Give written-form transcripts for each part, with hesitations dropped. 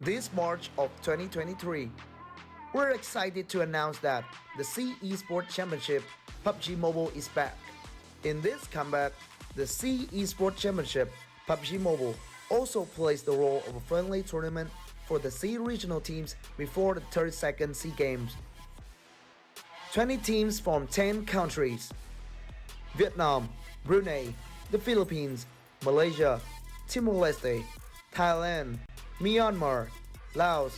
This March of 2023, we're excited to announce that the Sea Esports Championship PUBG Mobile is back. In this comeback, the Sea Esports Championship PUBG Mobile also plays the role of a friendly tournament for the Sea regional teams before the 32nd Sea Games. 20 teams from 10 countries: Vietnam, Brunei, the Philippines, Malaysia, Timor-Leste, Thailand, Myanmar, Laos,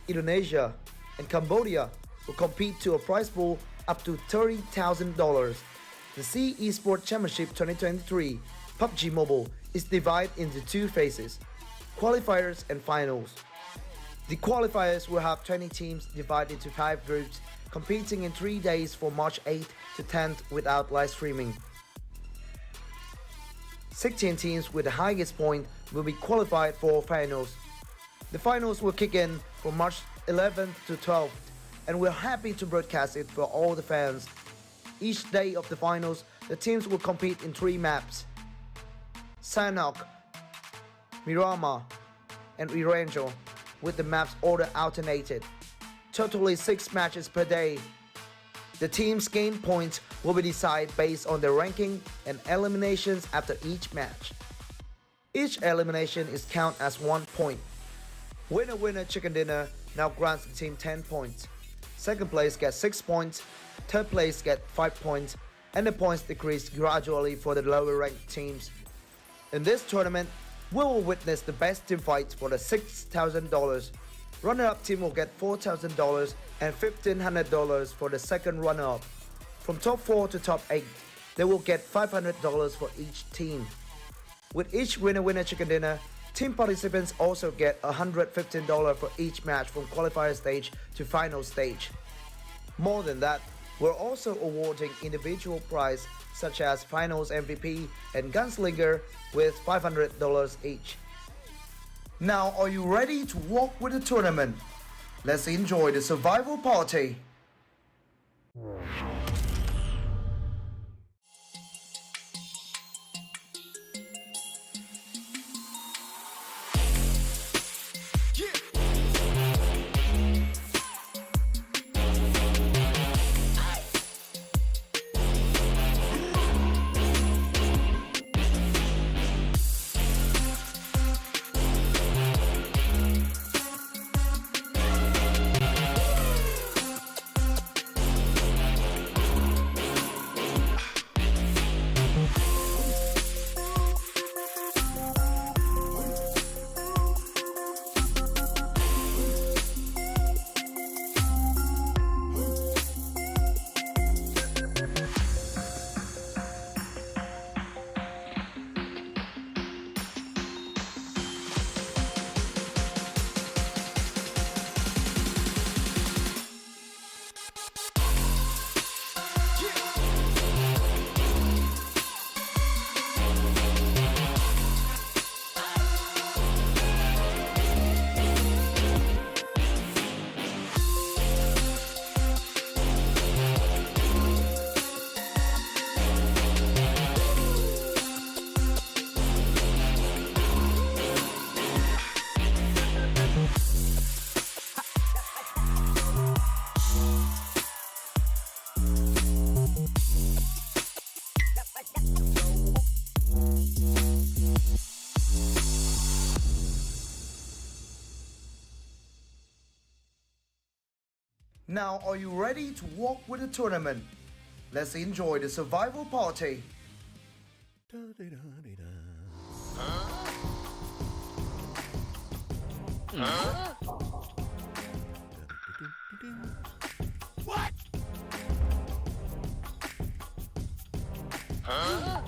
Indonesia, and Cambodia will compete to a prize pool up to $30,000. The Sea Esports Championship 2023 PUBG Mobile is divided into two phases: qualifiers and finals. The qualifiers will have 20 teams divided into 5 groups competing in 3 days from March 8th to 10th without live streaming. 16 teams with the highest point will be qualified for finals. The finals will kick in from March 11th to 12th, and we're happy to broadcast it for all the fans. Each day of the finals, the teams will compete in 3 maps: Sanhok, Miramar, and Erangel, with the maps order alternated. Totally 6 matches per day. The teams' gain points will be decided based on their ranking and eliminations after each match. Each elimination is counted as 1 point. Winner Winner Chicken Dinner now grants the team 10 points. Second place gets 6 points, third place gets 5 points, and the points decrease gradually for the lower ranked teams. In this tournament, we will witness the best team fights for the $6,000. Runner-up team will get $4,000 and $1,500 for the second runner-up. From top 4 to top 8, they will get $500 for each team. With each Winner Winner Chicken Dinner, team participants also get $115 for each match from qualifier stage to final stage. More than that, we're also awarding individual prizes such as Finals MVP and Gunslinger with $500 each. Now, are you ready to walk with the tournament? Let's enjoy the survival party. Now, are you ready to walk with the tournament? Let's enjoy the survival party. What? Huh?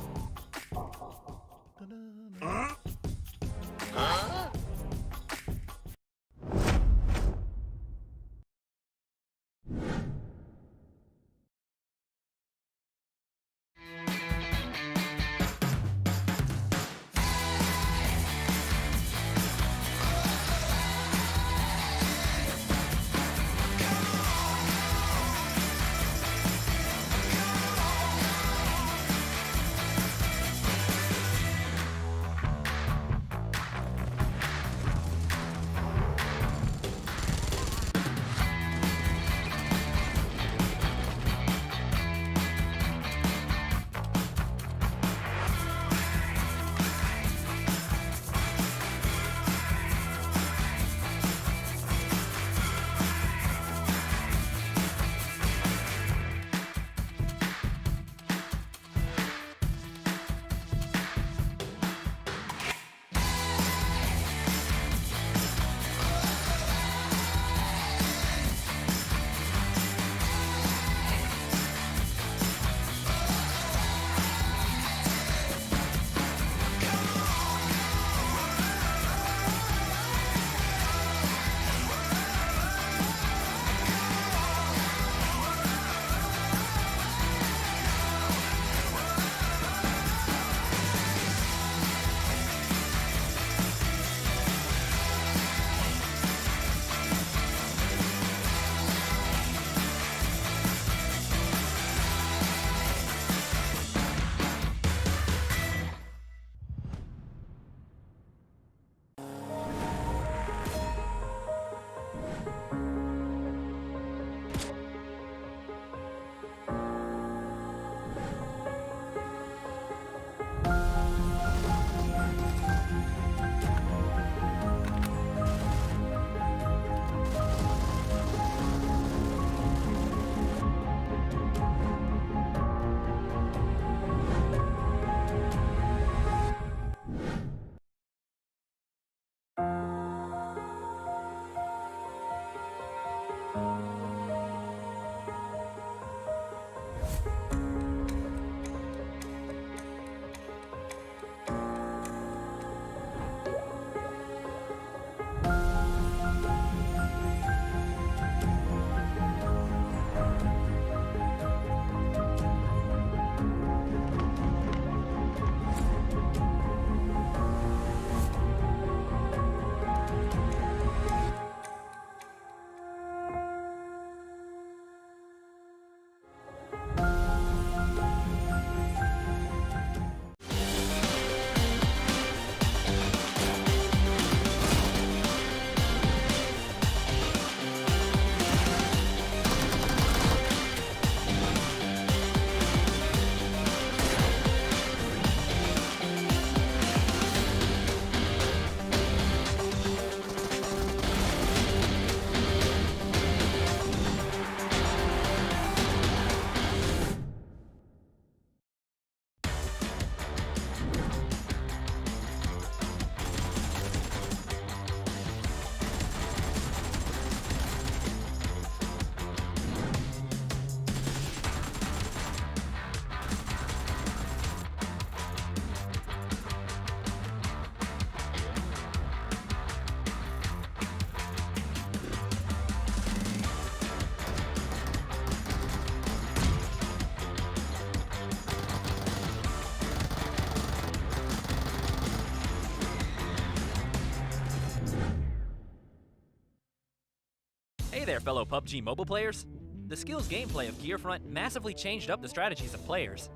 Hey there, fellow PUBG mobile players! The skills gameplay of Gearfront massively changed up the strategies of players.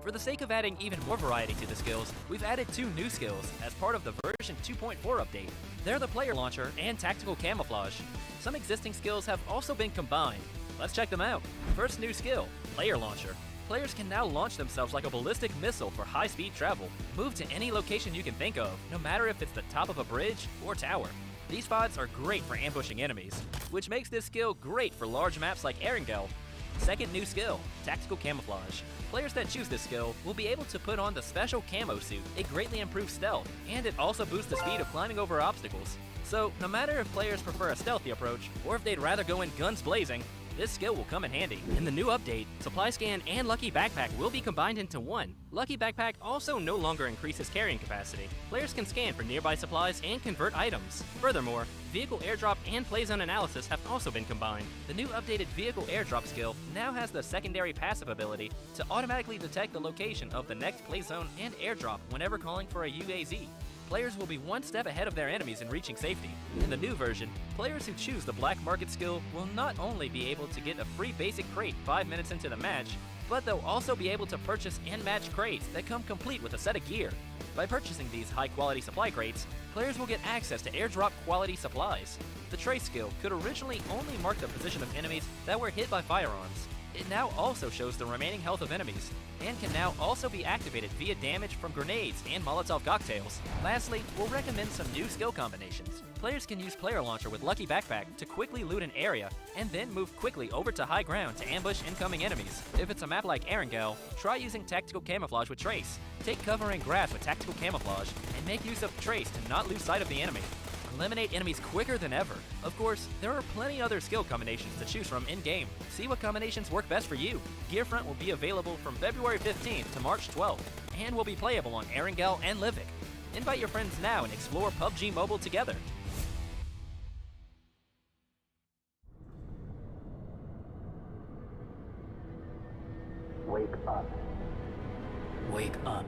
For the sake of adding even more variety to the skills, we've added 2 new skills as part of the version 2.4 update. They're the Player Launcher and Tactical Camouflage. Some existing skills have also been combined. Let's check them out. First new skill, Player Launcher. Players can now launch themselves like a ballistic missile for high-speed travel. Move to any location you can think of, no matter if it's the top of a bridge or tower. These spots are great for ambushing enemies, which makes this skill great for large maps like Erangel. Second new skill, Tactical Camouflage. Players that choose this skill will be able to put on the special camo suit. It greatly improves stealth, and it also boosts the speed of climbing over obstacles. So, no matter if players prefer a stealthy approach, or if they'd rather go in guns blazing, this skill will come in handy. In the new update, Supply Scan and Lucky Backpack will be combined into one. Lucky Backpack also no longer increases carrying capacity. Players can scan for nearby supplies and convert items. Furthermore, Vehicle Airdrop and Playzone Analysis have also been combined. The new updated Vehicle Airdrop skill now has the secondary passive ability to automatically detect the location of the next Playzone and Airdrop whenever calling for a UAZ. Players will be one step ahead of their enemies in reaching safety. In the new version, players who choose the Black Market skill will not only be able to get a free basic crate 5 minutes into the match, but they'll also be able to purchase and match crates that come complete with a set of gear. By purchasing these high-quality supply crates, players will get access to airdrop quality supplies. The Trace skill could originally only mark the position of enemies that were hit by firearms. It now also shows the remaining health of enemies, and can now also be activated via damage from grenades and Molotov cocktails. Lastly, we'll recommend some new skill combinations. Players can use Player Launcher with Lucky Backpack to quickly loot an area, and then move quickly over to high ground to ambush incoming enemies. If it's a map like Erangel, try using Tactical Camouflage with Trace. Take cover in grass with Tactical Camouflage, and make use of Trace to not lose sight of the enemy. Eliminate enemies quicker than ever. Of course, there are plenty other skill combinations to choose from in-game. See what combinations work best for you. Gearfront will be available from February 15th to March 12th, and will be playable on Erangel and Livik. Invite your friends now and explore PUBG Mobile together. Wake up. Wake up.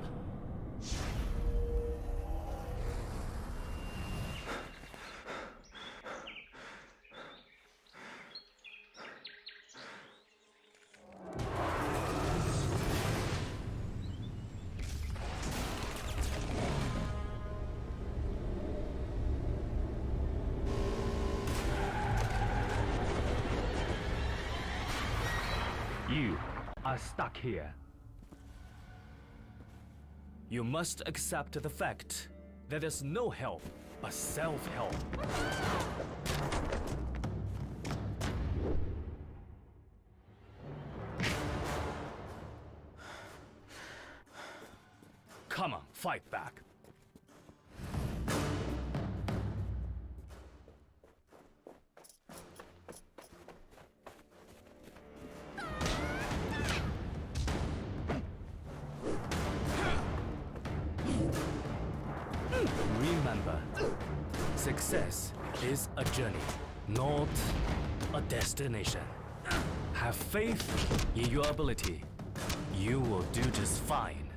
You are stuck here. You must accept the fact that there's no help but self-help. Come on, fight back. Remember, success is a journey, not a destination. Have faith in your ability. You will do just fine.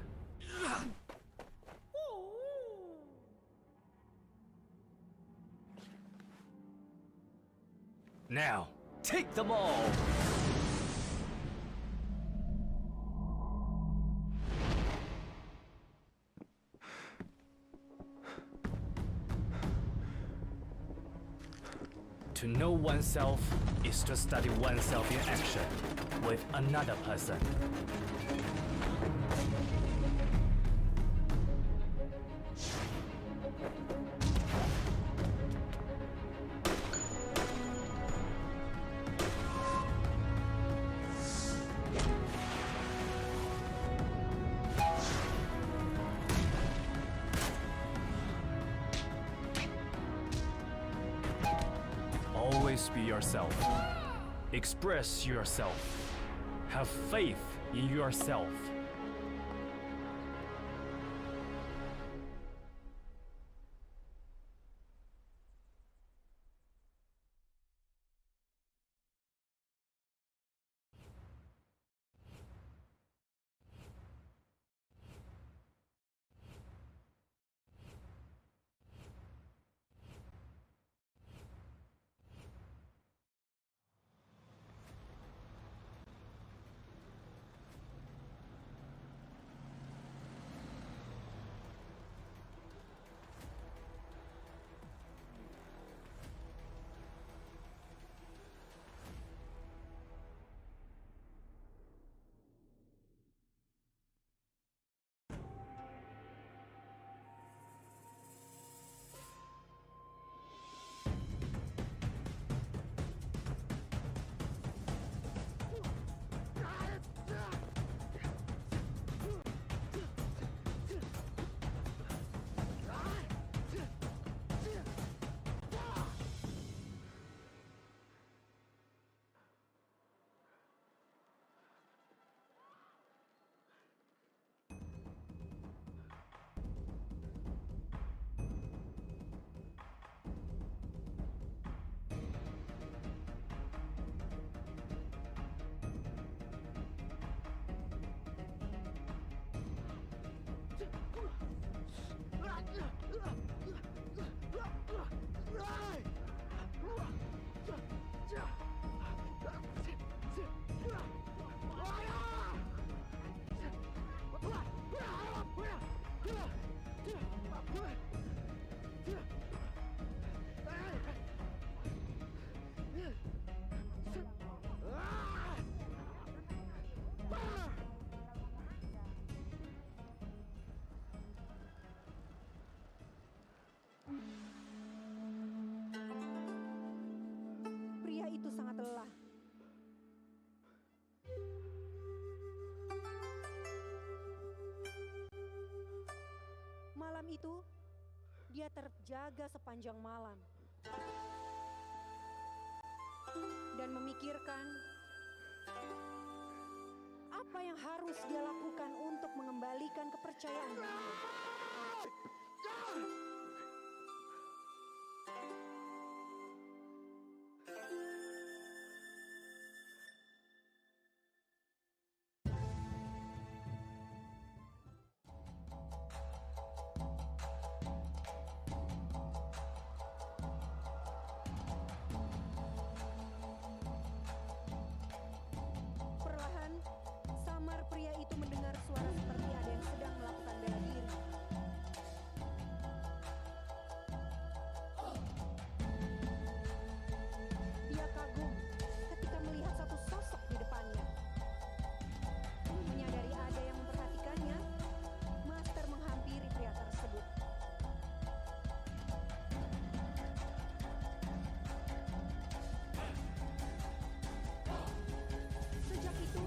Now, take them all! To know oneself is to study oneself in action with another person. Always be yourself. Express yourself. Have faith in yourself. dia terjaga sepanjang malam dan memikirkan apa yang harus dia lakukan untuk mengembalikan kepercayaan diri. Perlahan, samar pria itu mendengar suara seperti ada yang sedang melakukan bela diri. Dia kagum ketika melihat satu sosok di depannya. Menyadari ada yang memperhatikannya, Master menghampiri pria tersebut. Sejak itu,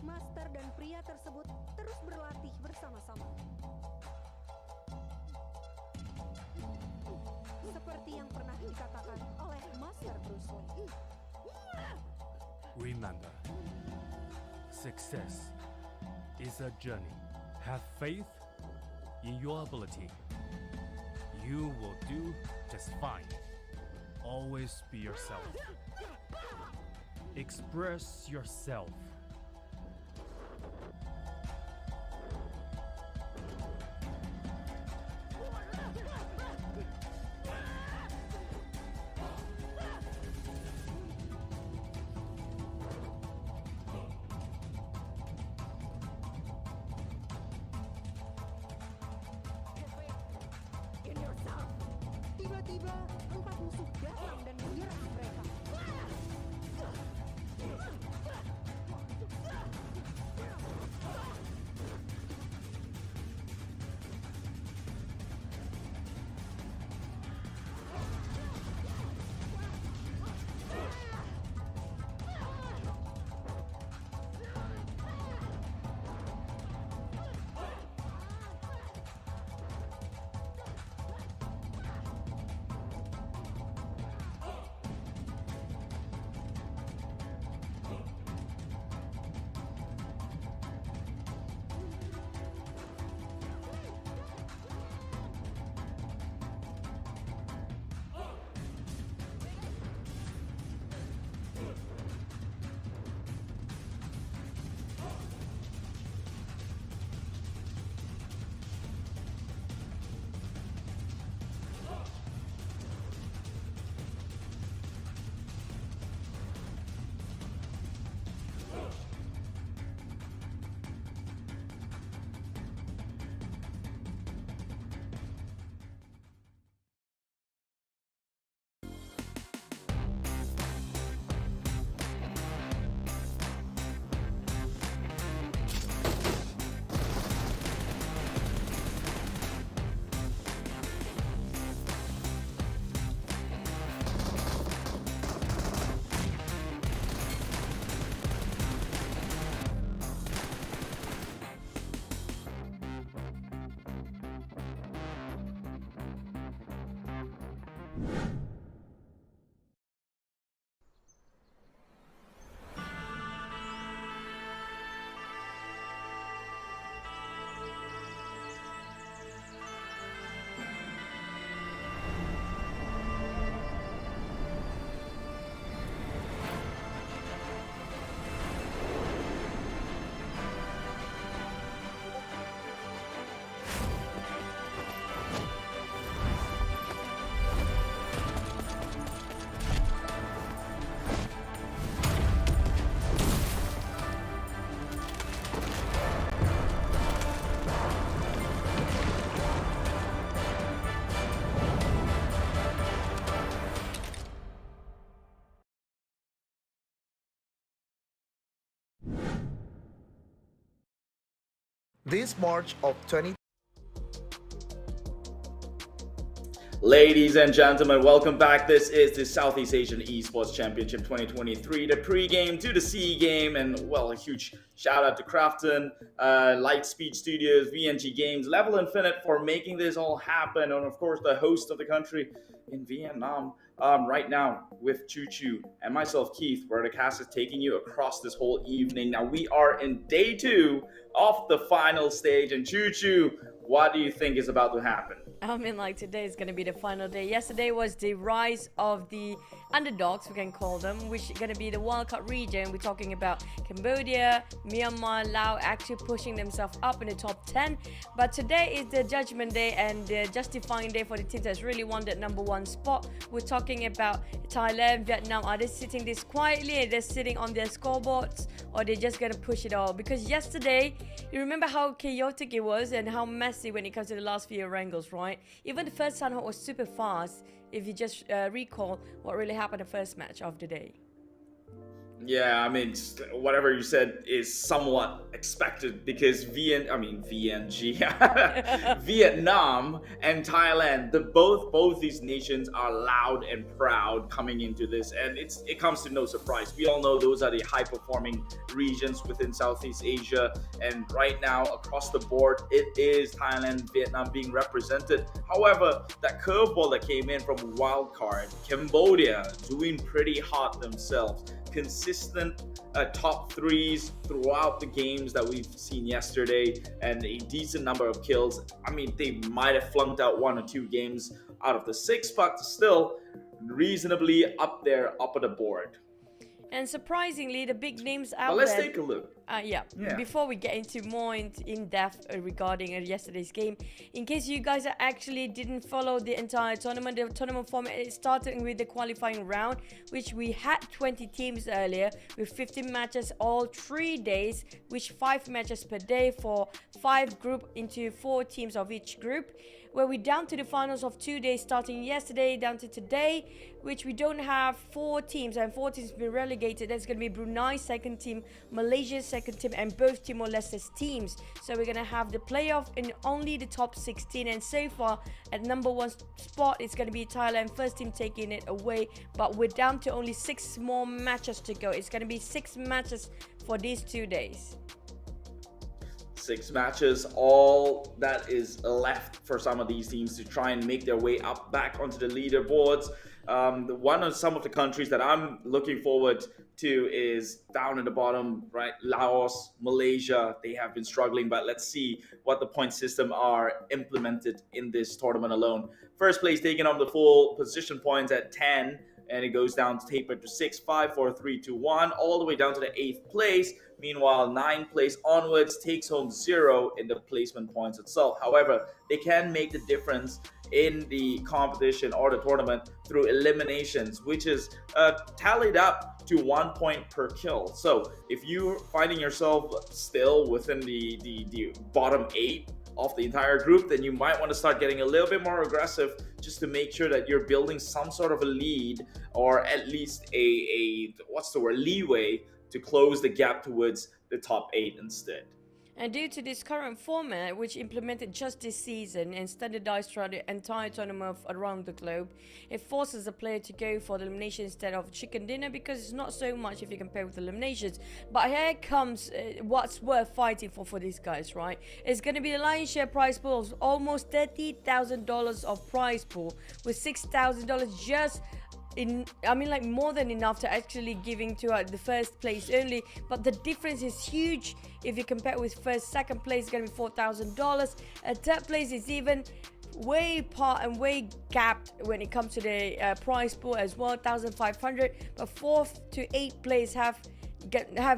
Master dan pria tersebut terus berlatih bersama-sama. Seperti yang pernah dikatakan oleh Master Bruce Lee. Remember, success is a journey. Have faith in your ability. You will do just fine. Always be yourself. Express yourself. In yourself. Tiba-tiba, 4 musuh datang dan menyerang mereka. This March of 20, Ladies and gentlemen, welcome back. This is the Southeast Asian Esports Championship 2023, the pre-game to the C game, and well, a huge shout out to Crafton, Lightspeed Studios, VNG Games, Level Infinite for making this all happen, and of course the host of the country in Vietnam. Right now with Choo Choo and myself, Keith, where the cast is taking you across this whole evening. Now we are in day 2 of the final stage, and Choo Choo, what do you think is about to happen? I mean, like, today is going to be the final day. Yesterday was the rise of the underdogs, we can call them, which is going to be the wildcard region. We're talking about Cambodia, Myanmar, Laos actually pushing themselves up in the top 10. But today is the judgment day and the justifying day for the teams that's really won that number 1 spot. We're talking about Thailand, Vietnam. Are they sitting this quietly? Are they sitting on their scoreboards? Or are they just going to push it all? Because yesterday, you remember how chaotic it was and how messy when it comes to the last few Erangels, right? Even the first Sanhok was super fast, if you just recall what really happened the first match of the day. Yeah, I mean, whatever you said is somewhat expected because VNG, Vietnam and Thailand, both these nations are loud and proud coming into this, and it comes to no surprise. We all know those are the high-performing regions within Southeast Asia, and right now across the board, it is Thailand, Vietnam being represented. However, that curveball that came in from wildcard, Cambodia doing pretty hot themselves. Consistent top 3s throughout the games that we've seen yesterday and a decent number of kills. I mean, they might have flunked out 1 or 2 games out of the 6, but still reasonably up there, up at the board. And surprisingly, the big names out but let's there... take a look. Yeah, before we get into more in depth regarding yesterday's game, in case you guys actually didn't follow the entire tournament, the tournament format is starting with the qualifying round, which we had 20 teams earlier with 15 matches all 3 days, which 5 matches per day for 5 group into 4 teams of each group. Where we're down to the finals of 2 days starting yesterday down to today, which we don't have 4 teams, and 4 teams been relegated. That's going to be Brunei second team, Malaysia second team, and both Timor-Leste's teams. So we're going to have the playoff in only the top 16, and so far at number 1 spot it's going to be Thailand first team taking it away, but we're down to only 6 more matches to go. It's going to be 6 matches for these 2 days. 6 matches, all that is left for some of these teams to try and make their way up back onto the leaderboards. One of some of the countries that I'm looking forward to is down at the bottom, right? Laos, Malaysia, they have been struggling, but let's see what the point system are implemented in this tournament alone. First place taking on the full position points at 10, and it goes down to taper to 6, 5, 4, 3, 2, 1, all the way down to the 8th place. Meanwhile, 9th place onwards takes home 0 in the placement points itself. However, they can make the difference in the competition or the tournament through eliminations, which is tallied up to 1 point per kill. So if you're finding yourself still within the bottom 8 of the entire group, then you might want to start getting a little bit more aggressive just to make sure that you're building some sort of a lead, or at least a leeway to close the gap towards the top 8 instead. And due to this current format, which implemented just this season and standardized throughout the entire tournament around the globe, it forces the player to go for the elimination instead of chicken dinner, because it's not so much if you compare with eliminations. But here comes what's worth fighting for these guys, right? It's going to be the lion's share prize pool of almost $30,000 of prize pool, with $6,000 just more than enough to actually giving to the first place only. But the difference is huge if you compare with first. Second place is going to be $4,000, and third place is even way part and way gapped when it comes to the prize pool as well, $1,500. But 4th to 8th place have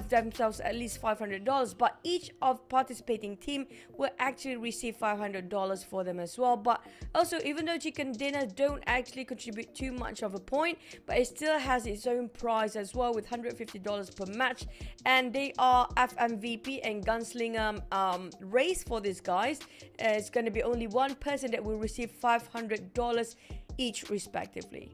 themselves at least $500, but each of participating team will actually receive $500 for them as well. But also, even though chicken dinners don't actually contribute too much of a point, but it still has its own prize as well with $150 per match, and they are FMVP and gunslinger race for these guys. It's going to be only one person that will receive $500 each respectively.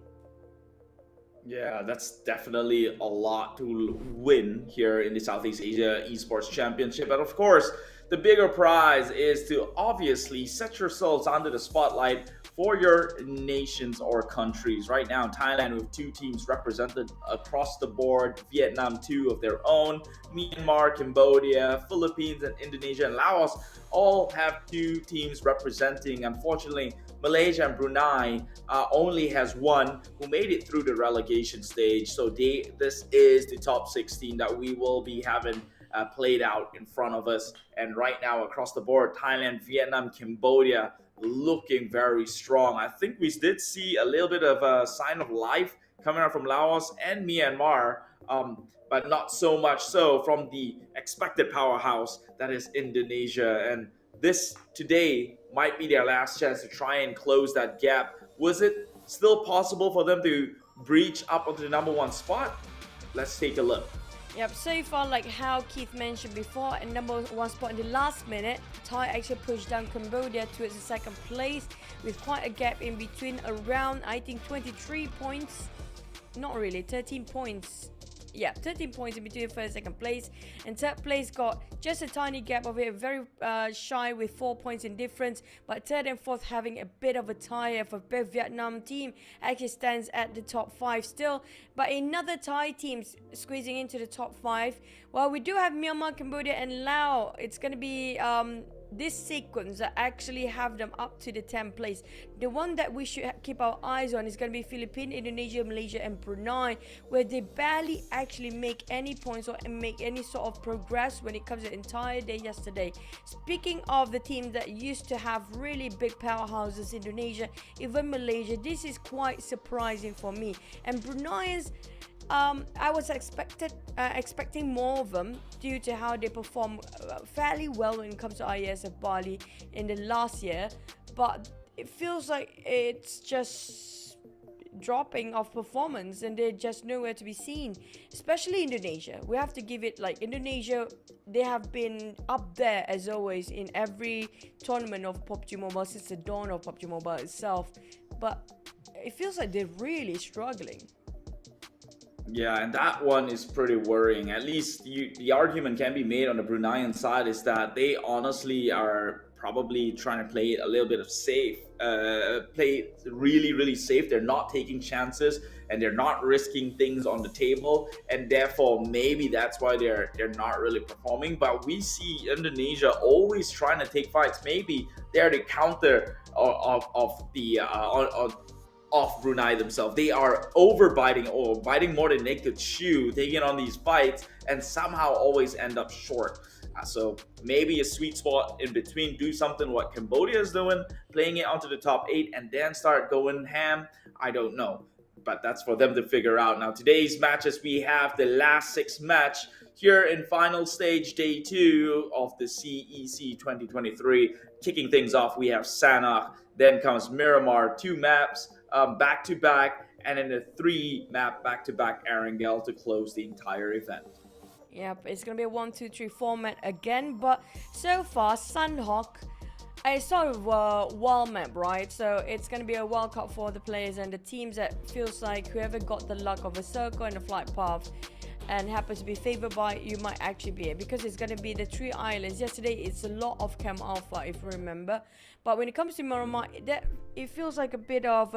Yeah, that's definitely a lot to win here in the Southeast Asia Esports Championship. And of course, the bigger prize is to obviously set yourselves under the spotlight for your nations or countries. Right now, Thailand with 2 teams represented across the board, Vietnam 2 of their own, Myanmar, Cambodia, Philippines, and Indonesia and Laos all have 2 teams representing. Unfortunately, Malaysia and Brunei only has 1 who made it through the relegation stage. So this is the top 16 that we will be having played out in front of us. And right now across the board, Thailand, Vietnam, Cambodia looking very strong. I think we did see a little bit of a sign of life coming out from Laos and Myanmar, but not so much so from the expected powerhouse that is Indonesia. And this today might be their last chance to try and close that gap. Was it still possible for them to breach up onto the number 1 spot? Let's take a look. Yep, so far, like how Keith mentioned before, in number 1 spot in the last minute, Thai actually pushed down Cambodia towards the 2nd place with quite a gap in between, around I think 23 points, not really, 13 points. Yeah, 13 points in between 1st and 2nd place, and 3rd place got just a tiny gap of it, very shy with 4 points in difference, but 3rd and 4th having a bit of a tie for both Vietnam team actually stands at the top 5 still, but another Thai teams squeezing into the top 5. Well, we do have Myanmar, Cambodia and Laos. It's going to be this sequence that actually have them up to the 10th place. The one that we should keep our eyes on is going to be Philippines, Indonesia, Malaysia and Brunei, where they barely actually make any points or make any sort of progress when it comes to the entire day yesterday. Speaking of the teams that used to have really big powerhouses, Indonesia, even Malaysia, this is quite surprising for me. And Brunei's I was expecting more of them due to how they perform fairly well when it comes to IESF Bali in the last year, but it feels like it's just dropping of performance and they're just nowhere to be seen, especially Indonesia. We have to give it, like, Indonesia, they have been up there as always in every tournament of PUBG Mobile since the dawn of PUBG Mobile itself, but it feels like they're really struggling. Yeah, and that one is pretty worrying. At least the argument can be made on the Bruneian side is that they honestly are probably trying to play it a little bit of safe, play it really safe. They're not taking chances and they're not risking things on the table, and therefore maybe that's why they're not really performing. But we see Indonesia always trying to take fights. Maybe they're the counter of Brunei themselves. They are overbiting or biting more than they could chew, taking on these fights, and somehow always end up short. So maybe a sweet spot in between, do something what Cambodia is doing, playing it onto the top 8 and then start going ham. I don't know, but that's for them to figure out. Now, today's matches, we have the last 6 match here in final stage, day 2 of the CEC 2023. Kicking things off, we have Sanhok, then comes Miramar, 2 maps, back to back, and then a 3 map back to back Erangel to close the entire event. Yep, it's gonna be a 1, 2, 3 format again, but so far Sanhok, it's sort of a wild map, right? So it's gonna be a wild card for the players and the teams that feels like whoever got the luck of a circle and a flight path and happens to be favored by, you might actually be it, because it's gonna be the 3 islands. Yesterday it's a lot of Cam Alpha, if you remember, but when it comes to Miramar, it feels like a bit of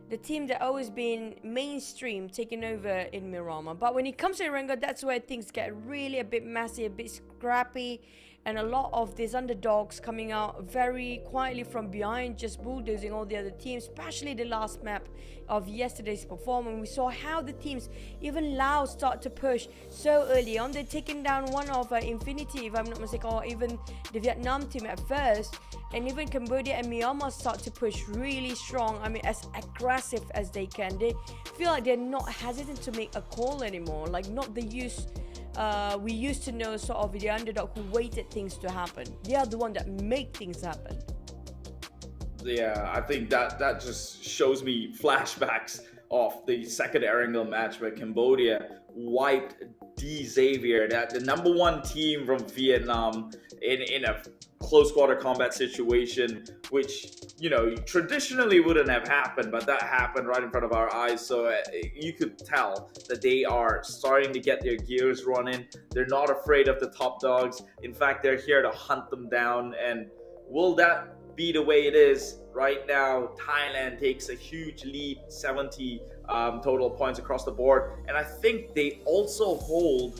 the team that always been mainstream taking over in Miramar. But when it comes to Erangel, that's where things get really a bit messy, a bit scrappy, and a lot of these underdogs coming out very quietly from behind, just bulldozing all the other teams, especially the last map of yesterday's performance. We saw how the teams, even Laos, start to push so early on. They're taking down one of Infinity, if I'm not mistaken, or even the Vietnam team at first. And even Cambodia and Myanmar start to push really strong. I mean, as aggressive as they can. They feel like they're not hesitant to make a call anymore. Like, not the we used to know, sort of the underdog who waited things to happen. They are the one that make things happen. Yeah, I think that just shows me flashbacks of the second Erangel match where Cambodia wiped D Xavier, that the number 1 team from Vietnam, in a close quarter combat situation, which, you know, traditionally wouldn't have happened, but that happened right in front of our eyes. So you could tell that they are starting to get their gears running. They're not afraid of the top dogs. In fact, they're here to hunt them down. And will that be the way it is right now. Thailand takes a huge lead, 70 total points across the board. And I think they also hold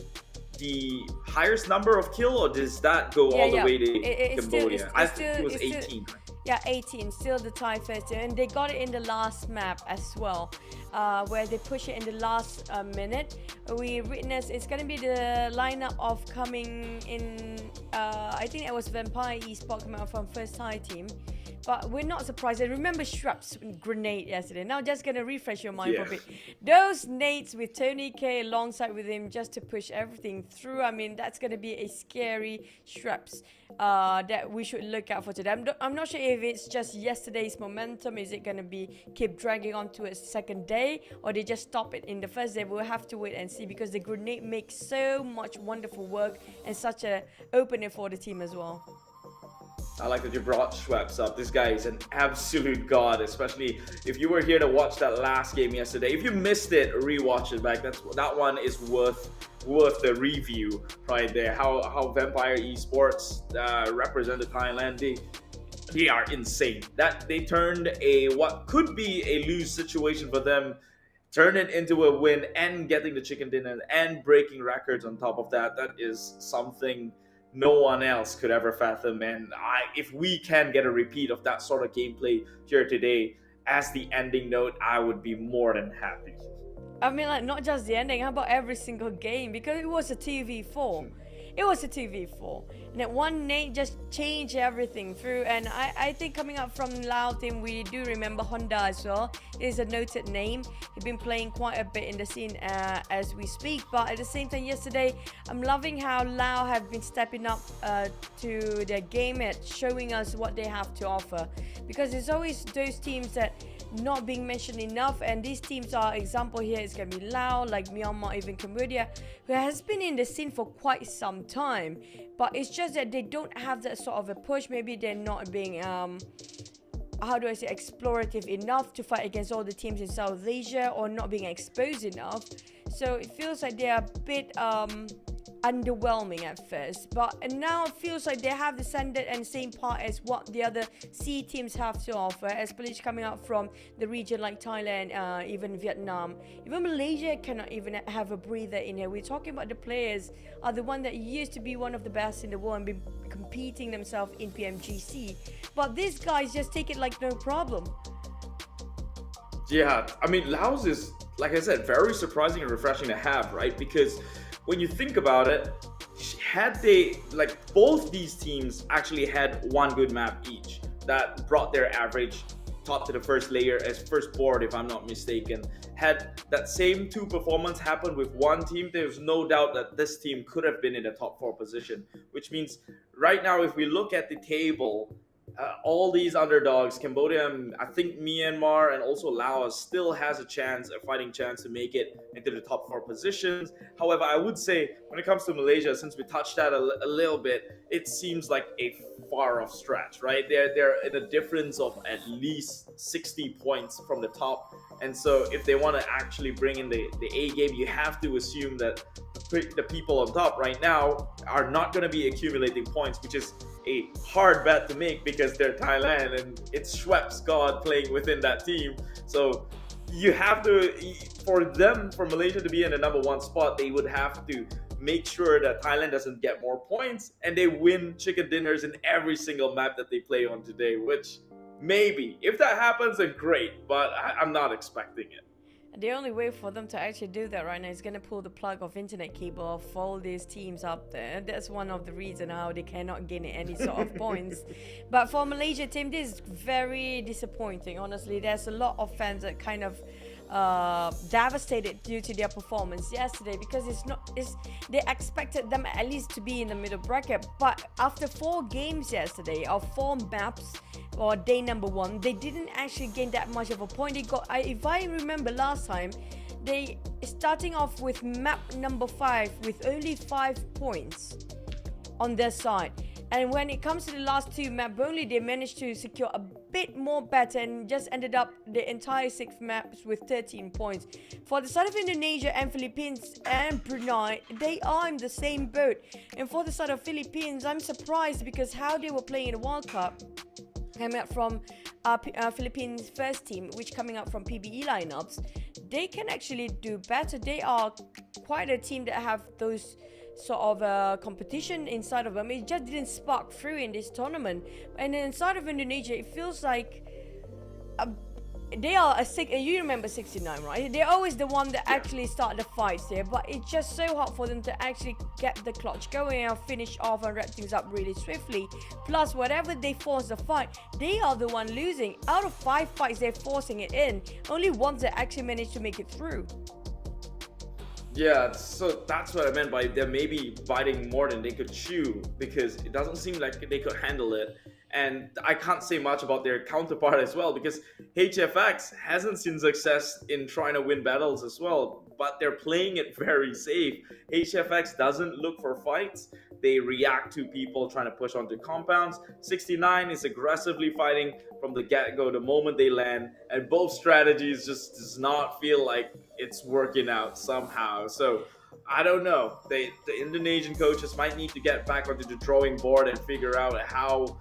the highest number of kill, or does that go all the way to Cambodia? I think it was 18. Yeah, 18, still the Thai first, and they got it in the last map as well, where they push it in the last minute. We witnessed it's gonna be the lineup of coming in. I think it was Vampire Esport coming out from first Thai team. But we're not surprised. I remember Shrap's grenade yesterday. Now just gonna refresh your mind for a bit. Those nades with Tony K alongside with him just to push everything through. I mean, that's gonna be a scary Shrap's that we should look out for today. I'm not sure if it's just yesterday's momentum. Is it gonna be keep dragging on to a second day, or they just stop it in the first day? We'll have to wait and see, because the grenade makes so much wonderful work and such a opener for the team as well. I like that you brought Schweppes up. This guy is an absolute god, especially if you were here to watch that last game yesterday. If you missed it, rewatch it back. That one is worth the review right there. How Vampire Esports represented Thailand. They are insane. That they turned what could be a lose situation for them, turn it into a win, and getting the chicken dinner and breaking records on top of that. That is something no one else could ever fathom. And if we can get a repeat of that sort of gameplay here today as the ending note, I would be more than happy. I mean, like, not just the ending, how about every single game? Because it was a 2v4. It was a 2v4. And that one nade just changed everything through. And I think coming up from Laos team, we do remember Honda as well. It is a noted name. He's been playing quite a bit in the scene as we speak. But at the same time, yesterday, I'm loving how Laos have been stepping up to their game at showing us what they have to offer. Because it's always those teams that not being mentioned enough, and these teams are example here. It's gonna be Laos, like Myanmar, even Cambodia, who has been in the scene for quite some time, but it's just that they don't have that sort of a push. Maybe they're not being how do I say, explorative enough to fight against all the teams in South Asia, or not being exposed enough. So it feels like they're a bit underwhelming at first, but now it feels like they have the standard and same part as what the other C teams have to offer, especially coming out from the region like Thailand, even Vietnam, even Malaysia cannot even have a breather in here. We're talking about the players are the one that used to be one of the best in the world and been competing themselves in PMGC, but these guys just take it like no problem. Yeah, I mean, Laos is, like I said, very surprising and refreshing to have, right? Because when you think about it, had they, like, both these teams actually had one good map each that brought their average top to the first layer as first board, if I'm not mistaken. Had that same two performance happened with one team, there's no doubt that this team could have been in the top 4 position, which means right now, if we look at the table, all these underdogs, Cambodia, I think Myanmar, and also Laos still has a fighting chance to make it into the top 4 positions. However, I would say when it comes to Malaysia, since we touched that a little bit, it seems like a far off stretch, right? They're in a difference of at least 60 points from the top. And so if they want to actually bring in the A game, you have to assume that the people on top right now are not going to be accumulating points, which is a hard bet to make because they're Thailand and it's Schweppes God playing within that team. So you have to, for Malaysia to be in the number 1 spot, they would have to make sure that Thailand doesn't get more points and they win chicken dinners in every single map that they play on today, which maybe, if that happens, then great, but I'm not expecting it. The only way for them to actually do that right now is going to pull the plug of internet cable for all these teams up there. That's one of the reasons how they cannot gain any sort of points. But for Malaysia team, this is very disappointing. Honestly, there's a lot of fans that kind of devastated due to their performance yesterday, because they expected them at least to be in the middle bracket, but after 4 games yesterday, or 4 maps, or day number 1, they didn't actually gain that much of a point. They got, if I remember last time, they starting off with map number 5 with only 5 points on their side. And when it comes to the last 2 maps only, they managed to secure a bit more better and just ended up the entire 6 maps with 13 points. For the side of Indonesia and Philippines and Brunei, they are in the same boat. And for the side of Philippines, I'm surprised because how they were playing in the World Cup, coming up from Philippines first team, which coming up from PBE lineups, they can actually do better. They are quite a team that have those sort of competition inside of them. It just didn't spark through in this tournament. And inside of Indonesia, it feels like they are you remember 69, right? They're always the one that actually start the fights there, but it's just so hard for them to actually get the clutch going and finish off and wrap things up really swiftly. Plus, whatever they force the fight, they are the one losing. Out of 5 fights they're forcing it in, only ones that actually managed to make it through. Yeah, so that's what I meant by they're maybe biting more than they could chew, because it doesn't seem like they could handle it. And I can't say much about their counterpart as well, because HFX hasn't seen success in trying to win battles as well, but they're playing it very safe. HFX doesn't look for fights. They react to people trying to push onto compounds. 69 is aggressively fighting from the get-go the moment they land, and both strategies just does not feel like it's working out somehow. So I don't know. The Indonesian coaches might need to get back onto the drawing board and figure out how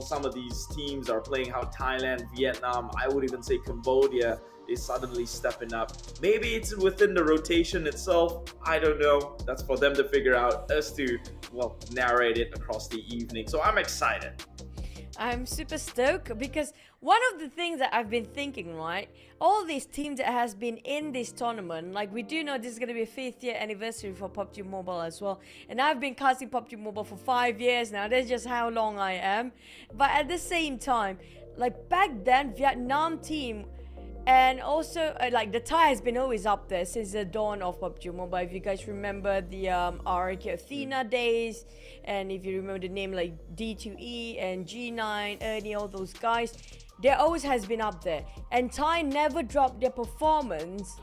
some of these teams are playing, how Thailand, Vietnam, I would even say Cambodia is suddenly stepping up. Maybe it's within the rotation itself. I don't know. That's for them to figure out, us to, well, narrate it across the evening. So I'm excited. I'm super stoked because one of the things that I've been thinking, right, all these teams that has been in this tournament, like we do know this is going to be a 5th year anniversary for PUBG Mobile as well, and I've been casting PUBG Mobile for 5 years now. That's just how long I am. But at the same time, like back then, Vietnam team, and also like the Thai has been always up there since the dawn of PUBG Mobile. If you guys remember the RK Athena days, and if you remember the name like D2E and G9, Ernie, all those guys, there always has been up there. And Thai never dropped their performance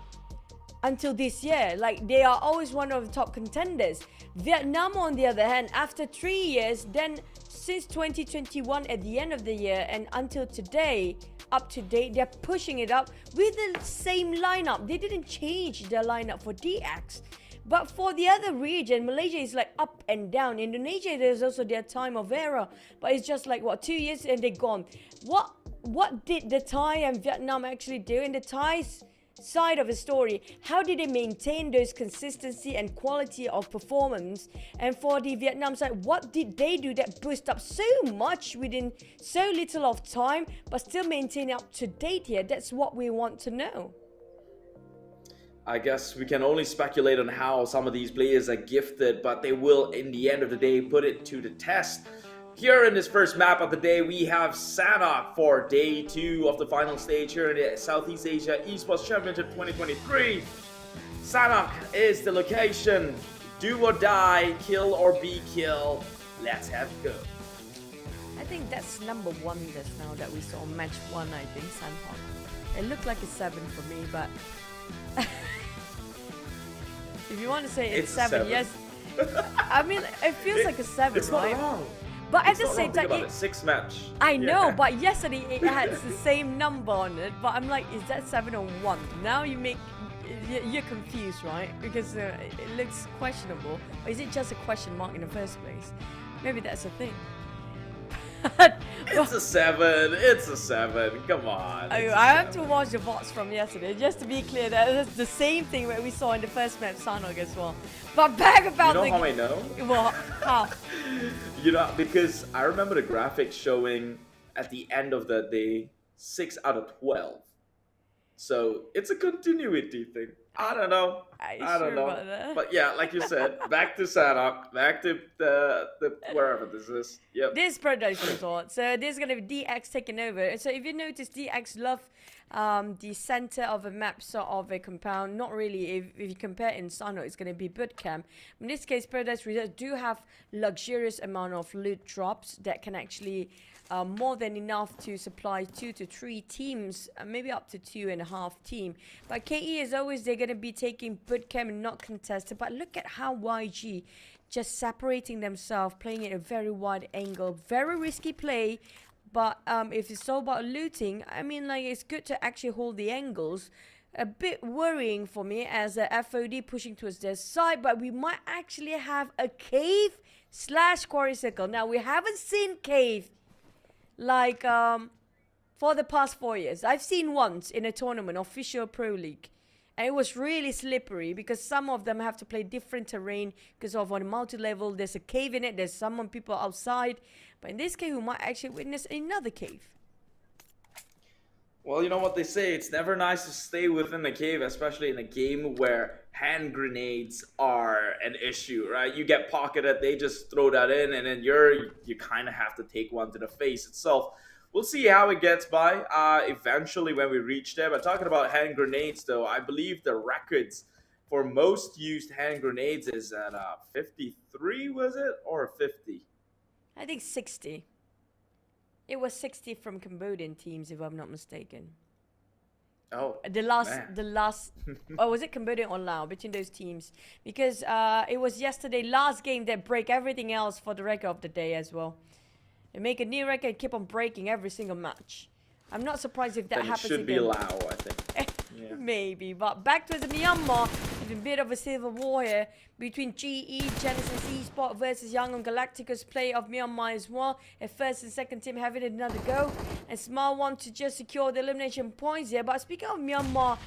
until this year. Like they are always one of the top contenders. Vietnam, on the other hand, after 3 years, then since 2021 at the end of the year and until today, up to date, they're pushing it up with the same lineup. They didn't change their lineup for DX. But for the other region, Malaysia is like up and down. Indonesia, there's also their time of era, but it's just like what, 2 years and they're gone. What did the Thai and Vietnam actually do? In the Thai's side of the story, how did they maintain those consistency and quality of performance? And for the Vietnam side, what did they do that boost up so much within so little of time but still maintain up to date here? That's what we want to know. I guess we can only speculate on how some of these players are gifted, but they will, in the end of the day, put it to the test. Here in this first map of the day, we have Sanhok for day 2 of the final stage here in the Southeast Asia Esports Championship 2023. Sanhok is the location. Do or die, kill or be killed. Let's have it go. I think that's number 1 just now that we saw match 1, I think, Sanhok. It looked like a 7 for me, but if you want to say it's 7, yes. I mean, it feels like a 7, it's right? Not wrong. But it's at the same time, 6 match. I know, but yesterday it had the same number on it. But I'm like, is that 7 or 1? Now you're confused, right? Because it looks questionable. Or is it just a question mark in the first place? Maybe that's the thing. It's a 7. It's a 7. Come on. I have to watch the VODs from yesterday just to be clear that it's the same thing that we saw in the first match, Sanhok as well. But back about you know how I know? Well, how? You know, because I remember the graphics showing at the end of the day 6 out of 12. So it's a continuity thing. I don't know. I don't know. About that? But yeah, like you said, back to Sanhok, back to the wherever this is. Yep. This Paradise Resort. So this is gonna be DX taking over. So if you notice, DX love the center of a map sort of a compound. Not really. If you compare in Sanhok, it's gonna be boot camp. In this case, Paradise Resort do have luxurious amount of loot drops that can actually more than enough to supply 2 to 3 teams, maybe up to 2.5 team. But KE, as always, they're going to be taking bootcamp and not contested. But look at how YG just separating themselves, playing at a very wide angle. Very risky play. But if it's all about looting, I mean, like, it's good to actually hold the angles. A bit worrying for me as a FOD pushing towards their side, but we might actually have a cave / quarry circle. Now, we haven't seen cave like for the past 4 years. I've seen once in a tournament, official pro league. And it was really slippery because some of them have to play different terrain because of on multi-level, there's a cave in it, there's some people outside. But in this case, we might actually witness another cave. Well, you know what they say, it's never nice to stay within a cave, especially in a game where hand grenades are an issue, right? You get pocketed, they just throw that in, and then you kind of have to take one to the face itself. We'll see how it gets by eventually when we reach there. But talking about hand grenades, though, I believe the records for most used hand grenades is at 53, was it? Or 50? I think 60. It was 60 from Cambodian teams, if I'm not mistaken. Oh, the last or was it Cambodia or Laos, between those teams, because it was yesterday last game that break everything else for the record of the day as well. They make a new record and keep on breaking every single match. I'm not surprised if that then happens it should again. be Laos, I think. Yeah. Maybe, but back to the Myanmar. There's a bit of a civil war here between GE, Genesis Esport versus Young and Galacticos play of Myanmar as well. A first and second team having another go. And Smile want to just secure the elimination points here. But speaking of Myanmar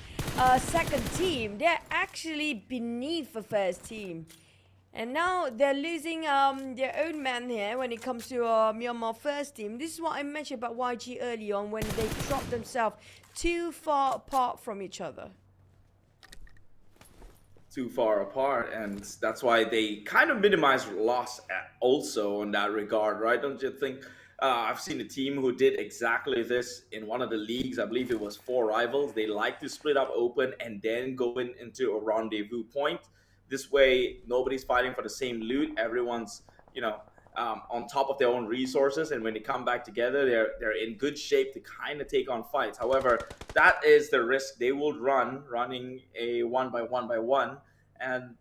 second team, they're actually beneath the first team. And now they're losing their own man here when it comes to Myanmar first team. This is what I mentioned about YG early on when they dropped themselves too far apart from each other. Too far apart, and that's why they kind of minimize loss also in that regard, right? Don't you think? I've seen a team who did exactly this in one of the leagues. I believe it was 4 rivals. They like to split up open and then go into a rendezvous point. This way, nobody's fighting for the same loot. Everyone's, on top of their own resources. And when they come back together, they're in good shape to kind of take on fights. However, that is the risk they will running a 1-by-1-by-1. And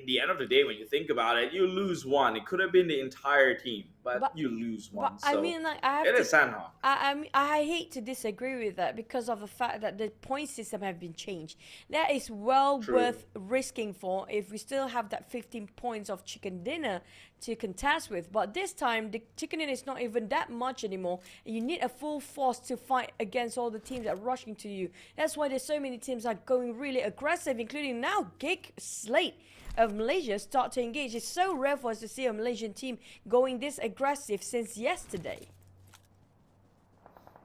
in the end of the day, when you think about it, you lose one. It could have been the entire team, but you lose one. But so I mean, like, I have it is Sanhok. I hate to disagree with that because of the fact that the point system have been changed. That is well worth risking for if we still have that 15 points of chicken dinner to contest with. But this time, the chicken dinner is not even that much anymore. And you need a full force to fight against all the teams that are rushing to you. That's why there's so many teams are going really aggressive, including now Gig Slate of Malaysia start to engage. It's so rare for us to see a Malaysian team going this aggressive since yesterday.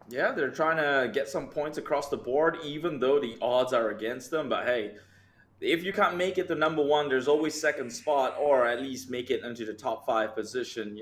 Yeah, they're trying to get some points across the board, even though the odds are against them. But hey, if you can't make it to number 1, there's always second spot, or at least make it into the top 5 position,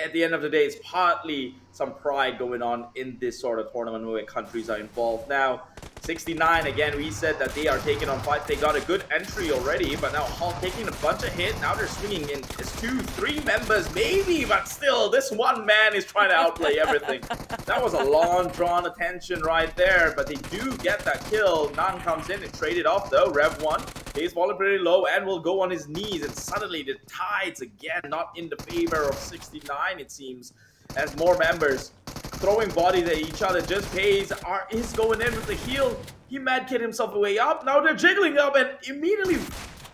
At the end of the day, it's partly some pride going on in this sort of tournament where countries are involved. Now, 69, again, we said that they are taking on fights. They got a good entry already, but now Hall taking a bunch of hits. Now they're swinging in. It's 2-3 members, maybe, but still, this one man is trying to outplay everything. That was a long, drawn attention right there, but they do get that kill. Nan comes in and traded off, though. Rev 1, he's falling pretty low and will go on his knees, and suddenly the tides again not in the favor of 69, it seems, as more members throwing bodies at each other. Just Pays is going in with the heal. He mad-kid himself way up. Now they're jiggling up and immediately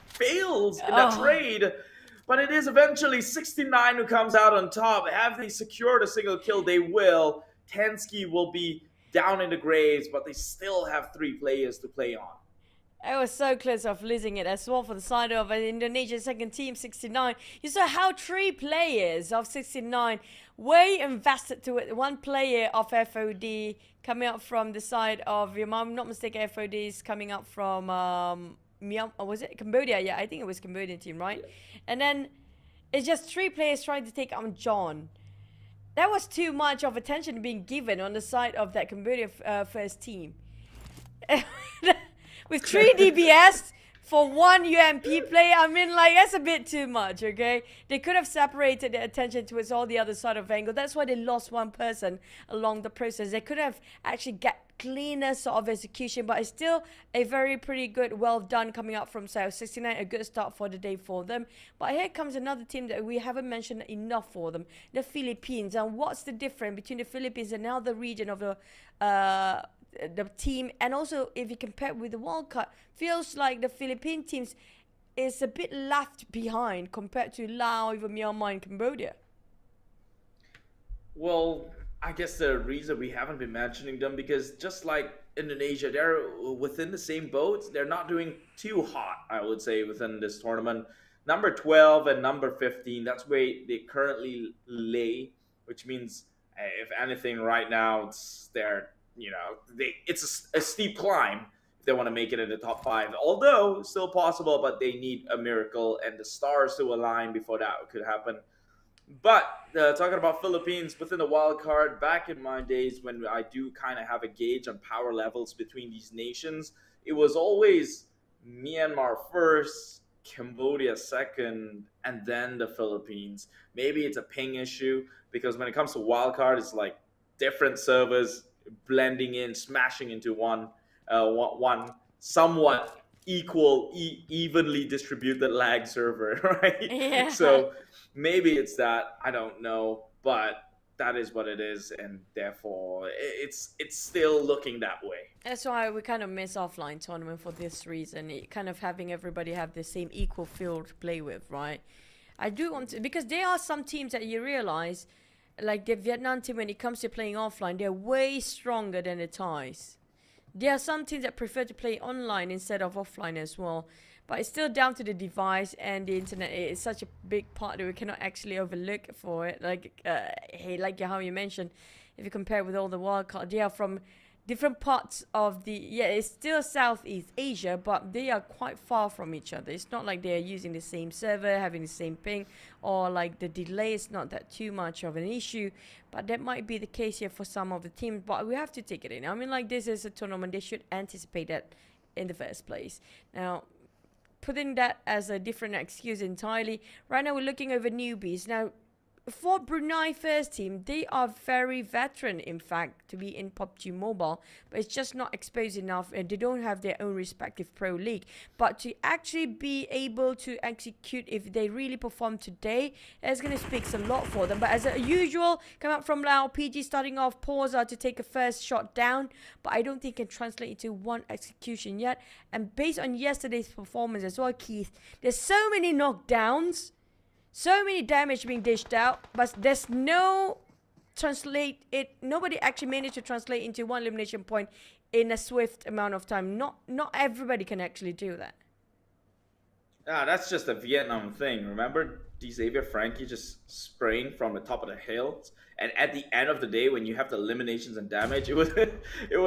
fails in that trade. But it is eventually 69 who comes out on top. Have they secured a single kill? They will. Tensky will be down in the graves, but they still have 3 players to play on. I was so close of losing it as well for the side of Indonesian second team, 69. You saw how 3 players of 69 way invested to it. 1 player of FOD coming up from the side of, if I'm not mistaken, FOD is coming up from Myanmar, was it Cambodia? Yeah, I think it was Cambodian team, right? Yeah. And then it's just 3 players trying to take on John. That was too much of attention being given on the side of that Cambodia first team. With 3 DBS for 1 UMP player, I mean, like, that's a bit too much, okay? They could have separated their attention towards all the other side of Erangel. That's why they lost 1 person along the process. They could have actually got cleaner sort of execution, but it's still a very pretty good, well done coming up from South 69. A good start for the day for them. But here comes another team that we haven't mentioned enough for them, the Philippines. And what's the difference between the Philippines and now the region of the team? And also, if you compare with the World Cup, feels like the Philippine teams is a bit left behind compared to Laos, even Myanmar and Cambodia. Well, I guess the reason we haven't been mentioning them because just like Indonesia, they're within the same boat. They're not doing too hot, I would say, within this tournament. Number 12 and number 15, that's where they currently lay, which means if anything right now, it's a steep climb if they want to make it in the top 5. Although still possible, but they need a miracle and the stars to align before that could happen. But talking about Philippines within the wild card, back in my days when I do kind of have a gauge on power levels between these nations, it was always Myanmar first, Cambodia second, and then the Philippines. Maybe it's a ping issue because when it comes to wild card, it's like different servers blending in, smashing into one somewhat evenly distributed lag server, right? Yeah. So maybe it's that, I don't know, but that is what it is, and therefore it's still looking that way. That's why we kind of miss offline tournament for this reason. It kind of having everybody have the same equal field to play with, right? I do want to, because there are some teams that you realize, like the Vietnam team, when it comes to playing offline, they're way stronger than the Thais. There are some teams that prefer to play online instead of offline as well. But it's still down to the device and the internet. It's such a big part that we cannot actually overlook for it. Like how you mentioned, if you compare with all the wildcards, they are from different parts of it's still Southeast Asia, but they are quite far from each other. It's not like they're using the same server, having the same ping, or like the delay is not that too much of an issue. But that might be the case here for some of the teams, but we have to take it in. I mean, like, this is a tournament, they should anticipate that in the first place. Now, putting that as a different excuse entirely, right now we're looking over newbies. Now, for Brunei first team, they are very veteran, in fact, to be in PUBG Mobile, but it's just not exposed enough, and they don't have their own respective pro league. But to actually be able to execute, if they really perform today, it's going to speak a lot for them. But as usual, come out from Laos, PG starting off, Pausa to take a first shot down, but I don't think it can translate into one execution yet. And based on yesterday's performance as well, Keith, there's so many knockdowns, so many damage being dished out, but there's nobody actually managed to translate into one elimination point in a swift amount of time. Not everybody can actually do that. That's just a Vietnam thing. Remember Xavier Frankie just spraying from the top of the hills? And at the end of the day, when you have the eliminations and damage, it was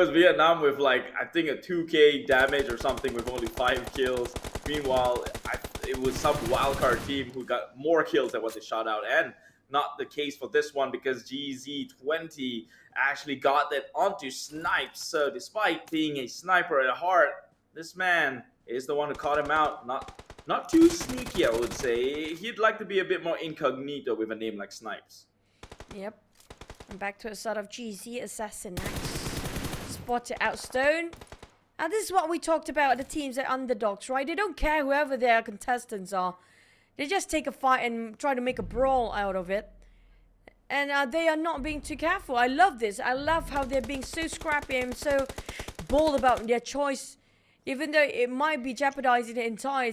Vietnam with like, I think a 2k damage or something with only 5 kills. Meanwhile, it was some wildcard team who got more kills than what they shot out. And not the case for this one because GZ20 actually got that onto Snipes. So despite being a sniper at heart, this man is the one who caught him out. Not too sneaky, I would say. He'd like to be a bit more incognito with a name like Snipes. Yep. And back to a sort of GZ Assassin next. Spotted out Stone. And this is what we talked about, the teams that are underdogs, right? They don't care whoever their contestants are. They just take a fight and try to make a brawl out of it. And they are not being too careful. I love this. I love how they're being so scrappy and so bold about their choice. Even though it might be jeopardizing the entire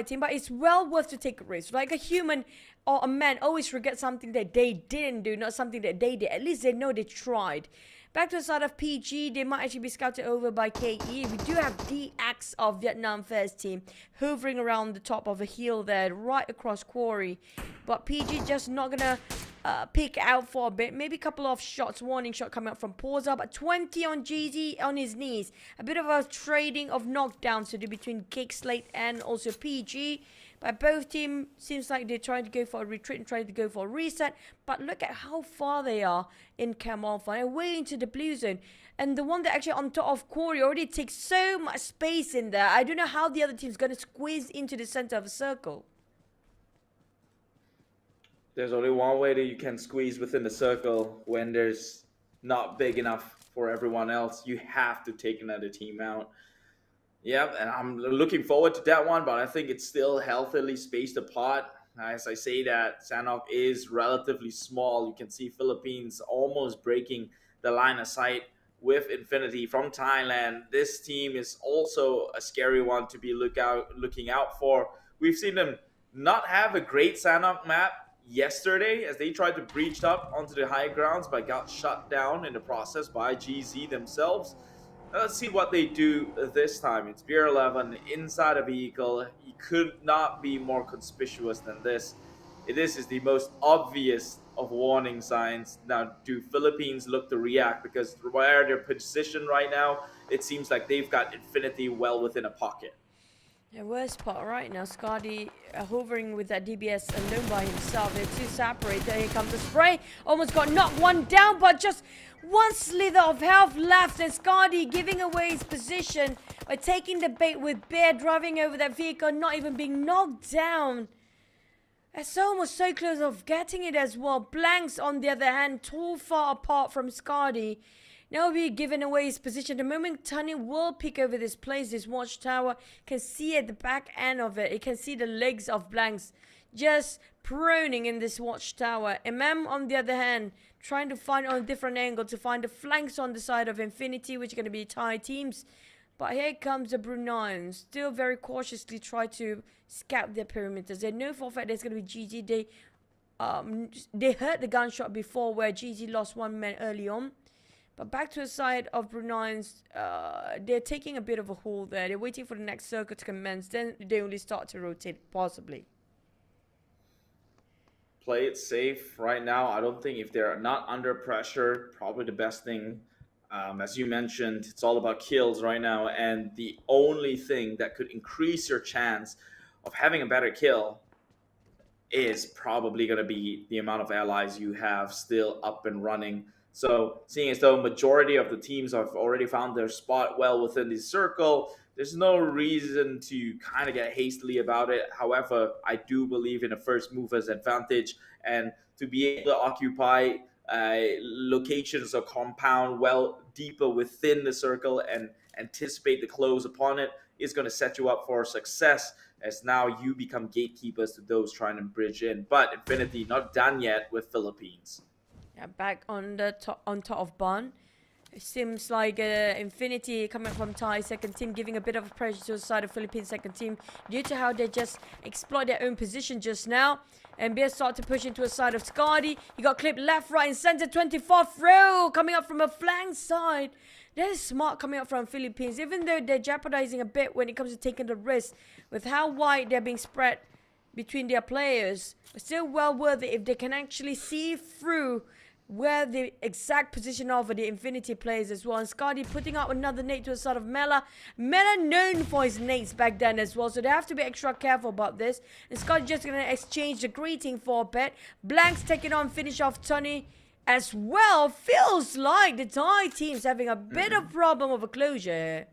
team, but it's well worth to take a risk. Like a human or a man always forget something that they didn't do, not something that they did. At least they know they tried. Back to the side of PG, they might actually be scouted over by KE. We do have DX of Vietnam first team hovering around the top of a hill there, right across Quarry. But PG just not gonna peek out for a bit. Maybe a couple of shots, warning shot coming out from Pausa, but 20 on GZ on his knees. A bit of a trading of knockdowns to do between Cake Slate and also PG. But both teams seems like they're trying to go for a retreat and trying to go for a reset. But look at how far they are in Cam Alpha and way into the blue zone. And the one that actually on top of Corey already takes so much space in there. I don't know how the other team's going to squeeze into the center of the circle. There's only one way that you can squeeze within the circle when there's not big enough for everyone else. You have to take another team out. Yeah, and I'm looking forward to that one, but I think it's still healthily spaced apart. As I say that, Sanhok is relatively small. You can see Philippines almost breaking the line of sight with Infinity from Thailand. This team is also a scary one to be looking out for. We've seen them not have a great Sanhok map. yesterday as they tried to breach up onto the high grounds but got shut down in the process by GZ themselves. Let's see what they do this time. It's Beer 11 inside a vehicle. He could not be more conspicuous than this. This is the most obvious of warning signs. Now, do Philippines look to react? Because where they're positioned right now, it seems like they've got Infinity well within a pocket. The worst part right now, Scotty hovering with that DBS alone by himself. They're too separated. Here comes the spray. Almost got knocked one down, but just one slither of health left. And Scotty giving away his position by taking the bait with Bear driving over that vehicle, not even being knocked down. It's almost so close of getting it as well. Blanks, on the other hand, too far apart from Scotty. Now be giving away his position. The moment Tani will pick over this place, this watchtower, can see at the back end of it. You can see the legs of Blanks just proning in this watchtower. Imam, on the other hand, trying to find on a different angle to find the flanks on the side of Infinity, which are going to be Thai teams. But here comes the Bruneians, still very cautiously try to scout their perimeters. They know for a fact there's going to be GG. They heard the gunshot before where GG lost one man early on. But back to the side of Bruneians, they're taking a bit of a hold there. They're waiting for the next circle to commence. Then they only start to rotate, possibly. Play it safe right now. I don't think if they're not under pressure, probably the best thing. As you mentioned, it's all about kills right now. And the only thing that could increase your chance of having a better kill is probably going to be the amount of allies you have still up and running. So seeing as though majority of the teams have already found their spot well within the circle, there's no reason to kind of get hastily about it. However, I do believe in a first mover's advantage, and to be able to occupy locations or compound well deeper within the circle and anticipate the close upon it is going to set you up for success, as now you become gatekeepers to those trying to bridge in. But Infinity not done yet with Philippines. Yeah, back on the top of Bun. It seems like Infinity coming from Thai second team, giving a bit of pressure to the side of Philippines second team due to how they just exploit their own position just now. And Beer start to push into a side of Scotty. He got clipped left, right, and center. 24th row coming up from a flank side. That is smart coming up from Philippines, even though they're jeopardizing a bit when it comes to taking the risk with how wide they're being spread between their players. But still well worth it if they can actually see through where the exact position of the Infinity players as well. And Scotty putting out another nade to the side of Mela. Mela known for his nades back then as well, so they have to be extra careful about this. And Scotty just going to exchange the greeting for a bit. Blanks taking on finish off Tony as well. Feels like the Thai team's having a bit of problem of a closure here.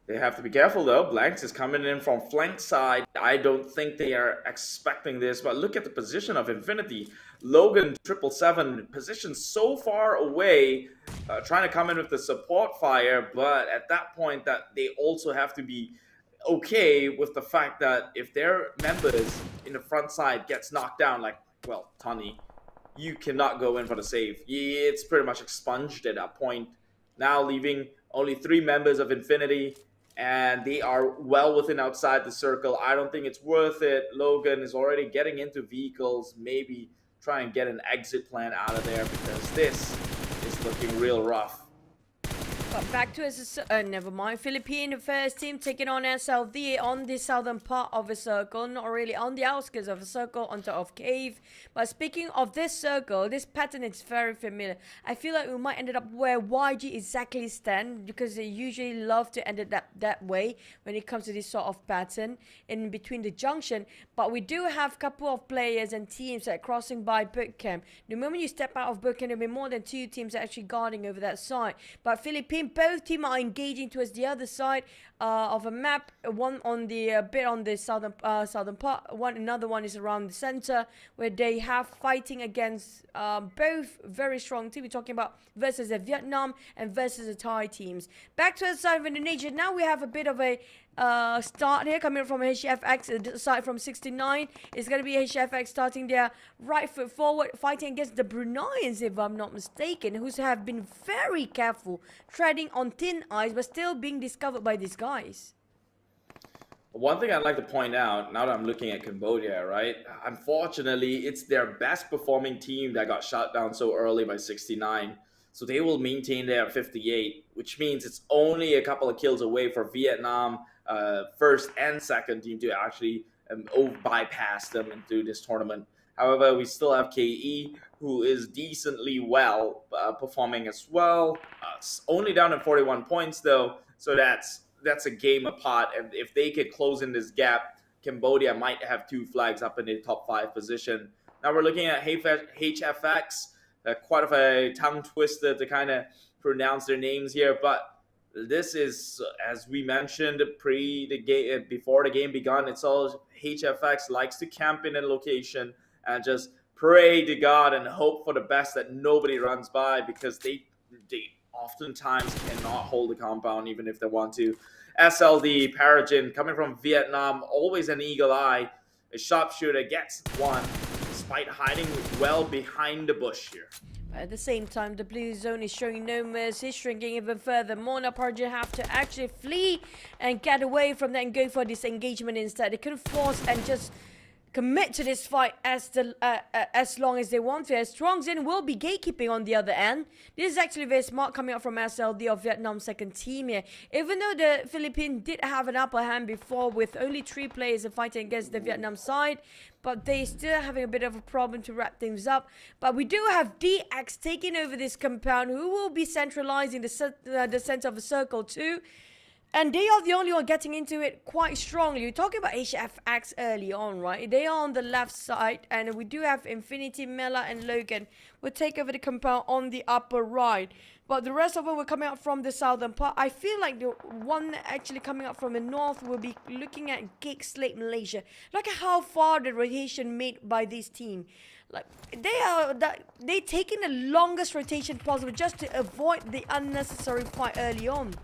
They have to be careful though. Blanks is coming in from flank side. I don't think they are expecting this, but look at the position of Infinity. Logan 777 positioned so far away, trying to come in with the support fire, but at that point that they also have to be okay with the fact that if their members in the front side gets knocked down, like, well, Tani, you cannot go in for the save. It's pretty much expunged at that point. Now leaving only 3 members of Infinity, and they are well within outside the circle. I don't think it's worth it. Logan is already getting into vehicles. Maybe try and get an exit plan out of there, because this is looking real rough. But back to us, never mind. Philippine first team taking on SLD on the southern part of the circle, not really on the outskirts of the circle, on top of cave. But speaking of this circle, this pattern is very familiar. I feel like we might end up where YG exactly stand, because they usually love to end it that way when it comes to this sort of pattern in between the junction. But we do have a couple of players and teams that are crossing by bootcamp. The moment you step out of bootcamp, there'll be more than 2 teams actually guarding over that side. But Philippine, both teams are engaging towards the other side of a map. One on the bit on the southern part. Another one is around the center, where they have fighting against both very strong teams. We're talking about versus the Vietnam and versus the Thai teams. Back to the side of Indonesia. Now we have a bit of a start here coming from HFX side from 69. It's going to be HFX starting their right foot forward, fighting against the Bruneians, if I'm not mistaken, who have been very careful, treading on thin ice, but still being discovered by these guys. One thing I'd like to point out, now that I'm looking at Cambodia, right? Unfortunately, it's their best performing team that got shut down so early by 69. So they will maintain there at 58, which means it's only a couple of kills away for Vietnam, first and second team to actually bypass them into this tournament. However, we still have KE, who is decently well performing as well. Only down at 41 points though, so that's a game apart. And if they could close in this gap, Cambodia might have 2 flags up in the top 5 position. Now we're looking at HFX. Quite of a tongue twister to kind of pronounce their names here, but this is, as we mentioned before the game begun, it's all HFX likes to camp in a location and just pray to God and hope for the best that nobody runs by, because they oftentimes cannot hold the compound even if they want to. SLD Paragin coming from Vietnam, always an eagle eye. A sharpshooter gets one despite hiding well behind the bush here. At the same time, the blue zone is showing no mercy, shrinking even further. Mona Parja have to actually flee and get away from that and go for disengagement instead. They couldn't force and just commit to this fight as long as they want to. As Strongzin will be gatekeeping on the other end. This is actually very smart coming up from SLD of Vietnam's second team here. Even though the Philippines did have an upper hand before with only 3 players fighting against the Vietnam side, but they still having a bit of a problem to wrap things up. But we do have DX taking over this compound, who will be centralizing the center of the circle too. And they are the only one getting into it quite strongly. We're talking about HFX early on, right? They are on the left side, and we do have Infinity, Mela, and Logan will take over the compound on the upper right. But the rest of them were coming out from the southern part. I feel like the one actually coming up from the north will be looking at Gig Slate Malaysia. Look at how far the rotation made by this team. Like they taking the longest rotation possible just to avoid the unnecessary fight early on.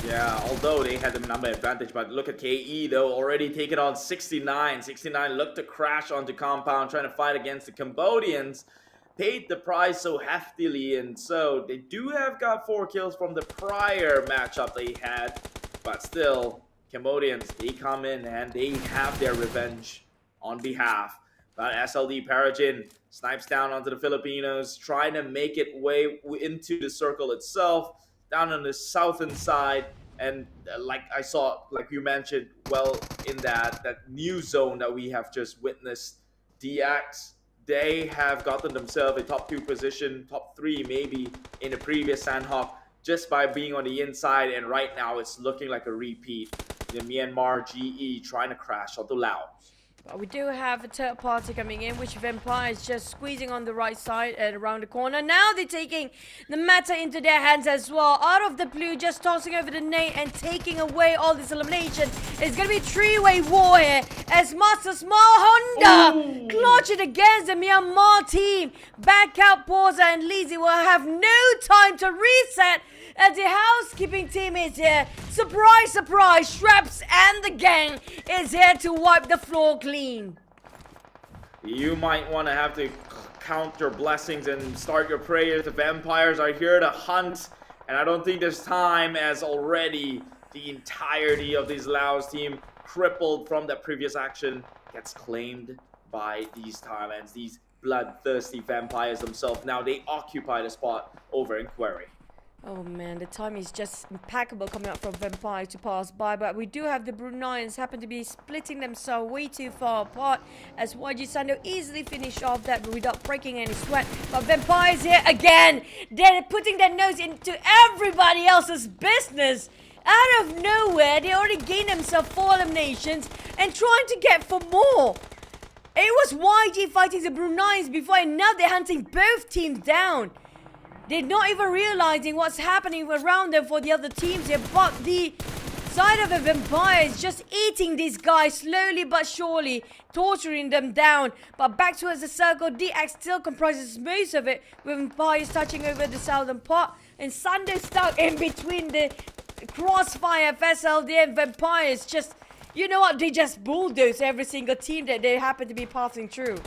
Yeah, although they had the number advantage, but look at KE though, already taken on 69. 69 looked to crash onto compound, trying to fight against the Cambodians. Paid the price so heftily, and so they do have got 4 kills from the prior matchup they had, but still, Cambodians, they come in and they have their revenge on behalf. But SLD Paragin snipes down onto the Filipinos, trying to make it way into the circle itself, down on the southern side. And like you mentioned, well, in that new zone that we have just witnessed, DX, they have gotten themselves a top 2 position, top 3 maybe in the previous Sanhok, just by being on the inside. And right now it's looking like a repeat. The Myanmar GE trying to crash onto Laos. But we do have a third party coming in, which Vampire is just squeezing on the right side and around the corner. Now they're taking the matter into their hands as well. Out of the blue, just tossing over the nade and taking away all this elimination. It's going to be a 3-way war here as Master Small Honda clutch it against the Myanmar team. Back out Porza and Lizzie will have no time to reset as the housekeeping team is here. Surprise, surprise, Straps and the gang is here to wipe the floor clean. You might want to have to count your blessings and start your prayers. The vampires are here to hunt, and I don't think there's time, as already the entirety of this Laos team, crippled from that previous action, gets claimed by these Thailands, these bloodthirsty vampires themselves. Now they occupy the spot over in Quarry. Oh man, the time is just impeccable coming up from Vampire to pass by, but we do have the Bruneians happen to be splitting themselves way too far apart as YG Sando easily finished off that without breaking any sweat. But Vampire's here again. They're putting their nose into everybody else's business. Out of nowhere, they already gained themselves 4 eliminations and trying to get for more. It was YG fighting the Bruneians before, and now they're hunting both teams down. They're not even realizing what's happening around them for the other teams here, but the side of the Vampire is just eating these guys slowly but surely, torturing them down. But back towards the circle, DX still comprises most of it, with Vampires touching over the southern part, and Sunday stuck in between the crossfire of SLD and Vampires. Just, you know what, they just bulldoze every single team that they happen to be passing through.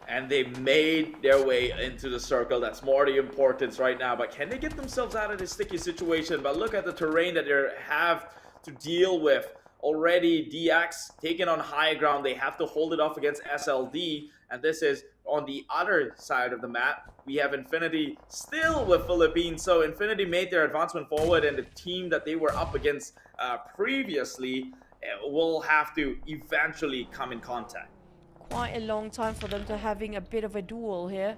And they made their way into the circle. That's more the importance right now. But can they get themselves out of this sticky situation? But look at the terrain that they have to deal with. Already DX taken on high ground. They have to hold it off against SLD, and this is on the other side of the map. We have Infinity still with Philippines. So Infinity made their advancement forward, and the team that they were up against previously will have to eventually come in contact. Quite a long time for them to having a bit of a duel here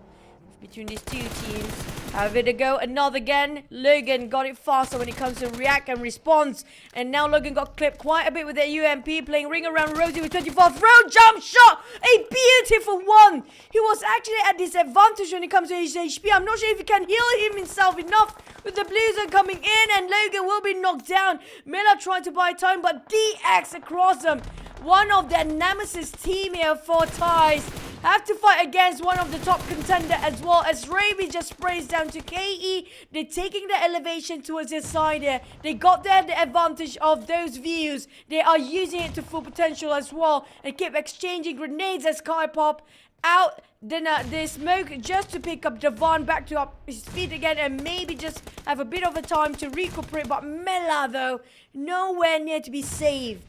between these two teams. Have it a go, another again. Logan got it faster when it comes to react and response. And now Logan got clipped quite a bit with their UMP, playing ring around Rosie with 24. Throw jump shot! A beautiful one! He was actually at disadvantage when it comes to his HP. I'm not sure if he can heal himself enough with the Blizzard coming in, and Logan will be knocked down. Miller trying to buy time, but DX across them. One of their nemesis team here for ties. Have to fight against one of the top contender as well, as Raby just sprays down to KE. They're taking the elevation towards their side here. They got the advantage of those views. They are using it to full potential as well, and keep exchanging grenades as Kai pop out the smoke just to pick up Devon back to up his feet again, and maybe just have a bit of a time to recuperate. But Mela though, nowhere near to be saved.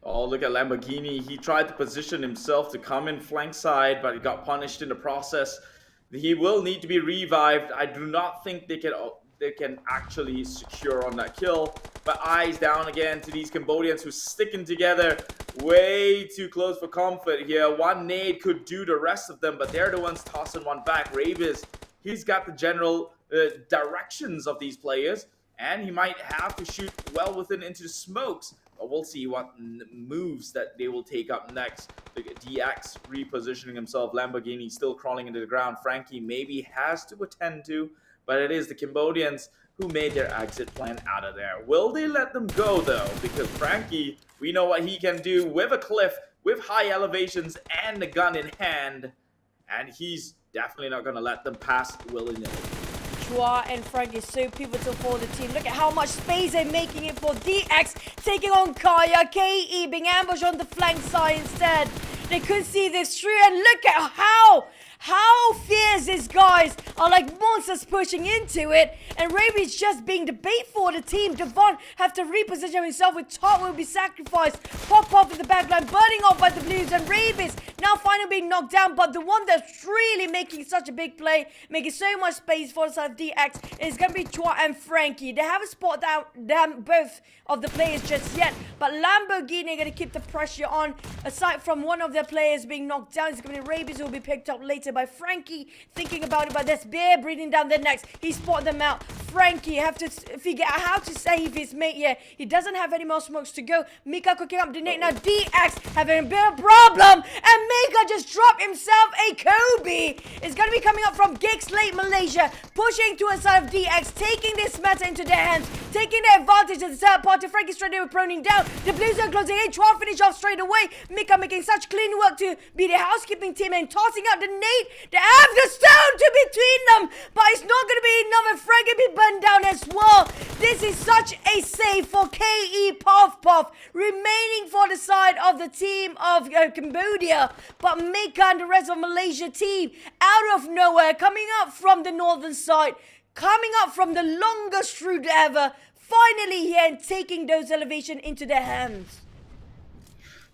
Oh, look at Lamborghini. He tried to position himself to come in flank side, but he got punished in the process. He will need to be revived. I do not think they can actually secure on that kill. But eyes down again to these Cambodians who sticking together. Way too close for comfort here. One nade could do the rest of them, but they're the ones tossing one back. Ravis, he's got the general directions of these players, and he might have to shoot well within into the smokes. But we'll see what moves that they will take up next. Look at DX repositioning himself. Lamborghini still crawling into the ground. Frankie maybe has to attend to, but it is the Cambodians who made their exit plan out of there. Will they let them go though? Because Frankie, we know what he can do with a cliff, with high elevations and the gun in hand. And he's definitely not going to let them pass willy-nilly. Chua and Frank is so pivotal for the team. Look at how much space they're making it for. DX taking on Kaya. KE being ambushed on the flank side instead. They could see this through, and look at how fierce these guys are, like monsters pushing into it. And Raby's just being the bait for the team. Devon have to reposition himself with Top will be sacrificed. Pop off in the backline, burning off by the Blues, and Raby's now finally being knocked down. But the one that's really making such a big play, making so much space for the side of DX, is going to be Chua and Frankie. They haven't spotted out them, both of the players just yet. But Lamborghini are going to keep the pressure on. Aside from one of their players being knocked down, it's going to be Rabies who will be picked up later by Frankie. Thinking about it, but there's bear breathing down their necks. He spotted them out. Frankie have to figure out how to save his mate here. He doesn't have any more smokes to go. Mika cooking up the nade. Now DX having a bit of problem, and Mika just dropped himself a Kobe. It's going to be coming up from Geeks Late Malaysia, pushing to a side of DX, taking this matter into their hands, taking the advantage of the third party. Frankie straight away proning down. The Blues are closing in. 12 finish off straight away. Mika making such clean work to be the housekeeping team and tossing out the nade. They have the stone to between them, but it's not going to be enough, and Frankie be burned down as well. This is such a save for KE Puff Puff, remaining for the side of the team of Cambodia. But Mika and the rest of Malaysia team, out of nowhere, coming up from the northern side, coming up from the longest route ever, finally here and taking those elevation into their hands.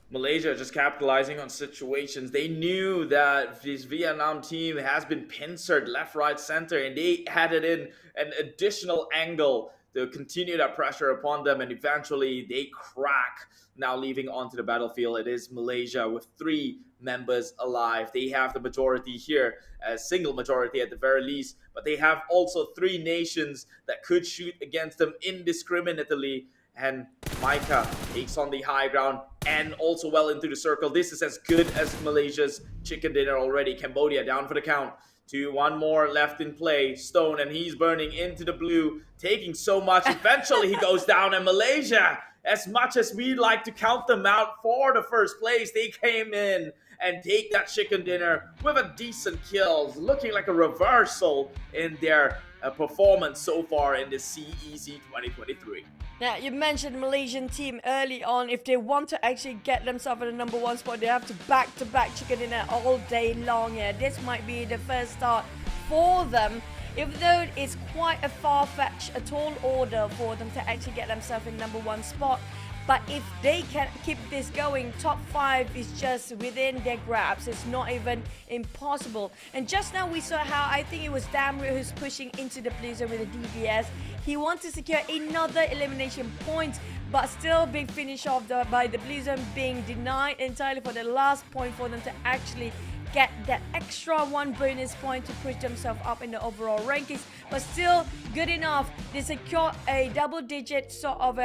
Malaysia just capitalizing on situations. They knew that this Vietnam team has been pincered left, right, center, and they had it in an additional angle to continue that pressure upon them, and eventually they crack. Now leaving onto the battlefield, it is Malaysia with 3 members alive. They have the majority here, a single majority at the very least, but they have also 3 nations that could shoot against them indiscriminately. And Micah takes on the high ground and also well into the circle. This is as good as Malaysia's chicken dinner already. Cambodia down for the count. 1 more left in play. Stone, and he's burning into the blue, taking so much. Eventually he goes down, and Malaysia, as much as we'd like to count them out for the first place, they came in and take that chicken dinner with a decent kill, looking like a reversal in their performance so far in the CEC 2023. Now, you mentioned Malaysian team early on. If they want to actually get themselves in the #1 spot, they have to back-to-back chicken dinner all day long. Yeah, this might be the first start for them. Even though it's quite a far-fetched, a tall order for them to actually get themselves in #1 spot. But if they can keep this going, top 5 is just within their grasp. It's not even impossible. And just now we saw how I think it was Damru who's pushing into the blue zone with the DBS. He wants to secure another elimination point, but still being finished off by the blue zone, being denied entirely for the last point for them to actually get that extra 1 bonus point to push themselves up in the overall rankings. But still good enough. They secured a double-digit sort of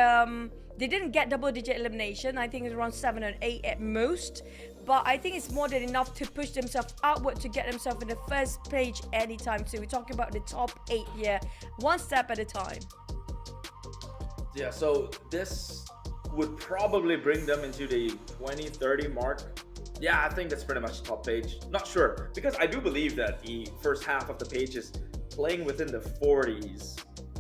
they didn't get double-digit elimination. I think it's around 7 or 8 at most. But I think it's more than enough to push themselves outward to get themselves in the first page anytime soon. We're talking about the top 8 here, one step at a time. Yeah, so this would probably bring them into the 20-30 mark. Yeah, I think that's pretty much the top page. Not sure, because I do believe that the first half of the page is playing within the 40s.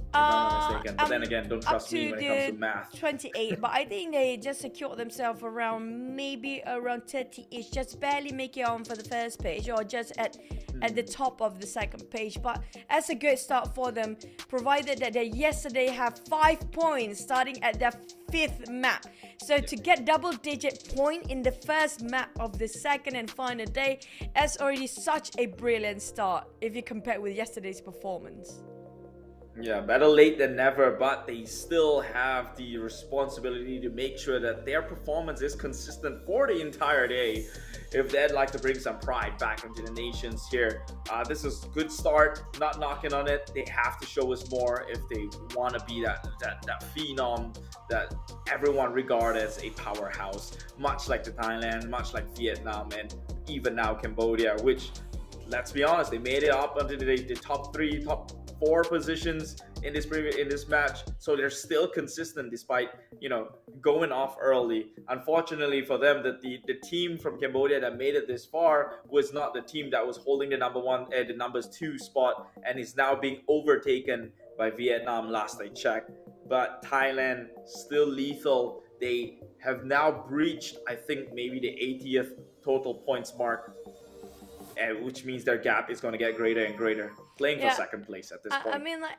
If I'm not mistaken. But then again, don't trust me when it comes to math. 28, but I think they just secured themselves around maybe around 30-ish, just barely make it on for the first page, or just at the top of the second page. But that's a good start for them, provided that they yesterday have 5 points starting at their 5th map. So to get double-digit point in the first map of the second and final day, that's already such a brilliant start if you compare it with yesterday's performance. Yeah, better late than never, but they still have the responsibility to make sure that their performance is consistent for the entire day if they'd like to bring some pride back into the nations here. This is a good start, not knocking on it. They have to show us more if they want to be that phenom that everyone regards as a powerhouse, much like the Thailand, much like Vietnam, and even now Cambodia, which, let's be honest, they made it up into the top 3, top 4 positions in this match, so they're still consistent despite, you know, going off early. Unfortunately for them, that the team from Cambodia that made it this far was not the team that was holding the number 2 spot, and is now being overtaken by Vietnam last I checked. But Thailand still lethal. They have now breached, I think, maybe the 80th total points mark, which means their gap is going to get greater and greater, playing for second place at this point. I mean, like,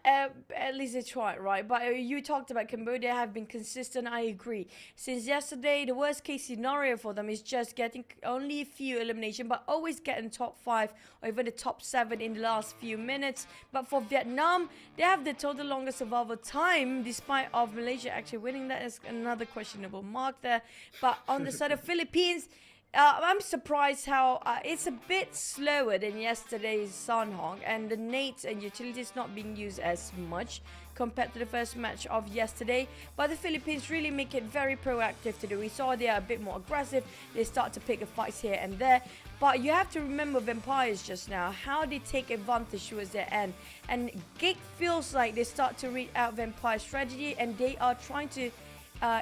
at least they tried, right? But you talked about Cambodia have been consistent. I agree. Since yesterday, the worst case scenario for them is just getting only a few elimination, but always getting top 5 or even the top 7 in the last few minutes. But for Vietnam, they have the total longest survival time, despite of Malaysia actually winning. That is another questionable mark there. But on the side of Philippines, I'm surprised how it's a bit slower than yesterday's Sanhok, and the nades and utilities not being used as much compared to the first match of yesterday. But the Philippines really make it very proactive today. We saw they are a bit more aggressive. They start to pick the fights here and there. But you have to remember Vampires just now, how they take advantage towards their end. And Gig feels like they start to read out Vampire strategy, and they are trying to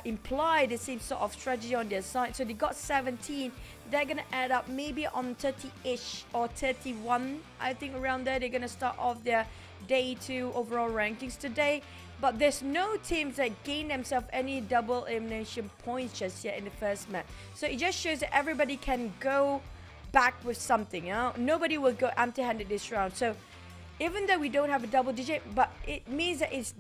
imply the same sort of strategy on their side. So they got 17. They're gonna add up maybe on 30-ish or 31. I think around there they're gonna start off their day 2 overall rankings today. But there's no teams that gain themselves any double elimination points just yet in the first match. So it just shows that everybody can go back with something, you know? Nobody will go empty-handed this round. So even though we don't have a double digit, but it means that it's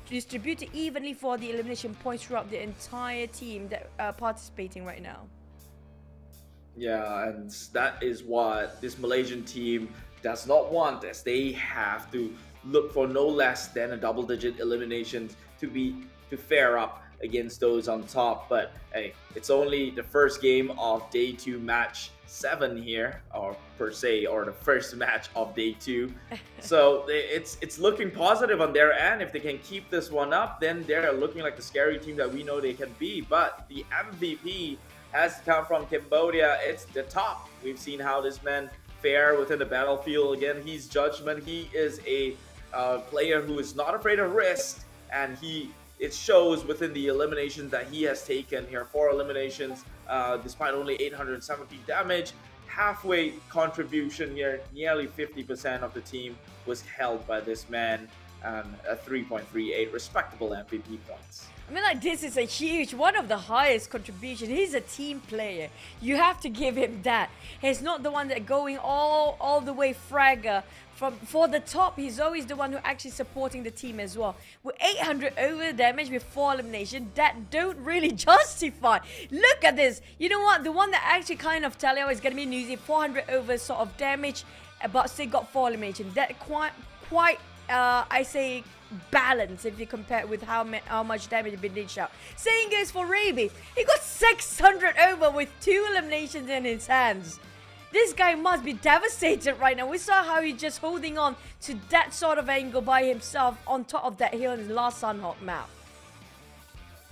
distributed evenly for the elimination points throughout the entire team that are participating right now. Yeah, and that is what this Malaysian team does not want, as they have to look for no less than a double-digit elimination to fare up against those on top. But hey, it's only the first game of day 2 match 7 here, or per se, or the first match of day 2. So it's looking positive on their end. If they can keep this one up, then they're looking like the scary team that we know they can be. But the MVP has to come from Cambodia. It's the top. We've seen how this man fare within the battlefield. Again, he's judgment. He is a player who is not afraid of risk, and it shows within the eliminations that he has taken here. 4 eliminations, despite only 870 damage. Halfway contribution here, nearly 50% of the team was held by this man. and a 3.38 respectable MVP points. I mean, like, this is a huge, one of the highest contribution. He's a team player. You have to give him that. He's not the one that going all the way fragger for the top. He's always the one who actually supporting the team as well. With 800 over damage with 4 elimination, that don't really justify. Look at this. You know what? The one that actually kind of tell you is going to be Newsy, 400 over sort of damage, but still got 4 elimination. That quite I say balance if you compare it with how much damage has been dished out. Same goes for Raby. He got 600 over with 2 eliminations in his hands. This guy must be devastated right now. We saw how he's just holding on to that sort of angle by himself on top of that hill in the last Sanhok map.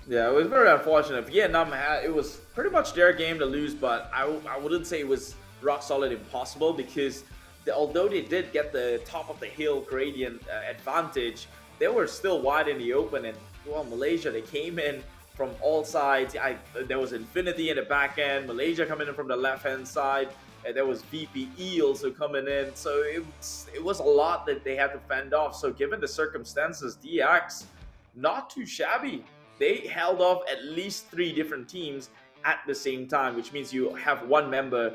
Yeah, it was very unfortunate. Vietnam it was pretty much their game to lose, but I wouldn't say it was rock solid impossible, because although they did get the top of the hill gradient advantage, they were still wide in the open. And well, Malaysia, they came in from all sides. There was Infinity in the back end, Malaysia coming in from the left hand side, and there was VPE also coming in. So it was a lot that they had to fend off. So given the circumstances, DX not too shabby. They held off at least 3 different teams at the same time, which means you have one member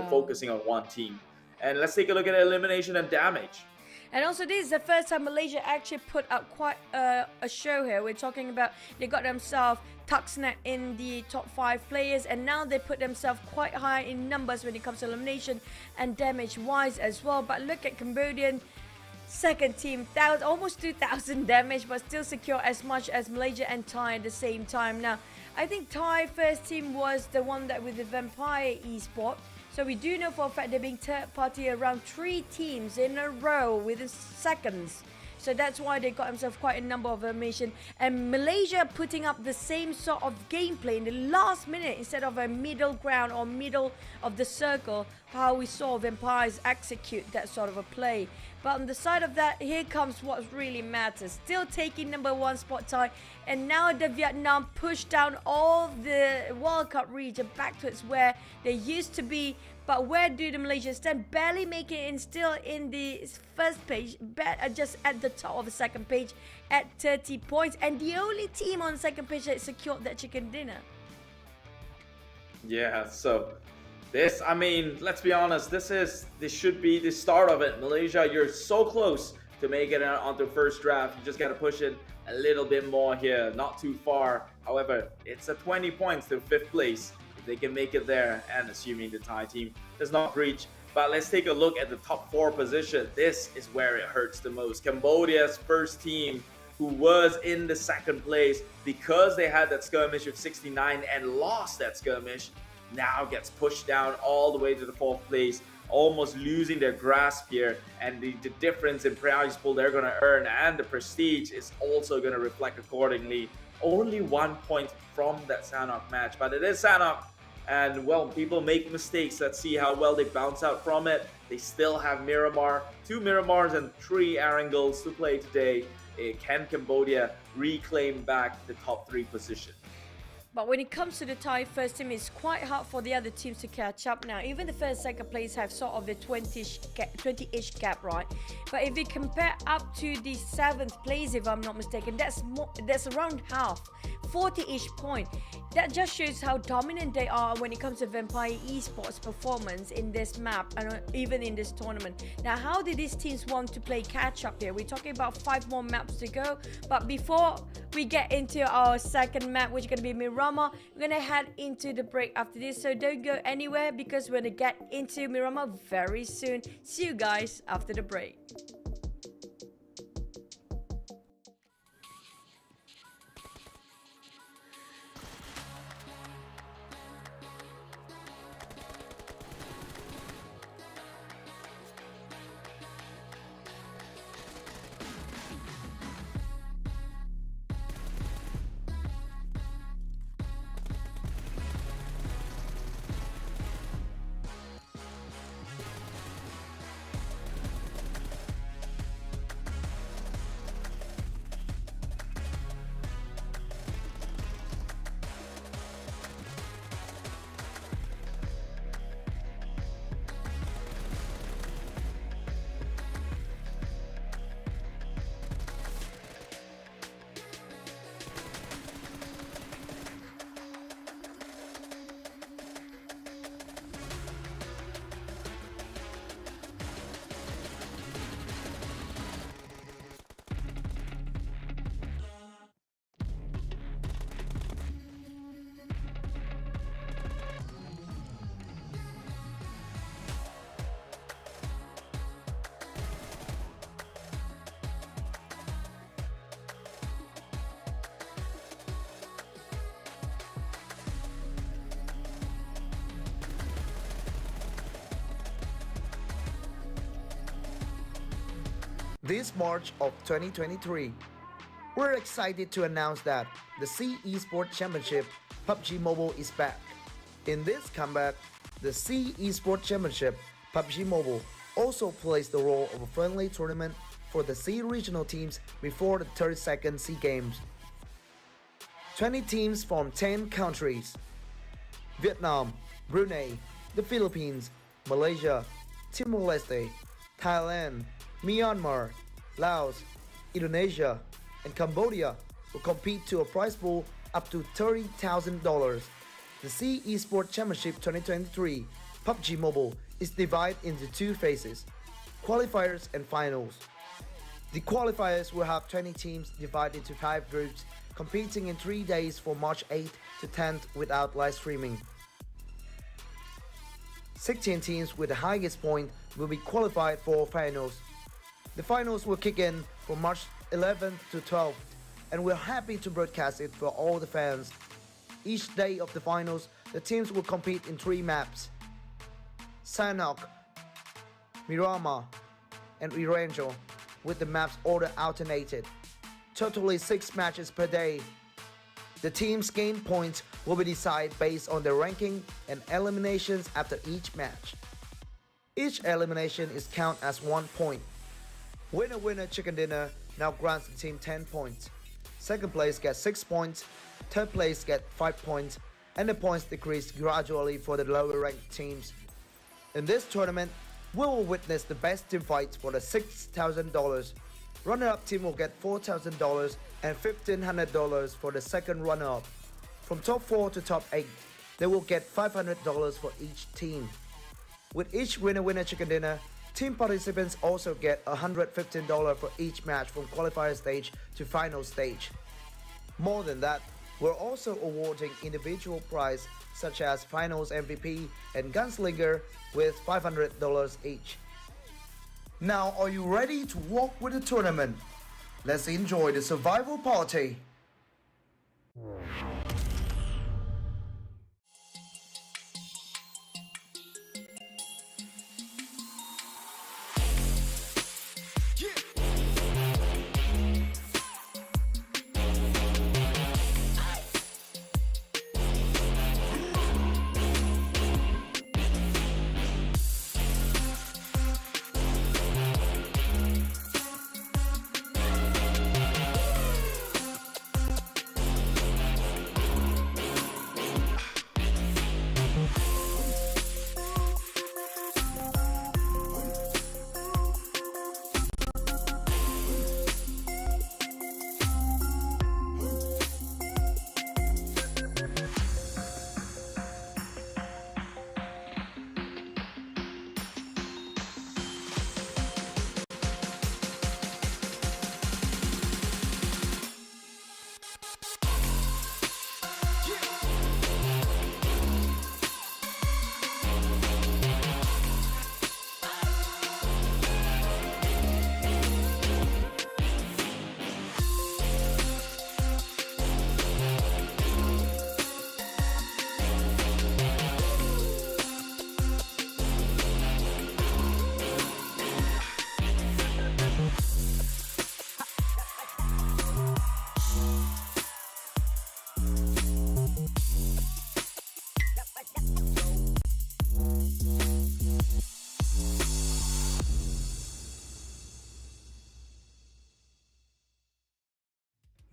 focusing on one team. And let's take a look at elimination and damage. And also, this is the first time Malaysia actually put up quite a show here. We're talking about they got themselves Tuxnet in the top 5 players, and now they put themselves quite high in numbers when it comes to elimination and damage wise as well. But look at Cambodian second team, almost 2,000 damage, but still secure as much as Malaysia and Thai at the same time. Now, I think Thai first team was the one that with the Vampire Esport. So we do know for a fact they're being third party around 3 teams in a row within seconds. So that's why they got themselves quite a number of elimination. And Malaysia putting up the same sort of gameplay in the last minute instead of a middle ground or middle of the circle, how we saw Vampires execute that sort of a play. But on the side of that, here comes what really matters. Still taking number 1 spot Thai. And now the Vietnam pushed down all the World Cup region back to where they used to be. But where do the Malaysians stand? Barely making it in, still in the first page, just at the top of the second page at 30 points. And the only team on the second page that secured that chicken dinner. Yeah, so this, I mean, let's be honest, this should be the start of it. Malaysia, you're so close to make it onto first draft. You just got to push it a little bit more here, not too far. However, it's a 20 points to 5th place. If they can make it there, and assuming the Thai team does not breach. But let's take a look at the top 4 position. This is where it hurts the most. Cambodia's first team, who was in the 2nd place because they had that skirmish with 69 and lost that skirmish, now gets pushed down all the way to the 4th place, almost losing their grasp here. And the difference in prize pool they're going to earn and the prestige is also going to reflect accordingly. Only 1 point from that Sanhok match, but it is Sanhok. And well, people make mistakes. Let's see how well they bounce out from it. They still have Miramar, 2 Miramars and 3 Erangels to play today. Can Cambodia reclaim back the top 3 position? But when it comes to the Thai first team, it's quite hard for the other teams to catch up now. Even the first, second place have sort of the 20-ish gap, right? But if we compare up to the 7th place, if I'm not mistaken, that's around half, 40-ish point. That just shows how dominant they are when it comes to Vampire Esports performance in this map and even in this tournament. Now, how did these teams want to play catch up here? We're talking about 5 more maps to go. But before we get into our second map, which is going to be Miramar, we're going to head into the break after this. So don't go anywhere, because we're going to get into Miramar very soon. See you guys after the break. this March of 2023. We're excited to announce that the Sea Esports Championship PUBG Mobile is back. In this comeback, the Sea Esports Championship PUBG Mobile also plays the role of a friendly tournament for the Sea regional teams before the 32nd Sea Games. 20 teams from 10 countries: Vietnam, Brunei, the Philippines, Malaysia, Timor-Leste, Thailand, Myanmar, Laos, Indonesia, and Cambodia will compete to a prize pool up to $30,000. The Sea Esports Championship 2023 PUBG Mobile is divided into two phases: qualifiers and finals. The qualifiers will have 20 teams divided into 5 groups, competing in 3 days from March 8th to 10th without live streaming. 16 teams with the highest point will be qualified for finals. The finals will kick in from March 11th to 12th, and we're happy to broadcast it for all the fans. Each day of the finals, the teams will compete in 3 maps: Sanhok, Miramar, and Erangel, with the maps order alternated. Totally 6 matches per day. The team's game points will be decided based on their ranking and eliminations after each match. Each elimination is counted as 1 point. Winner chicken dinner now grants the team 10 points. Second place gets 6 points, third place gets 5 points, and the points decrease gradually for the lower ranked teams. In this tournament, we will witness the best team fights for the $6,000. Runner-up team will get $4,000 and $1,500 for the second runner-up. From top 4 to top 8, they will get $500 for each team. With each winner chicken dinner, team participants also get $115 for each match from qualifier stage to final stage. More than that, we're also awarding individual prize such as Finals MVP and Gunslinger with $500 each. Now, are you ready to walk with the tournament? Let's enjoy the survival party.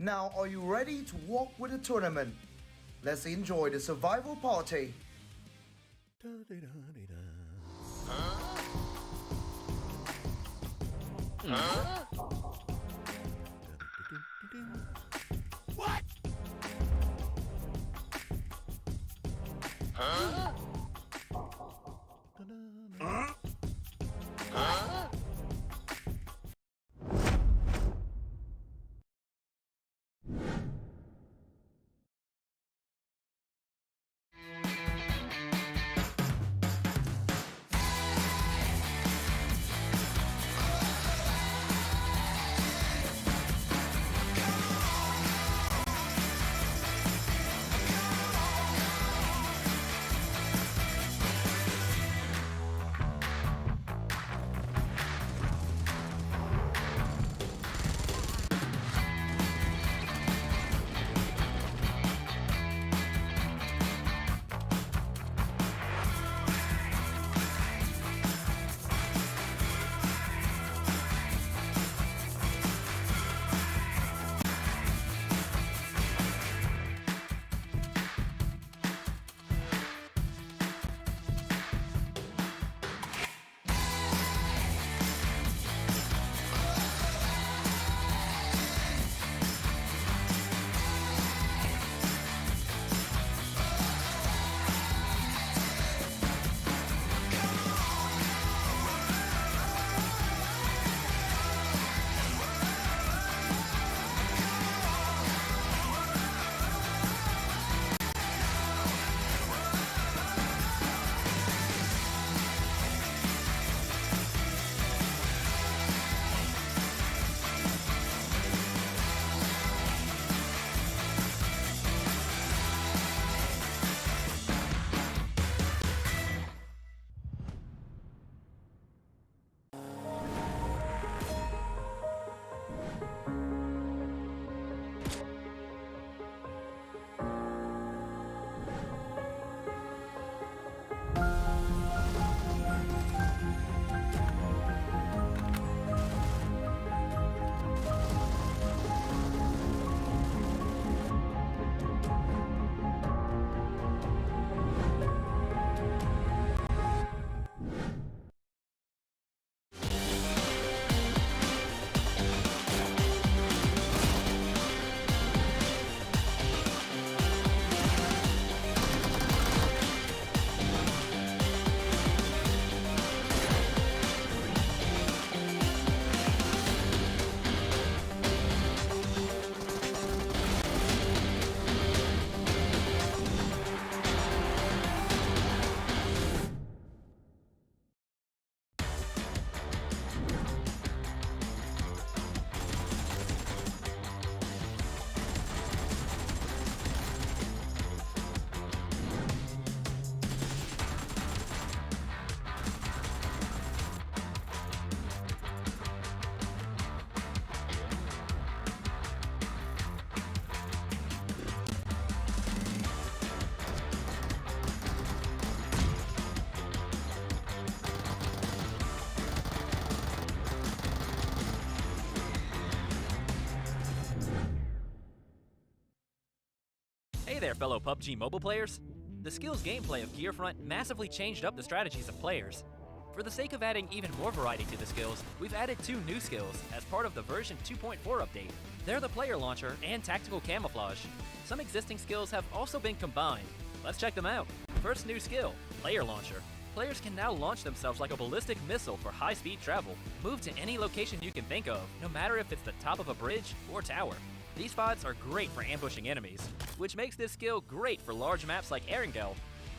Now, are you ready to walk with the tournament? Let's enjoy the survival party. What? Hey there, fellow PUBG mobile players! The skills gameplay of Gearfront massively changed up the strategies of players. For the sake of adding even more variety to the skills, we've added 2 new skills as part of the version 2.4 update. They're the Player Launcher and Tactical Camouflage. Some existing skills have also been combined. Let's check them out. First new skill, Player Launcher. Players can now launch themselves like a ballistic missile for high-speed travel. Move to any location you can think of, no matter if it's the top of a bridge or tower. These spots are great for ambushing enemies, which makes this skill great for large maps like Erangel.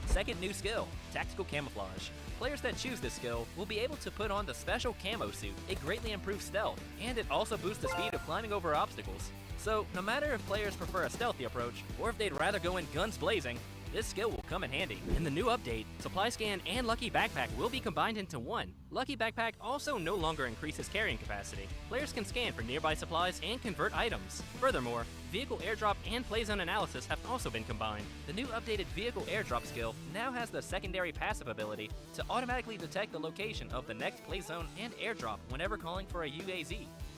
Second new skill, Tactical Camouflage. Players that choose this skill will be able to put on the special camo suit. It greatly improves stealth, and it also boosts the speed of climbing over obstacles. So, no matter if players prefer a stealthy approach, or if they'd rather go in guns blazing, this skill will come in handy. In the new update, Supply Scan and Lucky Backpack will be combined into one. Lucky Backpack also no longer increases carrying capacity. Players can scan for nearby supplies and convert items. Furthermore, Vehicle Airdrop and Playzone Analysis have also been combined. The new updated Vehicle Airdrop skill now has the secondary passive ability to automatically detect the location of the next Playzone and Airdrop whenever calling for a UAZ.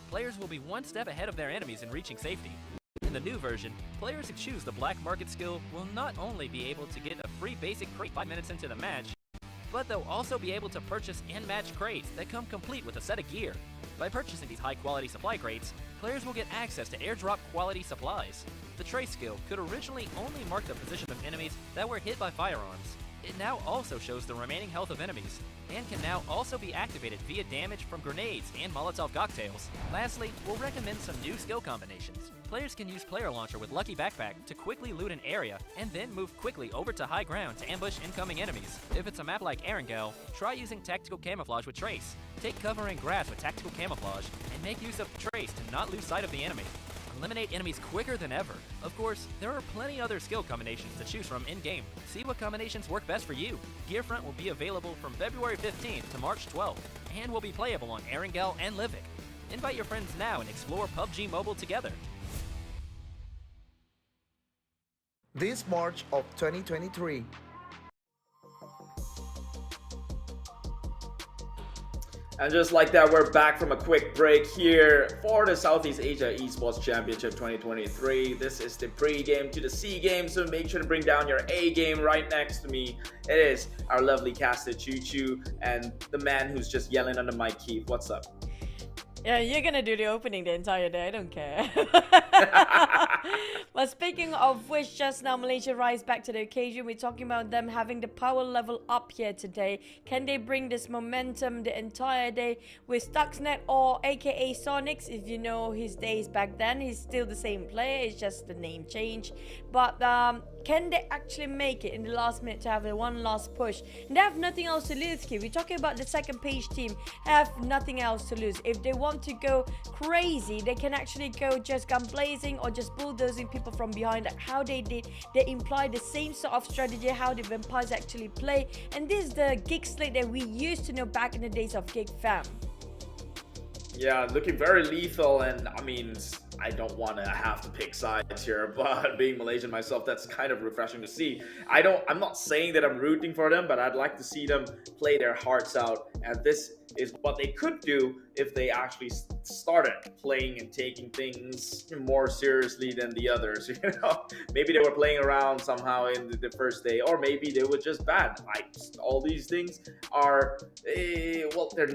Players will be one step ahead of their enemies in reaching safety. In the new version, players who choose the Black Market skill will not only be able to get a free basic crate 5 minutes into the match, but they'll also be able to purchase and match crates that come complete with a set of gear. By purchasing these high-quality supply crates, players will get access to airdrop quality supplies. The Trace skill could originally only mark the position of enemies that were hit by firearms. It now also shows the remaining health of enemies, and can now also be activated via damage from grenades and Molotov cocktails. Lastly, we'll recommend some new skill combinations. Players can use Player Launcher with Lucky Backpack to quickly loot an area, and then move quickly over to high ground to ambush incoming enemies. If it's a map like Erangel, try using Tactical Camouflage with Trace. Take cover in grass with Tactical Camouflage, and make use of Trace to not lose sight of the enemy. Eliminate enemies quicker than ever. Of course, there are plenty other skill combinations to choose from in-game. See what combinations work best for you. Gearfront will be available from February 15th to March 12th, and will be playable on Erangel and Livik. Invite your friends now and explore PUBG Mobile together. This March of 2023. And just like that, we're back from a quick break here for the Southeast Asia Esports Championship 2023. This is the pre-game to the C game, so make sure to bring down your A game. Right next to me, it is our lovely caster Choo Choo and the man who's just yelling on the mic, Keith. What's up? Yeah, you're gonna do the opening the entire day, I don't care. But speaking of which, just now Malaysia rise back to the occasion. We're talking about them having the power level up here today. Can they bring this momentum the entire day with Stuxnet, or aka Sonics? If you know his days back then, he's still the same player, it's just the name change. But can they actually make it in the last minute to have a one last push? And they have nothing else to lose here. We're talking about the second page team, have nothing else to lose. If they want to go crazy, they can actually go just gun blazing or just bulldozing people from behind, like how they did. They imply the same sort of strategy how the vampires actually play, and this is the gig slate that we used to know back in the days of Gig Fam. Yeah, looking very lethal, and I mean, I don't want to have to pick sides here, but being Malaysian myself, that's kind of refreshing to see. I'm not saying that I'm rooting for them, but I'd like to see them play their hearts out, and this is what they could do if they actually started playing and taking things more seriously than the others. You know, maybe they were playing around somehow in the first day, or maybe they were just bad. Like, all these things are well, they're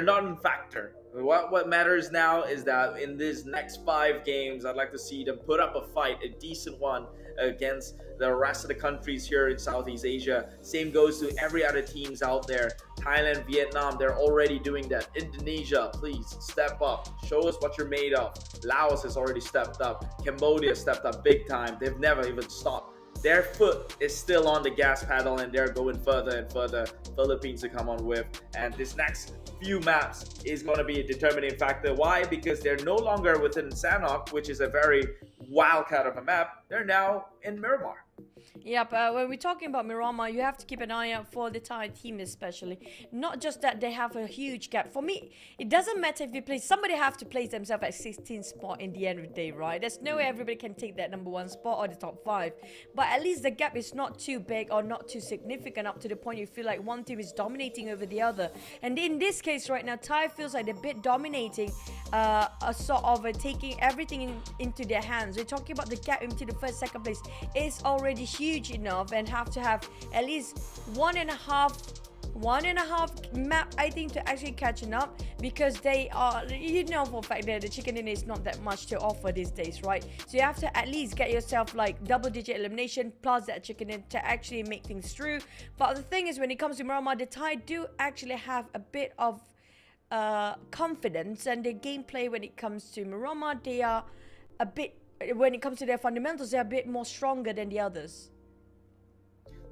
non-factor. What matters now is that in these next 5 games, I'd like to see them put up a fight, a decent one, against the rest of the countries here in Southeast Asia. Same goes to every other teams out there. Thailand, Vietnam, they're already doing that. Indonesia, please step up. Show us what you're made of. Laos has already stepped up. Cambodia stepped up big time. They've never even stopped. Their foot is still on the gas pedal, and they're going further and further. Philippines to come on with, and this next few maps is going to be a determining factor. Why? Because they're no longer within Sanhok, which is a very wildcat of a map. They're now in Miramar. Yeah, but when we're talking about Miramar, you have to keep an eye out for the Thai team especially. Not just that they have a huge gap. For me, it doesn't matter if they play. Somebody have to place themselves at 16th spot in the end of the day, right? There's no way everybody can take that number 1 spot or the top 5. But at least the gap is not too big or not too significant up to the point you feel like one team is dominating over the other. And in this case right now, Thai feels like they're a bit dominating, a sort of taking everything into their hands. We're talking about the gap into the first, second place is already huge enough, and have to have at least one and a half map, I think, to actually catching up, because they are, you know for a fact that the chicken dinner is not that much to offer these days, right? So you have to at least get yourself like double-digit elimination plus that chicken dinner to actually make things through. But the thing is, when it comes to Miramar, the Thai do actually have a bit of confidence, and their gameplay when it comes to Miramar, they are a bit, when it comes to their fundamentals, they're a bit more stronger than the others.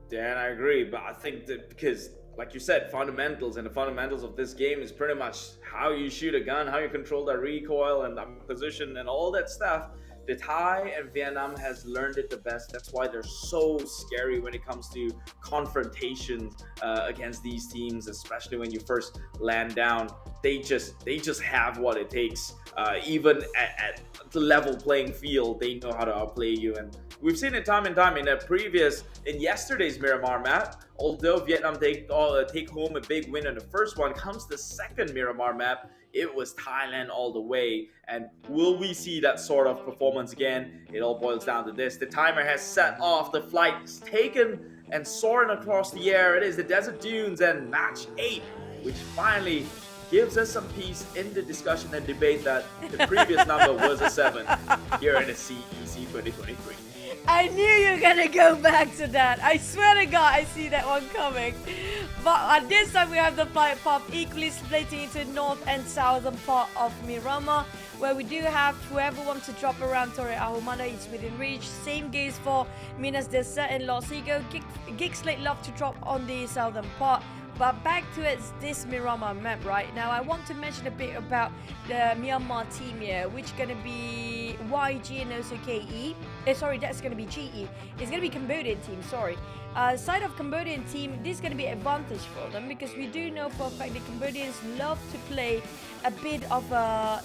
Dan, I agree, but I think that because, like you said, fundamentals, and the fundamentals of this game is pretty much how you shoot a gun, how you control the recoil and the position and all that stuff. The Thai and Vietnam has learned it the best. That's why they're so scary when it comes to confrontations against these teams, especially when you first land down. They just have what it takes. Even at the level playing field, they know how to outplay you. And we've seen it time and time in yesterday's Miramar map. Although Vietnam take home a big win on the first one, comes the second Miramar map, it was Thailand all the way. And will we see that sort of performance again? It all boils down to this. The timer has set off, the flight is taken and soaring across the air. It is the desert dunes and match 8, which finally gives us some peace in the discussion and debate that the previous number was a 7 here in the CEC 2023. I knew you were gonna go back to that. I swear to God, I see that one coming. But at this time, we have the flight path equally splitting into north and southern part of Miramar, where we do have whoever wants to drop around Torre Ahumada is within reach. Same goes for Minas Desert and Los Higos. Gig Slate love to drop on the southern part. But back to this Miramar map right now, I want to mention a bit about the Myanmar team here, which gonna be YG and also KE. Sorry, that's gonna be GE. It's gonna be Cambodian team. Sorry. Side of Cambodian team, this is gonna be an advantage for them, because we do know for a fact the Cambodians love to play a bit of a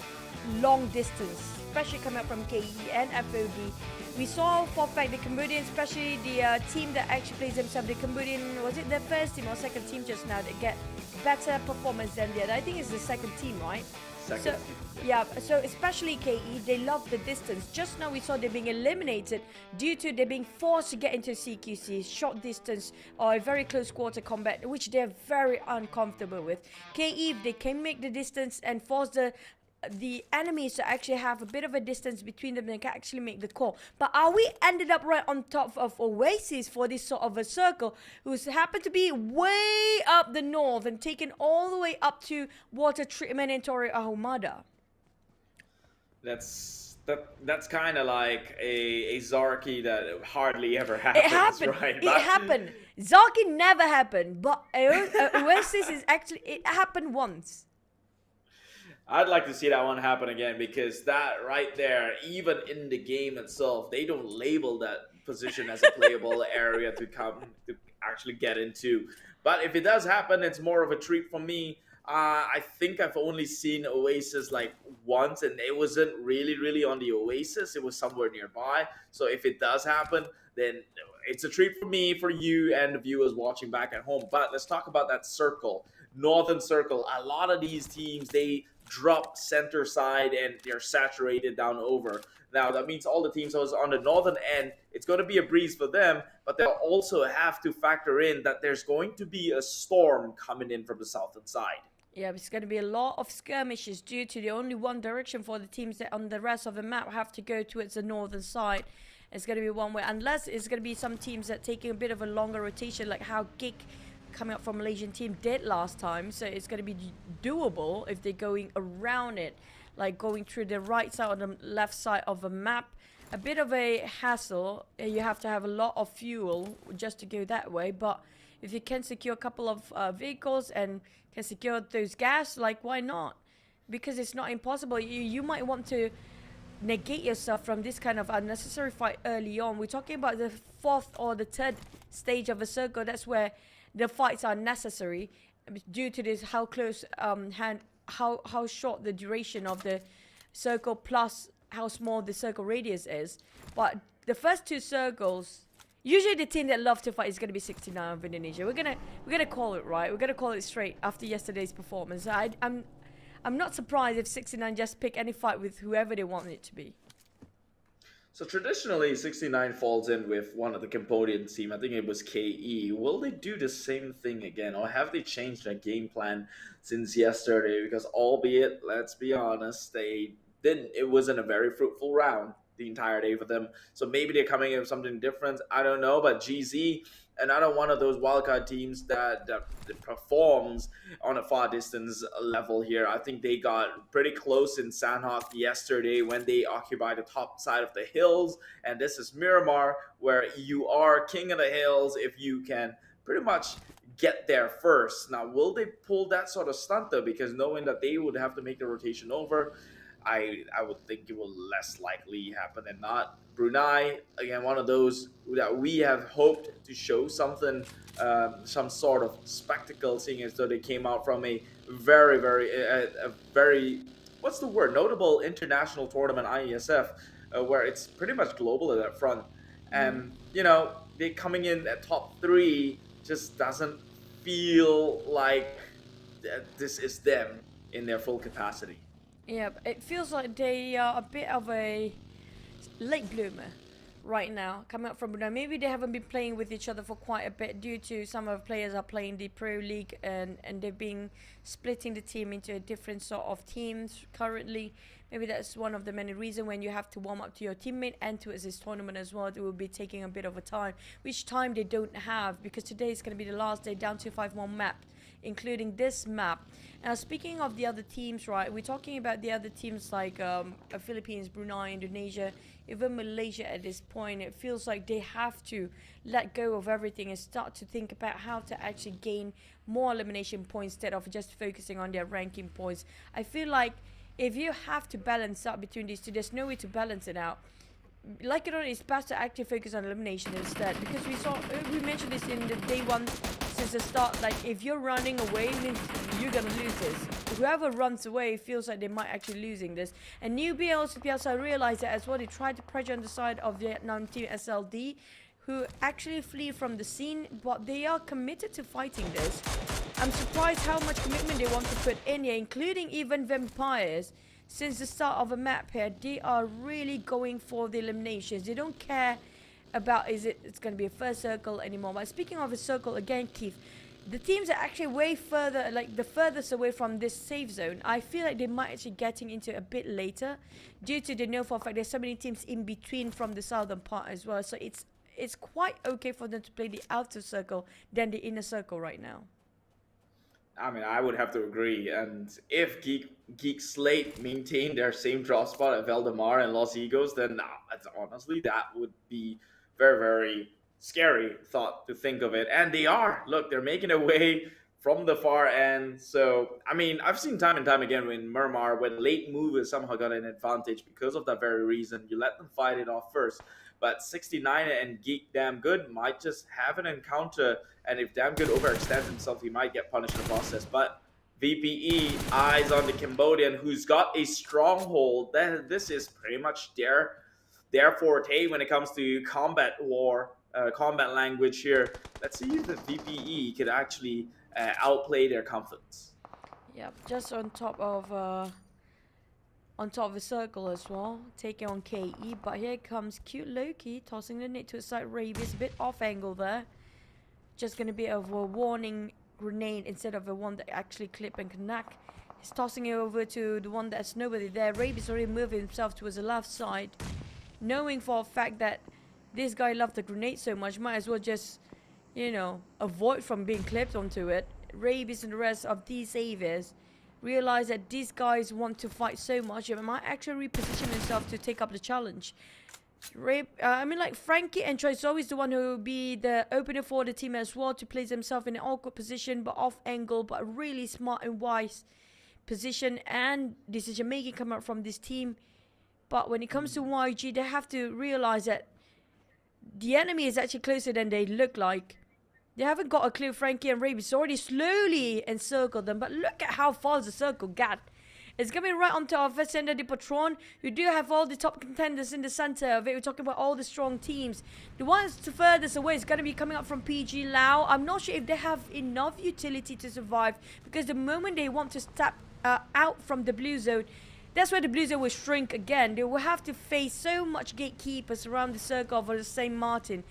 long distance, especially coming up from KE and FOD. We saw for a fact the Cambodian, especially the team that actually plays themselves, the Cambodian, was it the first team or second team just now that get better performance than the other? I think it's the second team, right? Second team. Yeah, so especially KE, they love the distance. Just now we saw they're being eliminated due to they being forced to get into CQC, short distance or a very close quarter combat, which they're very uncomfortable with. KE, if they can make the distance and force the enemies to actually have a bit of a distance between them, they can actually make the call. But are we ended up right on top of Oasis for this sort of a circle, who's happened to be way up the north and taken all the way up to water treatment in Torre Ahumada? That's kind of like a Zarky that hardly ever happens. It happened. Right? It happened. Zarky never happened, but Oasis is actually, it happened once. I'd like to see that one happen again, because that right there, even in the game itself, they don't label that position as a playable area to actually get into. But if it does happen, it's more of a treat for me. I think I've only seen Oasis like once, and it wasn't really on the Oasis. It was somewhere nearby. So if it does happen, then it's a treat for me, for you, and the viewers watching back at home. But let's talk about that circle, Northern Circle. A lot of these teams, they drop center side and they're saturated down over. Now that means all the teams that was on the northern end, it's going to be a breeze for them, but they'll also have to factor in that there's going to be a storm coming in from the southern side. Yeah, it's going to be a lot of skirmishes due to the only one direction for the teams that on the rest of the map have to go towards the northern side. It's going to be one way, unless it's going to be some teams that taking a bit of a longer rotation, like how Gig coming up from Malaysian team did last time. So it's going to be doable if they're going around it, like going through the right side or the left side of a map. A bit of a hassle. You have to have a lot of fuel just to go that way, but if you can secure a couple of vehicles and can secure those gas, like why not? Because it's not impossible. You might want to negate yourself from this kind of unnecessary fight early on. We're talking about the fourth or the third stage of a circle. That's where the fights are necessary due to this how close how short the duration of the circle plus how small the circle radius is. But the first two circles, usually the team that love to fight is going to be 69 of Indonesia. We're gonna call it, right. We're gonna call it straight after yesterday's performance. I'm not surprised if 69 just pick any fight with whoever they want it to be. So traditionally, 69 falls in with one of the Cambodian team. I think it was KE. Will they do the same thing again, or have they changed their game plan since yesterday? Because albeit, let's be honest, they didn't. It wasn't a very fruitful round the entire day for them. So maybe they're coming in with something different. I don't know. But GZ, another one of those wildcard teams that performs on a far distance level here. I think they got pretty close in Sanhok yesterday when they occupied the top side of the hills. And this is Miramar, where you are king of the hills if you can pretty much get there first. Now, will they pull that sort of stunt though? Because knowing that they would have to make the rotation over, I would think it will less likely happen than not. Brunei, again, one of those that we have hoped to show something, some sort of spectacle, seeing as though they came out from a very, what's the word, notable international tournament, IESF, where it's pretty much global at that front. And, you know, they coming in at top 3 just doesn't feel like this is them in their full capacity. Yeah, it feels like they are a bit of a late bloomer right now, coming up from Brunei. Maybe they haven't been playing with each other for quite a bit due to some of the players are playing the Pro League and they've been splitting the team into a different sort of teams currently. Maybe that's one of the many reasons when you have to warm up to your teammate and towards this tournament as well. It will be taking a bit of a time, which time they don't have, because today is going to be the last day down to 5-1 map, including this map. Now, speaking of the other teams, right, we're talking about the other teams like Philippines, Brunei, Indonesia, even Malaysia at this point. It feels like they have to let go of everything and start to think about how to actually gain more elimination points instead of just focusing on their ranking points. I feel like if you have to balance out between these two, there's no way to balance it out. Like it or not, it's best to actually focus on elimination instead, because we mentioned this in the day one since the start. Like, if you're running away, means you're gonna lose this. Whoever runs away feels like they might actually losing this. And newbie also Piazza realized that as well. They tried to pressure on the side of Vietnam team SLD, who actually flee from the scene, but they are committed to fighting this. I'm surprised how much commitment they want to put in here, including even vampires. Since the start of a map here, they are really going for the eliminations. They don't care about it's going to be a first circle anymore. But speaking of a circle again, Keith, the teams are actually way further, like the furthest away from this safe zone. I feel like they might actually getting into it a bit later, due to the know for a fact there's so many teams in between from the southern part as well. So it's quite okay for them to play the outer circle than the inner circle right now. I mean, I would have to agree. And if Geek Slate maintain their same drop spot at Valdemar and Los Egos, then honestly, that would be very, very scary thought to think of it. And they are. Look, they're making their way from the far end. So, I mean, I've seen time and time again when Miramar, when late movers somehow got an advantage because of that very reason. You let them fight it off first. But 69 and Geek Damn Good might just have an encounter, and if Damn Good overextends himself, he might get punished in the process. But VPE eyes on the Cambodian, who's got a stronghold. This is pretty much their forte when it comes to combat war, combat language here. Let's see if the VPE could actually outplay their comforts. Yep, just on top of the circle as well, taking on KE. But here comes cute Loki tossing the net to his side. Rabies a bit off angle there. Just gonna be of a warning grenade instead of a one that actually clip and connect. He's tossing it over to the one that's nobody there. Rabies already moving himself towards the left side, knowing for a fact that this guy loved the grenade so much, might as well just, you know, avoid from being clipped onto it. Rabies and the rest of these saviors realize that these guys want to fight so much, and might actually reposition himself to take up the challenge. I mean, like, Frankie and Troy is always the one who will be the opener for the team as well, to place himself in an awkward position but off angle, but a really smart and wise position and decision making coming out from this team. But when it comes to YG, they have to realize that the enemy is actually closer than they look like. They haven't got a clue. Frankie and Rabies already slowly encircled them, but look at how far the circle got. It's coming right onto our first center, the Patron. We do have all the top contenders in the center of it. We're talking about all the strong teams. The ones to furthest away is going to be coming up from PG Lao. I'm not sure if they have enough utility to survive, because the moment they want to step out from the blue zone, that's where the blue zone will shrink again. They will have to face so much gatekeepers around the circle for the St. Martin.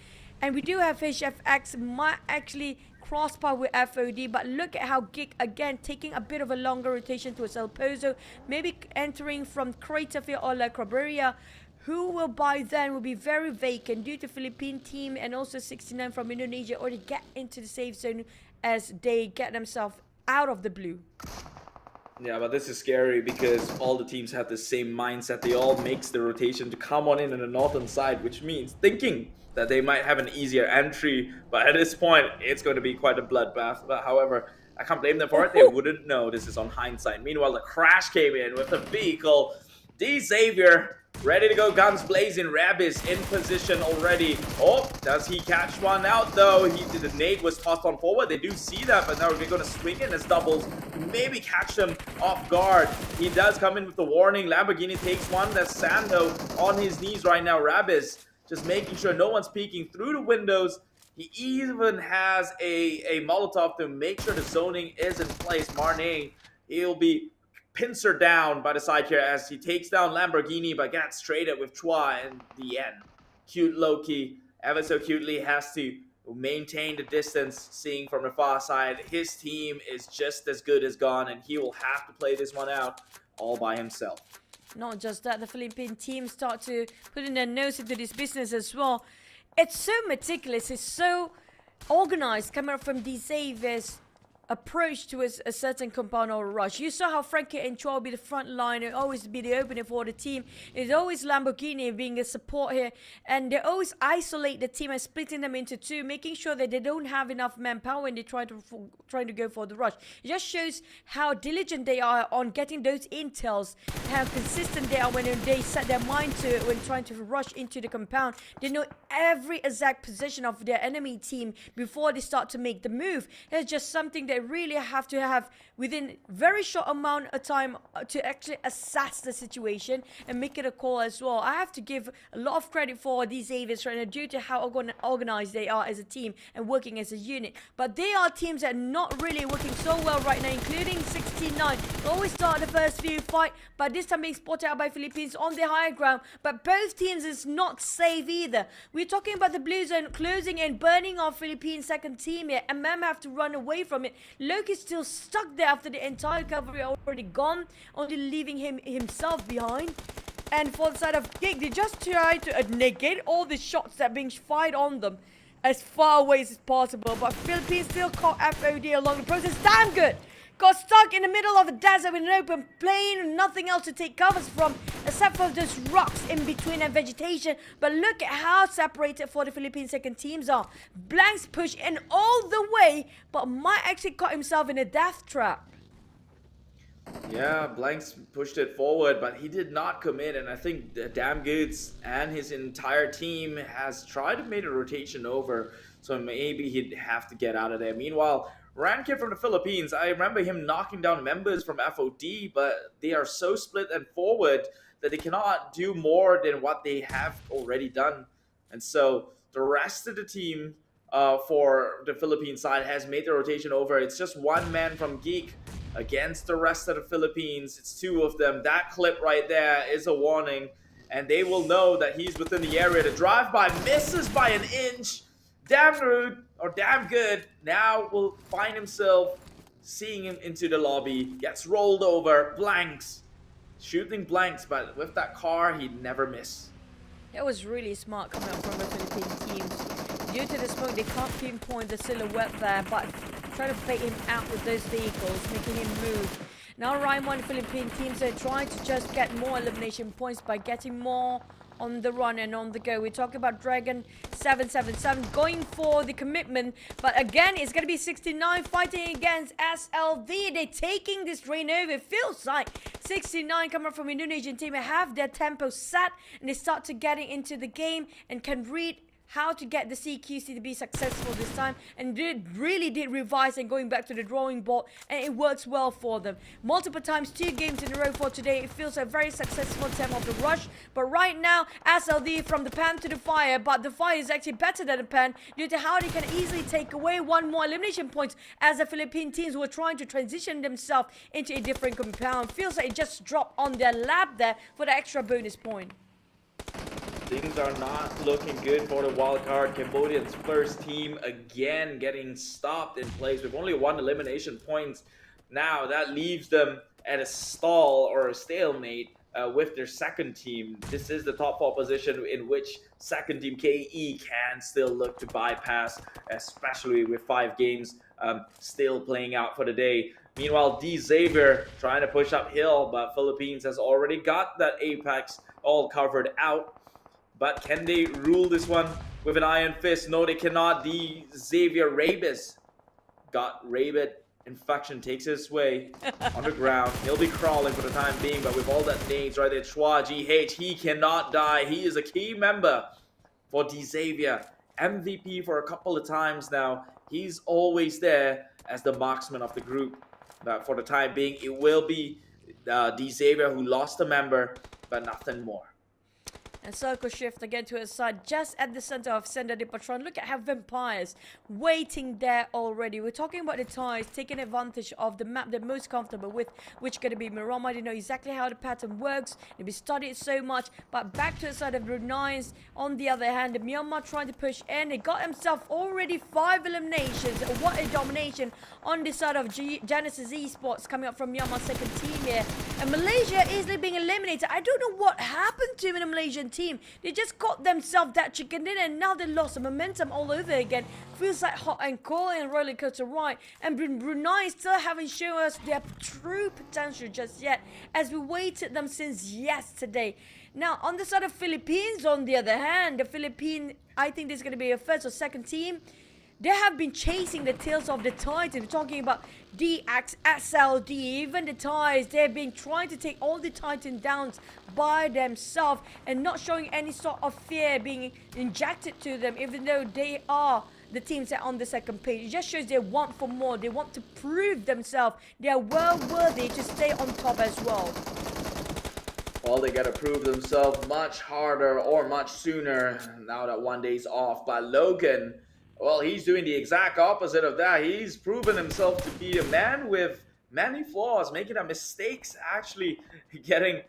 And we do have HFX might actually cross par with FOD, but look at how Gig again taking a bit of a longer rotation towards El Pozo, maybe entering from Craterfield or La Cabrera, who will by then will be very vacant due to Philippine team and also 69 from Indonesia already get into the safe zone as they get themselves out of the blue. Yeah, but this is scary because all the teams have the same mindset. They all makes the rotation to come on in the northern side, which means thinking that they might have an easier entry. But at this point, it's going to be quite a bloodbath. But however, I can't blame them for it. They wouldn't know. This is on hindsight. Meanwhile, the crash came in with the vehicle. D Xavier ready to go, guns blazing. Rabis in position already. Oh, does he catch one out though? The nade was tossed on forward. They do see that, but now we're going to swing in as doubles. Maybe catch them off guard. He does come in with the warning. Lamborghini takes one. That's Sanhok on his knees right now. Rabis just making sure no one's peeking through the windows. He even has a Molotov to make sure the zoning is in place. Marne, he'll be pincer down by the side here as he takes down Lamborghini, but gets traded with Chua in the end. Cute Loki, ever so cutely, has to maintain the distance, seeing from the far side. His team is just as good as gone, and he will have to play this one out all by himself. Not just that, the Philippine team start to put in their nose into this business as well. It's so meticulous, it's so organized, coming up from D Xavier's approach to a certain compound or rush. You saw how Frankie and Chua will be the front line and always be the opening for the team. It's always Lamborghini being a support here, and they always isolate the team and splitting them into two, making sure that they don't have enough manpower when they trying to go for the rush. It just shows how diligent they are on getting those intels, how consistent they are when they set their mind to it when trying to rush into the compound. They know every exact position of their enemy team before they start to make the move. It's just something that really have to have within very short amount of time to actually assess the situation and make it a call as well. I have to give a lot of credit for these Avians right now due to how organized they are as a team and working as a unit. But they are teams that are not really working so well right now, including 69. They always start the first few fight, but this time being spotted out by Philippines on the higher ground. But both teams is not safe either. We're talking about the blue zone closing and burning off Philippines second team here, and Mem have to run away from it. Loki's still stuck there after the entire cavalry already gone, only leaving himself behind. And for the side of Gig, they just try to negate all the shots that are being fired on them as far away as possible. But Philippines still caught FOD along the process. Damn good! Got stuck in the middle of a desert with an open plain, nothing else to take covers from except for just rocks in between and vegetation. But look at how separated for the Philippine second teams are. Blanks push in all the way, but might actually caught himself in a death trap. Yeah, Blanks pushed it forward, but he did not commit, and I think the Damn Goods and his entire team has tried to make a rotation over, so maybe he'd have to get out of there. Meanwhile, Rankid from the Philippines, I remember him knocking down members from FOD, but they are so split and forward that they cannot do more than what they have already done. And so the rest of the team for the Philippine side has made the rotation over. It's just one man from Geek against the rest of the Philippines. It's two of them. That clip right there is a warning, and they will know that he's within the area. The drive-by misses by an inch. Damn rude, or damn good, now will find himself seeing him into the lobby, gets rolled over, Blanks, shooting Blanks, but with that car, he'd never miss. That was really smart coming up from the Philippine teams. Due to the smoke, they can't pinpoint the silhouette there, but try to bait him out with those vehicles, making him move. Now Ryan 1 Philippine teams are trying to just get more elimination points by getting more on the run and on the go. We're talking about Dragon 777 going for the commitment, but again, it's going to be 69 fighting against SLV. They're taking this reign over. It feels like 69 coming from Indonesian team have their tempo set, and they start to getting into the game and can read how to get the CQC to be successful this time, and really did revise and going back to the drawing board, and it works well for them. Multiple times, 2 games in a row for today. It feels a very successful attempt of the rush, but right now, SLD from the pan to the fire, but the fire is actually better than the pan due to how they can easily take away 1 more elimination points as the Philippine teams were trying to transition themselves into a different compound. Feels like it just dropped on their lap there for the extra bonus point. Things are not looking good for the wildcard. Cambodia's first team again getting stopped in place with only 1 elimination point. Now that leaves them at a stall or a stalemate with their second team. This is the top 4 position in which second team KE can still look to bypass, especially with 5 games still playing out for the day. Meanwhile, D Xavier trying to push uphill, but Philippines has already got that apex all covered out. But can they rule this one with an iron fist? No, they cannot. D Xavier Rabis got rabid. Infection takes his way on the ground. He'll be crawling for the time being, but with all that nades right there, Chua GH, he cannot die. He is a key member for D Xavier. MVP for a couple of times now. He's always there as the marksman of the group. But for the time being, it will be D Xavier who lost a member, but nothing more. And circle shift again to his side, just at the center of Senda de Patron. Look at how Vampires waiting there already. We're talking about the Thais taking advantage of the map they're most comfortable with, which going to be Miramar. They know exactly how the pattern works. They've studied so much. But back to the side of Brunei. On the other hand, the Myanmar trying to push in. They got himself already 5 eliminations. What a domination on the side of Genesis Esports coming up from Myanmar's second team here. And Malaysia easily being eliminated. I don't know what happened to him in the Malaysian team. They just got themselves that chicken dinner, and now they lost the momentum all over again. Feels like hot and cold and roller coaster ride. And Brunei still haven't shown us their true potential just yet, as we waited them since yesterday. Now, on the side of Philippines, on the other hand, the Philippines, I think this is going to be a first or second team. They have been chasing the tails of the Titans. We're talking about DX, SLD, even the Thais. They've been trying to take all the Titan downs by themselves and not showing any sort of fear being injected to them, even though they are the teams that are on the second page. It just shows they want for more. They want to prove themselves. They are well worthy to stay on top as well. Well, they gotta prove themselves much harder or much sooner now that 1 day's off. But Logan, well, he's doing the exact opposite of that. He's proven himself to be a man with many flaws, making mistakes, actually getting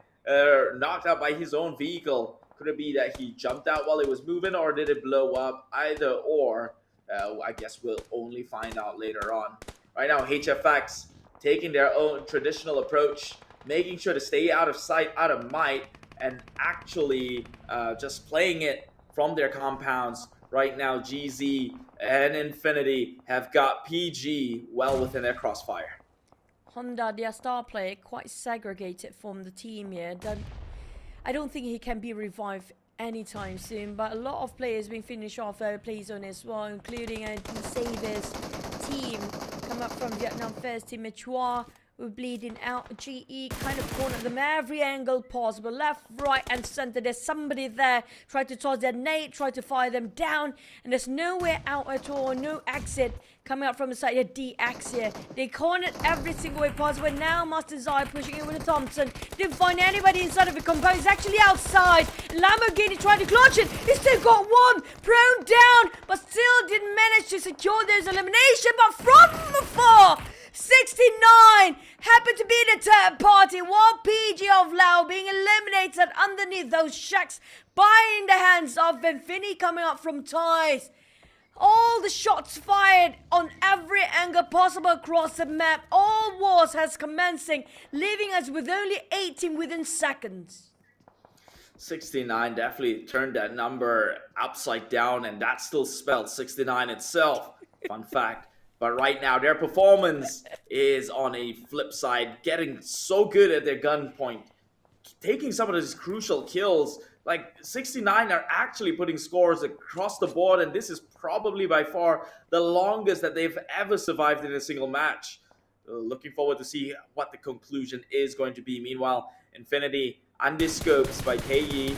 knocked out by his own vehicle. Could it be that he jumped out while it was moving, or did it blow up? Either or, I guess we'll only find out later on. Right now, HFX taking their own traditional approach, making sure to stay out of sight, out of might, and actually just playing it from their compounds. Right now, GZ and Infinity have got PG well within their crossfire. Honda, their star player, quite segregated from the team here. I don't think he can be revived anytime soon, but a lot of players being finished off their play zone as well, including Savers team come up from Vietnam first team, Chua. We're bleeding out. GE kind of cornered them every angle possible. Left, right, and center. There's somebody there. Try to toss their nade. Try to fire them down. And there's nowhere out at all. No exit coming out from the side. Yeah, DX here. They cornered every single way possible. Now Master Zai pushing in with the Thompson. Didn't find anybody inside of the compound. He's actually outside. Lamborghini tried to clutch it. He still got one. Prone down. But still didn't manage to secure those elimination. But from afar, 69 happened to be the third party, while PG of Laos being eliminated underneath those shacks by in the hands of Benfini coming up from Thais. All the shots fired on every angle possible across the map. All wars has commencing, leaving us with only 18 within seconds. 69 definitely turned that number upside down, and that still spelled 69 itself. Fun fact. But right now, their performance is on a flip side, getting so good at their gunpoint, taking some of these crucial kills Like 69 are actually putting scores across the board, and this is probably by far the longest that they've ever survived in a single match. Looking forward to see what the conclusion is going to be. Meanwhile, Infinity undiscopes by KE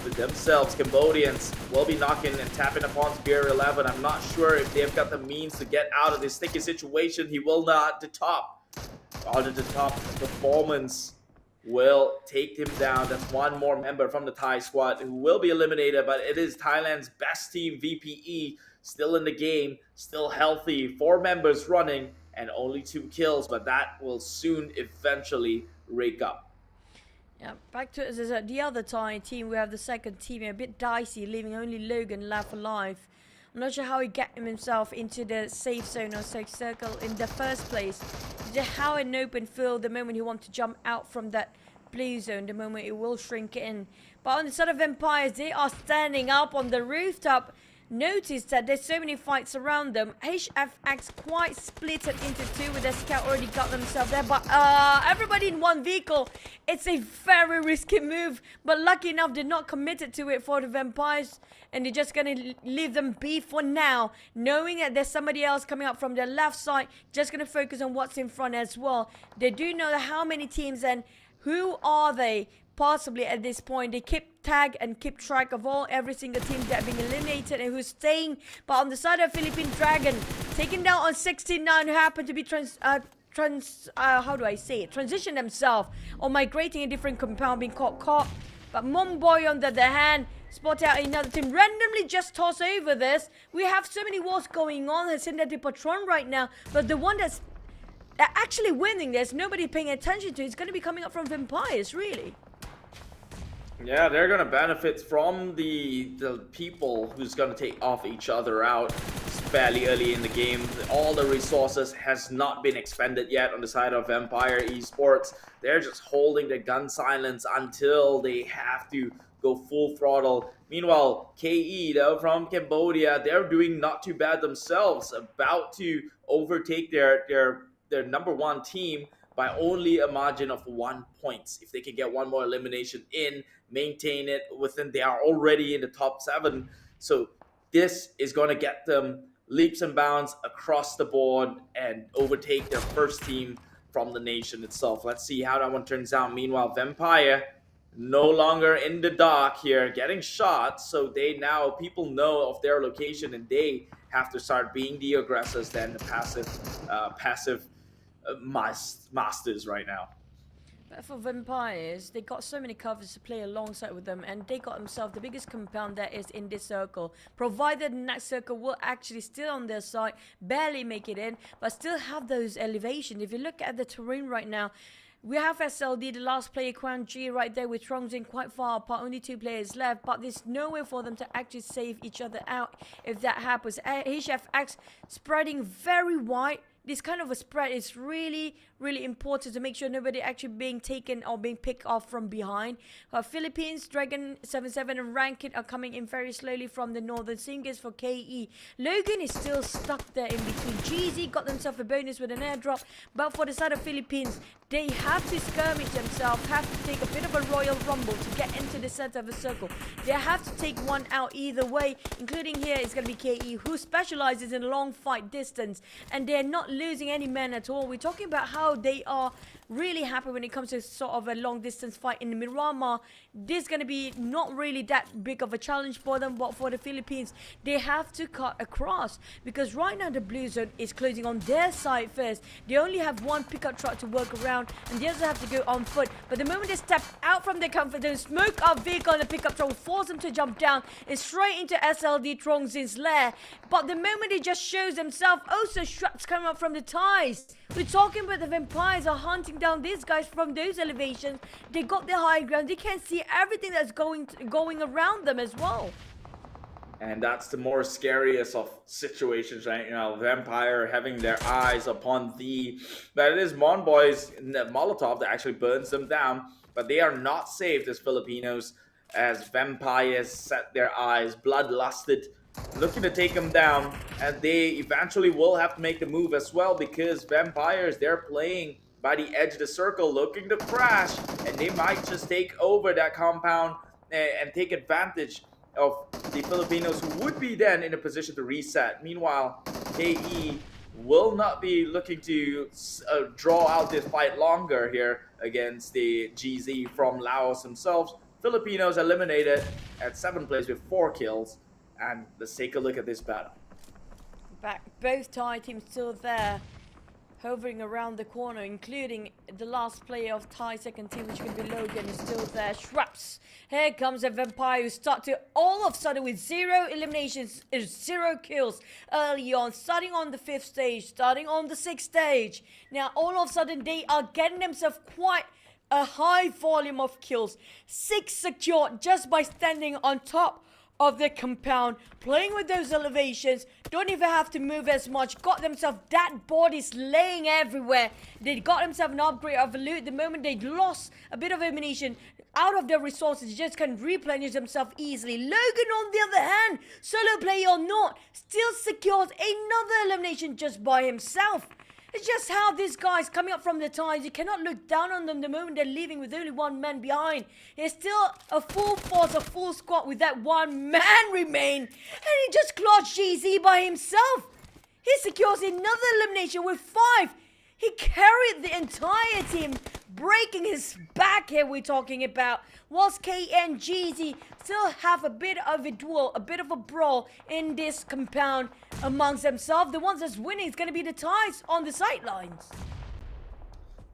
with themselves. Cambodians will be knocking and tapping upon Spear 11. I'm not sure if they've got the means to get out of this sticky situation. He will not the top. Out of the top performance will take him down. That's one more member from the Thai squad who will be eliminated, but it is Thailand's best team, VPE, still in the game, still healthy. 4 members running and only 2 kills, but that will soon eventually rake up. Yeah, back to the other Thai team. We have the second team, a bit dicey, leaving only Logan left alive. I'm not sure how he got himself into the safe zone or safe circle in the first place. Just how an open field the moment he wants to jump out from that blue zone, the moment it will shrink in. But on the side of Vampires, they are standing up on the rooftop. Notice that there's so many fights around them. HFX quite split it into 2 with their scout already got themselves there. But everybody in one vehicle. It's a very risky move. But lucky enough, they're not committed to it for the Vampires. And they're just going to leave them be for now. Knowing that there's somebody else coming up from their left side. Just going to focus on what's in front as well. They do know how many teams and who are they. Possibly at this point, they keep tag and keep track of every single team that have been eliminated and who's staying. But on the side of Philippine Dragon, taken down on 69, who happened to be transition themselves or migrating a different compound, being caught. But Momboy on the other hand, spot out another team, randomly just toss over this. We have so many wars going on. It's in the Patron right now, but the one that's actually winning, there's nobody paying attention to. It's going to be coming up from Vampires, really. Yeah, they're going to benefit from the people who's going to take off each other out fairly early in the game. All the resources has not been expended yet on the side of Vampire Esports. They're just holding the gun silence until they have to go full throttle. Meanwhile, KE, though, from Cambodia, they're doing not too bad themselves, about to overtake their number 1 team by only a margin of 1 point. If they can get one more elimination in, maintain it within, they are already in the top 7. So this is going to get them leaps and bounds across the board and overtake their first team from the nation itself. Let's see how that one turns out. Meanwhile, Vampire no longer in the dark here, getting shot. So people know of their location and they have to start being the aggressors than the passive masters right now. But for Vampires, they got so many covers to play alongside with them, and they got themselves the biggest compound that is in this circle. Provided the next circle will actually still on their side, barely make it in, but still have those elevations. If you look at the terrain right now, we have SLD, the last player, Quan G, right there with Trongzin quite far apart, only 2 players left, but there's no way for them to actually save each other out if that happens. HFX spreading very wide. This kind of a spread is really, really important to make sure nobody actually being taken or being picked off from behind. Philippines, Dragon 77 and Ranked are coming in very slowly from the northern. Same goes for KE. Logan is still stuck there in between. GZ got themselves a bonus with an airdrop, but for the side of Philippines, they have to skirmish themselves, have to take a bit of a royal rumble to get into the center of the circle. They have to take one out either way, including here it's going to be KE, who specializes in long fight distance, and they're not losing any men at all. We're talking about how they are really happy when it comes to sort of a long distance fight in Miramar. This is going to be not really that big of a challenge for them, but for the Philippines, they have to cut across because right now the blue zone is closing on their side first. They only have 1 pickup truck to work around and the others have to go on foot. But the moment they step out from their comfort zone, smoke our vehicle and the pickup truck will force them to jump down and straight into SLD Trongzin's lair. But the moment he just shows themselves, also shrap's coming up from the ties. We're talking about the Vampires are hunting down these guys from those elevations. They got the high ground. They can see everything that's going around them as well. And that's the more scariest of situations right now. Vampire having their eyes upon but it is Monboy's Molotov that actually burns them down. But they are not saved as Filipinos, as Vampires set their eyes, bloodlusted, looking to take them down. And they eventually will have to make the move as well, because Vampires, they're playing by the edge of the circle, looking to crash, and they might just take over that compound and take advantage of the Filipinos, who would be then in a position to reset. Meanwhile, KE will not be looking to draw out this fight longer here against the GZ from Laos themselves. Filipinos eliminated at 7th place with 4 kills. And let's take a look at this battle. Both Thai teams still there, hovering around the corner, including the last player of Thai second team, which could be Logan, is still there. Shraps. Here comes a Vampire who start to all of a sudden with 0 eliminations, 0 kills early on, starting on the 5th stage, starting on the 6th stage. Now all of a sudden they are getting themselves quite a high volume of kills. 6 secured just by standing on top of the compound, playing with those elevations, don't even have to move as much, got themselves that bodies laying everywhere. They got themselves an upgrade of loot. The moment they lost a bit of ammunition out of their resources, just can replenish themselves easily. Logan on the other hand, solo player or not, still secures another elimination just by himself. It's just how these guys coming up from the ties, you cannot look down on them the moment they're leaving with only 1 man behind. It's still a full force, a full squad with that 1 man remain. And he just clutched GZ by himself. He secures another elimination with 5. He carried the entire team, breaking his back here we're talking about. Whilst K and GZ still have a bit of a duel, a bit of a brawl in this compound amongst themselves. The ones that's winning is going to be the Thais on the sidelines.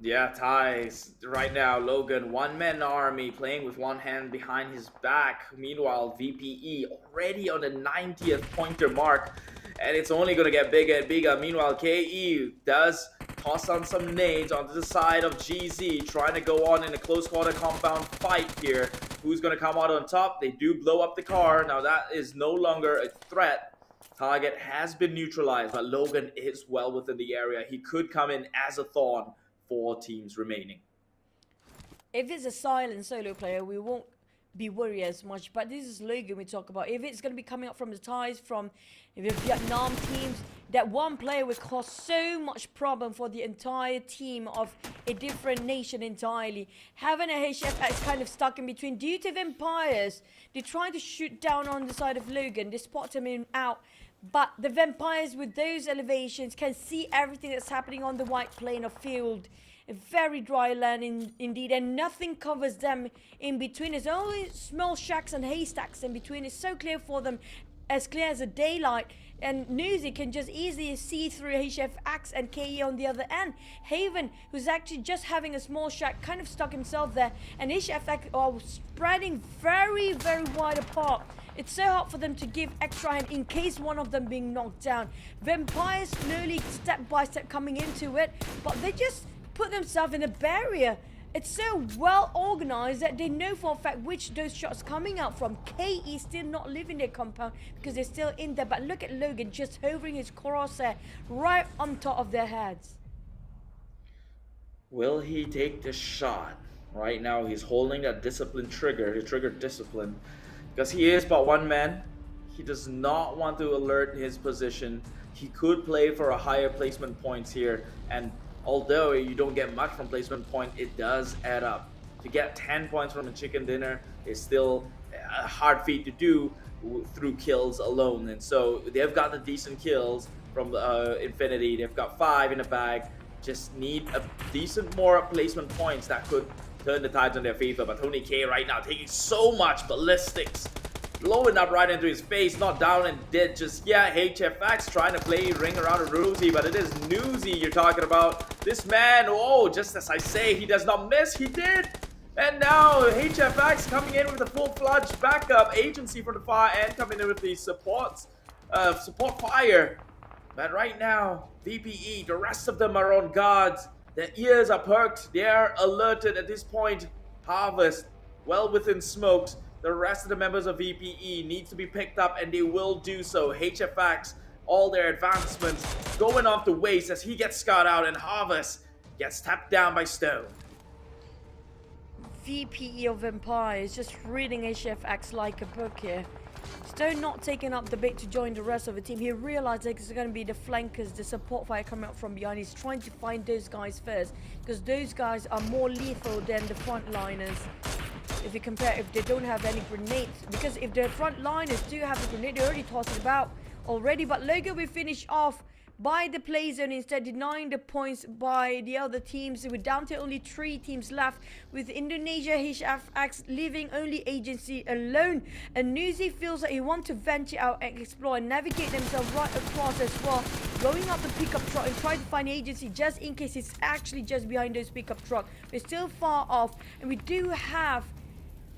Yeah, Thais. Right now, Logan, 1-man army, playing with 1 hand behind his back. Meanwhile, VPE already on the 90th pointer mark. And it's only going to get bigger and bigger. Meanwhile, KE does toss on some nades onto the side of GZ, trying to go on in a close quarter compound fight here. Who's going to come out on top? They do blow up the car. Now that is no longer a threat. Target has been neutralized, but Logan is well within the area. He could come in as a thorn for teams remaining. If it's a silent solo player, we won't be worried as much, but this is Logan we talk about. If it's going to be coming up from the Thais, from the Vietnam teams, that 1 player will cause so much problem for the entire team of a different nation entirely. Having a HFX kind of stuck in between due to Vampires. They try to shoot down on the side of Logan, they spot him out, but the Vampires with those elevations can see everything that's happening on the white plane of field. A very dry land indeed, and nothing covers them in between. There's only small shacks and haystacks in between. It's so clear for them, as clear as the daylight, and Newsy can just easily see through HFX and KE on the other end. Haven, who's actually just having a small shack, kind of stuck himself there, and HFX are spreading very, very wide apart. It's so hard for them to give extra hand in case one of them being knocked down. Vampires slowly, step by step, coming into it, but they just put themselves in a barrier. It's so well organized that they know for a fact which those shots coming out from. KE still not leaving their compound because they're still in there, but look at Logan just hovering his crosshair right on top of their heads. Will he take the shot? Right now he's holding that discipline trigger, the trigger discipline, because he is but 1 man. He does not want to alert his position. He could play for a higher placement points here, and although you don't get much from placement point, it does add up. To get 10 points from a chicken dinner is still a hard feat to do through kills alone. And so they've got the decent kills from Infinity. They've got 5 in the bag. Just need a decent more placement points that could turn the tides on their favor. But Tony K right now taking so much ballistics, blowing up right into his face, not down and dead just yet. HFX trying to play ring around a rosy, but it is Newsy you're talking about. This man, oh, just as I say, he does not miss. He did. And now HFX coming in with a full-fledged backup agency from the far end, coming in with the support fire. But right now, VPE, the rest of them are on guard. Their ears are perked. They are alerted at this point. Harvest, well within smokes. The rest of the members of VPE needs to be picked up, and they will do so. HFX, all their advancements going off to waste as he gets scarred out, and Harvest gets tapped down by Stone. VPE of Empire is just reading HFX like a book here. Stone not taking up the bait to join the rest of the team. He realized that it's going to be the flankers, the support fire coming out from behind. He's trying to find those guys first, because those guys are more lethal than the frontliners. if you compare if they don't have any grenades. Because if the front liners do have the grenade, they already tossed it about already. But Logo will finish off by the play zone, instead denying the points by the other teams. We're down to only 3 teams left, with Indonesia HFX leaving only agency alone. And Nuzi feels like he wants to venture out and explore and navigate themselves right across as well, going up the pickup truck and try to find agency just in case it's actually just behind those pickup truck. We're still far off, and we do have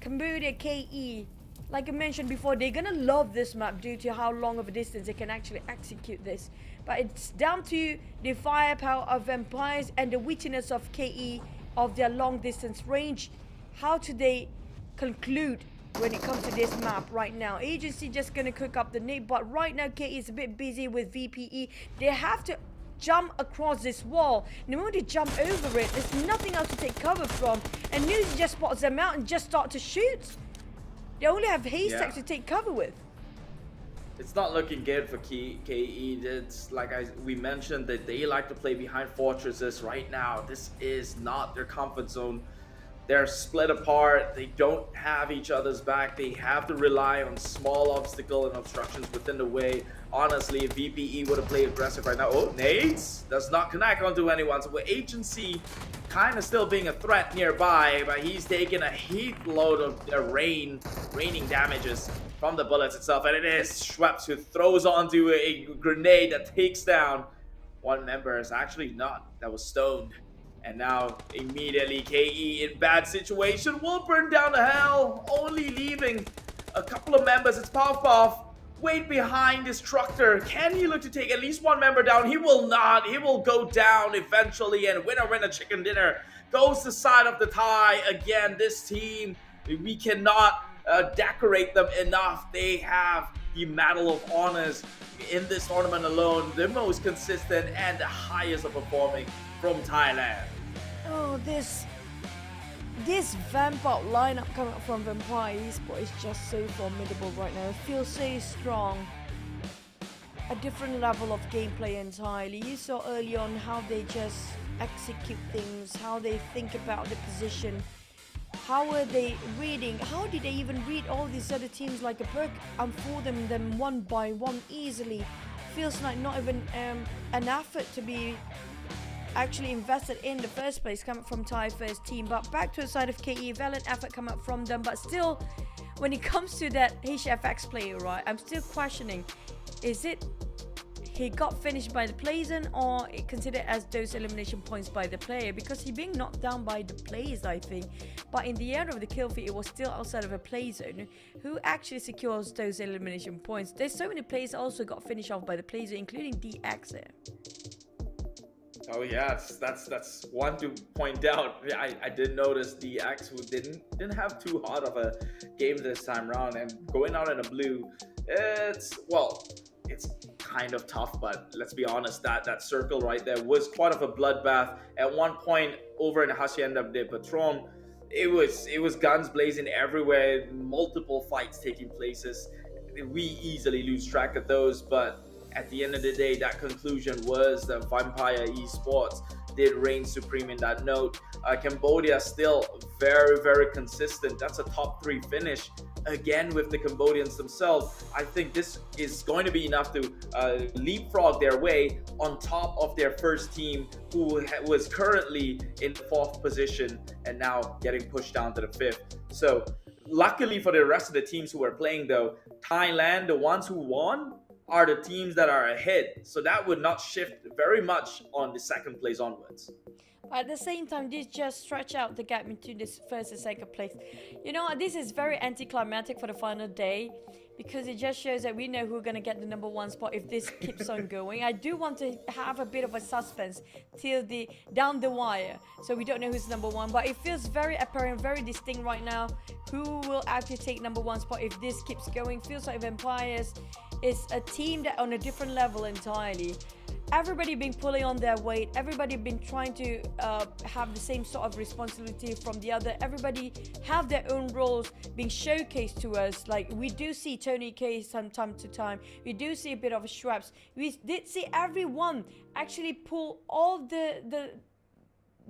Cambodia KE. Like I mentioned before, they're gonna love this map due to how long of a distance they can actually execute this. But it's down to the firepower of Vampires and the wittiness of KE of their long distance range. How do they conclude when it comes to this map right now? Agency just gonna cook up the nade, but right now KE is a bit busy with VPE. They have to jump across this wall. And the moment they jump over it, there's nothing else to take cover from. And News just spots them out and just start to shoot. They only have haystacks to take cover with. It's not looking good for KE. It's like we mentioned that they like to play behind fortresses right now. This is not their comfort zone. They're split apart. They don't have each other's back. They have to rely on small obstacles and obstructions within the way. Honestly, if VPE would have played aggressive right now. Oh, nades does not connect onto anyone. So with Agency kind of still being a threat nearby, but he's taking a heat load of their raining damages from the bullets itself. And it is Schweppes who throws onto a grenade that takes down one member. Is actually not. That was stoned. And now immediately KE in bad situation will burn down to hell, only leaving a couple of members. It's Puff. Wait behind this Trucker. Can he look to take at least one member down? He will not. He will go down eventually, and winner chicken dinner goes the side of the Thai. Again, this team, we cannot decorate them enough. They have the Medal of Honors in this tournament alone, the most consistent and the highest of performing from Thailand. Oh, this Vampire lineup coming up from Vampire Esports is just so formidable right now. It feels so strong. A different level of gameplay entirely. You saw early on how they just execute things, how they think about the position. How were they reading? How did they even read all these other teams like a book and unfolding them one by one easily? Feels like not even an effort to be actually invested in the first place coming from Thai first team. But back to the side of KE, valiant effort coming up from them. But still, when it comes to that HFX player, right, I'm still questioning, is it he got finished by the play zone or it considered as those elimination points by the player? Because he being knocked down by the players, I think. But in the end of the kill feed, it was still outside of a play zone. Who actually secures those elimination points? There's so many players also got finished off by the play zone, including DX there. Oh yes, that's one to point out. I did notice DX, who didn't have too hot of a game this time around, and going out in a blue, it's kind of tough, but let's be honest, that circle right there was quite of a bloodbath. At one point over in Hacienda de Patron, it was guns blazing everywhere, multiple fights taking places. We easily lose track of those, but at the end of the day, that conclusion was that Vampire Esports did reign supreme in that note. Cambodia still very, very consistent. That's a top 3 finish. Again, with the Cambodians themselves, I think this is going to be enough to leapfrog their way on top of their first team, who was currently in the 4th position and now getting pushed down to the 5th. So luckily for the rest of the teams who were playing though, Thailand, the ones who won, are the teams that are ahead. So that would not shift very much on the 2nd place onwards. At the same time, this just stretch out the gap into this 1st and 2nd place. You know, this is very anticlimactic for the final day, because it just shows that we know who's going to get the number 1 spot if this keeps on going. I do want to have a bit of a suspense till down the wire, so we don't know who's number 1, but it feels very apparent, very distinct right now who will actually take number 1 spot if this keeps going. Feels like Vampires is a team that on a different level entirely. Everybody been pulling on their weight. Everybody been trying to have the same sort of responsibility from the other. Everybody have their own roles being showcased to us. Like we do see Tony K from time to time. We do see a bit of Schweppes. We did see everyone actually pull all the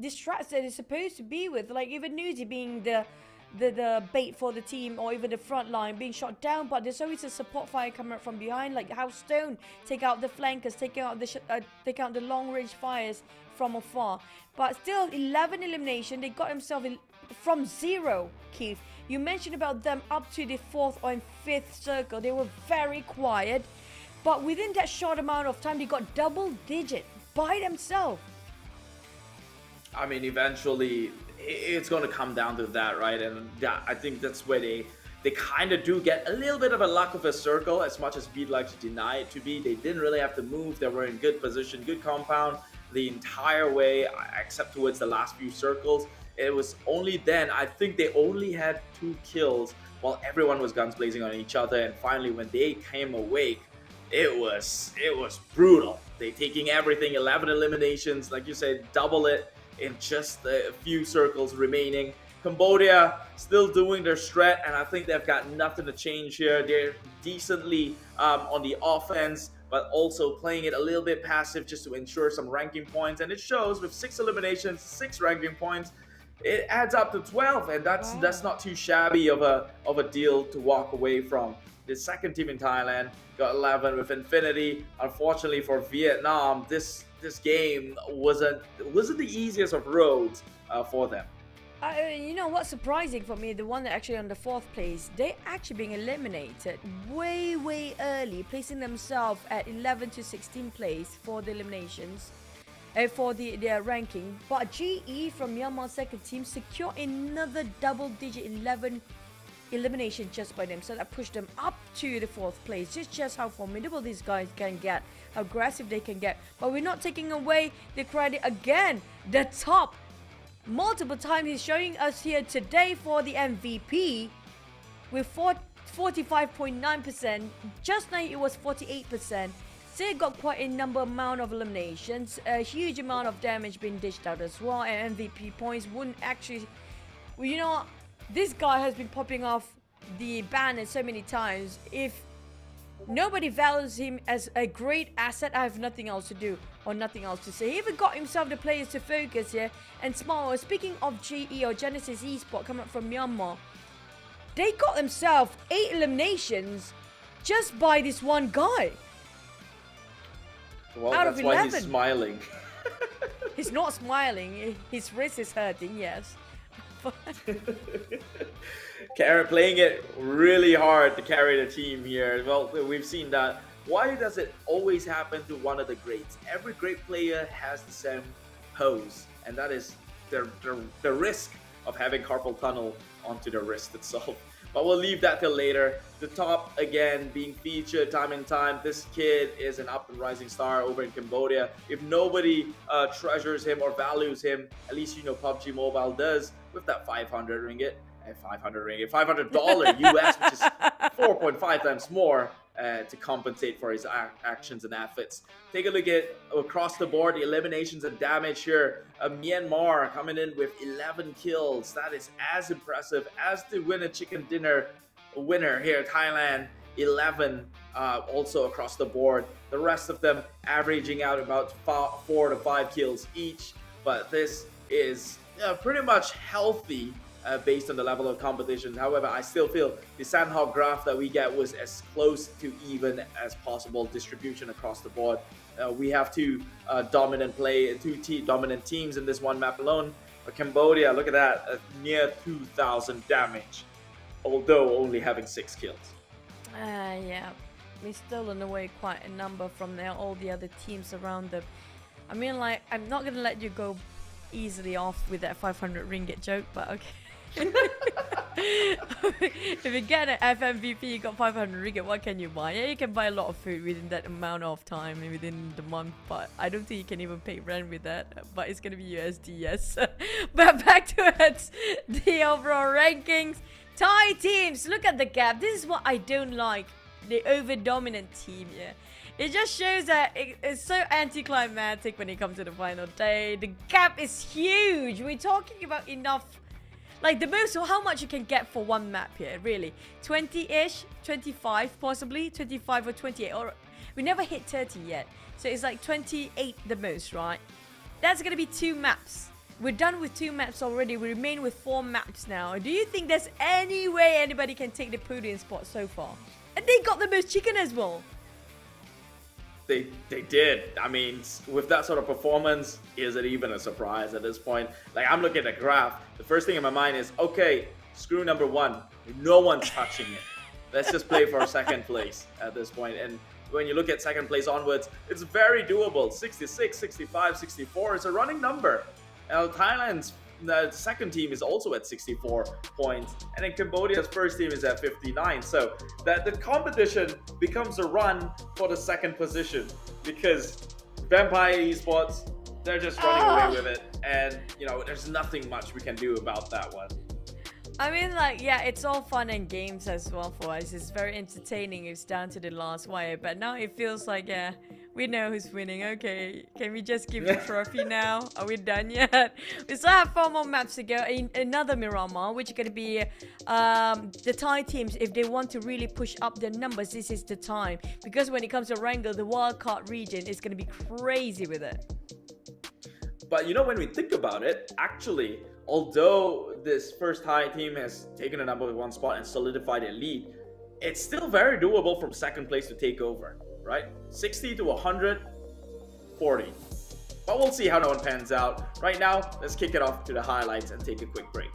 strats that is supposed to be with. Like even Newsy being the the bait for the team or even the front line being shot down, but there's always a support fire coming up from behind, like how Stone take out the flankers, take out the long range fires from afar. But still, 11 elimination. They got themselves from 0. Keith, you mentioned about them up to the 4th or 5th circle. They were very quiet, but within that short amount of time, they got double digit by themselves. I mean, eventually, it's going to come down to that, right? And I think that's where they kind of do get a little bit of a luck of a circle, as much as we'd like to deny it to be. They didn't really have to move. They were in good position, good compound the entire way, except towards the last few circles. It was only then, I think they only had 2 kills while everyone was guns blazing on each other. And finally, when they came awake, it was brutal. They taking everything, 11 eliminations, like you said, double it in just a few circles remaining. Cambodia still doing their strat, and I think they've got nothing to change here. They're decently on the offense, but also playing it a little bit passive just to ensure some ranking points. And it shows with 6 eliminations, 6 ranking points, it adds up to 12, and that's not too shabby of a deal to walk away from. The second team in Thailand got 11 with Infinity. Unfortunately for Vietnam, this game wasn't the easiest of roads for them. You know what's surprising for me, the one that actually on the 4th place, they actually being eliminated way early, placing themselves at 11 to 16th place for the eliminations, for their ranking. But GE from Myanmar second team secure another double-digit 11 elimination just by them, so that pushed them up to the 4th place. Just how formidable these guys can get, how aggressive they can get. But we're not taking away the credit again. The top multiple times he's showing us here today for the MVP with 45.9%. Just now it was 48%. Still got quite a amount of eliminations, a huge amount of damage being dished out as well, and MVP points wouldn't actually, well, you know, this guy has been popping off the banner so many times. If nobody values him as a great asset, I have nothing else to do or nothing else to say. He even got himself the players to focus here. And small, speaking of GE or Genesis Esport coming up from Myanmar, they got themselves 8 eliminations just by this one guy. Well, out that's of why 11. he's smiling. He's not smiling. His wrist is hurting, yes. Playing it really hard to carry the team here. Well, we've seen that. Why does it always happen to one of the greats? Every great player has the same pose, and that is the risk of having carpal tunnel onto the wrist itself. But we'll leave that till later. The top, again, being featured time and time. This kid is an up and rising star over in Cambodia. If nobody treasures him or values him, at least you know PUBG Mobile does with that 500 ringgit. $500 US, which is 4.5 times more to compensate for his actions and efforts. Take a look at across the board, the eliminations and damage here. Myanmar coming in with 11 kills. That is as impressive as the winner chicken dinner winner here. Thailand, 11 also across the board. The rest of them averaging out about 4 to 5 kills each. But this is pretty much healthy based on the level of competition. However, I still feel the Sanhok graph that we get was as close to even as possible distribution across the board. We have two dominant teams in this one map alone. But Cambodia, look at that, near 2,000 damage, although only having 6 kills. Yeah, we're still on the way quite a number from there, all the other teams around them. I mean, like, I'm not gonna let you go easily off with that 500 ringgit joke, but okay. If you get an FMVP, you got 500 ringgit, what can you buy? Yeah, you can buy a lot of food within that amount of time, within the month, but I don't think you can even pay rent with that. But it's gonna be USD, yes. But back to it, the overall rankings. Thai teams, look at the gap. This is what I don't like, the over-dominant team, yeah. It just shows that it's so anticlimactic when it comes to the final day. The gap is huge. We're talking about enough, like the most, how much you can get for one map here, really. 20-ish, 25 possibly, 25 or 28. Or we never hit 30 yet. So it's like 28 the most, right? That's going to be 2 maps. We're done with 2 maps already. We remain with 4 maps now. Do you think there's any way anybody can take the podium spot so far? And they got the most chicken as well. They did. I mean, with that sort of performance, is it even a surprise at this point? Like, I'm looking at the graph. The first thing in my mind is, okay, screw number 1. No one's touching it. Let's just play for second place at this point. And when you look at second place onwards, it's very doable. 66, 65, 64 is a running number. Thailand's second team is also at 64 points, and then Cambodia's first team is at 59. So that the competition becomes a run for the second position, because Vampire Esports, they're just running away with it, and you know, there's nothing much we can do about that one. I mean, like, yeah, it's all fun and games as well for us. It's very entertaining. It's down to the last wire. But now it feels like, yeah, we know who's winning. Okay, can we just give the trophy now? Are we done yet? We still have 4 more maps to go. Another Miramar, which is going to be the Thai teams. If they want to really push up their numbers, this is the time. Because when it comes to Erangel, the wildcard region is going to be crazy with it. But you know, when we think about it, actually, although this first Thai team has taken the number 1 spot and solidified their lead, it's still very doable from second place to take over, right? 60 to 140. But we'll see how that one pans out. Right now, let's kick it off to the highlights and take a quick break.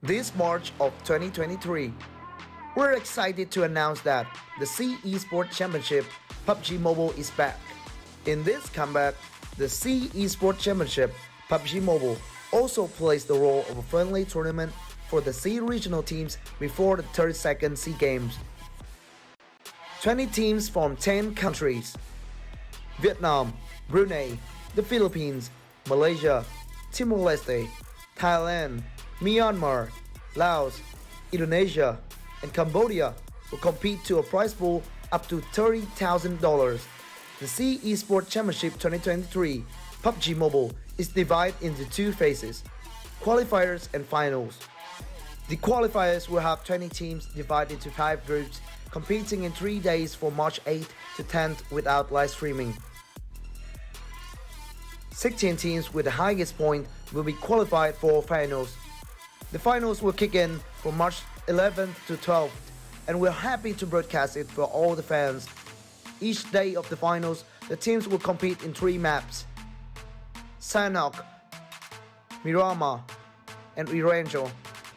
This March of 2023, we're excited to announce that the C Esports Championship PUBG Mobile is back. In this comeback, the C Esports Championship PUBG Mobile also plays the role of a friendly tournament for the C regional teams before the 32nd C Games. 20 teams from 10 countries: Vietnam, Brunei, the Philippines, Malaysia, Timor-Leste, Thailand, Myanmar, Laos, Indonesia, and Cambodia will compete to a prize pool up to $30,000. The C Esports Championship 2023 PUBG Mobile is divided into 2 phases: qualifiers and finals. The qualifiers will have 20 teams divided into 5 groups, competing in 3 days from March 8th to 10th without live streaming. 16 teams with the highest point will be qualified for finals. The finals will kick in from March 11th to 12th, and we're happy to broadcast it for all the fans. Each day of the finals, the teams will compete in 3 maps: Sanhok, Miramar, and Erangel,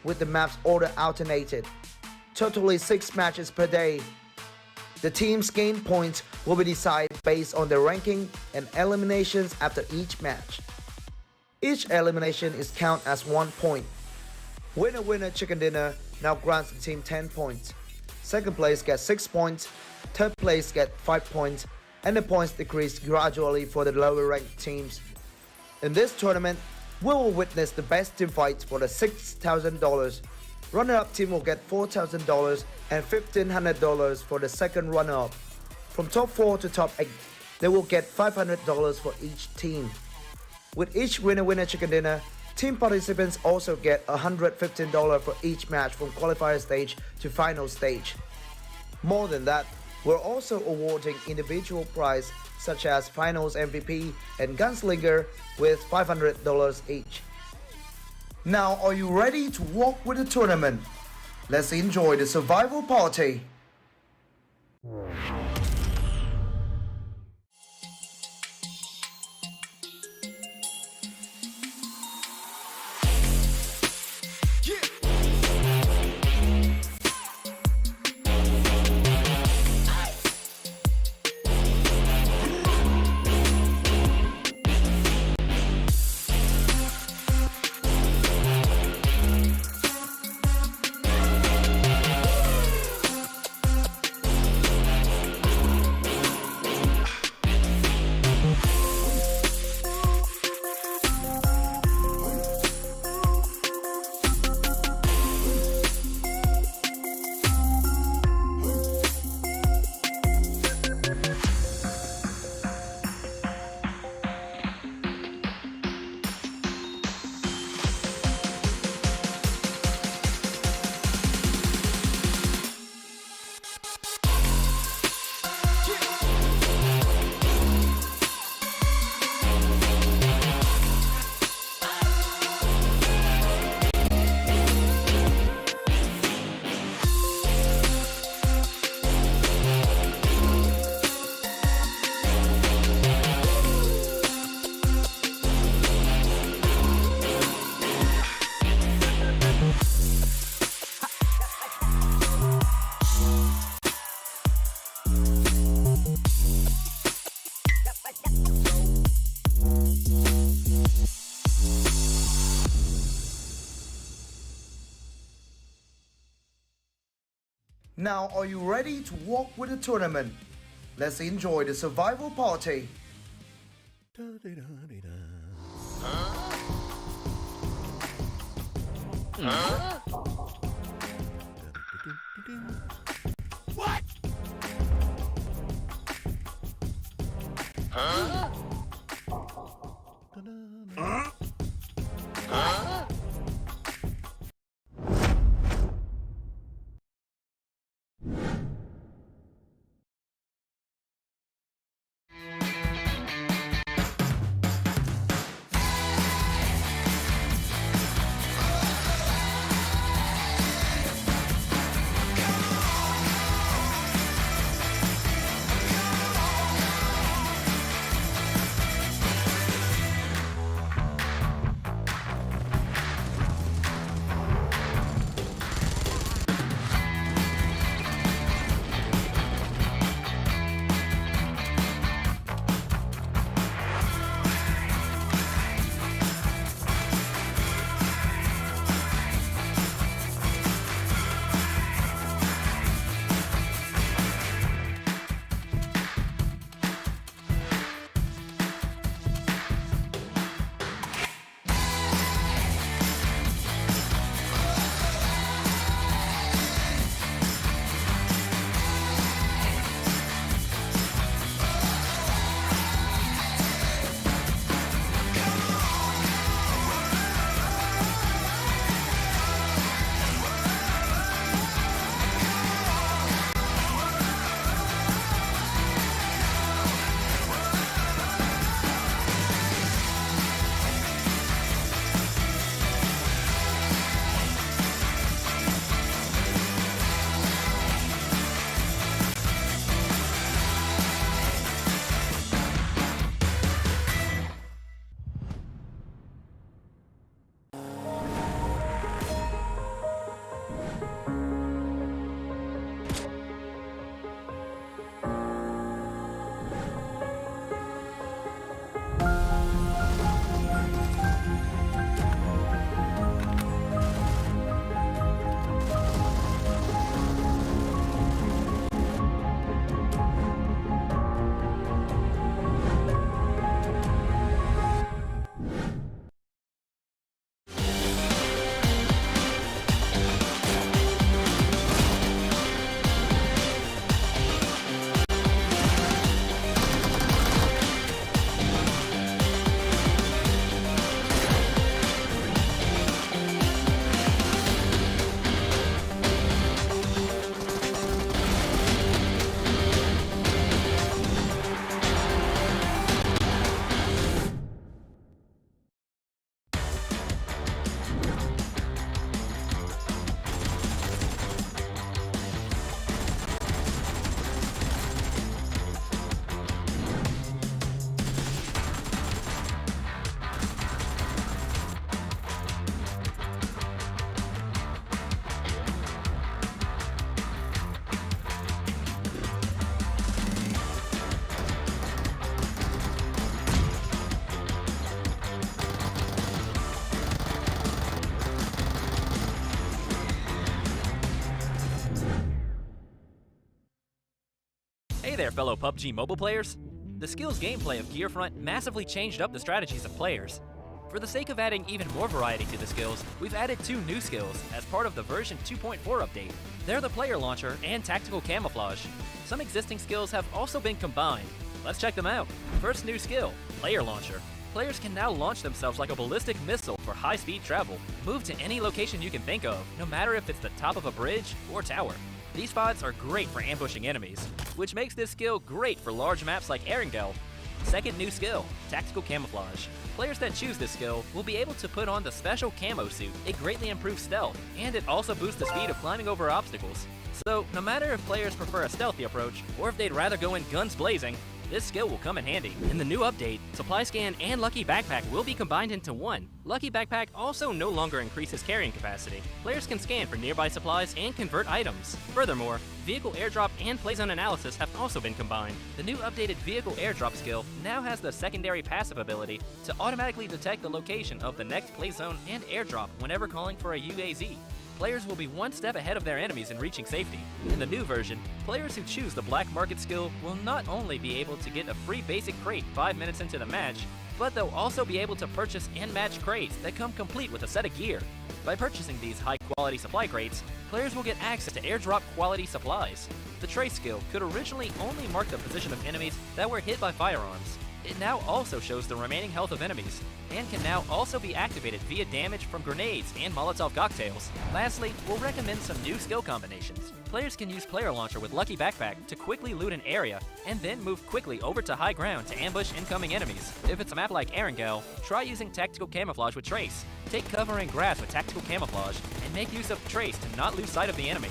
with the maps order alternated. Totally 6 matches per day. The teams gained points will be decided based on their ranking and eliminations after each match. Each elimination is counted as 1 point. Winner chicken dinner now grants the team 10 points. Second place gets 6 points, third place gets 5 points, and the points decrease gradually for the lower ranked teams. In this tournament, we will witness the best team fights for the $6,000. Runner-up team will get $4,000 and $1,500 for the second runner-up. From top 4 to top 8, they will get $500 for each team. With each winner chicken dinner, team participants also get $115 for each match from qualifier stage to final stage. More than that, we're also awarding individual prize such as finals MVP and gunslinger with $500 each. Now, are you ready to walk with the tournament? Let's enjoy the survival party. Now, are you ready to walk with the tournament? Let's enjoy the survival party. What? Hey there, fellow PUBG mobile players! The skills gameplay of Gearfront massively changed up the strategies of players. For the sake of adding even more variety to the skills, we've added 2 new skills as part of the version 2.4 update. They're the player launcher and tactical camouflage. Some existing skills have also been combined. Let's check them out. First new skill, player launcher. Players can now launch themselves like a ballistic missile for high-speed travel. Move to any location you can think of, no matter if it's the top of a bridge or tower. These spots are great for ambushing enemies, which makes this skill great for large maps like Erangel. Second new skill, tactical camouflage. Players that choose this skill will be able to put on the special camo suit. It greatly improves stealth, and it also boosts the speed of climbing over obstacles. So, no matter if players prefer a stealthy approach, or if they'd rather go in guns blazing, this skill will come in handy. In the new update, Supply Scan and Lucky Backpack will be combined into one. Lucky Backpack also no longer increases carrying capacity. Players can scan for nearby supplies and convert items. Furthermore, Vehicle Airdrop and Playzone Analysis have also been combined. The new updated Vehicle Airdrop skill now has the secondary passive ability to automatically detect the location of the next Playzone and Airdrop whenever calling for a UAZ. Players will be one step ahead of their enemies in reaching safety. In the new version, players who choose the Black Market skill will not only be able to get a free basic crate 5 minutes into the match, but they'll also be able to purchase and match crates that come complete with a set of gear. By purchasing these high-quality supply crates, players will get access to airdrop quality supplies. The trace skill could originally only mark the position of enemies that were hit by firearms. It now also shows the remaining health of enemies, and can now also be activated via damage from grenades and Molotov cocktails. Lastly, we'll recommend some new skill combinations. Players can use Player Launcher with Lucky Backpack to quickly loot an area, and then move quickly over to high ground to ambush incoming enemies. If it's a map like Erangel, try using Tactical Camouflage with Trace. Take cover in grass with Tactical Camouflage, and make use of Trace to not lose sight of the enemy.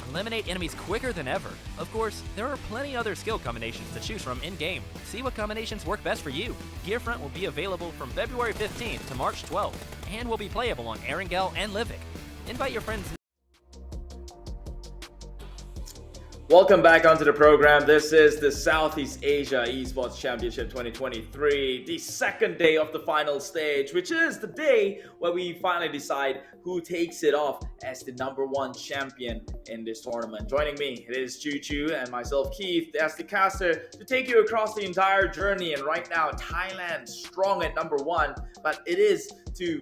Eliminate enemies quicker than ever. Of course, there are plenty other skill combinations to choose from in-game. See what combinations work best for you. Gearfront will be available from February 15th to March 12th, and will be playable on Erangel and Livik. Invite your friends. Welcome back onto the program. This is the Southeast Asia Esports Championship 2023, the second day of the final stage, which is the day where we finally decide who takes it off as the #1 champion in this tournament. Joining me, it is Choo Choo and myself, Keith, as the caster to take you across the entire journey. And right now, Thailand strong at #1, but it is to,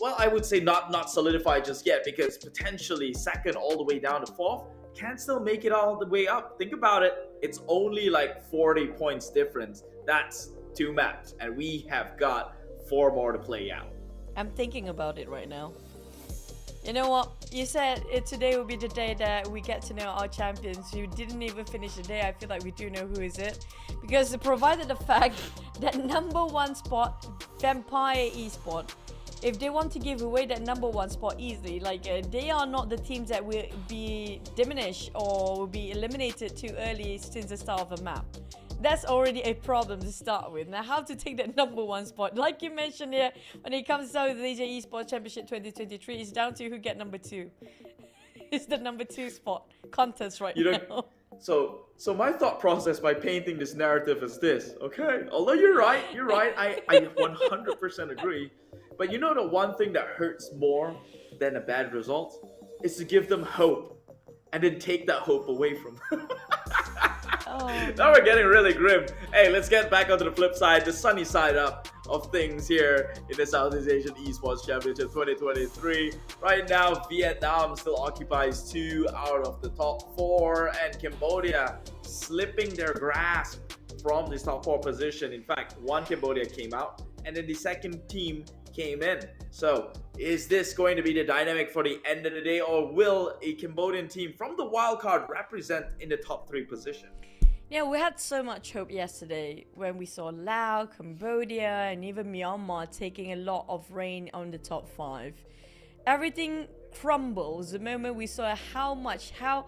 well, I would say not solidified just yet, because potentially second all the way down to 4th can still make it all the way up. Think about it. It's only like 40 points difference. That's 2 maps, and we have got 4 more to play out. I'm thinking about it right now. You know what? You said today will be the day that we get to know our champions. You didn't even finish the day. I feel like we do know who is it. Because provided the fact that #1 spot, Vampire Esport, if they want to give away that #1 spot easily, like they are not the teams that will be diminished or will be eliminated too early since the start of a map. That's already a problem to start with. Now, how to take that #1 spot? Like you mentioned here, when it comes to the Malaysia Esports Championship 2023, it's down to who get #2. It's the #2 spot contest right now. So my thought process by painting this narrative is this, okay? Although you're right, I 100% agree. But you know the one thing that hurts more than a bad result is to give them hope and then take that hope away from them. Now we're getting really grim. Hey, let's get back onto the flip side, the sunny side up of things here in the Southeast Asian Esports Championship 2023. Right now, Vietnam still occupies 2 out of the top 4, and Cambodia slipping their grasp from this top 4 position. In fact, one Cambodia came out, and then the second team came in. So is this going to be the dynamic for the end of the day, or will a Cambodian team from the wildcard represent in the top 3 position? Yeah, we had so much hope yesterday when we saw Laos, Cambodia, and even Myanmar taking a lot of rain on the top 5. Everything crumbles the moment we saw how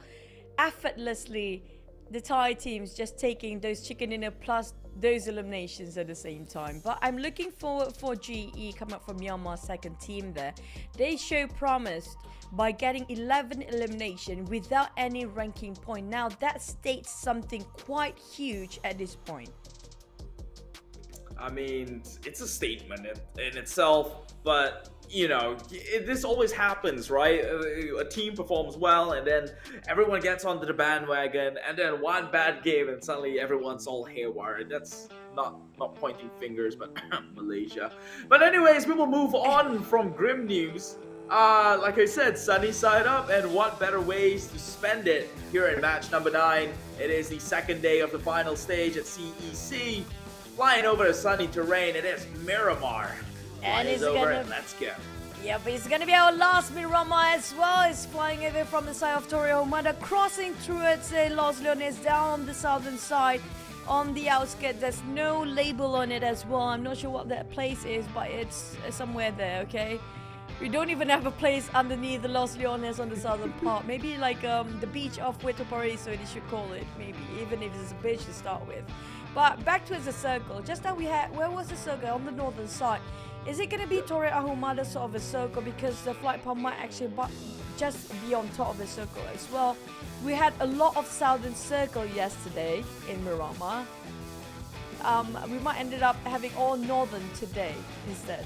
effortlessly the Thai teams just taking those chicken dinner plus those eliminations at the same time. But I'm looking forward for GE coming up from Myanmar's second team there. They show promise by getting 11 elimination without any ranking point. Now that states something quite huge at this point. I mean, it's a statement in itself, but this always happens, right? A team performs well, and then everyone gets onto the bandwagon, and then one bad game, and suddenly everyone's all haywire. That's not pointing fingers, but Malaysia. But anyways, we will move on from grim news. Like I said, sunny side up, and what better ways to spend it here in match number 9. It is the second day of the final stage at CEC. Flying over the sunny terrain, it is Miramar. And it's over gonna... and let's go. Yeah, but it's gonna be our last Miramar as well. It's flying over from the side of Torre Ahumada, crossing towards Los Leones down on the southern side. On the outskirts, there's no label on it as well. I'm not sure what that place is, but it's somewhere there, okay? We don't even have a place underneath the Los Leones on the southern part. Maybe like the beach of Puerto Paraiso, they should call it, maybe, even if it's a beach to start with. But back towards the circle, just now we had, where was the circle? On the northern side. Is it going to be Torre Ahumada sort of a circle, because the flight path might actually just be on top of the circle as well? We had a lot of southern circle yesterday in Miramar. We might ended up having all northern today instead.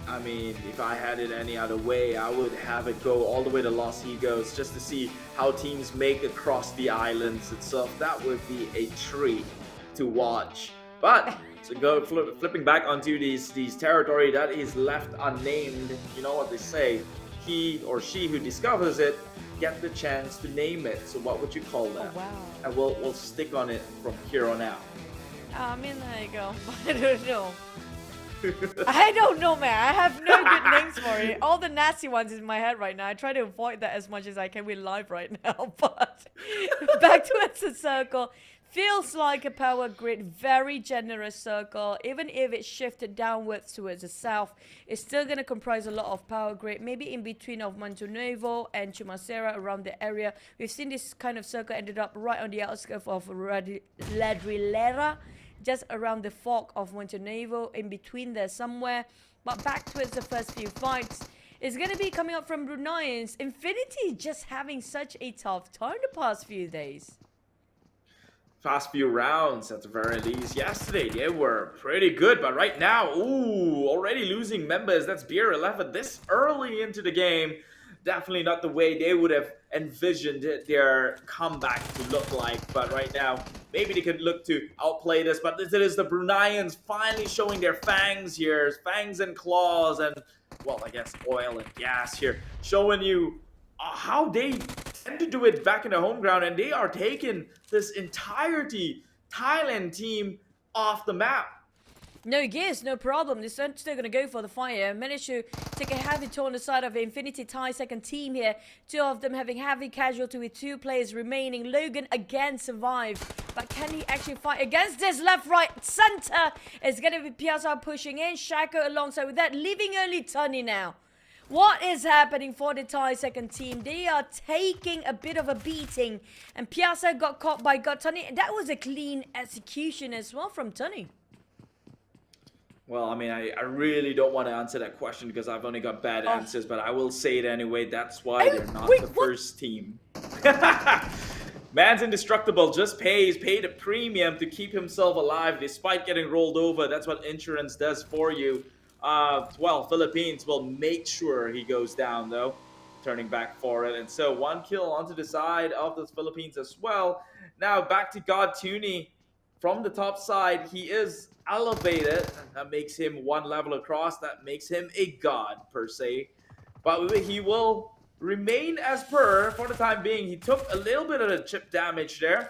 I mean, if I had it any other way, I would have it go all the way to Los Higos just to see how teams make across the islands itself. That would be a treat to watch. But so flipping back onto these territory that is left unnamed, you know what they say, he or she who discovers it get the chance to name it. So what would you call that? Oh, wow. And we'll stick on it from here on out. I mean, there you go. I don't know. I don't know, man. I have no good names for it. All the nasty ones in my head right now. I try to avoid that as much as I can. We're live right now, but back towards the circle. Feels like a power grid, very generous circle. Even if it shifted downwards towards the south, it's still going to comprise a lot of power grid. Maybe in between of Montenuevo and Chumacera, around the area. We've seen this kind of circle ended up right on the outskirts of Ladrilera, just around the fork of Montenuevo, in between there somewhere. But back towards the first few fights, it's going to be coming up from Brunei. Infinity just having such a tough time the past few days. Past few rounds at the very least. Yesterday they were pretty good, but right now, already losing members. That's Beer 11 this early into the game. Definitely not the way they would have envisioned their comeback to look like. But right now, maybe they could look to outplay this. But it is the Bruneians finally showing their fangs here. Fangs and claws and, well, I guess oil and gas here. Showing you how they tend to do it back in the home ground. And they are taking this entirety Thailand team off the map. No gears, no problem. They're still going to go for the fire. Managed to take a heavy toll on the side of the Infinity Thai second team here. Two of them having heavy casualty with 2 players remaining. Logan again survived. But can he actually fight against this left, right, center? It's going to be Piazza pushing in. Shako alongside with that, leaving only Tunny now. What is happening for the Thai second team? They are taking a bit of a beating. And Piazza got caught by Tunny. That was a clean execution as well from Tunny. Well, I mean, I really don't want to answer that question because I've only got bad answers, but I will say it anyway. That's why they're not the first team. Man's indestructible, just paid a premium to keep himself alive despite getting rolled over. That's what insurance does for you. Well, Philippines will make sure he goes down, though, turning back for it. And so 1 kill onto the side of the Philippines as well. Now back to God Tooney. From the top side, he is elevated. That makes him 1 level across. That makes him a god, per se. But he will remain as per for the time being. He took a little bit of the chip damage there.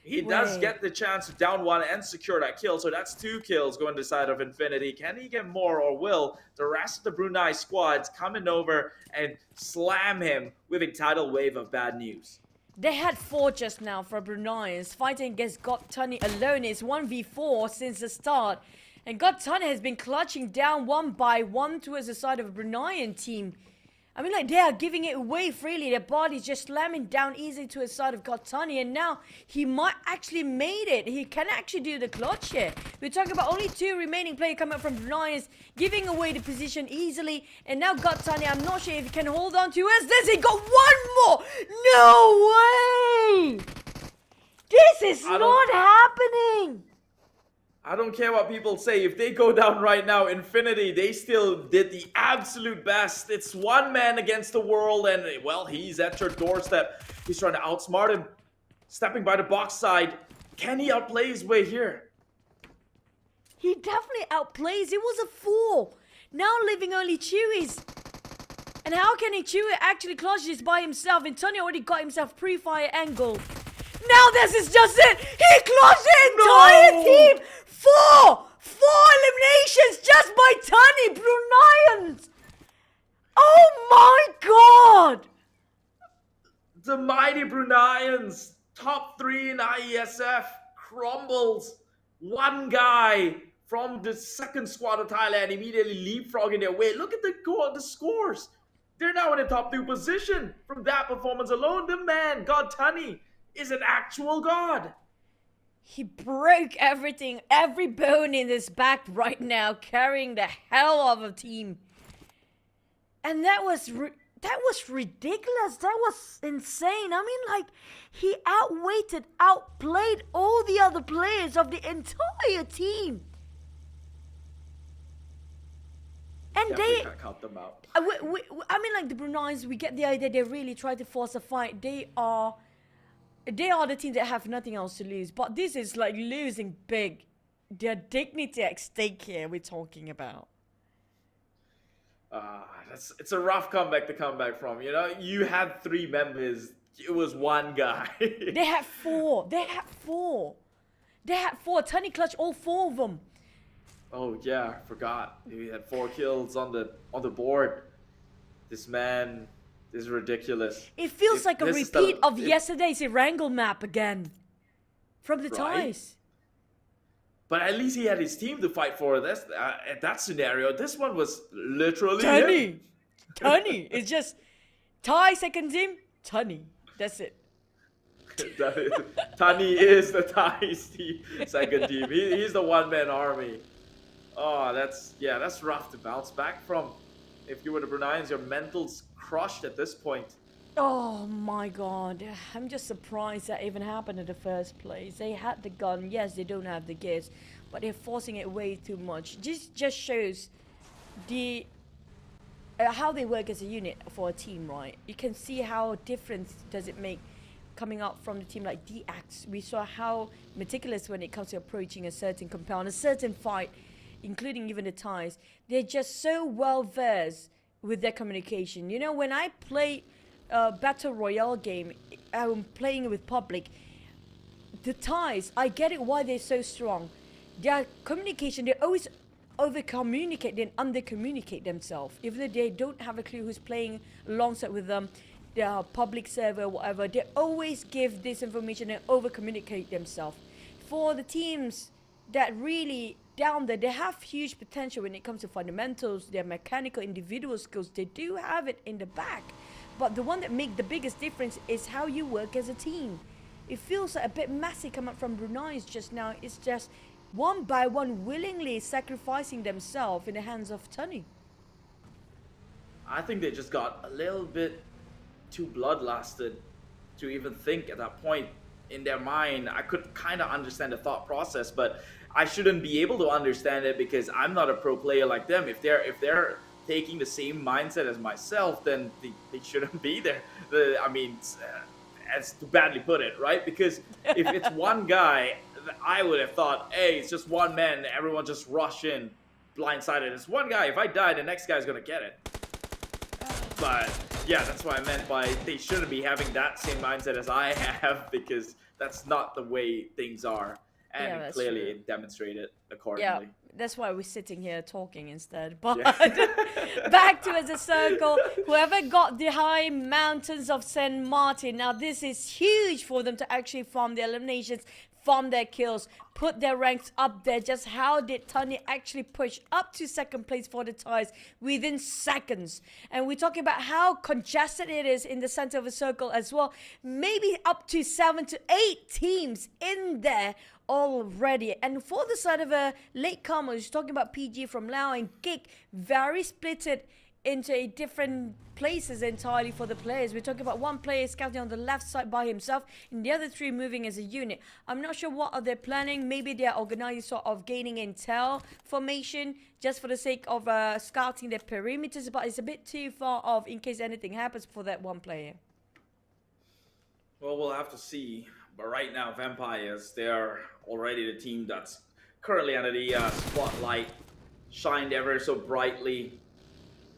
He does get the chance to down 1 and secure that kill. So that's 2 kills going to the side of Infinity. Can he get more, or will the rest of the Brunei squads coming over and slam him with a tidal wave of bad news? They had 4 just now for Bruneians. Fighting against God Tunny alone is 1v4 since the start. And God Tunny has been clutching down 1 by 1 towards the side of a Bruneian team. I mean, like, they are giving it away freely. Their bodies just slamming down easily to the side of God Tunny. And now he might actually made it. He can actually do the clutch here. We're talking about only 2 remaining players coming up from Bruneians, giving away the position easily. And now God Tunny, I'm not sure if he can hold on to us. This, he got 1 more. No way. This is not happening. I don't care what people say. If they go down right now, Infinity, they still did the absolute best. It's one man against the world, and well, he's at your doorstep. He's trying to outsmart him. Stepping by the box side. Can he outplay his way here? He definitely outplays. It was a 4. Now leaving only Chewy's. And how can he Chewy actually clutch this by himself? And Tony already got himself pre-fire angle. Now this is just it. He clutched the entire team. 4 eliminations just by Tony Bruneians. Oh my god. The mighty Bruneians, top 3 in IESF, crumbles. One guy from the second squad of Thailand immediately leapfrogging their way. Look at the scores. They're now in the top 2 position. From that performance alone, the man, God Tani, is an actual god. He broke everything, every bone in his back right now, carrying the hell of a team. And that was ridiculous. That was insane. I mean, like, he outplayed all the other players of the entire team. And Definitely can't count them out. I mean, like, the Bruneians, we get the idea. They really try to force a fight. They are the team that have nothing else to lose. But this is like losing big. Their dignity at stake here we're talking about. It's a rough comeback to come back from. You know, you had 3 members. It was one guy. They had 4. Tony clutched all 4 of them. Oh yeah, I forgot. He had 4 kills on the board. This man is ridiculous. It feels like a repeat of yesterday's Erangel map again. From the Thais. But at least he had his team to fight for. This at that scenario, this one was literally Tony. It's just Thai second team, Tony. That's it. Tani is the Thai's team, second team. He's the one-man army. Oh, that's rough to bounce back from. If you were the Bruneians, your mental's crushed at this point. Oh my god. I'm just surprised that even happened in the first place. They had the gun. Yes, they don't have the gears, but they're forcing it way too much. This just shows the how they work as a unit for a team, right? You can see how different does it make coming out from the team like DX. We saw how meticulous when it comes to approaching a certain compound, a certain fight, including even the Thais. They're just so well versed with their communication. You know, when I play Battle Royale game, I'm playing with public, the Thais, I get it why they're so strong. Their communication, they always over-communicate and under-communicate themselves. Even though they don't have a clue who's playing alongside with them, their public server, whatever, they always give this information and over-communicate themselves. For the teams that really down there, they have huge potential when it comes to fundamentals, their mechanical individual skills. They do have it in the back. But the one that makes the biggest difference is how you work as a team. It feels like a bit messy coming from Brunei just now. It's just one by one willingly sacrificing themselves in the hands of Tony. I think they just got a little bit too bloodlusted to even think at that point in their mind. I could kind of understand the thought process, but I shouldn't be able to understand it because I'm not a pro player like them. If they're taking the same mindset as myself, then they shouldn't be there. As to badly put it, right? Because if it's one guy, I would have thought, hey, it's just one man, everyone just rush in blindsided. It's one guy. If I die, the next guy's gonna get it. But yeah, that's what I meant by they shouldn't be having that same mindset as I have, because that's not the way things are. And clearly it demonstrated accordingly. Yeah, that's why we're sitting here talking instead. But back to as a circle, whoever got the high mountains of Saint Martin, now this is huge for them to actually farm their eliminations, farm their kills, put their ranks up there. Just how did Tony actually push up to second place for the Thais within seconds? And we're talking about how congested it is in the center of a circle as well. Maybe up to 7 to 8 teams in there already. And for the side of a latecomer, who's talking about PG from Laos and Gig, very splitted into a different places entirely for the players. We're talking about one player scouting on the left side by himself and the other three moving as a unit. I'm not sure what are they planning. Maybe they're organizing sort of gaining intel formation just for the sake of scouting their perimeters, but it's a bit too far off in case anything happens for that one player. Well, we'll have to see. But right now, Vampires, they're already the team that's currently under the spotlight, shined ever so brightly.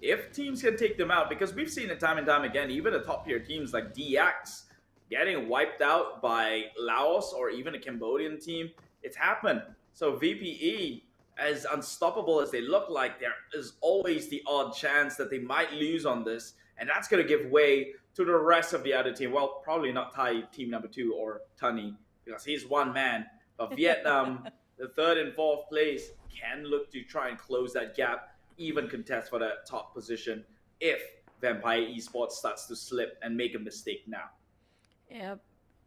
If teams can take them out, because we've seen it time and time again, even the top tier teams like DX getting wiped out by Laos or even a Cambodian team, it's happened. So VPE, as unstoppable as they look like, there is always the odd chance that they might lose on this, and that's going to give way to the rest of the other team. Well, probably not Thai team number 2 or Tunny, because he's one man. But Vietnam, the 3rd and 4th place, can look to try and close that gap, even contest for that top position if Vampire Esports starts to slip and make a mistake now. Yeah,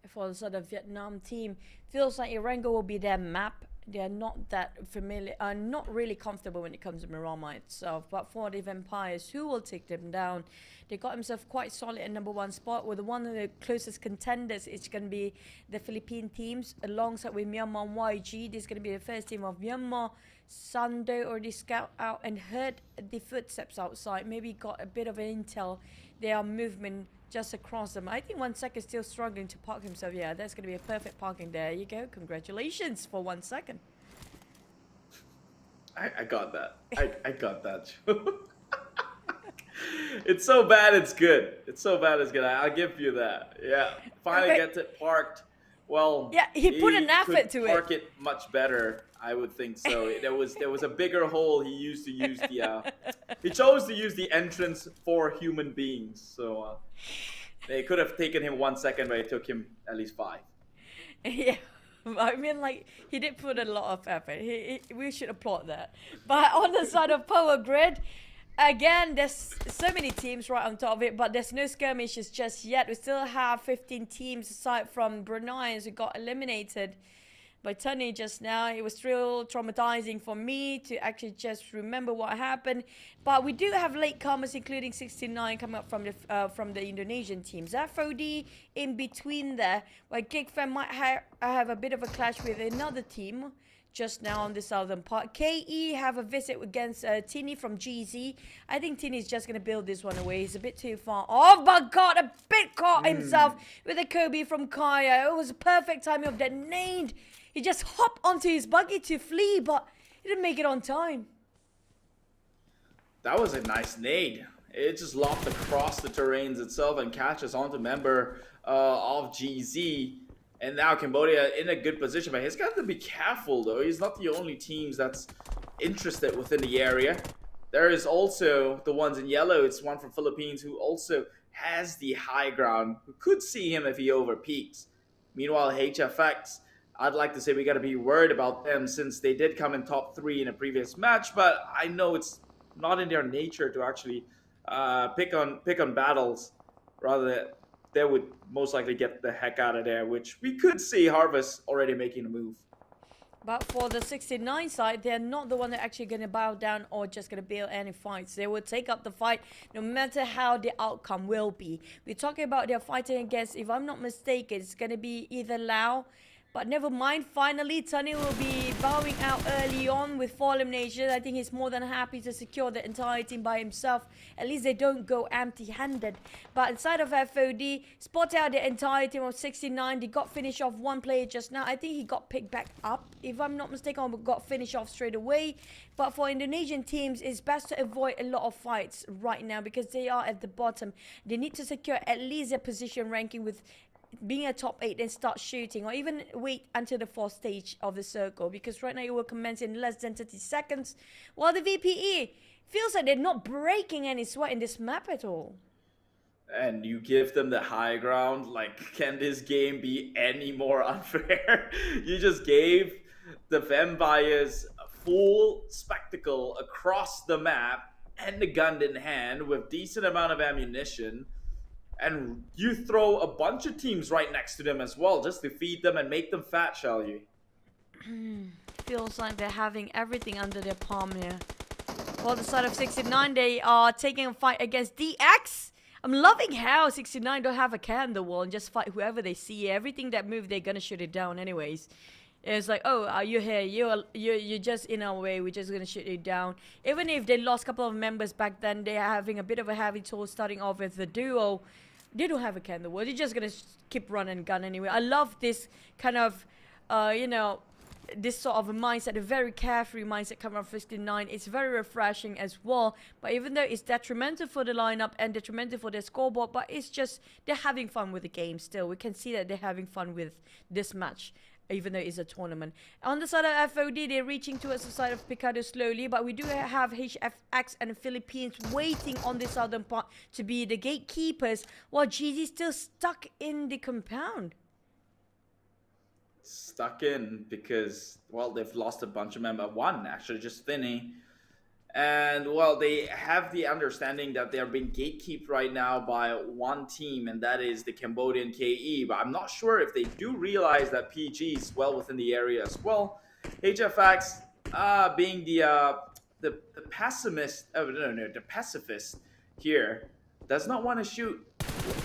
for the sort of Vietnam team, feels like Erangel will be their map. They're not that familiar, not really comfortable when it comes to Miramar itself. But for the Vampires, who will take them down? They got themselves quite solid at #1 spot. With one of the closest contenders, it's going to be the Philippine teams alongside with Myanmar and YG. This is going to be the first team of Myanmar. Sando already scout out and heard the footsteps outside. Maybe got a bit of intel. Their movement just across them. I think 1sec is still struggling to park himself. Yeah, that's going to be a perfect parking. There you go. Congratulations for 1 second. I got that. I got that. It's so bad it's good. It's so bad it's good. I'll give you that. Yeah. Finally gets it parked. Well, yeah, he put an effort to park it much better, I would think so. There was a bigger hole. He chose to use the entrance for human beings. So it could have taken him 1 second, but it took him at least 5. Yeah, I mean, like, he did put a lot of effort. We should applaud that. But on the side of Power Grid, again, there's so many teams right on top of it, but there's no skirmishes just yet. We still have 15 teams aside from Brunei who got eliminated by Tunny just now. It was still traumatizing for me to actually just remember what happened. But we do have latecomers, including 69 coming up from the Indonesian teams. FOD in between there, where GigFam might have a bit of a clash with another team just now on the southern part. KE have a visit against Tini from GZ. I think Tini's just going to build this one away. He's a bit too far off, but got a bit caught himself with a Kobe from Kaya. It was a perfect timing of that nade. He just hopped onto his buggy to flee, but he didn't make it on time. That was a nice nade. It just lopped across the terrains itself and catches onto member of GZ. And now Cambodia in a good position, but he's got to be careful though. He's not the only teams that's interested within the area. There is also the ones in yellow. It's one from Philippines who also has the high ground, who could see him if he overpeaks. Meanwhile, HFX, I'd like to say we got to be worried about them since they did come in top 3 in a previous match, but I know it's not in their nature to actually pick on battles. Rather, they would most likely get the heck out of there, which we could see Harvest already making a move. But for the 69 side, they're not the one that actually going to bow down or just going to bail any fights. They will take up the fight no matter how the outcome will be. We're talking about they're fighting against, if I'm not mistaken, it's going to be either Lao. But never mind, finally, Tunny will be bowing out early on with 4 eliminations. I think he's more than happy to secure the entire team by himself. At least they don't go empty-handed. But inside of FOD, spot out the entire team of 69. They got finished off one player just now. I think he got picked back up. If I'm not mistaken, got finished off straight away. But for Indonesian teams, it's best to avoid a lot of fights right now because they are at the bottom. They need to secure at least a position ranking with being a top 8 and start shooting, or even wait until the 4th stage of the circle, because right now it will commence in less than 30 seconds, while the VPE feels like they're not breaking any sweat in this map at all. And you give them the high ground. Like, can this game be any more unfair? You just gave the Vampires a full spectacle across the map and the gun in hand with decent amount of ammunition. And you throw a bunch of teams right next to them as well, just to feed them and make them fat, shall you? Feels like they're having everything under their palm here. For the side of 69, they are taking a fight against DX. I'm loving how 69 don't have a cat in the wall and just fight whoever they see. Everything that move, they're gonna shoot it down anyways. It's like, oh, you're here, you're just in our way, we're just gonna shoot you down. Even if they lost a couple of members back then, they're having a bit of a heavy toll starting off with the duo. They don't have a cat in the wall, they're just gonna keep run and gun anyway. I love this kind of, you know, this sort of a mindset, a very carefree mindset coming from 59. It's very refreshing as well. But even though it's detrimental for the lineup and detrimental for their scoreboard, but it's just they're having fun with the game still. We can see that they're having fun with this match, even though it's a tournament. On the side of FOD, they're reaching towards the side of Picado slowly, but we do have HFX and the Philippines waiting on the southern part to be the gatekeepers, while GZ still stuck in the compound. Stuck in because, well, they've lost a bunch of members. One, actually, just Finney. And, well, they have the understanding that they're being gatekept right now by one team, and that is the Cambodian KE. But I'm not sure if they do realize that PG is well within the area as well. HFX, being the pessimist, the pacifist here, does not want to shoot,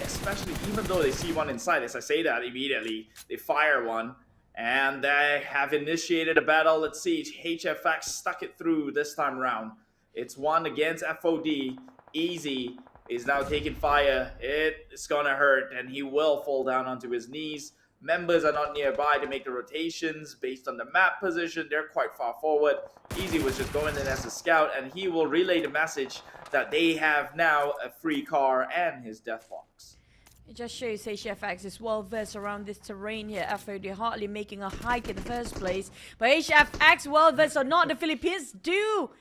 especially even though they see one inside. As I say that, immediately they fire one. And they have initiated a battle. Let's see, HFX stuck it through this time around. It's one against FOD. Easy is now taking fire. It's gonna hurt, and he will fall down onto his knees. Members are not nearby to make the rotations based on the map position. They're quite far forward. Easy was just going in as a scout, and he will relay the message that they have now a free car and his death box. It just shows HFX is well versed around this terrain here. FOD hardly making a hike in the first place. But HFX, well versed or not, the Philippines do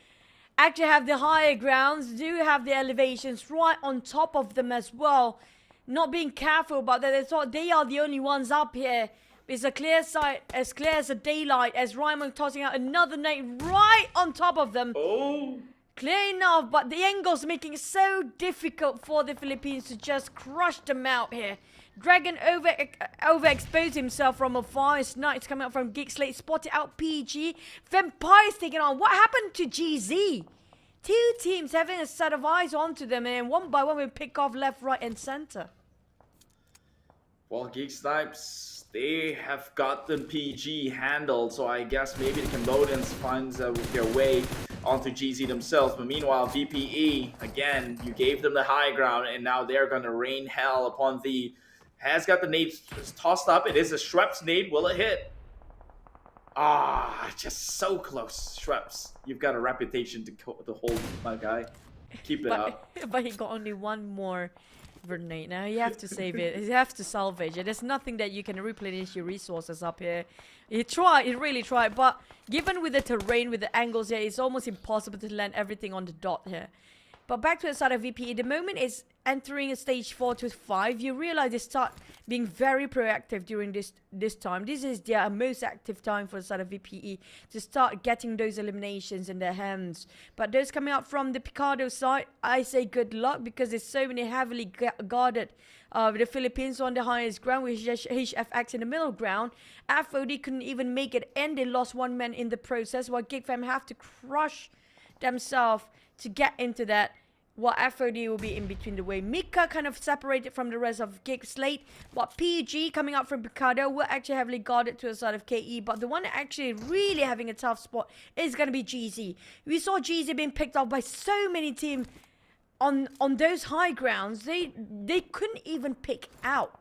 actually have the higher grounds, do have the elevations right on top of them as well. Not being careful about that. They thought they are the only ones up here. It's a clear sight, as clear as the daylight, as Ryman tossing out another nade right on top of them. Oh! Clear enough, but the angles making it so difficult for the Philippines to just crush them out here. Dragon overexposed himself from afar. Snipes coming out from Geek Slate, spotted out PG. Vampires taking on. What happened to GZ? Two teams having a set of eyes onto them, and one by one we pick off left, right, and center. Well, Geek Snipes, they have gotten PG handled, so I guess maybe the Cambodians find their way onto GZ themselves. But meanwhile, VPE, again, you gave them the high ground, and now they're going to rain hell upon the... Has got the nade tossed up. It is a Schweppes nade. Will it hit? Ah, just so close. Schweppes, you've got a reputation to hold, my guy. Keep it up. But he got only one more grenade. Now you have to save it. You have to salvage it. There's nothing that you can replenish your resources up here. He really tried, but given with the terrain, with the angles here, it's almost impossible to land everything on the dot here. But back to the side of VPE, the moment it's entering a stage 4 to 5, you realize they start being very proactive during this time. This is their most active time for the side of VPE to start getting those eliminations in their hands. But those coming out from the Picado side, I say good luck, because there's so many heavily guarded. The Philippines on the highest ground, with HFX in the middle ground. FOD couldn't even make it, and they lost one man in the process, while GigFam have to crush themselves to get into that. While FOD will be in between the way. Mika kind of separated from the rest of Gig Slate. But PG coming out from Picado will actually heavily guarded to the side of KE. But the one actually really having a tough spot is going to be GZ. We saw GZ being picked off by so many teams on those high grounds. They couldn't even pick out.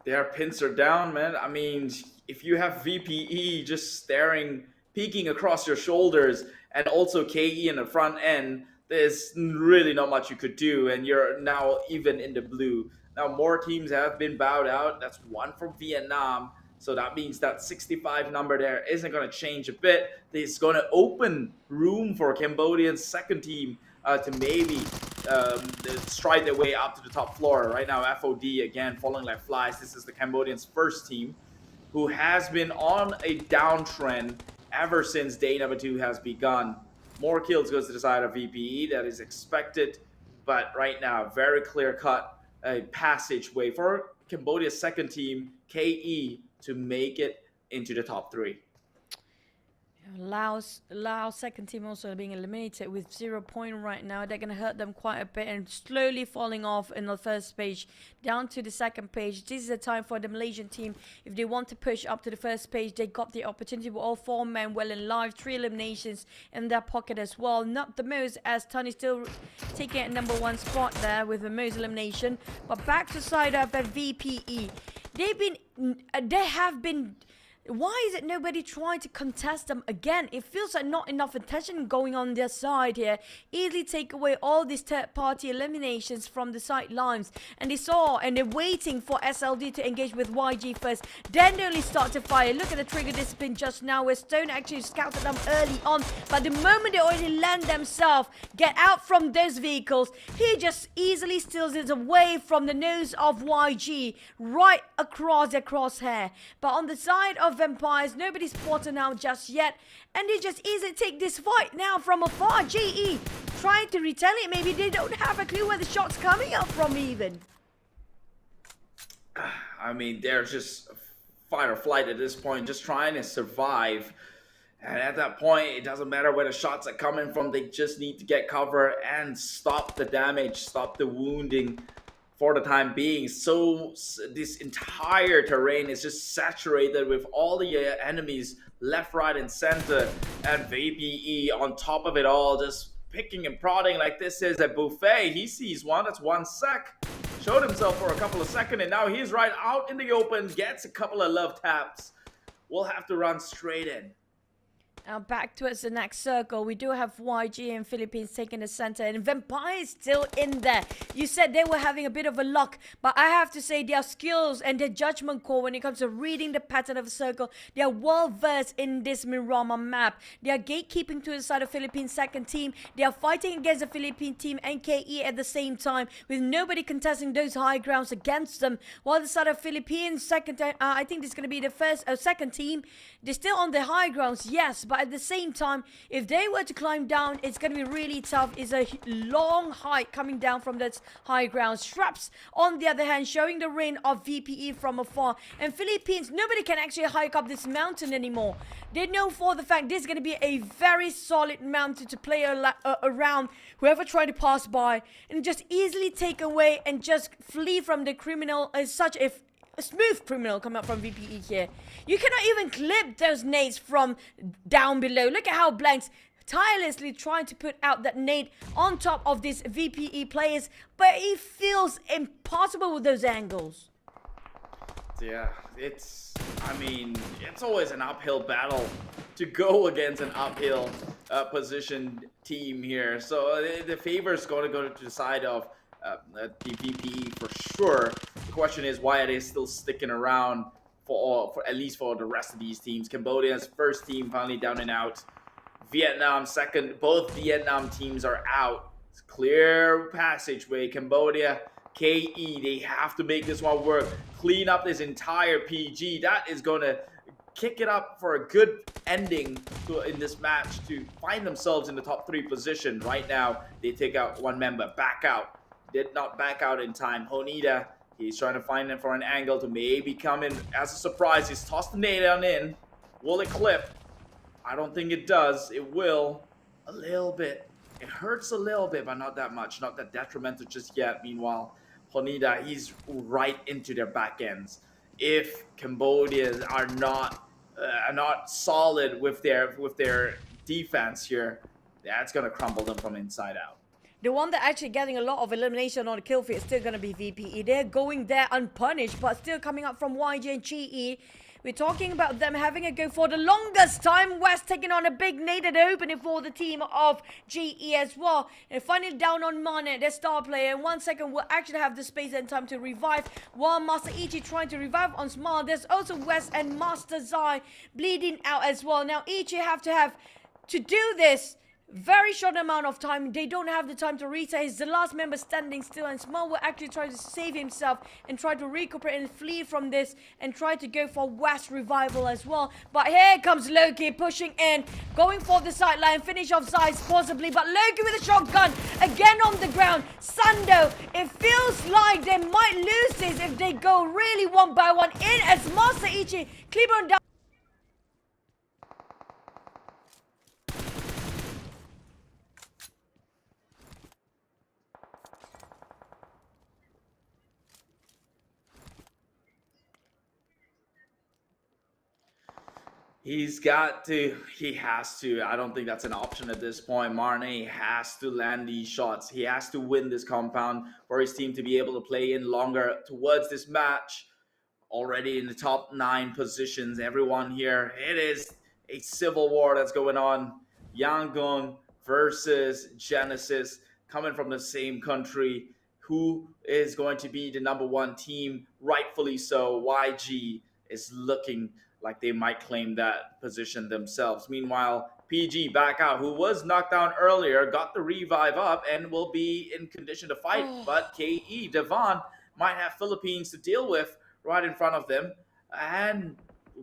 Their pins are down, man. I mean, if you have VPE just staring, peeking across your shoulders, and also KE in the front end, there's really not much you could do, and you're now even in the blue. Now, more teams have been bowed out. That's one from Vietnam, so that means that 65 number there isn't going to change a bit. It's going to open room for Cambodia's second team to maybe stride their way up to the top floor. Right now, FOD, again, falling like flies. This is the Cambodians' first team, who has been on a downtrend ever since day number 2 has begun. More kills goes to the side of VPE. That is expected. But right now, very clear-cut passageway for Cambodia's second team, KE, to make it into the top 3. Laos second team also being eliminated with 0 point right now. They're going to hurt them quite a bit and slowly falling off in the first page down to the second page. This is a time for the Malaysian team. If they want to push up to the first page, they got the opportunity with all 4 men well in live, 3 eliminations in their pocket as well. Not the most, as Tony still taking at number 1 spot there with the most elimination. But back to side up at VPE. They have been. Why is it nobody trying to contest them again? It feels like not enough attention going on their side here. Easily take away all these third-party eliminations from the sidelines. And they're waiting for SLD to engage with YG first. Then they only start to fire. Look at the trigger discipline just now where Stone actually scouted them early on. But the moment they already land themselves, get out from those vehicles, he just easily steals it away from the nose of YG. Right across their crosshair. But on the side of Vampires, nobody's spotted now just yet, and they just easily take this fight now from afar. GE trying to retaliate. Maybe they don't have a clue where the shot's coming up from even. I mean, they're just fight or flight at this point, just trying to survive. And at that point, it doesn't matter where the shots are coming from. They just need to get cover and stop the damage, stop the wounding for the time being. So this entire terrain is just saturated with all the enemies left, right, and center. And VPE on top of it all, just picking and prodding like this is a buffet. He sees one, that's 1 sec. Showed himself for a couple of seconds, and now he's right out in the open, gets a couple of love taps. We'll have to run straight in. Now back towards the next circle, we do have YG and Philippines taking the center, and Vampire is still in there. You said they were having a bit of a luck, but I have to say their skills and their judgment call when it comes to reading the pattern of a circle, they are well versed in this Miramar map. They are gatekeeping to the side of Philippines second team. They are fighting against the Philippine team NKE at the same time, with nobody contesting those high grounds against them. While the side of Philippines second, I think this is going to be the second team. They're still on the high grounds, yes, but at the same time, if they were to climb down, it's going to be really tough. It's a long height coming down from that high ground. Straps, on the other hand, showing the reign of VPE from afar. And Philippines, nobody can actually hike up this mountain anymore. They know for the fact this is going to be a very solid mountain to play around whoever tried to pass by, and just easily take away and just flee from the criminal as such. If a smooth criminal come up from VPE here. You cannot even clip those nades from down below. Look at how Blanks tirelessly trying to put out that nade on top of these VPE players, but it feels impossible with those angles. Yeah, I mean, it's always an uphill battle to go against an uphill positioned team here. So the favor is going to go to the side of the VPE for sure. The question is, why are they still sticking around for at least for the rest of these teams? Cambodia's first team finally down and out. Vietnam second. Both Vietnam teams are out. It's clear passageway. Cambodia, KE, they have to make this one work. Clean up this entire PG. That is going to kick it up for a good ending in this match to find themselves in the top 3 position. Right now, they take out one member, back out. Did not back out in time. Honida, he's trying to find him for an angle to maybe come in as a surprise. He's tossed the nade on in. Will it clip? I don't think it does. It will. A little bit. It hurts a little bit, but not that much. Not that detrimental just yet. Meanwhile, Honida, he's right into their back ends. If Cambodia are not solid with their defense here, that's gonna crumble them from inside out. The one that actually getting a lot of elimination on the kill feed is still going to be VPE. They're going there unpunished, but still coming up from YG and GE. We're talking about them having a go for the longest time. West taking on a big naded opening for the team of GE as well. And finally down on Mane, their star player. In 1 second, will actually have the space and time to revive. While Master Ichi trying to revive on Smile. There's also West and Master Zai bleeding out as well. Now Ichi have to do this. Very short amount of time. They don't have the time to reset. He's the last member standing still, and Small will actually try to save himself and try to recuperate and flee from this and try to go for West revival as well. But here comes Loki pushing in, going for the sideline, finish off sides possibly, but Loki with a shotgun again on the ground. Sando, it feels like they might lose this if they go really one by one in as Master Ichi, Cleburne down. He's got to, he has to. I don't think that's an option at this point. Marne has to land these shots. He has to win this compound for his team to be able to play in longer towards this match. Already in the top 9 positions, everyone here. It is a civil war that's going on. Yangon versus Genesis, coming from the same country. Who is going to be the number 1 team? Rightfully so. YG is looking like they might claim that position themselves. Meanwhile, PG back out, who was knocked down earlier, got the revive up and will be in condition to fight. But KE, Devon, might have Philippines to deal with right in front of them. And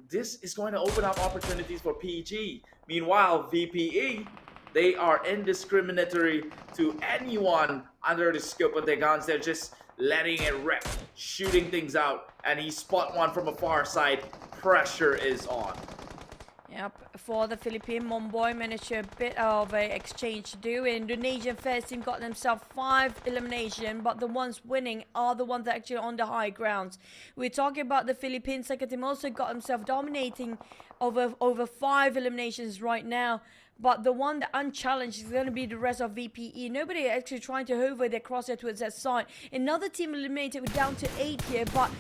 this is going to open up opportunities for PG. Meanwhile, VPE, they are indiscriminatory to anyone under the scope of their guns. They're just letting it rip, shooting things out. And he spot one from a far side. Pressure is on. Yep, for the Philippine, Momboy managed a bit of a exchange to do. Indonesian first team got themselves 5 elimination, but the ones winning are the ones that actually on the high grounds. We're talking about the Philippine second team also got themselves dominating over 5 eliminations right now. But the one that unchallenged is going to be the rest of VPE. Nobody actually trying to hover their crosshair towards that side. Another team eliminated, we're down to 8 here, but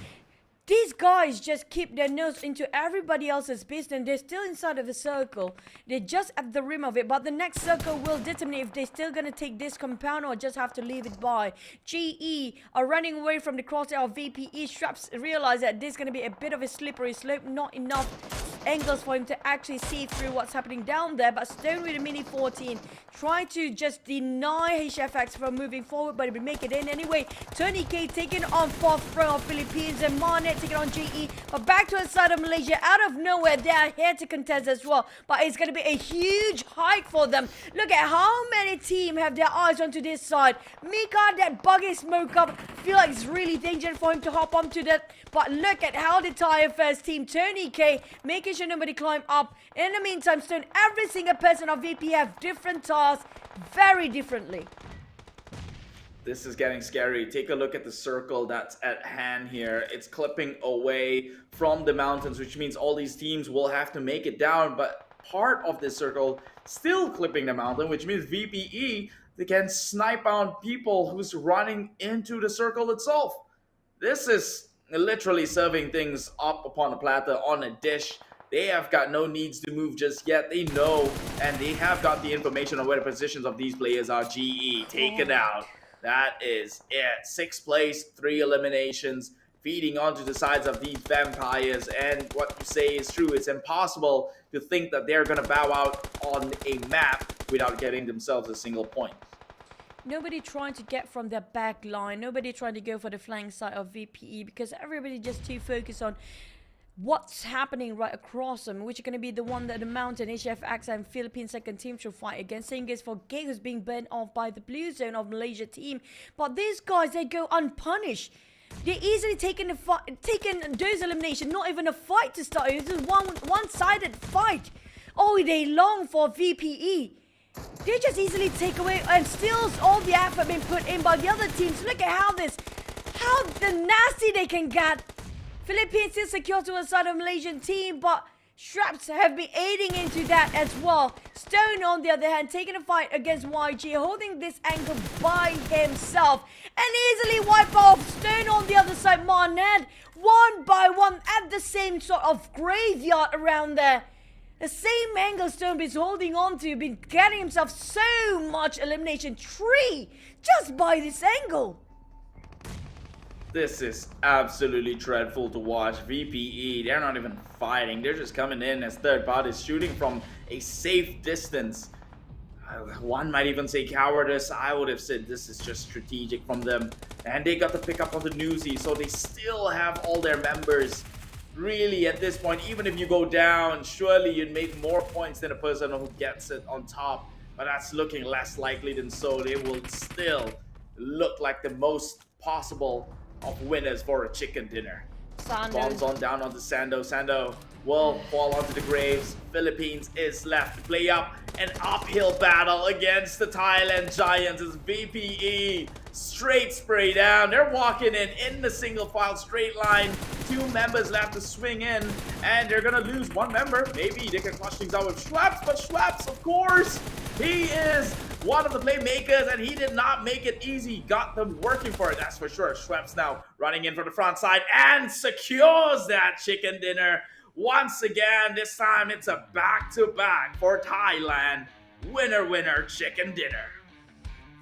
these guys just keep their nose into everybody else's business. They're still inside of the circle. They're just at the rim of it. But the next circle will determine if they're still going to take this compound or just have to leave it by. GE are running away from the crosshair of VPE. Straps realize that this is going to be a bit of a slippery slope. Not enough angles for him to actually see through what's happening down there. But Stone with a mini 14 try to just deny HFX from moving forward, but he will make it in anyway. Tony K taking on 4th row of Philippines and Manet taking on GE. But back to the side of Malaysia, out of nowhere, they are here to contest as well. But it's going to be a huge hike for them. Look at how many teams have their eyes onto this side. Mika, that buggy smoke up, feel like it's really dangerous for him to hop onto that. But look at how the Thai first team, Tony K, making sure nobody climb up. In the meantime, Stone, every single person of VP have different tasks, very differently. This is getting scary. Take a look at the circle that's at hand here. It's clipping away from the mountains, which means all these teams will have to make it down. But part of this circle still clipping the mountain, which means VPE, they can snipe on people who's running into the circle itself. This is literally serving things up upon a platter on a dish. They have got no needs to move just yet. They know, and they have got the information on where the positions of these players are. GE taken out. That is it. 6th place, 3 eliminations, feeding onto the sides of these vampires. And what you say is true. It's impossible to think that they're going to bow out on a map without getting themselves a single point. Nobody trying to get from their back line. Nobody trying to go for the flank side of VPE because everybody just too focused on what's happening right across them, which is going to be the one that the Mountain, HFX and Philippine second team should fight against. Same goes for Gay, who's being burnt off by the blue zone of Malaysia team. But these guys, they go unpunished. They easily taken those eliminations, not even a fight to start. It's just one-sided fight all day long for VPE. They just easily take away and steals all the effort being put in by the other teams. Look at how the nasty they can get. Philippines is secure to the side of Malaysian team, but Straps have been aiding into that as well. Stone, on the other hand, taking a fight against YG, holding this angle by himself, and easily wipe off Stone on the other side. Marnad, one by one, at the same sort of graveyard around there. The same angle Stone is holding on to, been getting himself so much elimination. 3 just by this angle. This is absolutely dreadful to watch. VPE, they're not even fighting. They're just coming in as third parties, shooting from a safe distance. One might even say cowardice. I would have said this is just strategic from them. And they got the pick up on the newsy, so they still have all their members. Really, at this point, even if you go down, surely you'd make more points than a person who gets it on top. But that's looking less likely than so. They will still look like the most possible of winners for a chicken dinner. Bombs on down onto Sando. Sando will fall onto the graves. Philippines is left to play up an uphill battle against the Thailand Giants as VPE Straight spray down. They're walking in the single file straight line. 2 members left to swing in, and they're gonna lose 1 member. Maybe they can clutch things out with Schweppes, but Schweppes, of course, he is one of the playmakers, and he did not make it easy. Got them working for it, that's for sure. Schweppes now running in from the front side and secures that chicken dinner. Once again, this time it's a back-to-back for Thailand. Winner, winner, chicken dinner.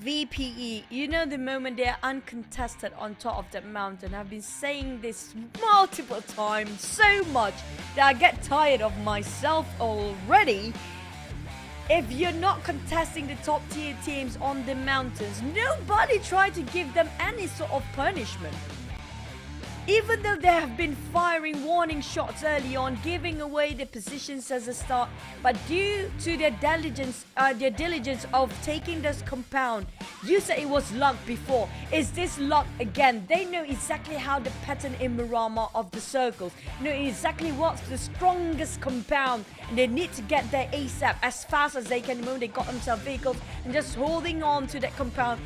VPE, you know, the moment they're uncontested on top of that mountain. I've been saying this multiple times, so much that I get tired of myself already. If you're not contesting the top tier teams on the mountains, nobody try to give them any sort of punishment. Even though they have been firing warning shots early on, giving away the positions as a start, but due to their diligence of taking this compound, you said it was luck before. Is this luck again? They know exactly how the pattern in Miramar of the circles, know exactly what's the strongest compound, and they need to get there ASAP as fast as they can. Move, they got themselves vehicles and just holding on to that compound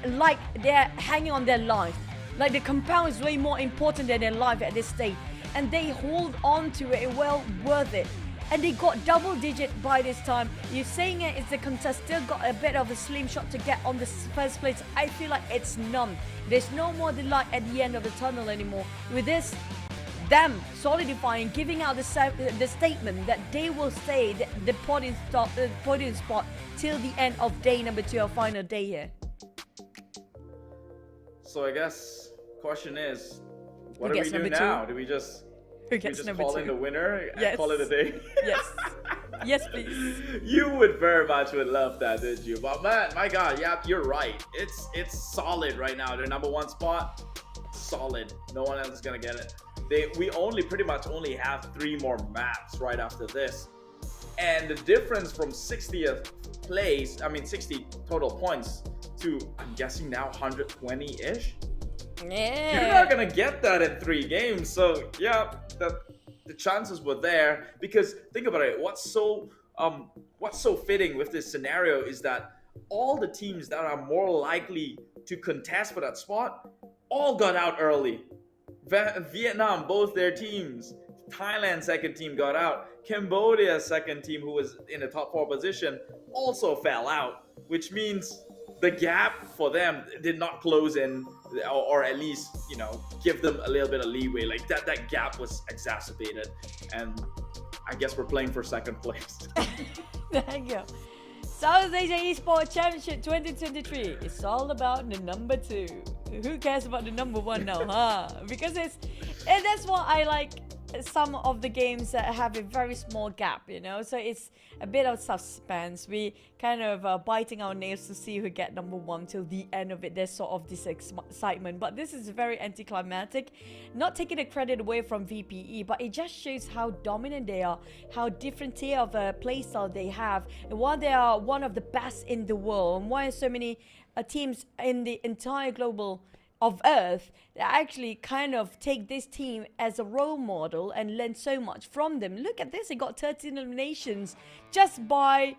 like they're hanging on their life. Like the compound is way more important than their life at this stage. And they hold on to it, well worth it. And they got double digit by this time. You're saying it's the contest still got a bit of a slim shot to get on the first place. I feel like it's none. There's no more delight at the end of the tunnel anymore. With this, them solidifying, giving out the statement that they will stay the podium spot till the end of day number 2, our final day here. So I guess question is, what Who do we gets do number now? 2? Do we just number call 2? in the winner and Yes. call it a day? Yes. Yes, please. You would very much would love that, did you? But man, my God, yeah, you're right. It's solid right now. Their number 1 spot, solid. No one else is gonna get it. We pretty much only have 3 more maps right after this, and the difference from 60th place, 60 total points, to I'm guessing now 120-ish. Yeah. You're not gonna get that in 3 games. So yeah, the chances were there, because think about it. What's so fitting with this scenario is that all the teams that are more likely to contest for that spot all got out early. Vietnam, both their teams. Thailand second team got out. Cambodia second team, who was in the top 4 position, also fell out, which means the gap for them did not close in, or at least, give them a little bit of leeway. Like that gap was exacerbated, and I guess we're playing for second place. There you go. South Asia Esports Championship 2023. It's all about the number 2. Who cares about the number 1 now, huh? Because that's what I like. Some of the games that have a very small gap, so it's a bit of suspense. We kind of biting our nails to see who get number 1 till the end of it. There's sort of this excitement, but this is very anticlimactic. Not taking the credit away from VPE, but it just shows how dominant they are, how different tier of a playstyle they have, and why they are one of the best in the world, and why so many teams in the entire global of Earth that actually kind of take this team as a role model and learn so much from them. Look at this, they got 13 eliminations just by,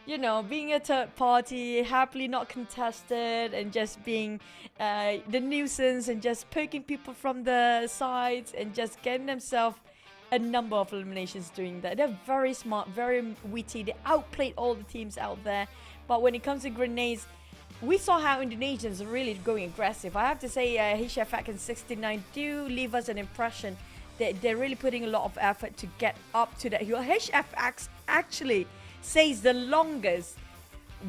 being a third party, happily not contested, and just being the nuisance and just poking people from the sides and just getting themselves a number of eliminations doing that. They're very smart, very witty. They outplayed all the teams out there. But when it comes to grenades, we saw how Indonesians are really going aggressive. I have to say, HFX and 69 do leave us an impression that they're really putting a lot of effort to get up to that hill. HFX actually says the longest,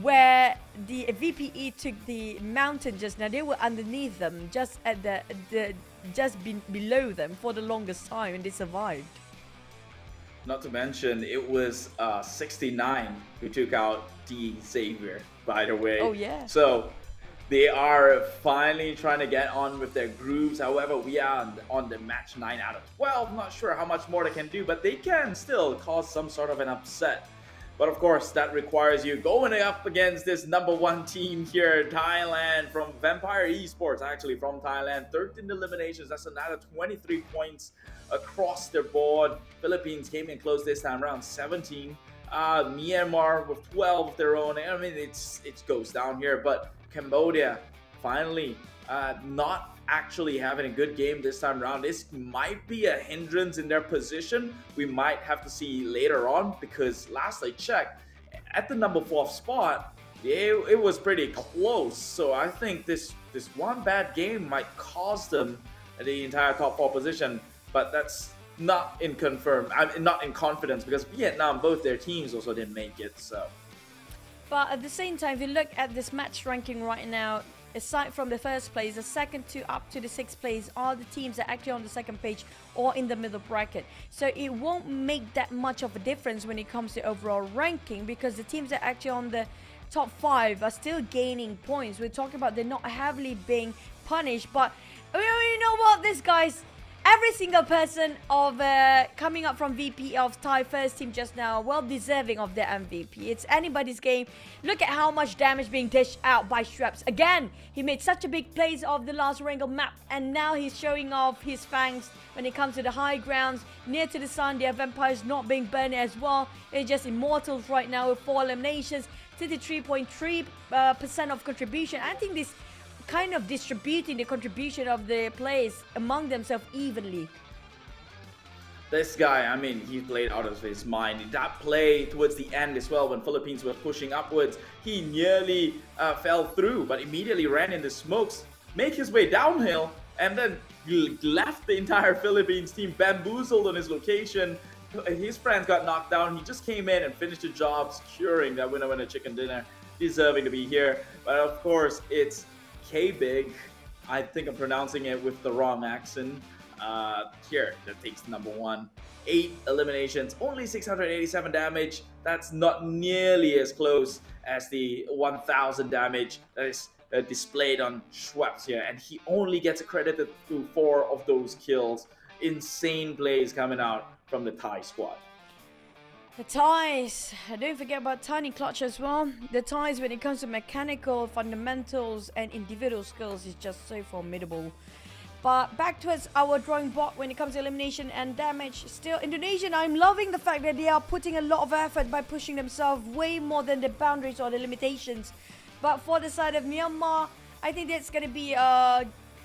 where the VPE took the mountain just now. They were underneath them, just at below them for the longest time, and they survived. Not to mention, it was 69 who took out D Xavier, by the way. Oh, yeah. So they are finally trying to get on with their grooves. However, we are on the match 9 out of 12. Not sure how much more they can do, but they can still cause some sort of an upset. But of course, that requires you going up against this number 1 team here, Thailand, from Vampire Esports, actually from Thailand. 13 eliminations, that's another 23 points across the board. Philippines came in close this time around, 17. Myanmar with 12 of their own. I mean, it goes down here. But Cambodia, finally not actually having a good game this time around. This might be a hindrance in their position. We might have to see later on, because last I checked, at the number 4 spot, it was pretty close. So I think this one bad game might cost them the entire top 4 position, but that's not in confidence, because Vietnam, both their teams also didn't make it. So, but at the same time, if you look at this match ranking right now, aside from the first place, the second to up to the 6th place are the teams that are actually on the second page or in the middle bracket. So it won't make that much of a difference when it comes to overall ranking, because the teams that are actually on the top 5 are still gaining points. We're talking about they're not heavily being punished, but you know what, this guy's every single person of coming up from VP of Thai first team just now, well deserving of the MVP. It's anybody's game. Look at how much damage being dished out by Schweppes. Again, he made such a big plays of the last Erangel map, and now he's showing off his fangs when it comes to the high grounds. Near to the sun, their vampires not being burned as well. They're just immortals right now with 4 eliminations, 33.3% of contribution. I think this kind of distributing the contribution of the players among themselves evenly. This guy, I mean, he played out of his mind. That play towards the end as well, when Philippines were pushing upwards, he nearly fell through, but immediately ran in the smokes, make his way downhill, and then left the entire Philippines team bamboozled on his location. His friends got knocked down. He just came in and finished the job, securing that winner chicken dinner, deserving to be here. But of course, it's K-Big. I think I'm pronouncing it with the wrong accent. Here, that takes number 1. 8 eliminations, only 687 damage. That's not nearly as close as the 1000 damage that is displayed on Schweppes here. And he only gets accredited to 4 of those kills. Insane plays coming out from the Thai squad. The Thais, don't forget about Tiny Clutch as well. The Thais, when it comes to mechanical fundamentals and individual skills, is just so formidable. But back towards our drawing board when it comes to elimination and damage. Still, Indonesian, I'm loving the fact that they are putting a lot of effort by pushing themselves way more than the boundaries or the limitations. But for the side of Myanmar, I think that's going to be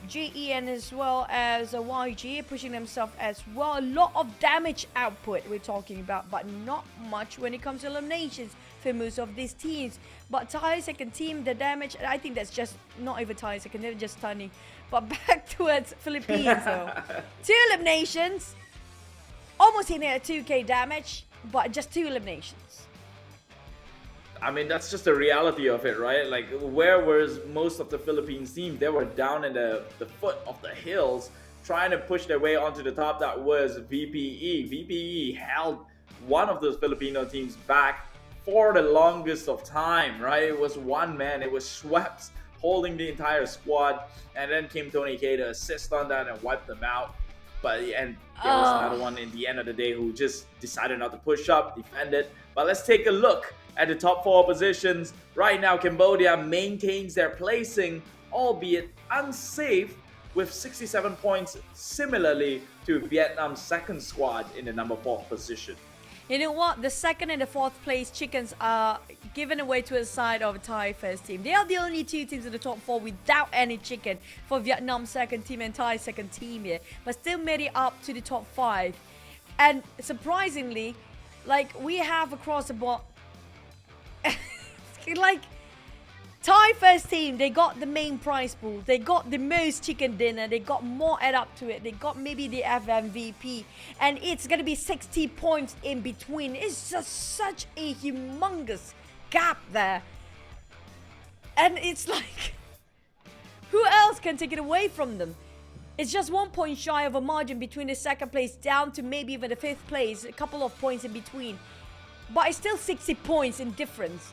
GEN as well as a YG pushing themselves as well. A lot of damage output we're talking about, but not much when it comes to eliminations for most of these teams. But Thai second team, the damage, I think that's just not even Thai second, they're just stunning. But back towards Philippines though. 2 eliminations, almost hitting at 2k damage, but just 2 eliminations. I mean, that's just the reality of it, right? Like, where was most of the Philippines team? They were down in the foot of the hills, trying to push their way onto the top. That was VPE. VPE held one of those Filipino teams back for the longest of time, right? It was one man. It was Schweppes holding the entire squad, and then came Tony K to assist on that and wipe them out. But and there was another one in the end of the day who just decided not to push up, defend it. But let's take a look at the top 4 positions. Right now, Cambodia maintains their placing, albeit unsafe, with 67 points, similarly to Vietnam's second squad in the number 4th position. You know what? The 2nd and the 4th place chickens are given away to the side of Thai first team. They are the only 2 teams in the top 4 without any chicken for Vietnam's second team and Thai second team here, but still made it up to the top 5. And surprisingly, like, we have across the board, like, Thai first team, they got the main prize pool, they got the most chicken dinner, they got more add up to it, they got maybe the FMVP, and it's gonna be 60 points in between. It's just such a humongous gap there, and it's like, who else can take it away from them? It's just 1 point shy of a margin between the 2nd place down to maybe even the 5th place, a couple of points in between, but it's still 60 points in difference.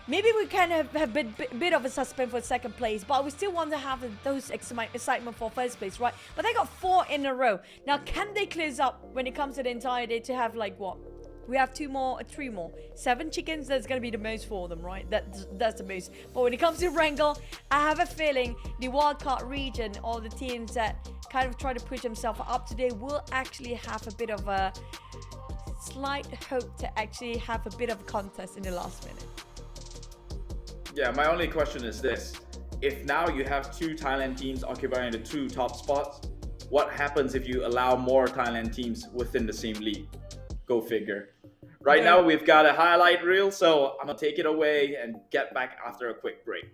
Maybe we can have a bit of a suspense for 2nd place, but we still want to have those excitement for 1st place, right? But they got 4 in a row. Now, can they close up when it comes to the entire day to have, like, what? We have 2 more, 3 more. 7 chickens, that's going to be the most for them, right? That's the most. But when it comes to Erangel, I have a feeling the wildcard region, or the teams that kind of try to push themselves up today, will actually have a bit of a slight hope to actually have a bit of a contest in the last minute. Yeah, my only question is this. if now you have two Thailand teams occupying the two top spots, what happens if you allow more Thailand teams within the same league? Go figure. Right now, we've got a highlight reel, so I'm gonna take it away and get back after a quick break.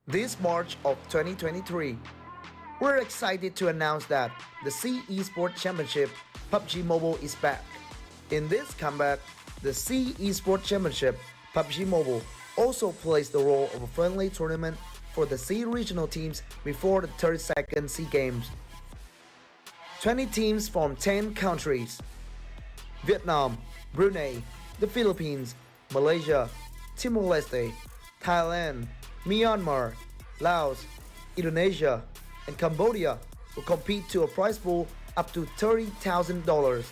This March of 2023, we're excited to announce that the C Esports Championship PUBG Mobile is back. In this comeback, the C Esports Championship PUBG Mobile also plays the role of a friendly tournament for the C regional teams before the 32nd C Games. 20 teams from 10 countries: Vietnam, Brunei, the Philippines, Malaysia, Timor-Leste, Thailand, Myanmar, Laos, Indonesia, and Cambodia will compete to a prize pool up to $30,000.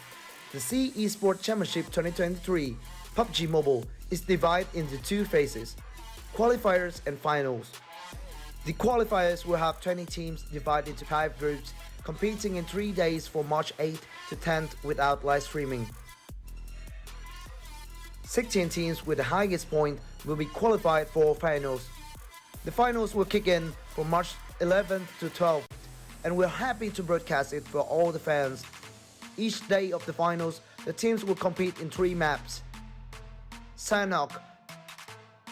The C Esports Championship 2023 PUBG Mobile is divided into two phases: qualifiers and finals. The qualifiers will have 20 teams divided into 5 groups, competing in 3 days from March 8th to 10th without live streaming. 16 teams with the highest point will be qualified for finals. The finals will kick in from March 11th to 12th, and we're happy to broadcast it for all the fans. Each day of the finals, the teams will compete in 3 maps: Sanhok,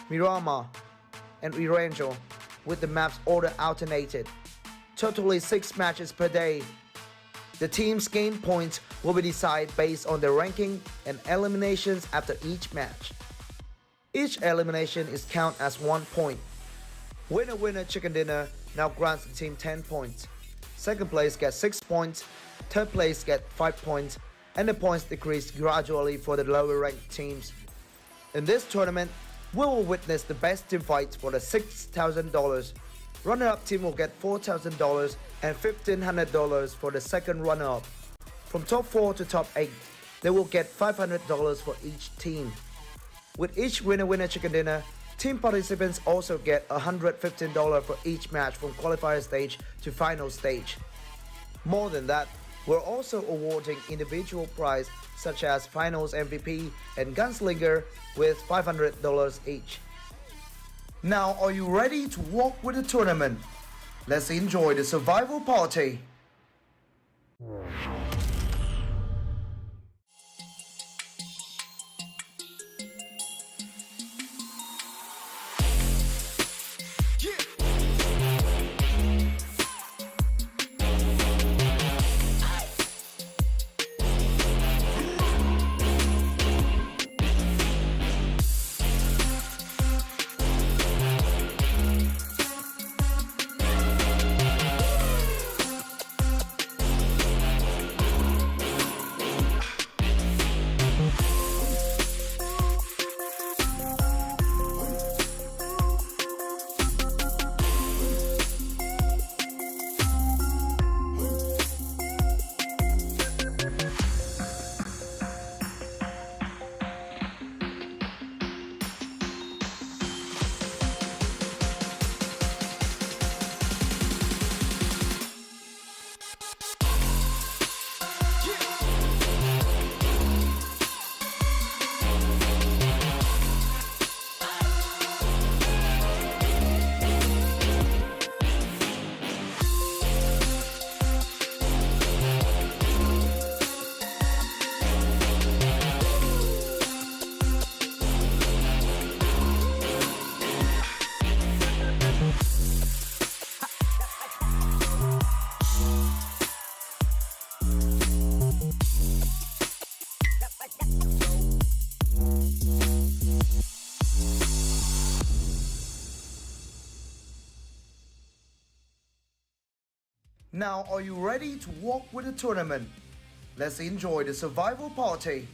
Miramar, and Erangel, with the maps order alternated. Totally 6 matches per day. The teams' gain points will be decided based on their ranking and eliminations after each match. Each elimination is counted as 1 point. Winner chicken dinner now grants the team 10 points. Second place gets 6 points, third place gets 5 points, and the points decrease gradually for the lower ranked teams. In this tournament, we will witness the best team fights for the $6,000. Runner-up team will get $4,000 and $1,500 for the second runner-up. From top 4 to top 8, they will get $500 for each team. With each winner chicken dinner, team participants also get $115 for each match from qualifier stage to final stage. More than that, we're also awarding individual prize such as Finals MVP and Gunslinger with $500 each. Now, are you ready to walk with the tournament? Let's enjoy the survival party. Now, are you ready to walk with the tournament? Let's enjoy the survival party.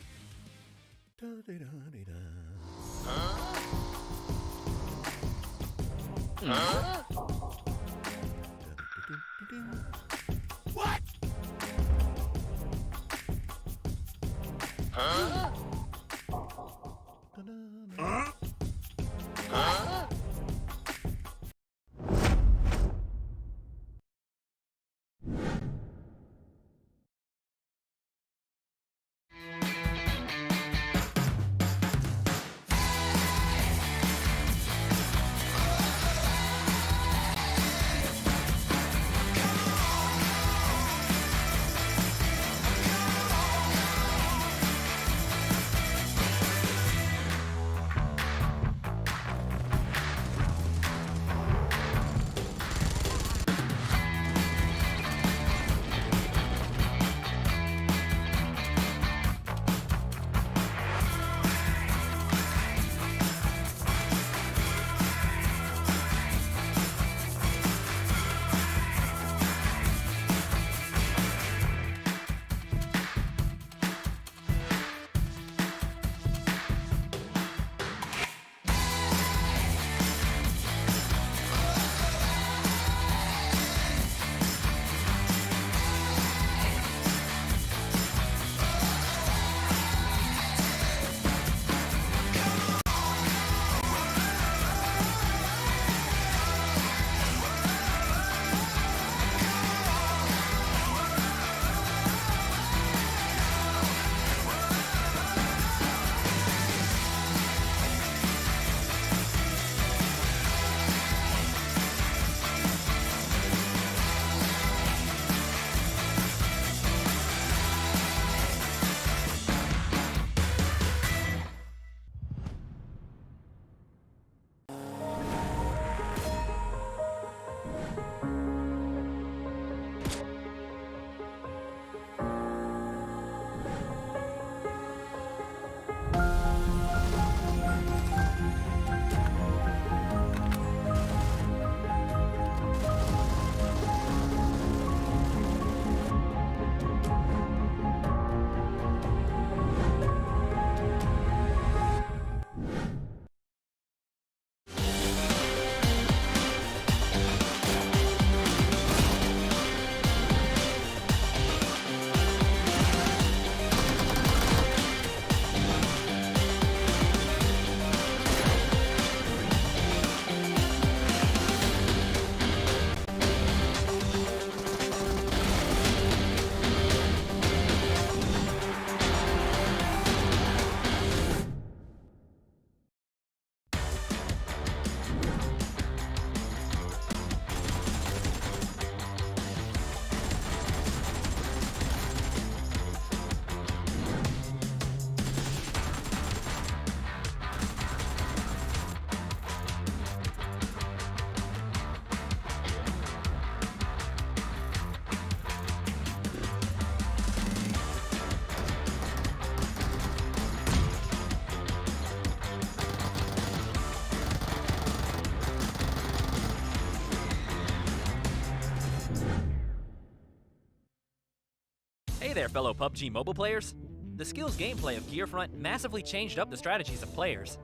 there, fellow PUBG mobile players! The skills gameplay of Gearfront massively changed up the strategies of players.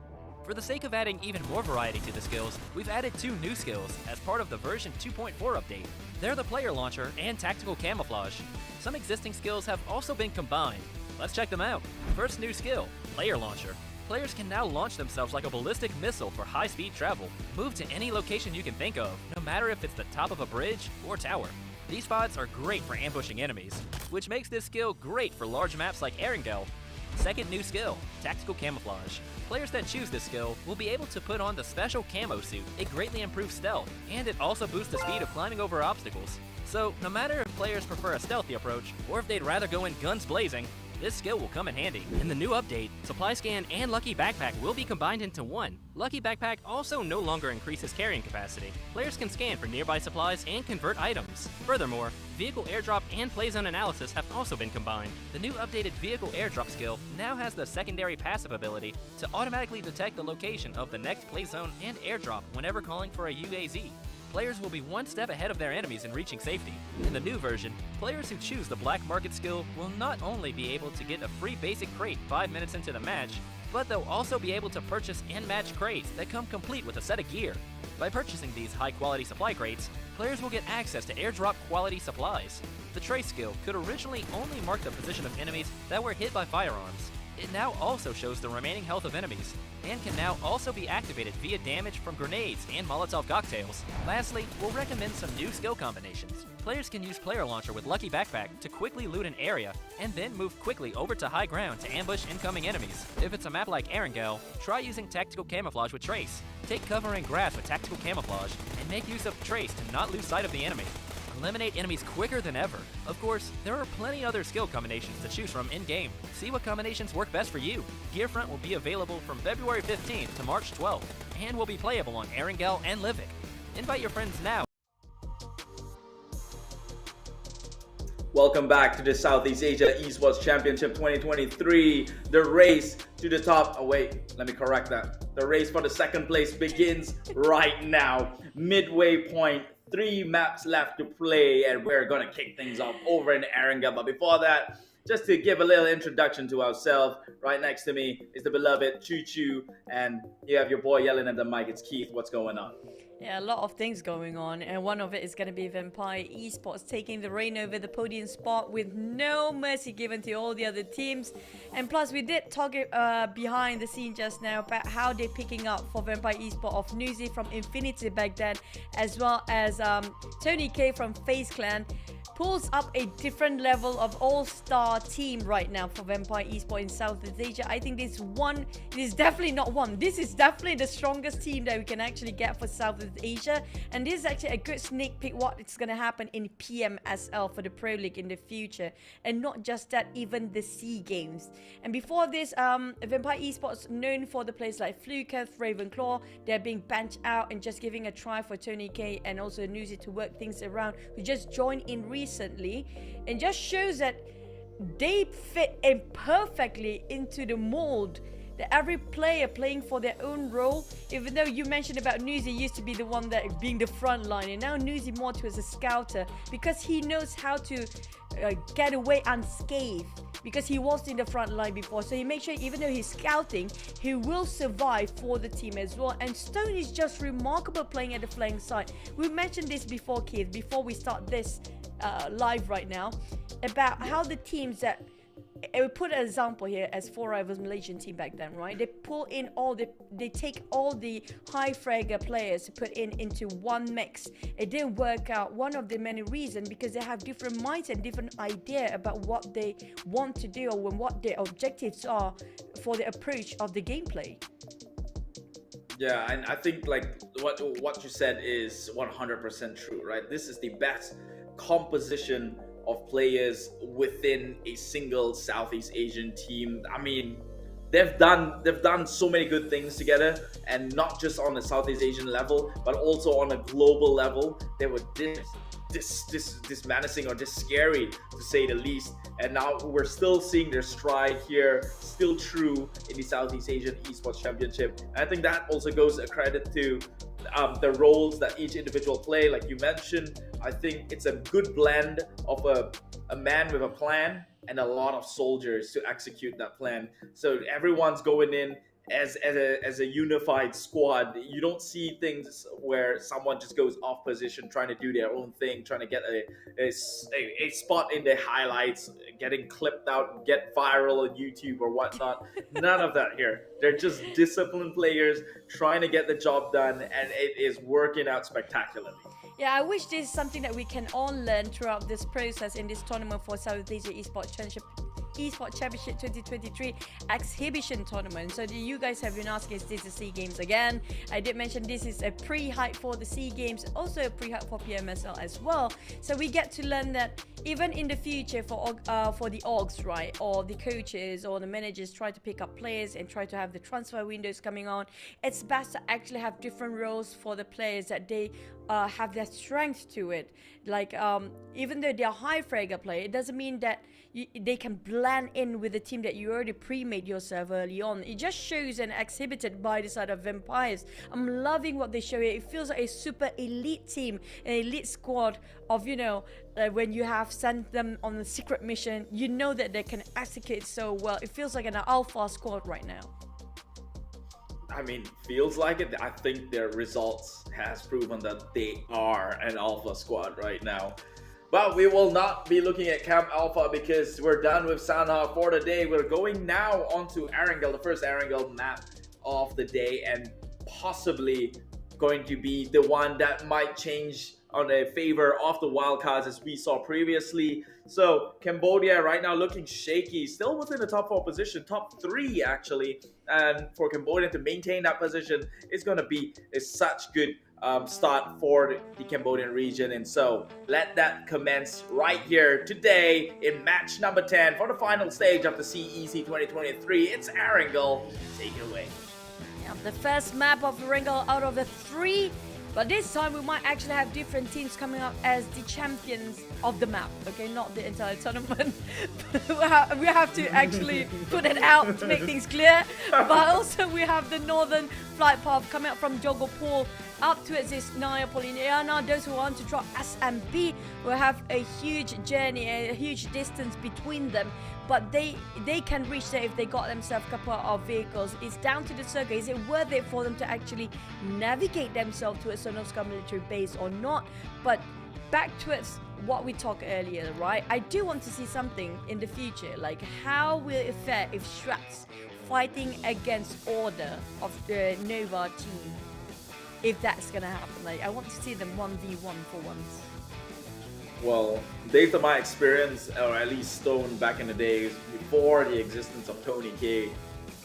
For the sake of adding even more variety to the skills, we've added 2 new skills as part of the version 2.4 update. They're the Player Launcher and Tactical Camouflage. Some existing skills have also been combined. Let's check them out. First new skill, Player Launcher. Players can now launch themselves like a ballistic missile for high-speed travel. Move to any location you can think of, no matter if it's the top of a bridge or tower. These spots are great for ambushing enemies, which makes this skill great for large maps like Erangel. Second new skill, Tactical Camouflage. Players that choose this skill will be able to put on the special camo suit. It greatly improves stealth, and it also boosts the speed of climbing over obstacles. So, no matter if players prefer a stealthy approach, or if they'd rather go in guns blazing, this skill will come in handy. In the new update, Supply Scan and Lucky Backpack will be combined into one. Lucky Backpack also no longer increases carrying capacity. Players can scan for nearby supplies and convert items. Furthermore, Vehicle Airdrop and Playzone Analysis have also been combined. The new updated Vehicle Airdrop skill now has the secondary passive ability to automatically detect the location of the next Playzone and Airdrop whenever calling for a UAZ. Players will be one step ahead of their enemies in reaching safety. In the new version, players who choose the Black Market skill will not only be able to get a free basic crate 5 minutes into the match, but they'll also be able to purchase and match crates that come complete with a set of gear. By purchasing these high-quality supply crates, players will get access to airdrop quality supplies. The Trace skill could originally only mark the position of enemies that were hit by firearms. It now also shows the remaining health of enemies, and can now also be activated via damage from grenades and Molotov cocktails. Lastly, we'll recommend some new skill combinations. Players can use Player Launcher with Lucky Backpack to quickly loot an area, and then move quickly over to high ground to ambush incoming enemies. If it's a map like Erangel, try using Tactical Camouflage with Trace. Take cover in grass with Tactical Camouflage, and make use of Trace to not lose sight of the enemy. Eliminate enemies quicker than ever. Of course, there are plenty other skill combinations to choose from in-game. See what combinations work best for you. Gearfront will be available from February 15th to March 12th, and will be playable on Erangel and Livik. Invite your friends now. Welcome back to the Southeast Asia Esports Championship 2023. The race to the top. Oh wait, let me correct that. The race for the second place begins right now. Midway point. 3 maps left to play, and we're gonna kick things off over in Erangel. But before that, just to give a little introduction to ourselves, right next to me is the beloved Choo Choo, and you have your boy yelling at the mic. It's Keith. What's going on? Yeah, a lot of things going on, and one of it is going to be Vampire Esports taking the reign over the podium spot with no mercy given to all the other teams. And plus, we did talk behind the scene just now about how they're picking up for Vampire Esports of Nuzi from Infinity back then, as well as Tony K from FaZe Clan. Pulls up a different level of all-star team right now for Vampire Esports in Southeast Asia. I think this is definitely not one. This is definitely the strongest team that we can actually get for Southeast Asia. And this is actually a good sneak peek what's going to happen in PMSL for the Pro League in the future. And not just that, even the SEA Games. And before this, Vampire Esports known for the players like Fluketh, Ravenclaw. They're being benched out and just giving a try for Tony K and also Nuzi to work things around, who just joined in recently, and just shows that they fit in perfectly into the mold that every player playing for their own role. Even though you mentioned about Nuzi used to be the one that being the front line, and now Nuzi more to as a scouter, because he knows how to get away unscathed, because he was in the front line before. So he makes sure even though he's scouting, he will survive for the team as well. And Stone is just remarkable playing at the flank side. We mentioned this before, kids, before we start this live right now, about how the teams that we put an example here as Four Rivals Malaysian team back then, right? They pull in they take all the high fragger players to put into one mix. It didn't work out. One of the many reasons, because they have different minds and different idea about what they want to do or what their objectives are for the approach of the gameplay. Yeah, and I think like what you said is 100% true, right? This is the best composition of players within a single Southeast Asian team. I mean, they've done so many good things together, and not just on a Southeast Asian level, but also on a global level. They were this menacing or just scary, to say the least. And now we're still seeing their stride here, still true in the Southeast Asian Esports Championship. And I think that also goes a credit to the roles that each individual play. Like you mentioned, I think it's a good blend of a man with a plan and a lot of soldiers to execute that plan. So everyone's going in as a unified squad. You don't see things where someone just goes off position trying to do their own thing, trying to get a spot in their highlights, getting clipped out, get viral on YouTube or whatnot. None of that here. They're just disciplined players trying to get the job done, and it is working out spectacularly. Yeah, I wish this is something that we can all learn throughout this process in this tournament for Southeast Asia Esports Championship 2023 exhibition tournament. So you guys have been asking, is this the SEA Games again? I did mention this is a pre-hype for the SEA Games, also a pre-hype for PMSL as well. So we get to learn that even in the future for the orgs, right, or the coaches or the managers try to pick up players and try to have the transfer windows coming on, it's best to actually have different roles for the players that they have their strength to it. Like even though they're high fragger player, it doesn't mean that they can blend in with the team that you already pre-made yourself early on. It just shows and exhibited by the side of Vampires. I'm loving what they show here. It feels like a super elite team, an elite squad of, you know, when you have sent them on a secret mission, you know that they can execute so well. It feels like an alpha squad right now. I mean, feels like it. I think their results has proven that they are an alpha squad right now. But we will not be looking at Camp Alpha because we're done with Sanhok for the day. We're going now onto Erangel, the first Erangel map of the day, and possibly going to be the one that might change on a favor of the wildcards as we saw previously. So Cambodia right now looking shaky, still within the top 4 position, top 3 actually. And for Cambodia to maintain that position is going to be such good start for the Cambodian region. And so let that commence right here today in match number 10 for the final stage of the CEC 2023. It's Erangel. Take it away. Yeah, the first map of Erangel out of the 3. But this time we might actually have different teams coming up as the champions of the map, okay? Not the entire tournament. We have to actually put it out to make things clear. But also we have the northern flight path coming up from Jogopol up towards this Naya Poliniana. Those who want to drop SMB will have a huge journey, a huge distance between them. But they can reach there if they got themselves a couple of vehicles. It's down to the circle. Is it worth it for them to actually navigate themselves to a Sonoska military base or not? But back towards what we talked earlier, right? I do want to see something in the future. Like, how will it fare if Shrats fighting against Order of the Nova team? If that's gonna happen. Like, I want to see them 1v1 for once. Well, based on my experience, or at least Stone back in the days, before the existence of Tony K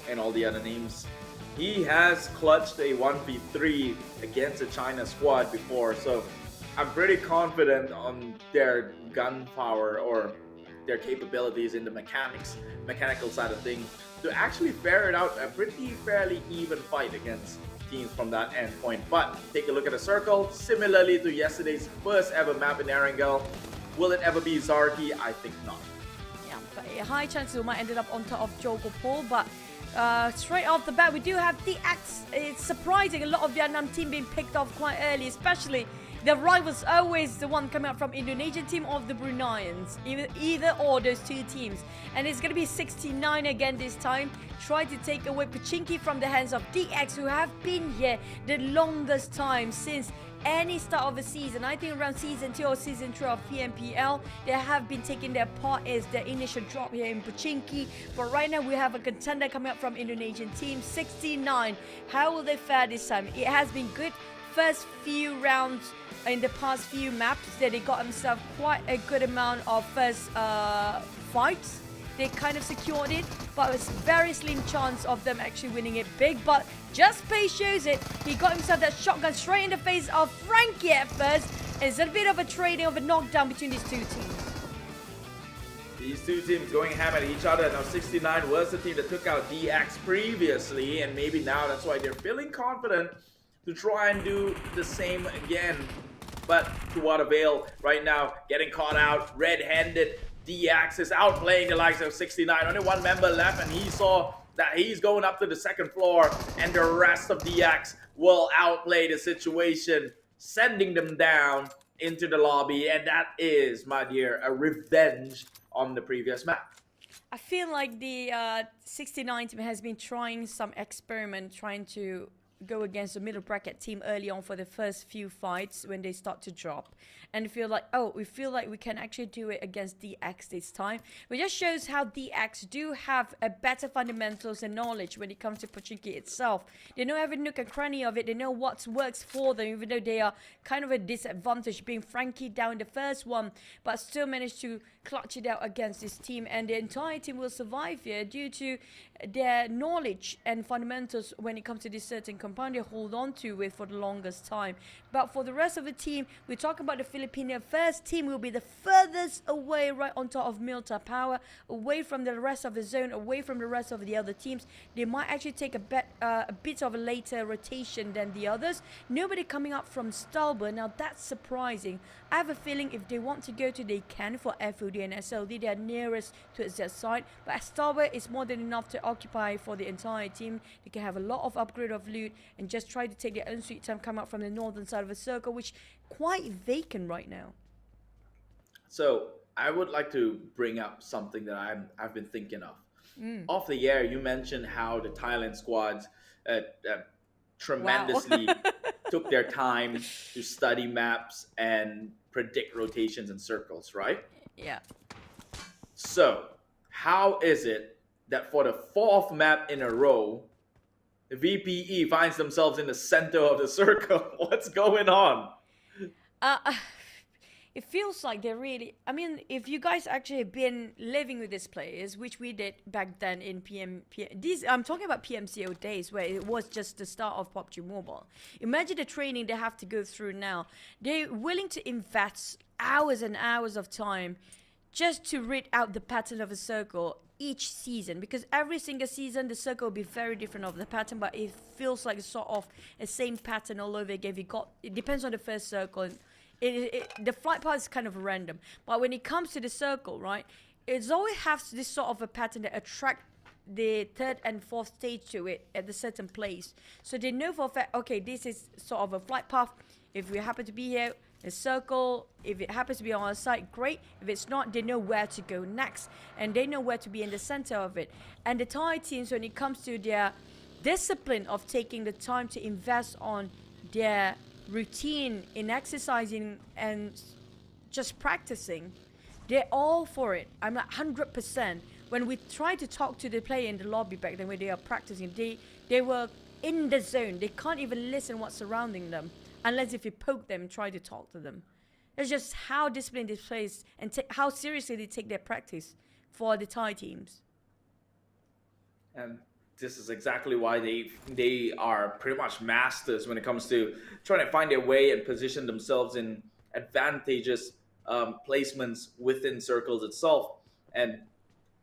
and all the other names, he has clutched a 1v3 against a China squad before, so I'm pretty confident on their gun power or their capabilities in the mechanical side of things to actually ferret out a pretty fairly even fight against teams from that endpoint. But take a look at the circle. Similarly to yesterday's first ever map in Erangel, will it ever be Zarki? I think not. Yeah, but a high chance we might end up on top of Jogopol, but straight off the bat we do have the Axe. It's surprising, a lot of Vietnam team being picked off quite early, especially the rivals always the one coming out from Indonesian team or the Bruneians, either or those two teams. And it's going to be 69 again this time. Try to take away Pachinki from the hands of DX, who have been here the longest time since any start of the season. I think around season 2 or season 3 of PMPL, they have been taking their part as their initial drop here in Pachinki. But right now we have a contender coming up from Indonesian team, 69. How will they fare this time? It has been good first few rounds in the past few maps that they got themselves quite a good amount of first fights. They kind of secured it, but it's very slim chance of them actually winning it big. But Just Pace shows it. He got himself that shotgun straight in the face of Frankie at first. It's a bit of a trading of a knockdown between these two teams. These two teams going ham at each other. Now 69 was the team that took out DX previously, and maybe now that's why they're feeling confident to try and do the same again. But to what avail right now, getting caught out red-handed. DX is outplaying the likes of 69. Only one member left, and he saw that he's going up to the second floor, and the rest of DX will outplay the situation, sending them down into the lobby. And that is, my dear, a revenge on the previous map. I feel like the 69 team has been trying some experiment, trying to go against the middle bracket team early on for the first few fights when they start to drop, and feel like, oh, we feel like we can actually do it against DX this time. It just shows how DX do have a better fundamentals and knowledge when it comes to Pochinki itself. They know every nook and cranny of it. They know what works for them, even though they are kind of a disadvantage, being Frankie down the first one, but still managed to clutch it out against this team, and the entire team will survive here due to their knowledge and fundamentals when it comes to this certain compound they hold on to with for the longest time. But for the rest of the team, we talk about the Filipino first team will be the furthest away, right on top of Milta Power, away from the rest of the zone, away from the rest of the other teams. They might actually take a bit of a later rotation than the others. Nobody coming up from Stalber. Now that's surprising. I have a feeling if they want to go to, they can for FOD and SLD. They are nearest towards their side, but Stalber is more than enough to occupy for the entire team. They can have a lot of upgrade of loot and just try to take their own sweet time, come out from the northern side of the circle, which quite vacant right now. So I would like to bring up something that I've been thinking of. Off the air, you mentioned how the Thailand squads tremendously took their time to study maps and predict rotations and circles, right? Yeah. So how is it that for the fourth map in a row, the VPE finds themselves in the center of the circle? What's going on? It feels like they're really... I mean, if you guys actually have been living with these players, which we did back then in I'm talking about PMCO days, where it was just the start of PUBG Mobile. Imagine the training they have to go through now. They're willing to invest hours and hours of time just to read out the pattern of a circle each season, because every single season the circle will be very different of the pattern, but it feels like sort of a same pattern all over again. It depends on the first circle. The flight path is kind of random, but when it comes to the circle, right, it's always has this sort of a pattern that attract the third and fourth stage to it at a certain place. So they know for a fact, okay, this is sort of a flight path. If we happen to be here, a circle, if it happens to be on our side, great. If it's not, they know where to go next, and they know where to be in the center of it. And the Thai teams, when it comes to their discipline of taking the time to invest on their routine in exercising and just practicing, they're all for it. I'm like 100%. When we try to talk to the player in the lobby back then, when they are practicing, they were in the zone. They can't even listen what's surrounding them unless if you poke them and try to talk to them. It's just how disciplined this plays and how seriously they take their practice for the Thai teams. And this is exactly why they are pretty much masters when it comes to trying to find their way and position themselves in advantageous placements within circles itself. And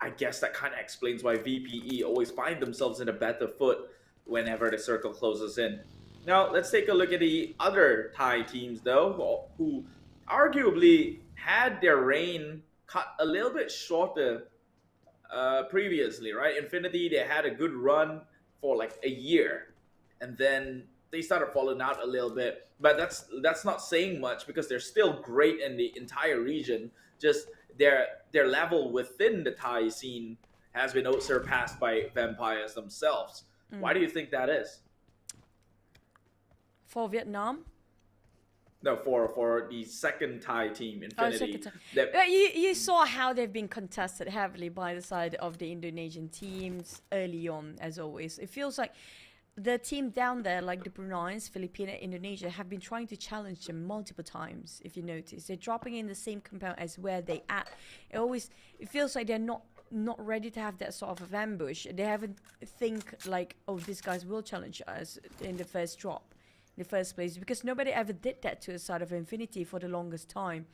I guess that kind of explains why VPE always find themselves in a better foot whenever the circle closes in. Now, let's take a look at the other Thai teams, though, who arguably had their reign cut a little bit shorter previously, right? Infinity, they had a good run for like a year, and then they started falling out a little bit. But that's not saying much, because they're still great in the entire region. Just their level within the Thai scene has been surpassed by Vampires themselves. Why do you think that is? For Vietnam? No, for the second Thai team, Infinity. You saw how they've been contested heavily by the side of the Indonesian teams early on, as always. It feels like the team down there, like the Brunei, Filipino, Indonesia, have been trying to challenge them multiple times, if you notice. They're dropping in the same compound as where they at. It feels like they're not ready to have that sort of ambush. They haven't think like, oh, these guys will challenge us in the first drop, in the first place, because nobody ever did that to the side of Infinity for the longest time.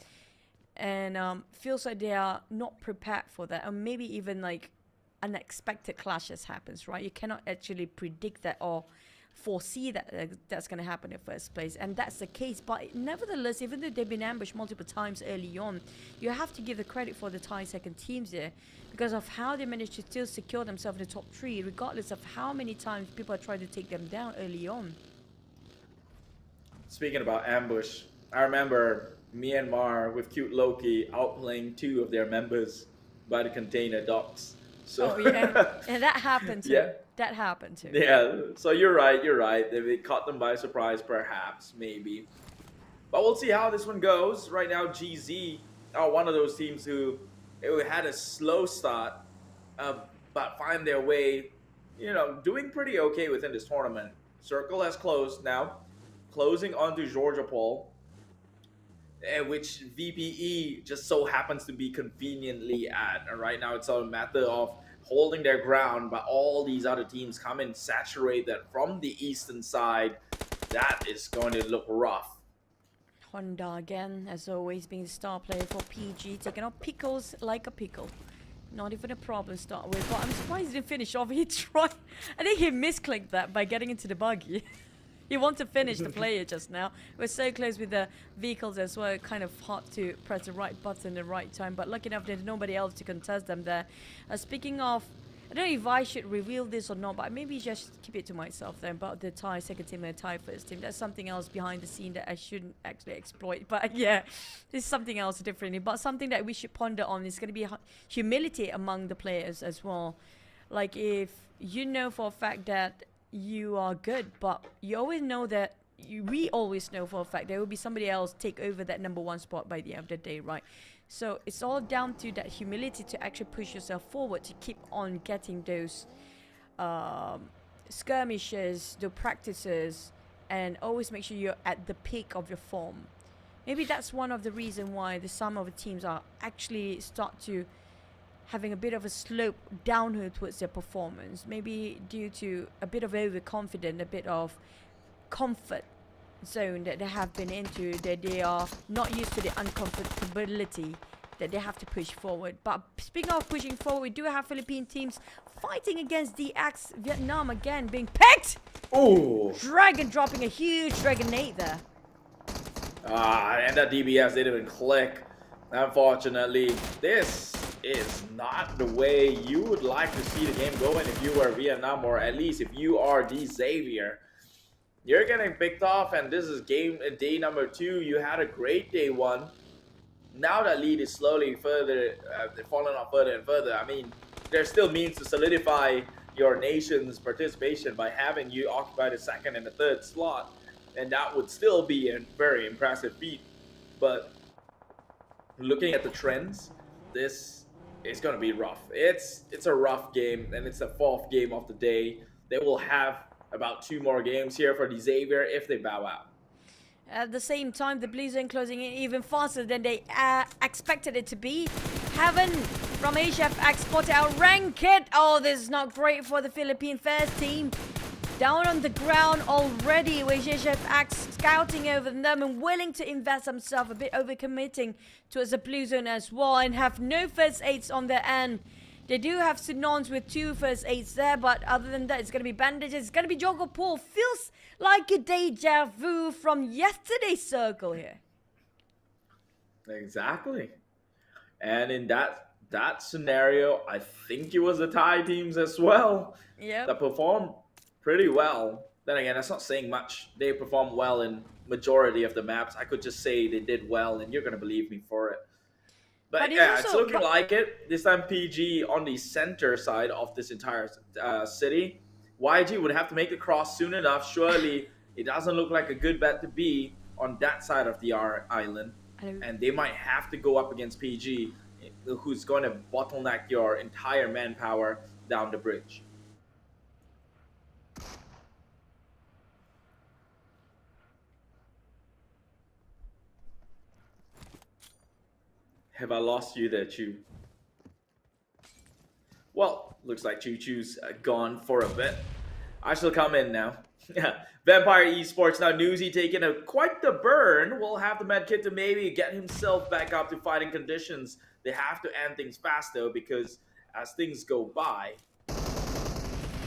And feels like they are not prepared for that, or maybe even like unexpected clashes happens, right? You cannot actually predict that or foresee that that's going to happen in the first place, and that's the case. But nevertheless, even though they've been ambushed multiple times early on, you have to give the credit for the Thai second teams there, because of how they managed to still secure themselves in the top 3, regardless of how many times people are trying to take them down early on. Speaking about ambush, I remember Myanmar with Cute Loki outplaying 2 of their members by the container docks. So Oh yeah, and that happened too. Yeah. That happened too. yeah, so you're right. They caught them by surprise, perhaps, maybe. But we'll see how this one goes. Right now, GZ are one of those teams who had a slow start, but find their way, doing pretty okay within this tournament. Circle has closed now, closing onto Georgia Paul, which VPE just so happens to be conveniently at. And right now, it's a matter of holding their ground, but all these other teams come and saturate that from the eastern side. That is going to look rough. Honda again, as always, being the star player for PG, taking off pickles like a pickle. Not even a problem to start with, but I'm surprised he didn't finish off. He tried. I think he misclicked that by getting into the buggy. He wanted to finish the player just now. We're so close with the vehicles as well, kind of hard to press the right button at the right time, but lucky enough there's nobody else to contest them there. Speaking of, I don't know if I should reveal this or not, but maybe just keep it to myself then about the Thai second team and the Thai first team. That's something else behind the scene that I shouldn't actually exploit. But yeah, this is something else differently. But something that we should ponder on is going to be humility among the players as well. Like if you know for a fact that you are good, but you always know that we always know for a fact there will be somebody else take over that number one spot by the end of the day, right? So it's all down to that humility to actually push yourself forward, to keep on getting those skirmishes, the practices, and always make sure you're at the peak of your form. Maybe that's one of the reasons why some of the teams are actually start to having a bit of a slope downhill towards their performance. Maybe due to a bit of overconfidence, a bit of comfort zone that they have been into, that they are not used to the uncomfortability that they have to push forward. But speaking of pushing forward, we do have Philippine teams fighting against DX Vietnam again, being picked! Oh! Dragon dropping a huge Dragon Nade there. And that DBS didn't even click. Unfortunately, this is not the way you would like to see the game going if you were Vietnam, or at least if you are the Xavier. You're getting picked off, and this is day number 2. You had a great day 1. Now that lead is slowly further falling off further and further. I mean, there's still means to solidify your nation's participation by having you occupy the second and the third slot, and that would still be a very impressive feat. But looking at the trends, this is going to be rough. It's a rough game, and it's the 4th game of the day. They will have about 2 more games here for the Xavier if they bow out. At the same time, the Blue Zone closing in even faster than they expected it to be. Heaven from HFX spotted out Rank It. Oh, this is not great for the Philippine first team. Down on the ground already with HFX scouting over them and willing to invest himself, a bit overcommitting towards the Blue Zone as well, and have no first aids on their end. They do have Sinons with 2 first aids there, but other than that, it's going to be bandages. It's going to be Jogger Pool. Feels like a deja vu from yesterday's circle here. Exactly. And in that scenario, I think it was the Thai teams as well that performed pretty well. Then again, that's not saying much. They performed well in majority of the maps. I could just say they did well, and you're going to believe me for it. But yeah, it's looking like it. This time PG on the center side of this entire city. YG would have to make the cross soon enough. Surely it doesn't look like a good bet to be on that side of the island. And they might have to go up against PG, who's going to bottleneck your entire manpower down the bridge. Have I lost you there, Chu? Well, looks like Choo Choo's gone for a bit. I shall come in now. Vampire Esports now. Newsy taking quite the burn. Will have the medkit to maybe get himself back up to fighting conditions. They have to end things fast though, because as things go by.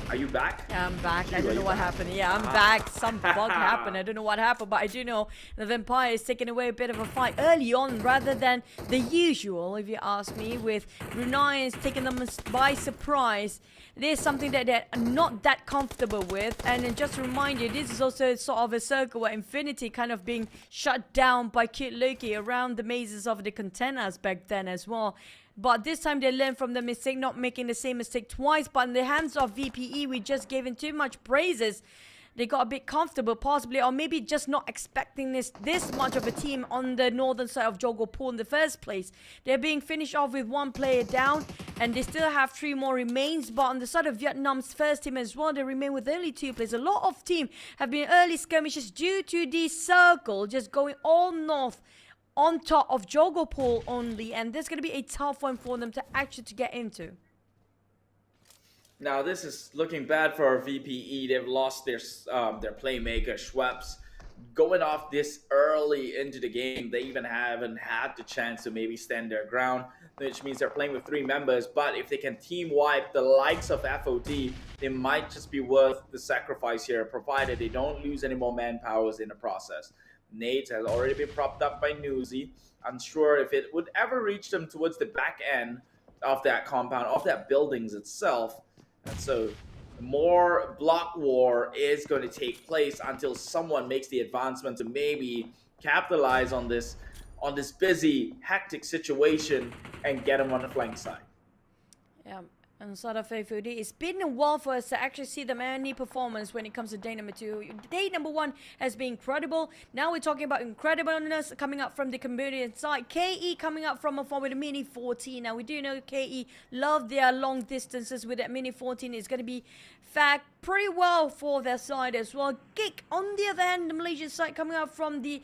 Are you back? Yeah, I'm back. I don't know what happened. Yeah, I'm back. Some bug happened. I don't know what happened, but I do know the Vampire is taking away a bit of a fight early on rather than the usual, if you ask me, with Brunei is taking them by surprise. It is something that they're not that comfortable with. And then just to remind you, this is also sort of a circle where Infinity kind of being shut down by Cute Loki around the mazes of the containers back then as well. but this time they learned from the mistake, not making the same mistake twice. But in the hands of VPE, we just gave him too much praises. They got a bit comfortable, possibly, or maybe just not expecting this much of a team on the northern side of Jogo Pool in the first place. They're being finished off with one player down, and they still have 3 more remains. But on the side of Vietnam's first team as well, they remain with only 2 players. A lot of team have been early skirmishes due to the circle just going all north on top of Jogo Pool only, and this is going to be a tough one for them to actually get into. Now this is looking bad for VPE. They've lost their playmaker Schweppes. Going off this early into the game, they even haven't had the chance to maybe stand their ground, which means they're playing with 3 members. But if they can team wipe the likes of FOD, it might just be worth the sacrifice here, provided they don't lose any more manpowers in the process. Nate has already been propped up by Newsy. Unsure if it would ever reach them towards the back end of that compound, of that buildings itself. And so more block war is going to take place until someone makes the advancement to maybe capitalize on this busy, hectic situation and get them on the flank side. Yeah. And sort of FOD, it's been a while for us to actually see them any performance when it comes to day number 2. Day number 1 has been incredible. Now we're talking about incredibleness coming up from the Cambodian side. KE coming up from a forward Mini 14. Now we do know KE love their long distances with that Mini 14. It's going to be fact pretty well for their side as well. Gig on the other hand, the Malaysian side coming up from the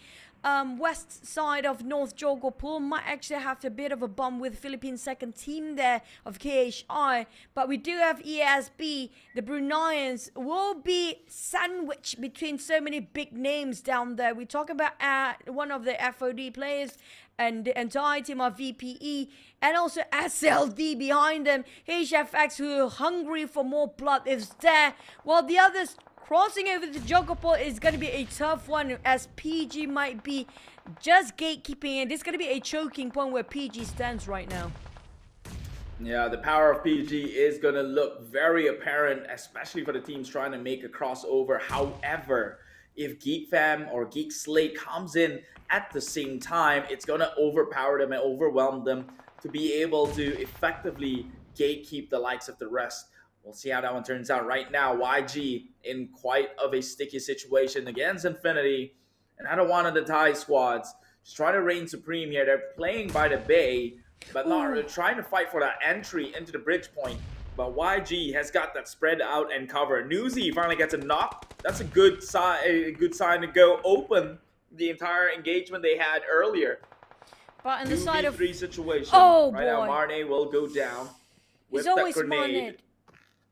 west side of North Jogo Pool might actually have a bit of a bump with Philippines' second team there of KHI, but we do have ESB. The Bruneians will be sandwiched between so many big names down there. We talk about one of the FOD players and the entire team of VPE, and also SLD behind them. HFX, who are hungry for more blood, is there, while the others crossing over the Jogo Pool is going to be a tough one, as PG might be just gatekeeping, and it's going to be a choking point where PG stands right now. Yeah, the power of PG is going to look very apparent, especially for the teams trying to make a crossover. However, if Geek Fam or Geek Slate comes in at the same time, it's going to overpower them and overwhelm them to be able to effectively gatekeep the likes of the rest. We'll see how that one turns out. Right now, YG in quite of a sticky situation against Infinity. Another one of the Thai squads. Just trying to reign supreme here. They're playing by the bay, but not really trying to fight for that entry into the bridge point. But YG has got that spread out and cover. Newsy finally gets a knock. That's a good sign to go open the entire engagement they had earlier. But in the side of 3 situation. Oh, right now, Marne will go down with that grenade.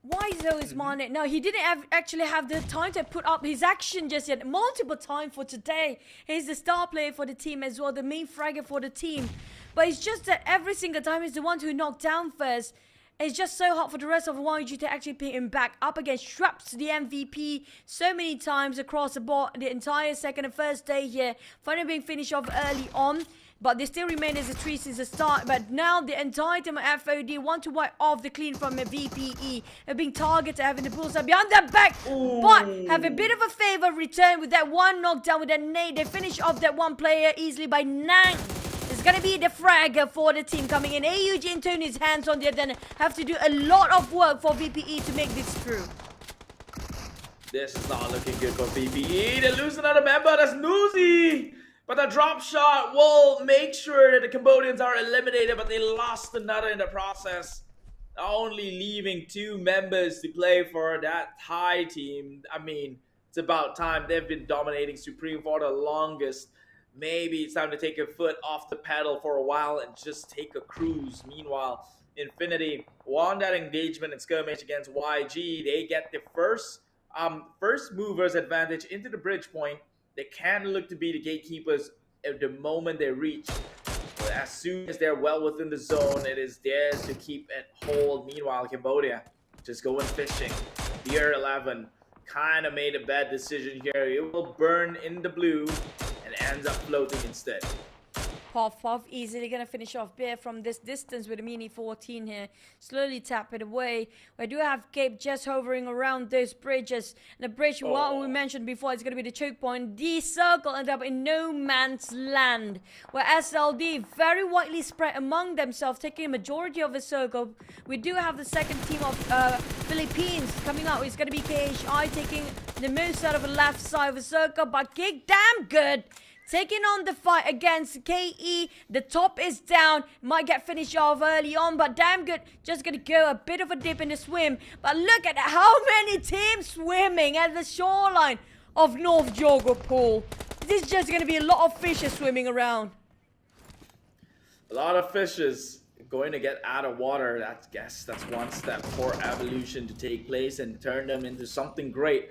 Why is there always Marne? No, he didn't actually have the time to put up his action just yet. Multiple times for today. He's the star player for the team as well, the main fragger for the team. But it's just that every single time he's the one who knocked down first. It's just so hard for the rest of YG to actually pick him back up against Schweppes, the MVP, so many times across the board, the entire second and first day here. Finally being finished off early on. But they still remain as a 3 since the start. But now the entire team of FOD want to wipe off the clean from a VPE. And being targeted, having the bullseye behind their back. Ooh. But have a bit of a favor return with that one knockdown with that nade. They finish off that one player easily by 9. It's going to be the fragger for the team coming in. AUG and Tony's hands on the other end have to do a lot of work for VPE to make this through. This is not looking good for VPE. They lose another member. That's Newsy. But the drop shot will make sure that the Cambodians are eliminated, but they lost another in the process. Only leaving 2 members to play for that Thai team. I mean, it's about time. They've been dominating Supreme for the longest. Maybe it's time to take a foot off the pedal for a while and just take a cruise. Meanwhile, Infinity won that engagement and skirmish against YG. They get the first movers advantage into the bridge point. They can look to be the gatekeepers at the moment they reach. But as soon as they're well within the zone, it is theirs to keep and hold. Meanwhile, Cambodia just going fishing. Beer 11 kind of made a bad decision here. It will burn in the blue and ends up floating instead. Puff easily gonna finish off Bear from this distance with a Mini 14 here. Slowly tap it away. We do have Cape just hovering around those bridges. And the bridge, what we mentioned before, is gonna be the choke point. The circle ended up in no man's land, where SLD very widely spread among themselves, taking a majority of the circle. We do have the second team of Philippines coming out. It's gonna be KHI taking the most out of the left side of the circle, but Kick damn good. Taking on the fight against KE. The top is down. Might get finished off early on, but damn good. Just gonna go a bit of a dip in the swim. But look at how many teams swimming at the shoreline of North Jogo Pool. This is just gonna be a lot of fishes swimming around. A lot of fishes going to get out of water. That's one step for evolution to take place and turn them into something great.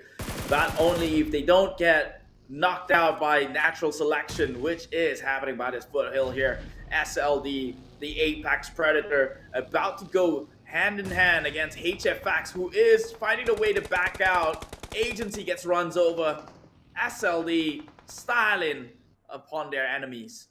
Not only if they don't get knocked out by natural selection, which is happening by this foothill here. SLD, the Apex Predator, about to go hand in hand against HFX, who is finding a way to back out. Agency gets runs over. SLD styling upon their enemies.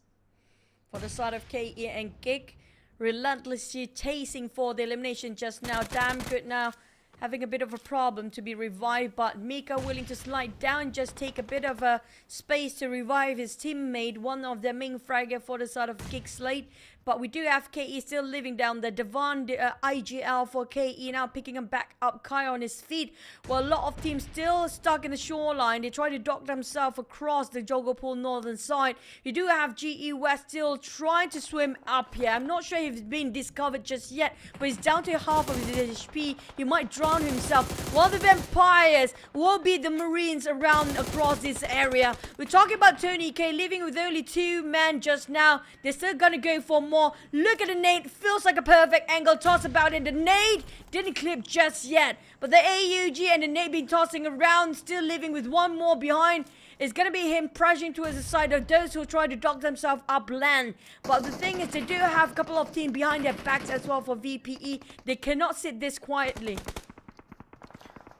For the side of KE and Gig, relentlessly chasing for the elimination just now. Damn good now. Having a bit of a problem to be revived, but Mika willing to slide down, just take a bit of a space to revive his teammate, one of the main fragger for the side of Gig Slate. But we do have KE still living down the Devon, the IGL for KE now picking him back up, Kai on his feet. Well, a lot of teams still stuck in the shoreline. They try to dock themselves across the Jogo Pool northern side. You do have GE West still trying to swim up here. I'm not sure if he's been discovered just yet, but he's down to half of his HP. He might drown himself. While the Vampires will be the Marines around across this area. We're talking about Tony K living with only 2 men just now. They're still gonna go for more. Look at the nade. Feels like a perfect angle toss about it. The nade didn't clip just yet, but the AUG and the nade been tossing around, still living with 1 more behind. It's gonna be him pressing towards the side of those who try to dock themselves upland. But the thing is, they do have a couple of teams behind their backs as well for VPE. They cannot sit this quietly.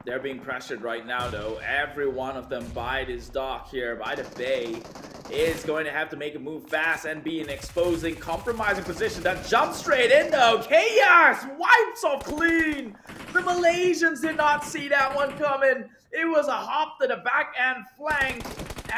They're being pressured right now, though. Every one of them by this dock here, by the bay, is going to have to make a move fast and be in an exposing, compromising position. That jump straight in, though. Chaos wipes off clean. The Malaysians did not see that one coming. It was a hop to the back and flank,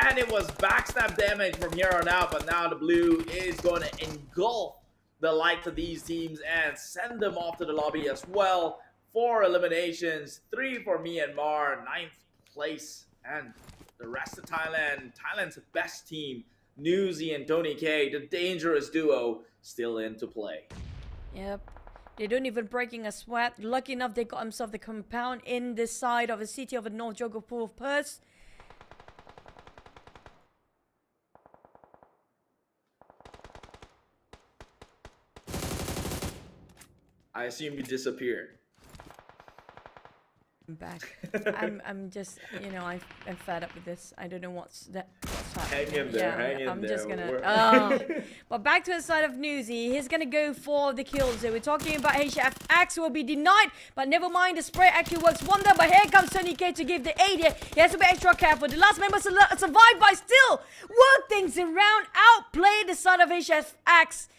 and it was backstab damage from here on out. But now the blue is going to engulf the likes of these teams and send them off to the lobby as well. 4 eliminations, 3 for Myanmar, 9th place, and the rest of Thailand. Thailand's best team, Newsy and Tony K, the dangerous duo, still into play. Yep. They don't even breaking a sweat. Lucky enough, they got themselves the compound in this side of the city of the North Jogo Pool of Perth. I assume you disappeared. I'm back. I'm just, you know, I'm fed up with this. I don't know what's happening. Hang in there, hang in I'm there. just gonna. But back to the side of Newsy. He's gonna go for the kills. So we're talking about HFX will be denied, but never mind. The spray actually works wonder. But here comes Tony K to give the aid here. He has to be extra careful. The last member survived, but still work things around, outplay the side of HFX.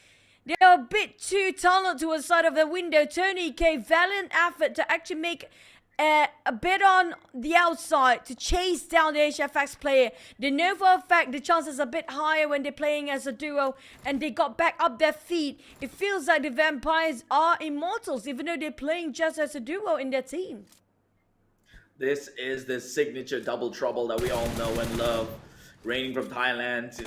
They are a bit too talented to the side of the window. Tony K, valiant effort to actually make a bit on the outside to chase down the HFX player. They know for a fact the chances are a bit higher when they're playing as a duo, and they got back up their feet. It feels like the Vampires are immortals, even though they're playing just as a duo in their team. This is the signature double trouble that we all know and love. Reigning from Thailand,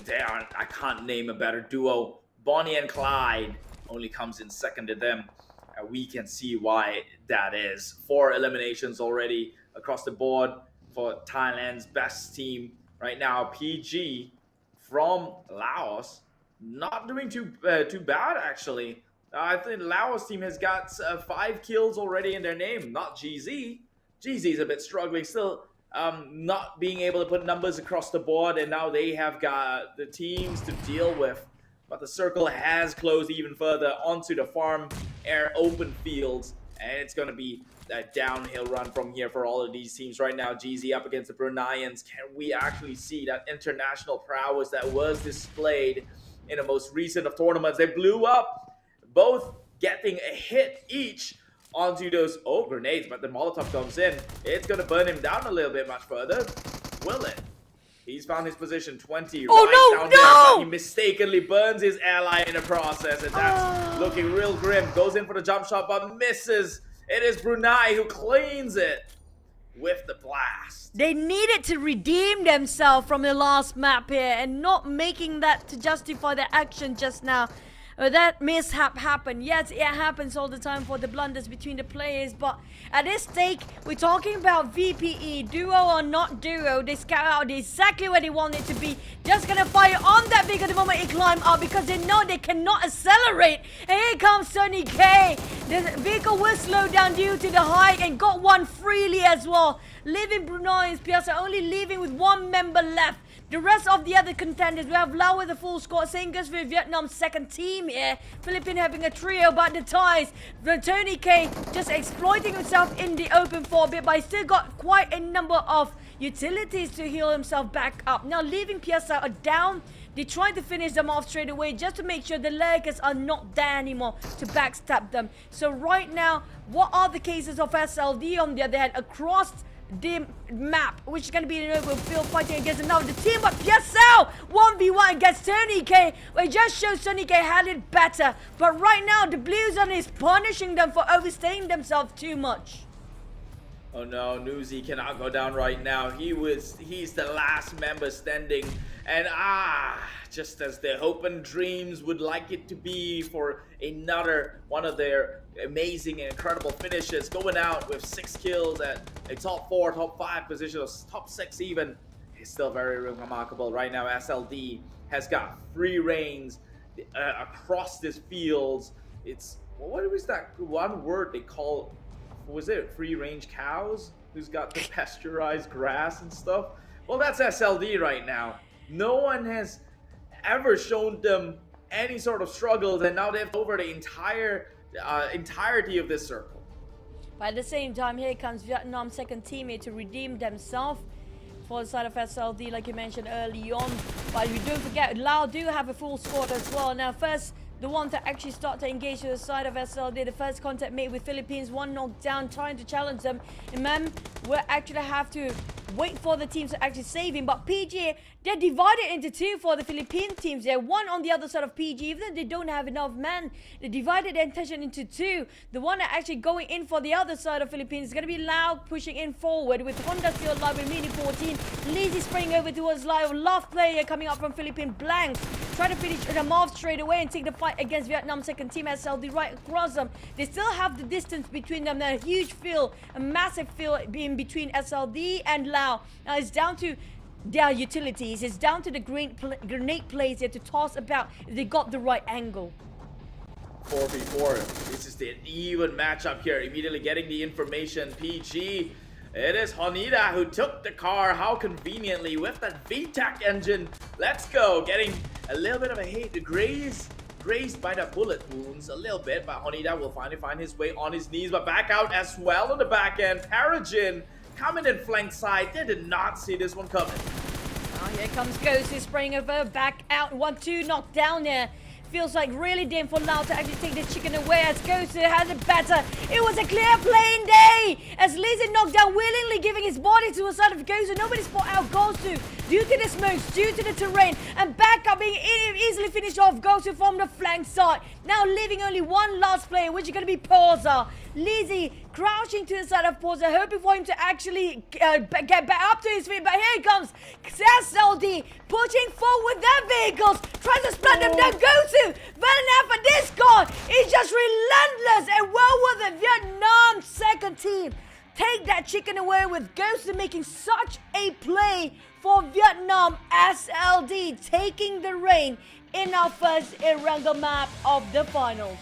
I can't name a better duo. Bonnie and Clyde only comes in second to them. We can see why that is. 4 eliminations already across the board for Thailand's best team right now. PG from Laos, not doing too bad actually. I think Laos team has got 5 kills already in their name, not GZ. GZ is a bit struggling still, not being able to put numbers across the board, and now they have got the teams to deal with. But the circle has closed even further onto the farm air open fields, and it's going to be a downhill run from here for all of these teams right now. GZ up against the Bruneians. Can we actually see that international prowess that was displayed in the most recent of tournaments. They blew up, both getting a hit each onto those grenades, but the Molotov comes in. It's gonna burn him down a little bit much further. Will it? He's found his position 20 down there, but he mistakenly burns his ally in the process, and that's looking real grim. Goes in for the jump shot, but misses. It is Brunei who cleans it with the blast. They needed to redeem themselves from the last map here and not making that to justify their action just now. That mishap happened. Yes, it happens all the time for the blunders between the players, but at this stake, we're talking about VPE, duo or not duo. They scout out exactly where they want it to be. Just gonna fire on that vehicle the moment it climb up because they know they cannot accelerate. And here comes Sonny K. The vehicle will slow down due to the height and got one freely as well. Leaving Brunei's Piazza only leaving with one member left. The rest of the other contenders, we have Laos with a full squad. Same goes for Vietnam's second team here. Philippines having a trio, but the ties. Tony K just exploiting himself in the open for a bit, but he still got quite a number of utilities to heal himself back up. Now leaving Piazza down, they trying to finish them off straight away just to make sure the Lakers are not there anymore to backstab them. So right now, what are the cases of SLD on the other hand across the map, which is going to be an open field fighting against another team, but Piazza 1v1 against Tony K. Well, it just shows Tony K had it better, but right now the Blue Zone is punishing them for overstaying themselves too much. Oh no, Newsy cannot go down right now. He's the last member standing, and just as their hope and dreams would like it to be for another one of their amazing and incredible finishes, going out with 6 kills at a top 4, top 5 position, or top 6 even, is still very remarkable. Right now, SLD has got free reigns across this field. It's, what was that one word they call, was it free range cows? Who's got the pasteurized grass and stuff? Well, that's SLD right now. No one has ever shown them any sort of struggles, and now they've over the entirety of this circle. But at the same time, here comes Vietnam's second teammate to redeem themselves for the side of SLD, like you mentioned early on. But we don't forget, Laos do have a full squad as well. Now, first, the one to actually start to engage to the side of SLD, the first contact made with Philippines, one knockdown, trying to challenge them. And man, we'll actually have to wait for the teams to actually save him. But PG, they're divided into two for the Philippine teams. They're one on the other side of PG, even though they don't have enough men. They divided their intention into two. The one that actually going in for the other side of Philippines is going to be Laos pushing in forward with Honda still alive with Mini 14. Lizzie spraying over towards Laos. Love player coming up from Philippine Blanks. Try to finish them off straight away and take the fight against Vietnam's second team SLD right across them. They still have the distance between them. A huge field, a massive field in between SLD and Laos. Now it's down to their utilities. It's down to the grenade plays here to toss about if they got the right angle. 4v4. This is the even matchup here. Immediately getting the information. PG. It is Honida who took the car. How conveniently with that VTEC engine. Let's go. Getting a little bit of a hit. Grazed by the bullet wounds a little bit, but Honida will finally find his way on his knees, but back out as well on the back end. Parajin coming in flank side. They did not see this one coming. Oh, here comes Ghost, is spraying over, back out, 1-2, knocked down there. Feels like really dim for Laos to actually take the chicken away as Ghost has it better. It was a clear playing day as Lizzie knocked down, willingly giving his body to a side of Ghost, and nobody spot out Ghost due to the smokes, due to the terrain, and back up being easily finished off Ghost from the flank side. Now leaving only one last player, which is going to be Pausa. Lizzie crouching to the side of Pausa, hoping for him to actually get back up to his feet, but here comes SLD pushing forward with their vehicles, trying to split them down. Go-to Van for this god is just relentless, and well with the Vietnam second team take that chicken away with Ghost making such a play for Vietnam. SLD taking the reign in our first Erangel map of the finals.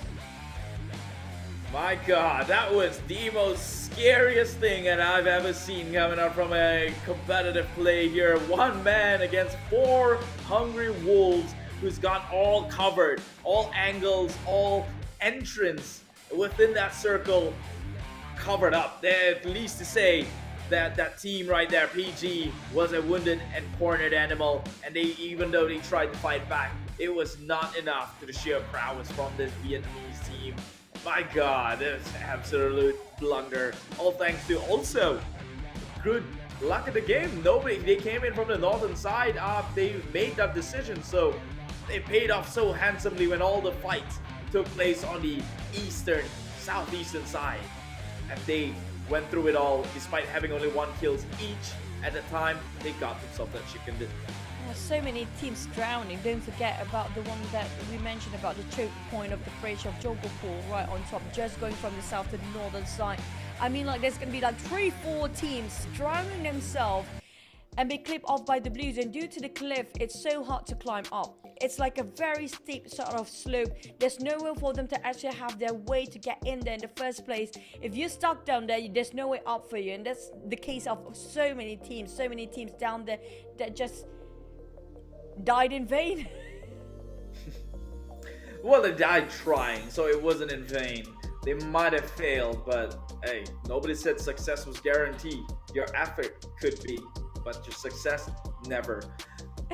My god, that was the most scariest thing that I've ever seen coming out from a competitive play here. One man against 4 hungry wolves who's got all covered, all angles, all entrance within that circle covered up. At least to say, that team right there, PG, was a wounded and cornered animal, and even though they tried to fight back, it was not enough to the sheer prowess from this Vietnamese team. My God, it's absolute blunder. All thanks to also good luck in the game. They came in from the northern side. They made that decision, so they paid off so handsomely when all the fights took place on the southeastern side, and they went through it all despite having only 1 kills each at the time. They got themselves that chicken dinner. So many teams drowning. Don't forget about the one that we mentioned about the choke point of the Fraser of Jogopur right on top, just going from the south to the northern side. I mean, like, there's gonna be like 3-4 teams drowning themselves and be clipped off by the blues, and due to the cliff, it's so hard to climb up. It's like a very steep sort of slope. There's nowhere for them to actually have their way to get in there in the first place. If you're stuck down there, there's no way up for you, and that's the case of so many teams down there that just died in vain. Well, they died trying, so it wasn't in vain. They might have failed, but hey, nobody said success was guaranteed. Your effort could be, but your success never.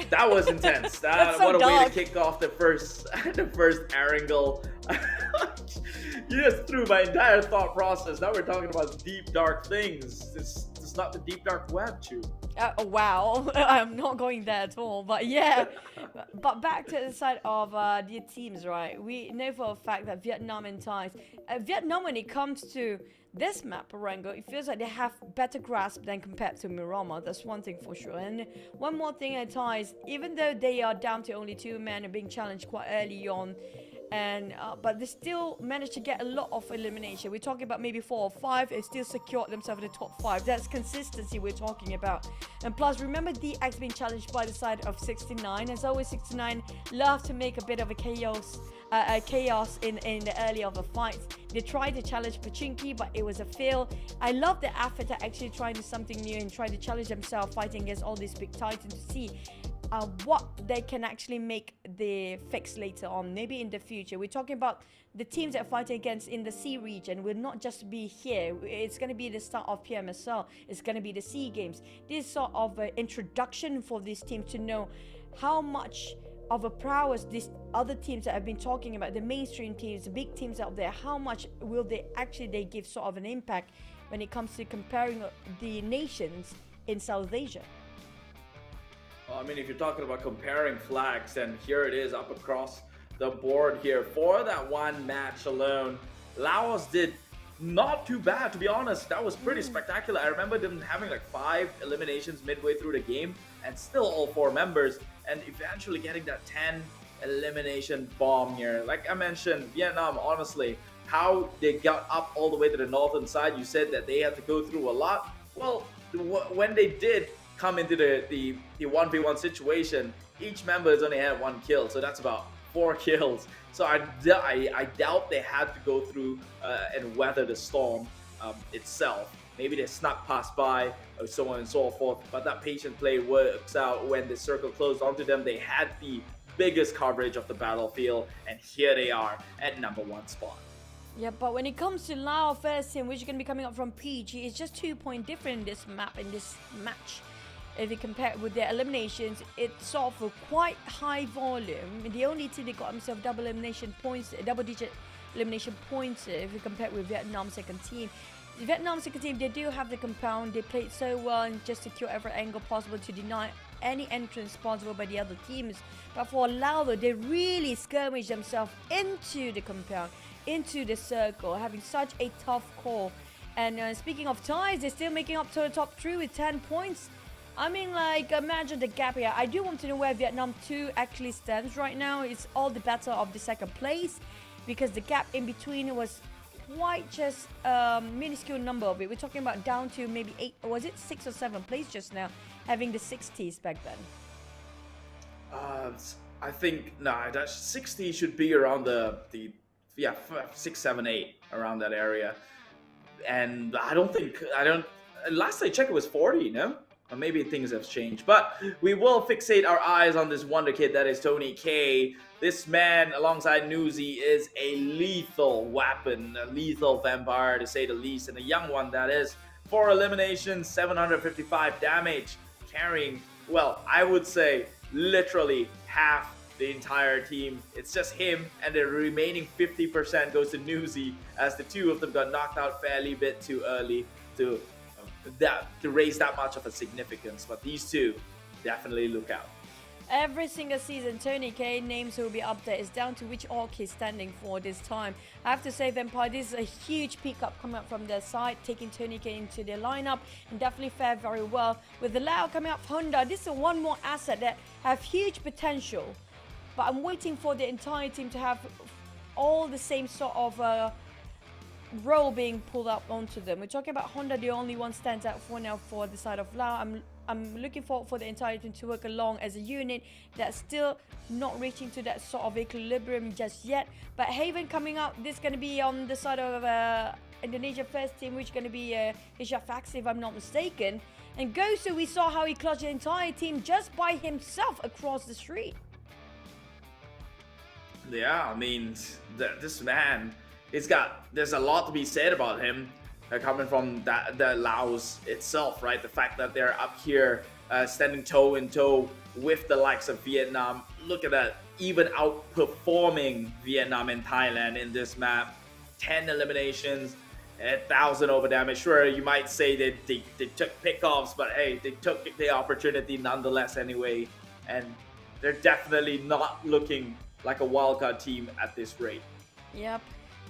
That was intense. That's so what a way dark. to kick off the first Erangel. You just threw my entire thought process. Now we're talking about deep dark things. It's not the deep dark web, Chu. Wow, I'm not going there at all, but yeah. But back to the side of the teams, right? We know for a fact that Vietnam and Thai, Vietnam, when it comes to this map, Erangel, it feels like they have better grasp than compared to Miramar. That's one thing for sure. And one more thing at Thai, even though they are down to only 2 men and being challenged quite early on, and but they still managed to get a lot of elimination. We're talking about maybe 4 or 5 and still secured themselves in the top 5. That's consistency we're talking about. And plus, remember DX being challenged by the side of 69. As always, 69 love to make a bit of a chaos in the early of the fights. They tried to challenge Pachinki, but it was a fail. I love the effort to actually try to do something new and try to challenge themselves, fighting against all these big titans to see what they can actually make the fix later on, maybe in the future. We're talking about the teams that are fighting against in the C region will not just be here. It's going to be the start of PMSL. It's going to be the C Games. This sort of introduction for these teams to know how much of a prowess these other teams that I've been talking about, the mainstream teams, the big teams out there, how much will they give sort of an impact when it comes to comparing the nations in South Asia. Well, I mean, if you're talking about comparing flags, then here it is up across the board here. For that one match alone, Laos did not too bad, to be honest. That was pretty spectacular. I remember them having like 5 eliminations midway through the game, and still all 4 members, and eventually getting that 10 elimination bomb here. Like I mentioned, Vietnam, honestly, how they got up all the way to the northern side, you said that they had to go through a lot. Well, when they did come into the 1v1 situation, each member has only had 1 kill, so that's about 4 kills. So I doubt they had to go through and weather the storm itself. Maybe they snuck past by, or so on and so forth, but that patient play works out. When the circle closed onto them, they had the biggest coverage of the battlefield, and here they are at number 1 spot. Yeah, but when it comes to Laos first team, which is going to be coming up from PG, it's just 2 point different in this map, in this match. If you compare it with their eliminations, it's sort of a quite high volume. The only team that got themselves double digit elimination points if you compare it with Vietnam's second team. The Vietnam second team, they do have the compound. They played so well and just secure every angle possible to deny any entrance possible by the other teams. But for Laos, they really skirmished themselves into the compound, into the circle, having such a tough call. And speaking of ties, they're still making up to the top 3 with 10 points. I mean, like, imagine the gap here. I do want to know where Vietnam 2 actually stands right now. It's all the better of the second place, because the gap in between was quite just minuscule number of it. We're talking about down to maybe 8, or was it 6 or 7 place just now, having the 60s back then. I think that 60 should be around the 6, 7, 8 around that area. And last I checked it was 40, no? Or maybe things have changed, but we will fixate our eyes on this wonder kid that is Tony K. This man, alongside Newsy, is a lethal weapon, a lethal vampire to say the least, and a young one that is 4 eliminations, 755 damage, carrying, well, I would say literally half the entire team. It's just him, and the remaining 50% goes to Newsy, as the two of them got knocked out fairly bit too early to raise that much of a significance. But these two definitely look out. Every single season, Tony K names will be up there. It's down to which orc he's standing for this time. I have to say, Vampire, this is a huge pickup coming up from their side, taking Tony K into their lineup, and definitely fared very well. With the Lao coming up for Honda, this is one more asset that have huge potential. But I'm waiting for the entire team to have all the same sort of role being pulled up onto them. We're talking about Honda, the only one stands out for now for the side of Lao. I'm looking forward for the entire team to work along as a unit that's still not reaching to that sort of equilibrium just yet. But Haven coming out, this is going to be on the side of Indonesia first team, which is going to be Isha Faxi, if I'm not mistaken. And Gosu, we saw how he clutched the entire team just by himself across the street. Yeah, I mean, this man, there's a lot to be said about him. Coming from the Laos itself, right? The fact that they're up here standing toe in toe with the likes of Vietnam. Look at that, even outperforming Vietnam and Thailand in this map. 10 eliminations, 1,000 over damage. Sure, you might say that they took pickoffs, but hey, they took the opportunity nonetheless anyway. And they're definitely not looking like a wildcard team at this rate. Yep.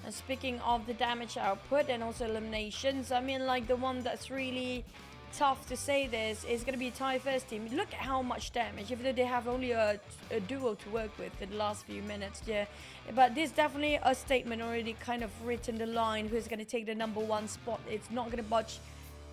And speaking of the damage output and also eliminations, I mean, like, the one that's really tough to say this is going to be Thai first team. Look at how much damage, even though they have only a duo to work with in the last few minutes. Yeah, but there's definitely a statement already kind of written the line who's going to take the #1 spot. It's not going to budge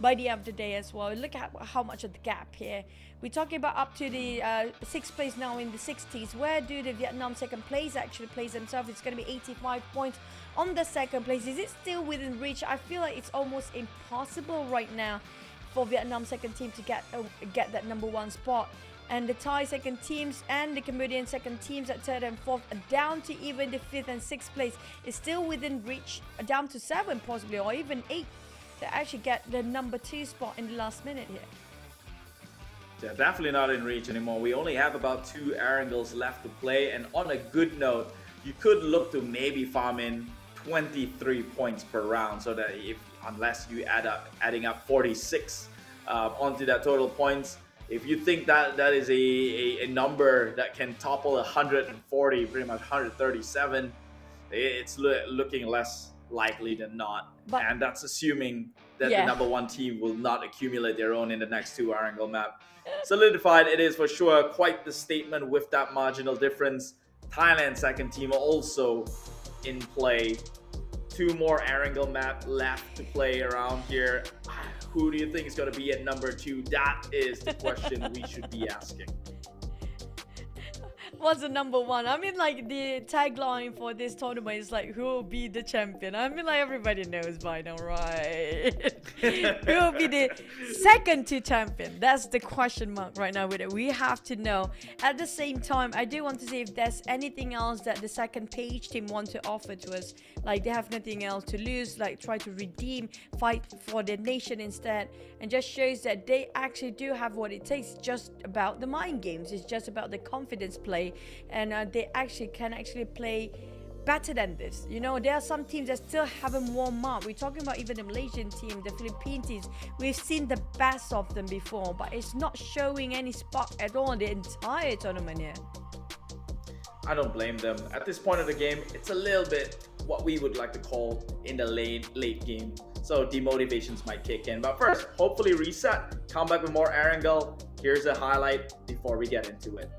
by the end of the day as well. Look at how much of the gap here. We're talking about up to the 6th place now in the 60s. Where do the Vietnam second place actually place themselves? It's going to be 85 points on the second place. Is it still within reach? I feel like it's almost impossible right now for Vietnam second team to get that #1 spot. And the Thai second teams and the Cambodian second teams at 3rd and 4th, down to even the 5th and 6th place, is still within reach, down to 7 possibly, or even 8, to actually get the #2 spot in the last minute here. They're definitely not in reach anymore. We only have about 2 Erangels left to play, and on a good note, you could look to maybe farm in 23 points per round, so that unless you adding up 46 onto that total points, if you think that is a number that can topple 140, pretty much 137, it's looking less likely than not. And that's assuming that the #1 team will not accumulate their own in the next 2 Erangel map. Solidified it is for sure, quite the statement with that marginal difference. Thailand second team also in play. 2 more Erangel map left to play around here. Who do you think is going to be at #2? That is the question we should be asking. What's the #1? I mean, like, the tagline for this tournament is like, who will be the champion? I mean, like, everybody knows by now, right? Who will be the second to champion? That's the question mark right now with it. We have to know. At the same time, I do want to see if there's anything else that the second page team want to offer to us. Like, they have nothing else to lose, like try to redeem, fight for their nation instead, and just shows that they actually do have what it takes. It's just about the mind games. It's just about the confidence play, and they can actually play better than this. You know, there are some teams that still haven't warmed up. We're talking about even the Malaysian team, the Philippine teams. We've seen the best of them before, but it's not showing any spark at all the entire tournament here. I don't blame them. At this point of the game, it's a little bit what we would like to call in the late game. So demotivations might kick in. But first, hopefully reset, come back with more Erangel. Here's a highlight before we get into it.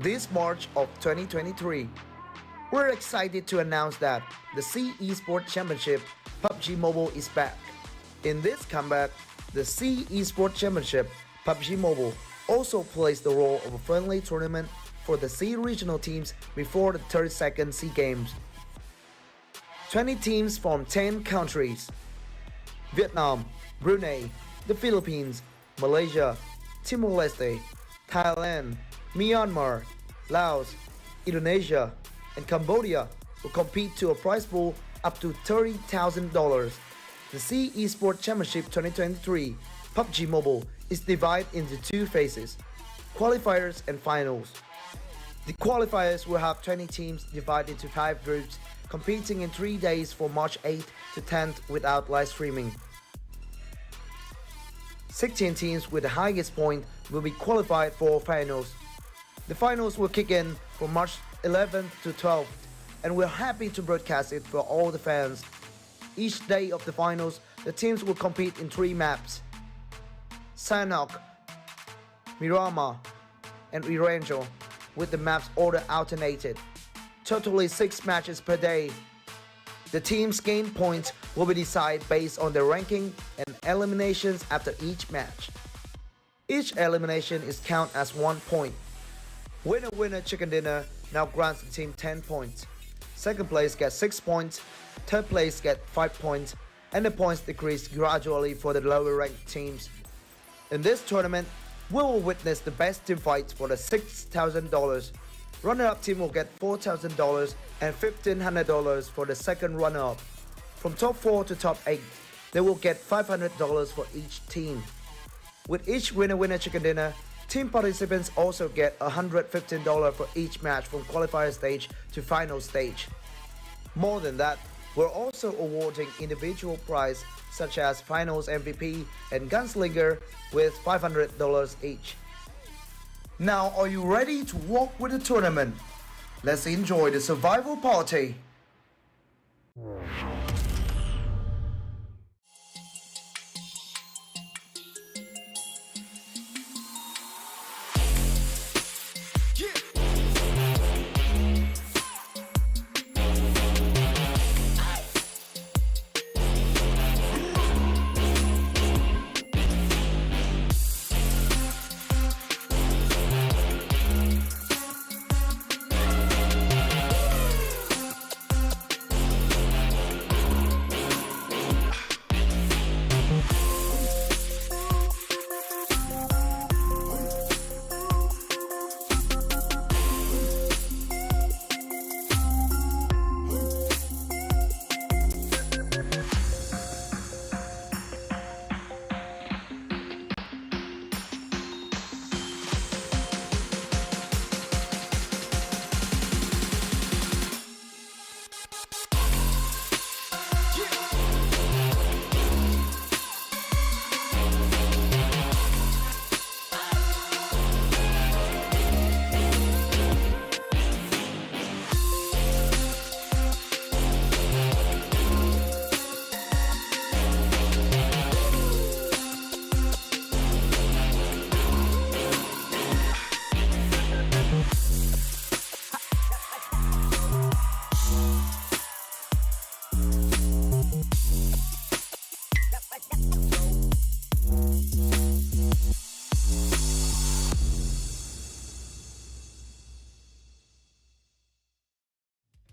this March of 2023. We're excited to announce that the C Esports Championship PUBG Mobile is back. In this comeback, the C Esports Championship PUBG Mobile also plays the role of a friendly tournament for the C regional teams before the 32nd C Games. 20 teams from 10 countries: Vietnam, Brunei, the Philippines, Malaysia, Timor-Leste, Thailand, Myanmar, Laos, Indonesia, and Cambodia will compete to a prize pool up to $30,000. The C Esports Championship 2023 PUBG Mobile is divided into two phases: qualifiers and finals. The qualifiers will have 20 teams divided into 5 groups, competing in 3 days from March 8th to 10th without live streaming. 16 teams with the highest point will be qualified for finals. The finals will kick in from March 11th to 12th, and we're happy to broadcast it for all the fans. Each day of the finals, the teams will compete in 3 maps: Sanhok, Miramar, and Erangel, with the maps order alternated. Totally 6 matches per day. The teams' gain points will be decided based on their ranking and eliminations after each match. Each elimination is counted as 1 point. Winner chicken dinner now grants the team 10 points. Second place gets 6 points, third place gets 5 points, and the points decrease gradually for the lower ranked teams. In this tournament, we will witness the best team fights for the $6,000. Runner-up team will get $4,000 and $1,500 for the second runner-up. From top 4 to top 8, they will get $500 for each team. With each winner chicken dinner, team participants also get $115 for each match from qualifier stage to final stage. More than that, we're also awarding individual prize such as finals MVP and gunslinger with $500 each. Now, are you ready to walk with the tournament? Let's enjoy the survival party.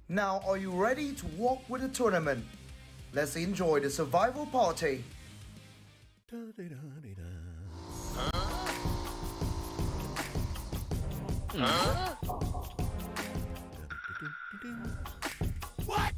Now, are you ready to walk with the tournament? Let's enjoy the survival party. What?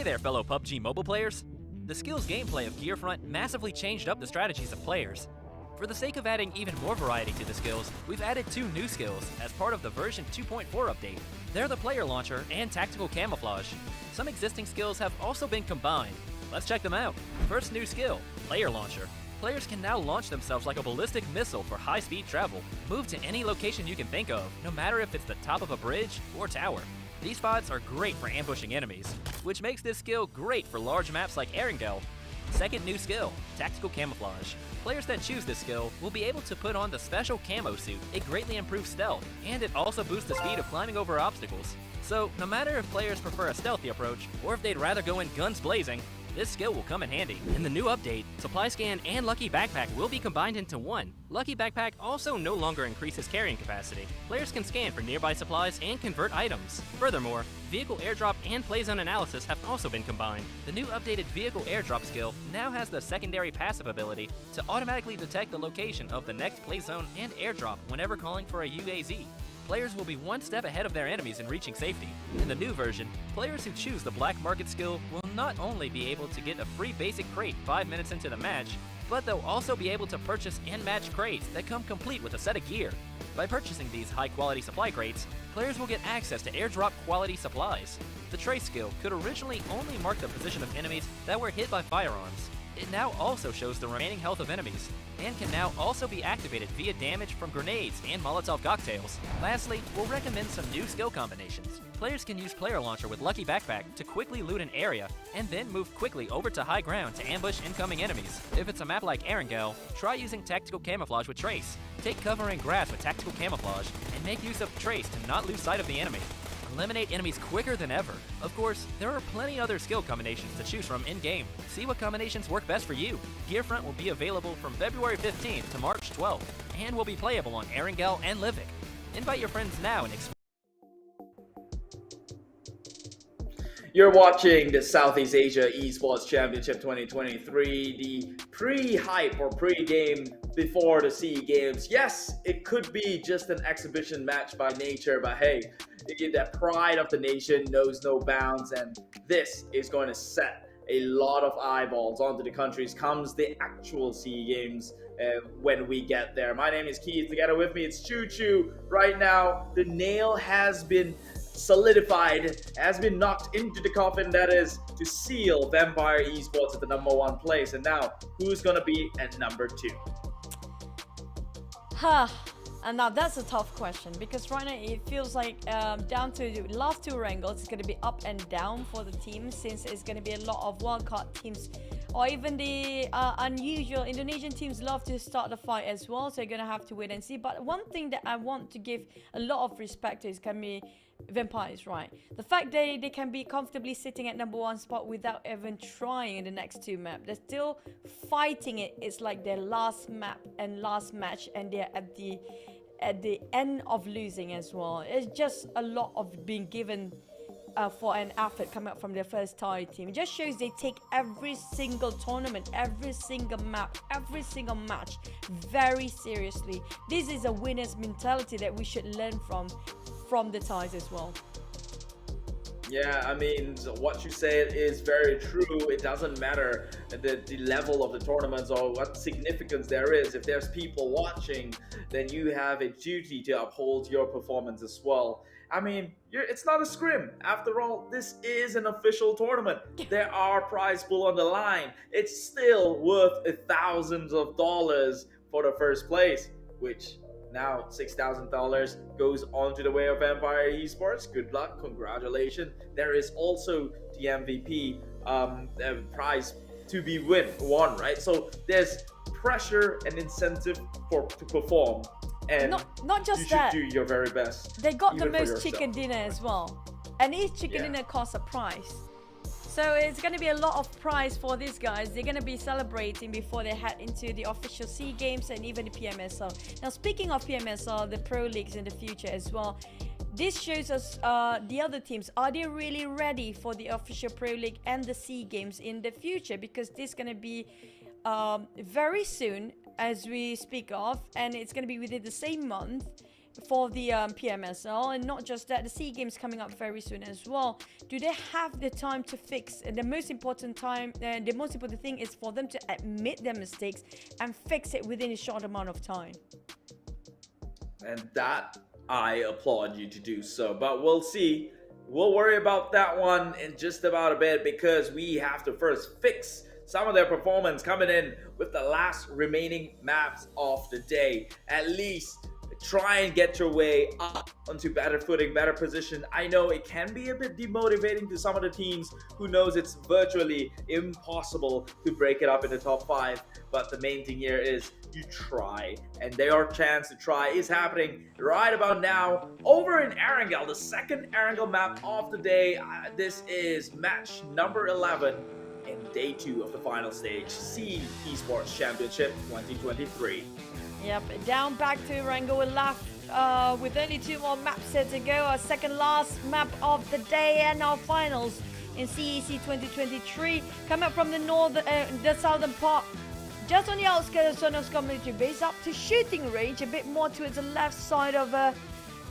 Hey there, fellow PUBG mobile players! The skills gameplay of Gearfront massively changed up the strategies of players. For the sake of adding even more variety to the skills, we've added 2 new skills as part of the version 2.4 update. They're the player launcher and tactical camouflage. Some existing skills have also been combined. Let's check them out. First new skill, player launcher. Players can now launch themselves like a ballistic missile for high-speed travel. Move to any location you can think of, no matter if it's the top of a bridge or tower. These spots are great for ambushing enemies, which makes this skill great for large maps like Erangel. Second new skill, tactical camouflage. Players that choose this skill will be able to put on the special camo suit. It greatly improves stealth, and it also boosts the speed of climbing over obstacles. So, no matter if players prefer a stealthy approach, or if they'd rather go in guns blazing, this skill will come in handy. In the new update, Supply Scan and Lucky Backpack will be combined into one. Lucky Backpack also no longer increases carrying capacity. Players can scan for nearby supplies and convert items. Furthermore, Vehicle Airdrop and Playzone Analysis have also been combined. The new updated Vehicle Airdrop skill now has the secondary passive ability to automatically detect the location of the next Playzone and Airdrop whenever calling for a UAZ. Players will be one step ahead of their enemies in reaching safety. In the new version, players who choose the Black Market skill will not only be able to get a free basic crate 5 minutes into the match, but they'll also be able to purchase and match crates that come complete with a set of gear. By purchasing these high-quality supply crates, players will get access to airdrop quality supplies. The Trace skill could originally only mark the position of enemies that were hit by firearms. It now also shows the remaining health of enemies, and can now also be activated via damage from grenades and Molotov cocktails. Lastly, we'll recommend some new skill combinations. Players can use Player Launcher with Lucky Backpack to quickly loot an area, and then move quickly over to high ground to ambush incoming enemies. If it's a map like Erangel, try using Tactical Camouflage with Trace. Take cover in grass with Tactical Camouflage, and make use of Trace to not lose sight of the enemy. Eliminate enemies quicker than ever. Of course, there are plenty other skill combinations to choose from in-game. See what combinations work best for you. Gearfront will be available from February 15th to March 12th, and will be playable on Erangel and Livik. Invite your friends now and You're watching the Southeast Asia Esports Championship 2023, the pre-hype or pre-game before the SEA Games. Yes, it could be just an exhibition match by nature, but hey, that pride of the nation knows no bounds, and this is going to set a lot of eyeballs onto the countries comes the actual SEA Games when we get there. My name is Keith. Together with me, it's Choo Choo. Right now, the nail has been solidified, has been knocked into the coffin, that is to seal Vampire Esports at the #1 place. And now, who's gonna be at #2? And now that's a tough question, because right now it feels like down to the last 2 wrangles, it's going to be up and down for the teams, since it's going to be a lot of wildcard teams, or even the unusual Indonesian teams love to start the fight as well, so you're going to have to wait and see. But one thing that I want to give a lot of respect to is can be Vampires, right? The fact that they can be comfortably sitting at #1 spot without even trying in the next 2 maps. They're still fighting it. It's like their last map and last match, and they're at the end of losing as well. It's just a lot of being given for an effort coming up from their first Thai team. It just shows they take every single tournament, every single map, every single match very seriously. This is a winner's mentality that we should learn from the Thais as well. Yeah, I mean, what you said is very true. It doesn't matter the level of the tournaments or what significance there is. If there's people watching, then you have a duty to uphold your performance as well. I mean, it's not a scrim. After all, this is an official tournament. There are prize pool on the line. It's still worth thousands of dollars for the first place, which now $6,000 goes on to the way of Vampire Esports. Good luck, congratulations. There is also the MVP prize to be won, right? So there's pressure and incentive to perform, and not just you should that, do your very best. They got the even for most yourself. chicken dinner as well, and each chicken dinner costs a price. So it's going to be a lot of prize for these guys. They're going to be celebrating before they head into the official SEA Games and even the PMSL. Now, speaking of PMSL, the Pro Leagues in the future as well, this shows us the other teams. Are they really ready for the official Pro League and the SEA Games in the future? Because this is going to be very soon, as we speak of, and it's going to be within the same month. for the PMSL, and not just that, the SEA Games coming up very soon as well. Do they have the time to fix? And the most important thing is for them to admit their mistakes and fix it within a short amount of time. And that I applaud you to do so, but we'll see. We'll worry about that one in just about a bit, because we have to first fix some of their performance coming in with the last remaining maps of the day. At least try and get your way up onto better footing, better position. I know it can be a bit demotivating to some of the teams who knows it's virtually impossible to break it up in the top 5, but the main thing here is you try, and their chance to try is happening right about now over in Erangel, the second Erangel map of the day. This is match number 11 in day 2 of the final stage, SEA Esports Championship 2023. Yep, down back to Erangel. We're left with only 2 more maps set to go. Our second last map of the day and our finals in CEC 2023. Come up from the the southern part, just on the outskirts of Sanhok's community base, up to shooting range, a bit more towards the left side of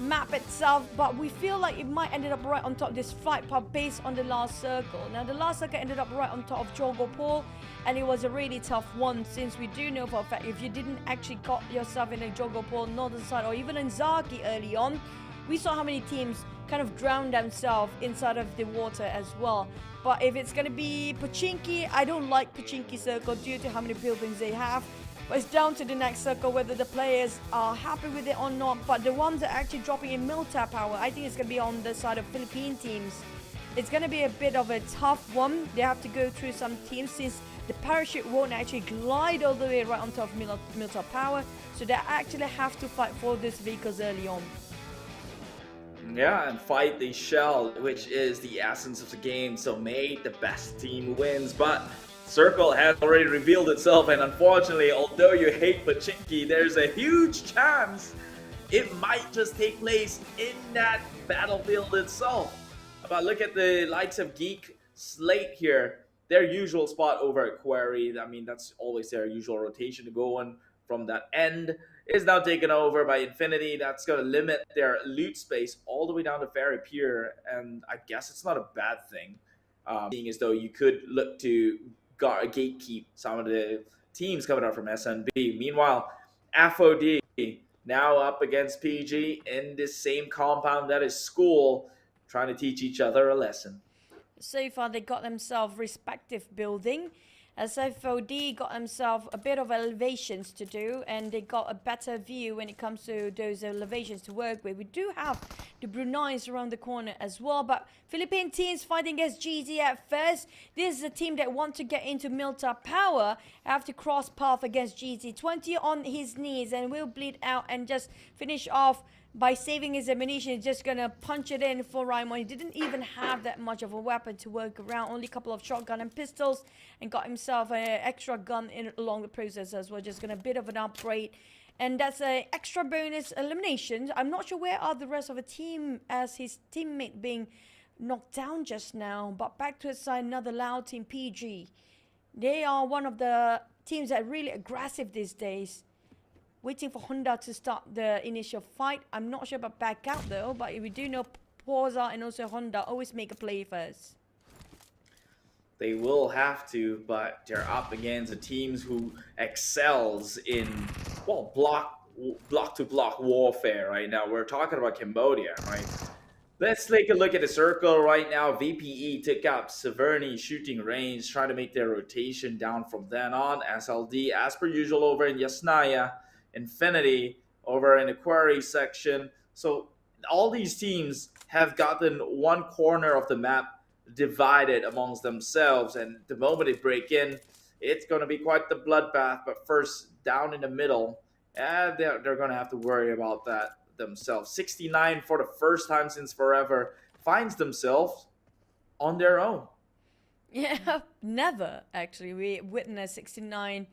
map itself, but we feel like it might ended up right on top of this flight path based on the last circle. Now the last circle ended up right on top of Jogopol, and it was a really tough one, since we do know for a fact if you didn't actually got yourself in a Jogopol northern side or even in Zaki early on, we saw how many teams kind of drowned themselves inside of the water as well. But if it's going to be Pochinki, I don't like Pochinki circle due to how many buildings they have. But it's down to the next circle whether the players are happy with it or not. But the ones that are actually dropping in Milta power, I think it's going to be on the side of Philippine teams. It's going to be a bit of a tough one. They have to go through some teams, since the parachute won't actually glide all the way right on top of Milta power. So they actually have to fight for these vehicles early on. Yeah, and fight the shell, which is the essence of the game. So may the best team wins. But Circle has already revealed itself, and unfortunately, although you hate Pochinki, there's a huge chance it might just take place in that battlefield itself. But look at the likes of Geek Slate here. Their usual spot over at Quarry, I mean, that's always their usual rotation to go on from that end, is now taken over by Infinity. That's going to limit their loot space all the way down to Ferry Pier, and I guess it's not a bad thing, seeing as though you could look to gatekeep some of the teams coming out from SNB. Meanwhile, FOD now up against PG in this same compound that is school, trying to teach each other a lesson. So far, they got themselves respective building. As FOD got themselves a bit of elevations to do, and they got a better view when it comes to those elevations to work with. We do have the Brunei around the corner as well, but Philippine teams fighting against GZ at first. This is a team that want to get into Milta power, have to cross path against GZ. 20 on his knees and will bleed out and just finish off by saving his ammunition. He's just gonna punch it in for Raimon. He didn't even have that much of a weapon to work around, only a couple of shotgun and pistols, and got himself an extra gun in along the process as well. Just gonna a bit of an upgrade, and that's an extra bonus elimination. I'm not sure where are the rest of the team, as his teammate being knocked down just now. But back to his side, another loud team, PG. They are one of the teams that are really aggressive these days, waiting for Honda to start the initial fight. I'm not sure about back out though, but we do know Porza and also Honda always make a play first. They will have to, but they're up against the teams who excels in, well, block-to-block warfare right now. We're talking about Cambodia, right? Let's take a look at the circle right now. VPE took up Severny shooting range, trying to make their rotation down from then on. SLD, as per usual, over in Yasnaya. Infinity over in the Quarry section. So all these teams have gotten one corner of the map divided amongst themselves, and the moment they break in, it's going to be quite the bloodbath. But first, down in the middle, they're going to have to worry about that themselves. 69 for the first time since forever finds themselves on their own. Yeah, never actually. We witnessed 69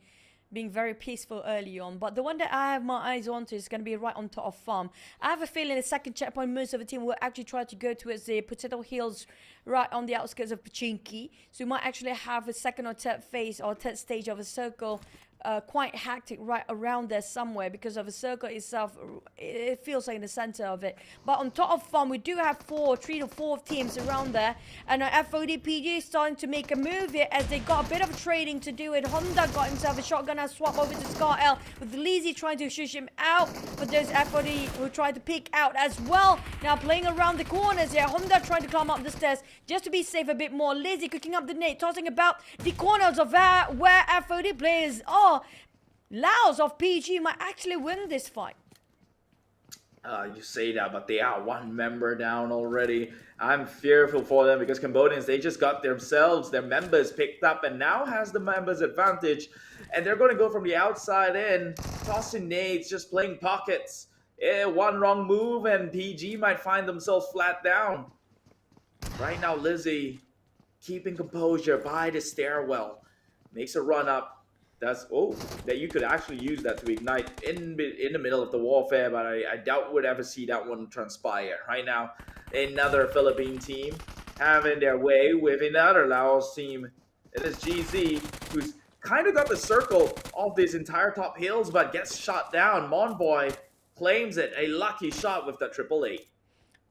being very peaceful early on, but the one that I have my eyes on to is going to be right on top of farm. I have a feeling the second checkpoint, most of the team will actually try to go towards the Potato Hills right on the outskirts of Pochinki, so we might actually have a second or third phase or third stage of a circle quite hectic right around there somewhere because of the circle itself. It feels like in the center of it. But on top of farm, we do have 3 to 4 teams around there. And FOD PG is starting to make a move here as they got a bit of trading to do it. Honda got himself a shotgun and swap over to Scar L with Lizzie trying to shush him out. But there's FOD who tried to pick out as well. Now playing around the corners here. Honda trying to climb up the stairs just to be safe a bit more. Lizzie cooking up the nade, tossing about the corners of where FOD players are. Laos of PG might actually win this fight. You say that, but they are one member down already. I'm fearful for them because Cambodians, they just got themselves, their members picked up and now has the members advantage. And they're going to go from the outside in, tossing nades, just playing pockets. One wrong move and PG might find themselves flat down. Right now, Lizzie keeping composure by the stairwell. Makes a run up. That you could actually use that to ignite in the middle of the warfare, but I doubt we'd ever see that one transpire. Right now, another Philippine team having their way with another Laos team. It is GZ, who's kind of got the circle of this entire top hills, but gets shot down. Monboy claims it, a lucky shot with that 888.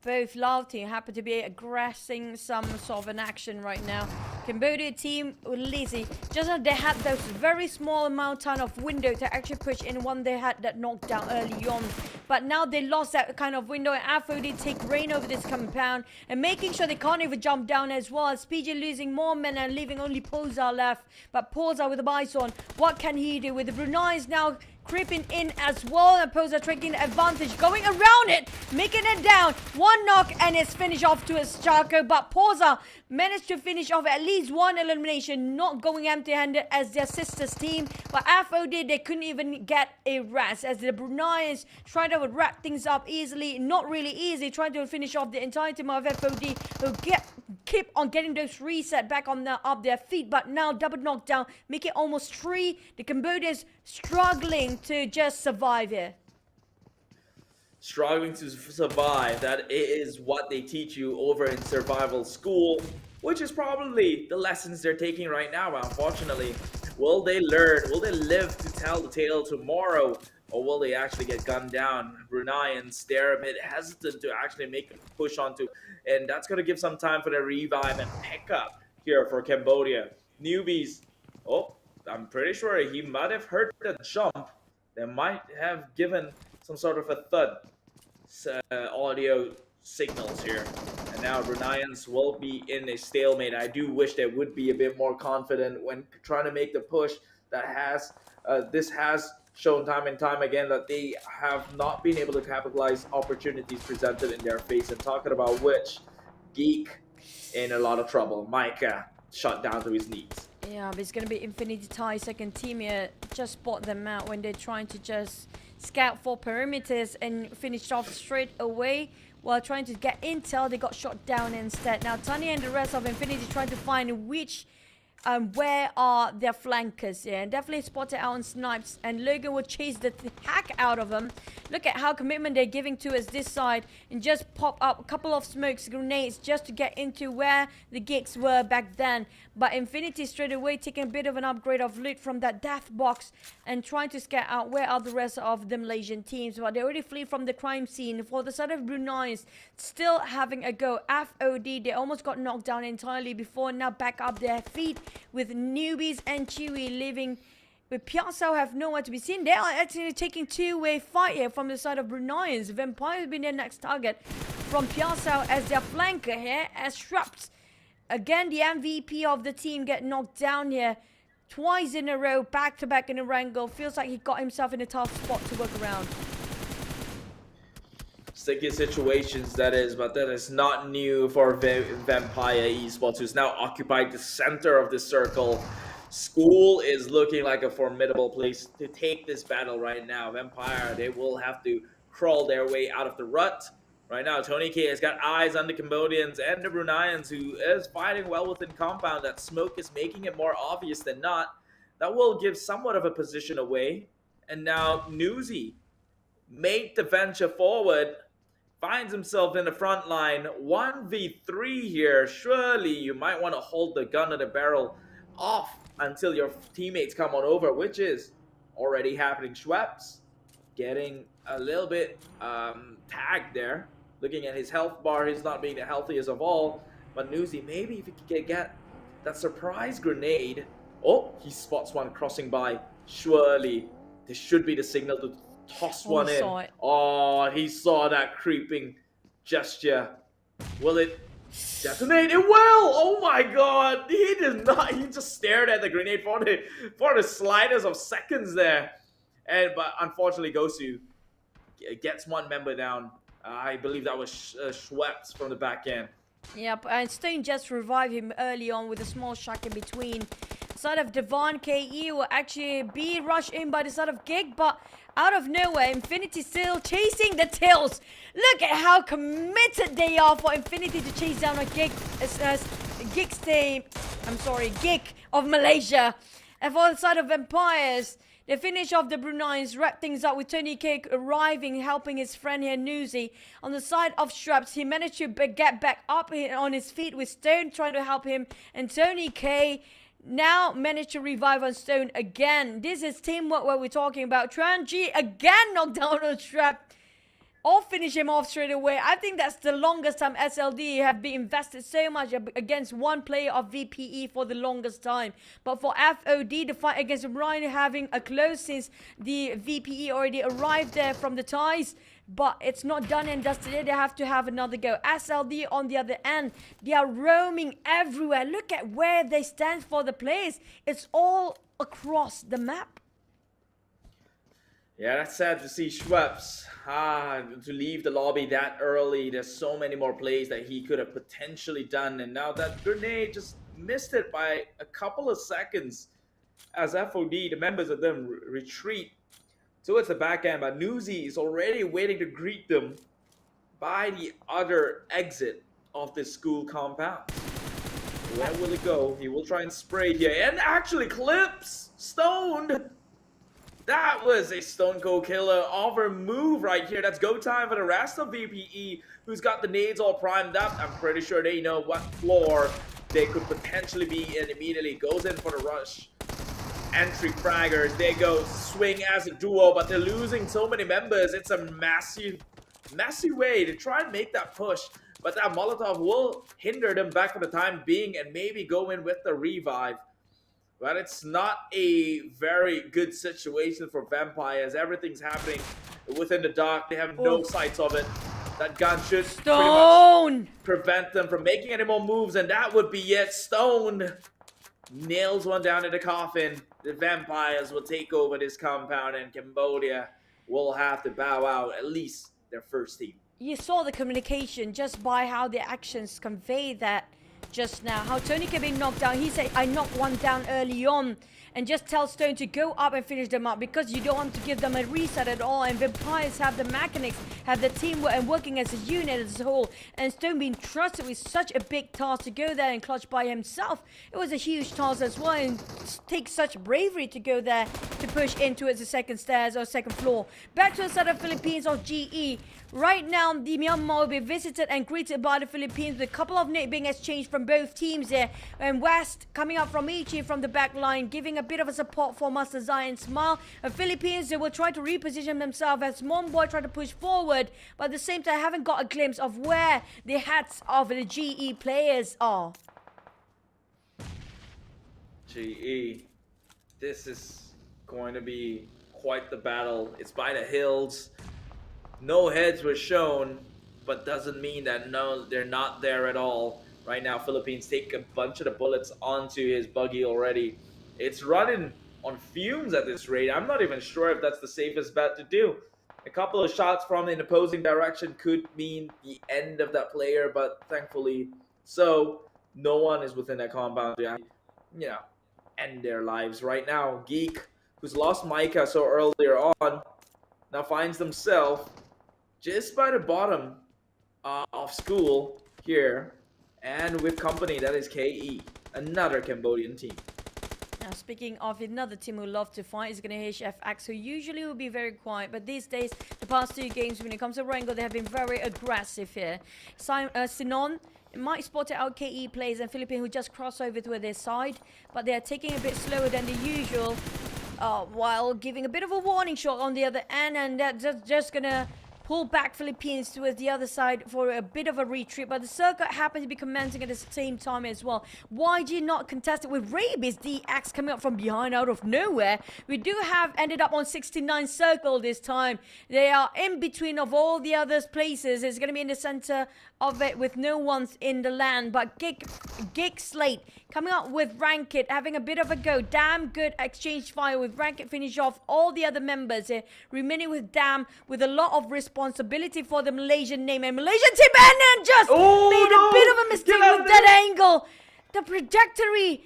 Both Lao team happen to be aggressing some sort of an action right now. Cambodia team with Lizzie, just as they had those very small amount of window to actually push in one they had that knocked down early on. But now they lost that kind of window and FOD take reign over this compound and making sure they can't even jump down as well. As PG losing more men and leaving only Poza left. But Poza with the bison, what can he do? With the Brunei now creeping in as well, and Poza taking advantage, going around it, making it down. One knock and it's finished off to a Charco, but Poza managed to finish off at least one elimination, not going empty-handed as their sisters team. But FOD, they couldn't even get a rest as the Bruneians tried to wrap things up easily, not really easy, trying to finish off the entire team of FOD who keep on getting those reset back on up their feet, but now double knockdown, make it almost 3. The Cambodians struggling to just survive here. Struggling to survive, that is what they teach you over in survival school, which is probably the lessons they're taking right now. But unfortunately, will they learn? Will they live to tell the tale tomorrow? Or will they actually get gunned down? Bruneians, they're a bit hesitant to actually make a push onto, and that's going to give some time for the revive and pick up here for Cambodia. Newbies, I'm pretty sure he might have heard the jump. They might have given some sort of a thud audio signals here. And now Bruneians will be in a stalemate. I do wish they would be a bit more confident when trying to make the push. This has shown time and time again that they have not been able to capitalize opportunities presented in their face. And talking about which, Geek in a lot of trouble. Micah shot down to his knees. Yeah, but it's going to be Infinity Tie second team here. Just spot them out when they're trying to just scout for perimeters and finish off straight away. While trying to get intel, they got shot down instead. Now, Tanya and the rest of Infinity trying to find where are their flankers. Yeah, and definitely spotted out on snipes, and Logan will chase the heck out of them. Look at how commitment they're giving to us this side, and just pop up a couple of smokes, grenades, just to get into where the gigs were back then. But Infinity straight away taking a bit of an upgrade of loot from that death box and trying to scout out where are the rest of the Malaysian teams. But they already flee from the crime scene. For the side of Brunei, still having a go. FOD, they almost got knocked down entirely before now back up their feet, with Newbies and Chewy living with Piazza have nowhere to be seen. They are actually taking two-way fight here from the side of Bruneians. Vampire has been their next target from Piazza as their flanker here, as Shrubs. Again, the MVP of the team get knocked down here twice in a row, back-to-back in Erangel. Feels like he got himself in a tough spot to work around. Sticky situations, that is, but that is not new for Vampire Esports, who's now occupied the center of the circle. School is looking like a formidable place to take this battle right now. Vampire, they will have to crawl their way out of the rut. Right now, Tony K has got eyes on the Cambodians and the Bruneians, who is fighting well within compound. That smoke is making it more obvious than not. That will give somewhat of a position away. And now Newsy made the venture forward, finds himself in the front line. 1v3 here. Surely you might want to hold the gun at the barrel off until your teammates come on over, which is already happening. Schweppes getting a little bit tagged there. Looking at his health bar, he's not being the healthiest of all. But Nuzi, maybe if he could get that surprise grenade. Oh, he spots one crossing by. Surely, this should be the signal to toss one in. Saw it. Oh, he saw that creeping gesture. Will it detonate? It will! Oh my god! He did not. He just stared at the grenade for the slightest of seconds there. But unfortunately, Gosu gets one member down. I believe that was Schweppes from the back end. Yep, and Stone just revived him early on with a small shack in between. Side of Devon, KE will actually be rushed in by the side of Gig, but out of nowhere, Infinity still chasing the tails. Look at how committed they are for Infinity to chase down a Gig Gig of Malaysia. And for the side of Vampires, they finish off the Brunei's, wrap things up with Tony K arriving, helping his friend here, Nuzi. On the side of Schweppes, he managed to get back up on his feet with Stone trying to help him. And Tony K now managed to revive on Stone again. This is teamwork what we're talking about. Tran G again knocked down on Strap. Or finish him off straight away. I think that's the longest time SLD have been invested so much against one player of VPE for the longest time. But for FOD, the fight against Ryan having a close since the VPE already arrived there from the ties. But it's not done and dusted yet. They have to have another go. SLD on the other end, they are roaming everywhere. Look at where they stand for the players. It's all across the map. Yeah, that's sad to see Schweppes to leave the lobby that early. There's so many more plays that he could have potentially done, and now that grenade just missed it by a couple of seconds as FOD, the members of them retreat towards the back end, but Nuzi is already waiting to greet them by the other exit of this school compound. Where will it go? He will try and spray here, and actually clips Stoned. That was a Stone Cold Killer offer move right here. That's go time for the rest of VPE, who's got the nades all primed up. I'm pretty sure they know what floor they could potentially be in immediately. Goes in for the rush. Entry fraggers, they go swing as a duo, but they're losing so many members. It's a massive way to try and make that push. But that Molotov will hinder them back for the time being and maybe go in with the revive. But it's not a very good situation for Vampires. Everything's happening within the dark. They have no sights of it. That gun should pretty much prevent them from making any more moves, and that would be it. Stone nails one down in the coffin. The Vampires will take over this compound, and Cambodia will have to bow out, at least their first team. You saw the communication just by how the actions convey that. Just now, how Tony can be knocked down. He said, I knocked one down early on. And just tell Stone to go up and finish them up, because you don't want to give them a reset at all. And Vampires have the mechanics, have the teamwork, and working as a unit as a whole. And Stone being trusted with such a big task to go there and clutch by himself. It was a huge task as well, and takes such bravery to go there to push in towards the second stairs or second floor. Back to the side of Philippines of GE. Right now, the Myanmar will be visited and greeted by the Philippines with a couple of nades being exchanged from both teams there. And West coming up from Ichi from the back line, giving a bit of a support for Master Zion Smile. The Philippines, they will try to reposition themselves as Monboy try to push forward, but at the same time, haven't got a glimpse of where the hats of the GE players are. GE, this is going to be quite the battle. It's by the hills. No heads were shown, but doesn't mean that no, they're not there at all. Right now, Philippines take a bunch of the bullets onto his buggy already. It's running on fumes at this rate. I'm not even sure if that's the safest bet to do. A couple of shots from an opposing direction could mean the end of that player, but thankfully, so no one is within that compound to, end their lives. Right now, Geek, who's lost Micah so earlier on, now finds themselves just by the bottom of school here, and with company, that is KE, another Cambodian team. Now, speaking of another team who love to fight, is going to HF Axe, who usually will be very quiet, but these days, the past two games, when it comes to Erangel, they have been very aggressive here. Sinon might spot out KE players and Philippines who just cross over to their side, but they are taking a bit slower than the usual. while giving a bit of a warning shot on the other end, and that's just gonna pull back Philippines towards the other side for a bit of a retreat, but the circuit happens to be commencing at the same time as well. YG not contested with Rabies DX coming up from behind out of nowhere. We do have ended up on 69 circle this time. They are in between of all the other places. It's going to be in the center of it with no one's in the land, but Gig Slate coming up with Rankit, having a bit of a go. Damn good exchange fire with Rankit finish off all the other members here, remaining with Damn with a lot of responsibility for the Malaysian name, and Malaysian team and just made a bit of a mistake with that angle. The trajectory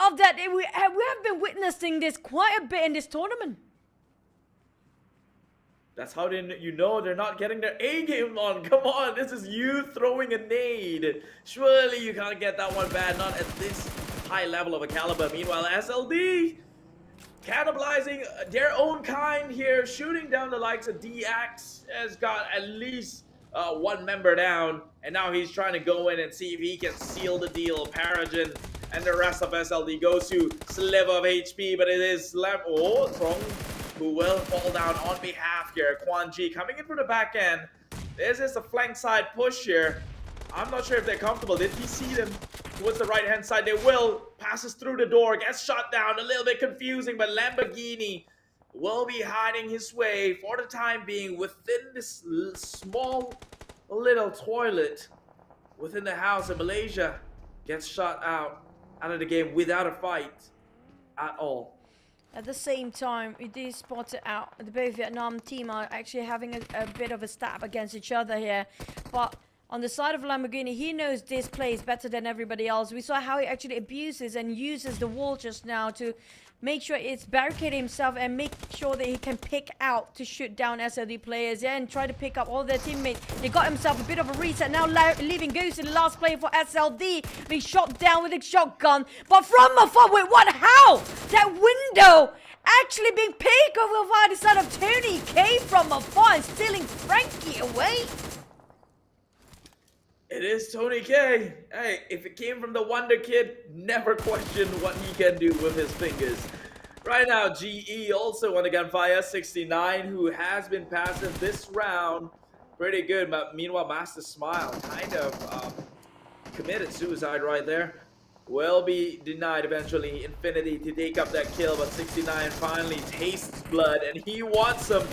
of that, we have been witnessing this quite a bit in this tournament. That's how you know they're not getting their A game on. Come on, this is you throwing a nade. Surely you can't get that one bad, not at this high level of a caliber. Meanwhile, SLD cannibalizing their own kind here, shooting down the likes of DX, has got at least one member down, and now he's trying to go in and see if he can seal the deal. Paragon and the rest of SLD goes to sliver of HP, but it is Trong who will fall down on behalf here. Quan G coming in from the back end. This is a flank side push here. I'm not sure if they're comfortable. Did he see them towards the right hand side? They will. Passes through the door, gets shot down. A little bit confusing, but Lamborghini will be hiding his way for the time being within this small little toilet within the house in Malaysia. Gets shot out of the game without a fight at all. At the same time, we do spot it out. The both Vietnam team are actually having a bit of a stab against each other here. But on the side of Lamborghini, he knows this place better than everybody else. We saw how he actually abuses and uses the wall just now to make sure it's barricade himself and make sure that he can pick out to shoot down SLD players, yeah, and try to pick up all their teammates. They got himself a bit of a reset. Now leaving Goose in the last player for SLD, being shot down with a shotgun. But from afar, wait, what? How? That window actually being picked over by the side of Tony K from afar and stealing Frankie away. It is Tony K. Hey, if it came from the Wonder Kid, never question what he can do with his fingers. Right now, GE also on the gunfire, 69, who has been passive this round. Pretty good, but meanwhile, Master Smile kind of committed suicide right there. Will be denied eventually. Infinity to take up that kill, but 69 finally tastes blood, and he wants some.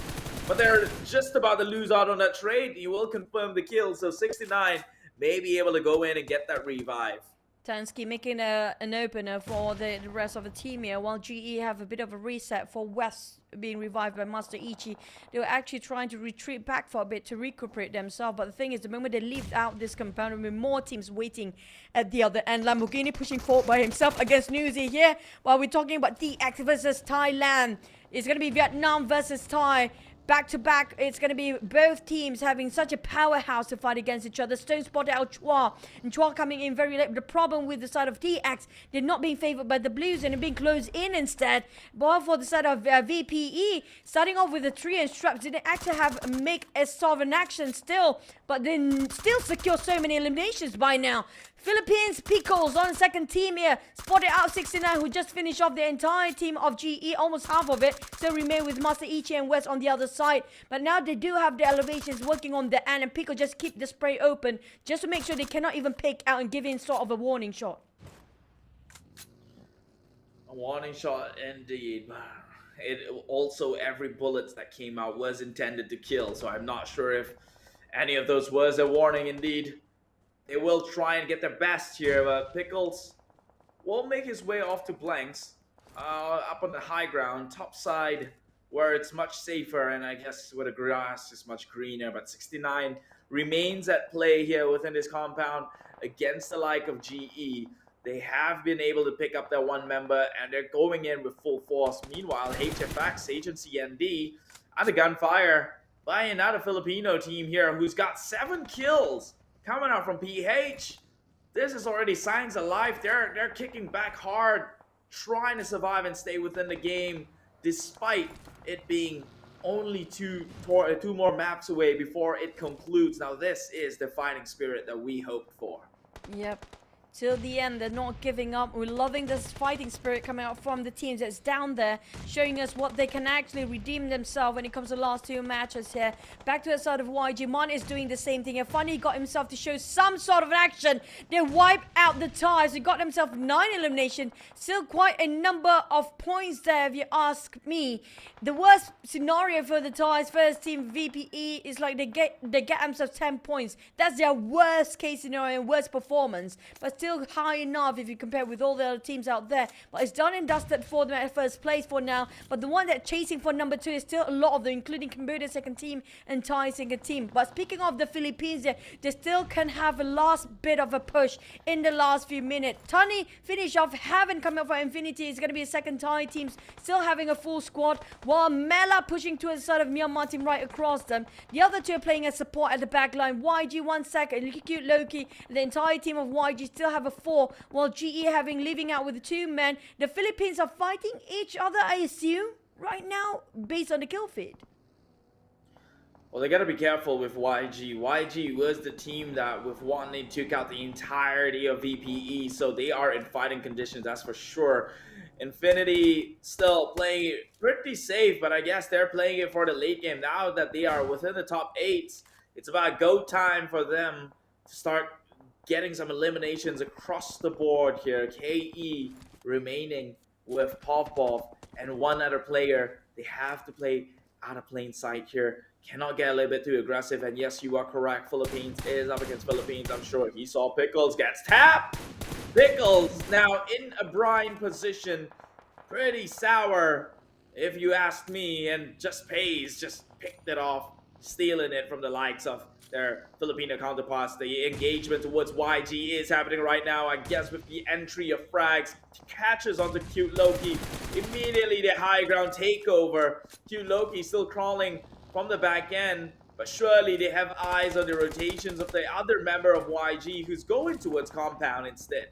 But they're just about to lose out on that trade. He will confirm the kill, so 69 may be able to go in and get that revive. Tansky making an opener for the rest of the team here, while GE have a bit of a reset for West being revived by Master Ichi. They were actually trying to retreat back for a bit to recuperate themselves, but the thing is, the moment they leave out this compound, with more teams waiting at the other end. Lamborghini pushing forward by himself against Newsy here, while we're talking about DX versus Thailand. It's going to be Vietnam versus Thai. Back to back, it's going to be both teams having such a powerhouse to fight against each other. Stone spotted out Chua, and Chua coming in very late. The problem with the side of DX, they're not being favored by the Blues and being closed in instead. But for the side of VPE, starting off with the 3 and straps, didn't actually make a sovereign action still, but then still secure so many eliminations by now. Philippines Pickles on the second team here, spotted out 69, who just finished off the entire team of GE, almost half of it. Still remain with Master Ichi and West on the other side. But now they do have the elevations working on the end, and Pickle just keep the spray open just to make sure they cannot even pick out and give in sort of a warning shot. A warning shot indeed. It also, every bullet that came out was intended to kill, so I'm not sure if any of those was a warning indeed. They will try and get their best here, but Pickles will make his way off to Blanks. Up on the high ground, top side, where it's much safer, and I guess where the grass is much greener. But 69 remains at play here within this compound against the like of GE. They have been able to pick up their one member, and they're going in with full force. Meanwhile, HFX, Agency ND, under gunfire by another Filipino team here who's got 7 kills. Coming out from PH, this is already signs of life. They're kicking back hard, trying to survive and stay within the game, despite it being only two more maps away before it concludes. Now this is the fighting spirit that we hoped for. Yep. till the end. They're not giving up. We're loving this fighting spirit coming out from the teams that's down there, showing us what they can actually redeem themselves when it comes to the last two matches here. Back to the side of YG. Mon is doing the same thing. And finally got himself to show some sort of action. They wipe out the Thais. He got himself 9 elimination. Still quite a number of points there, if you ask me. The worst scenario for the Thais first team VPE is like they get themselves 10 points. That's their worst case scenario and worst performance. But still high enough if you compare with all the other teams out there. But it's done and dusted for them at first place for now. But the one that's chasing for number 2 is still a lot of them, including Cambodia second team and Thai second team. But speaking of the Philippines, they still can have a last bit of a push in the last few minutes. Tani finish off, haven't come up for Infinity. It's going to be a second Thai team, still having a full squad. While Mela pushing towards the side of Myanmar team right across them. The other two are playing as support at the back line. YG 1 second, cute Loki. The entire team of YG still have a 4, while GE leaving out with 2 men. The Philippines are fighting each other, I assume, right now, based on the kill feed. Well, they gotta be careful with YG. YG was the team that with one they took out the entirety of VPE, so they are in fighting conditions, that's for sure. Infinity still playing it pretty safe, but I guess they're playing it for the late game. Now that they are within the top 8, it's about go time for them to start getting some eliminations across the board here. KE remaining with Pov and one other player. They have to play out of plain sight here. Cannot get a little bit too aggressive. And yes, you are correct. Philippines is up against Philippines. I'm sure he saw Pickles gets tapped. Pickles now in a brine position. Pretty sour, if you ask me. And just picked it off, stealing it from the likes of their Filipino counterparts. The engagement towards YG is happening right now. I guess with the entry of frags, catches onto Cute Loki. Immediately the high ground takeover. Cute Loki still crawling from the back end, but surely they have eyes on the rotations of the other member of YG who's going towards compound instead.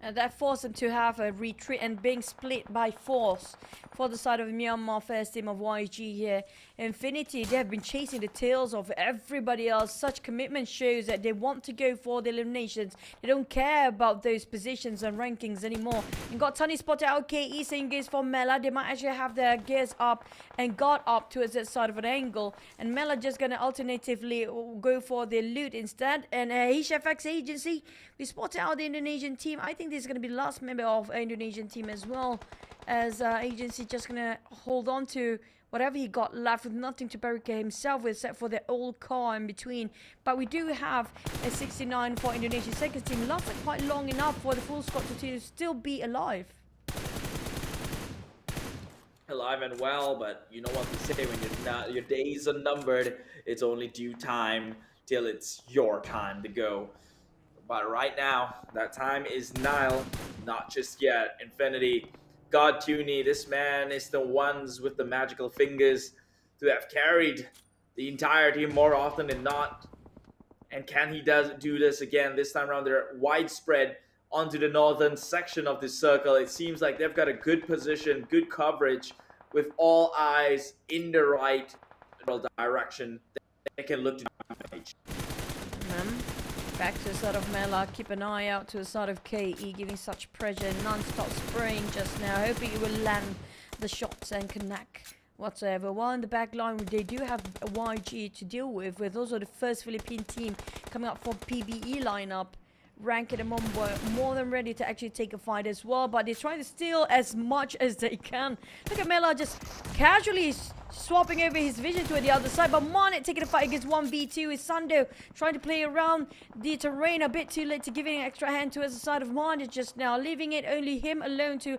And that forced them to have a retreat and being split by force for the side of Myanmar first team of YG here. Infinity, they have been chasing the tails of everybody else. Such commitment shows that they want to go for the eliminations. They don't care about those positions and rankings anymore. And got Tony spotted out KE saying gears for Mela. They might actually have their gears up and guard up towards that side of an angle. And Mela just going to alternatively go for the loot instead. And HFX Agency, we spotted out the Indonesian team. I think this is going to be the last member of Indonesian team as well, as Agency just going to hold on to whatever he got left with nothing to barricade himself with except for the old car in between. But we do have a 69 for Indonesia's second team. Lasted quite long enough for the full squad to still be alive. Alive and well, but you know what they say, when your days are numbered, it's only due time till it's your time to go. But right now, that time is nigh, not just yet. Infinity, God Tuni, this man is the ones with the magical fingers to have carried the entire team more often than not. And can he do this again? This time around, they're widespread onto the northern section of the circle. It seems like they've got a good position, good coverage, with all eyes in the right direction. They can look to damage. Back to the side of Mela, keep an eye out to the side of KE, giving such pressure, non-stop spraying just now, hoping it will land the shots and connect whatsoever. While in the back line, they do have a YG to deal with also the first Philippine team coming up for PBE lineup. Ranked and more than ready to actually take a fight as well, but they're trying to steal as much as they can. Look at Mela just casually swapping over his vision to the other side, but Monet taking a fight against 1v2 is Sando trying to play around the terrain a bit too late to giving an extra hand towards the side of Monet just now, leaving it only him alone to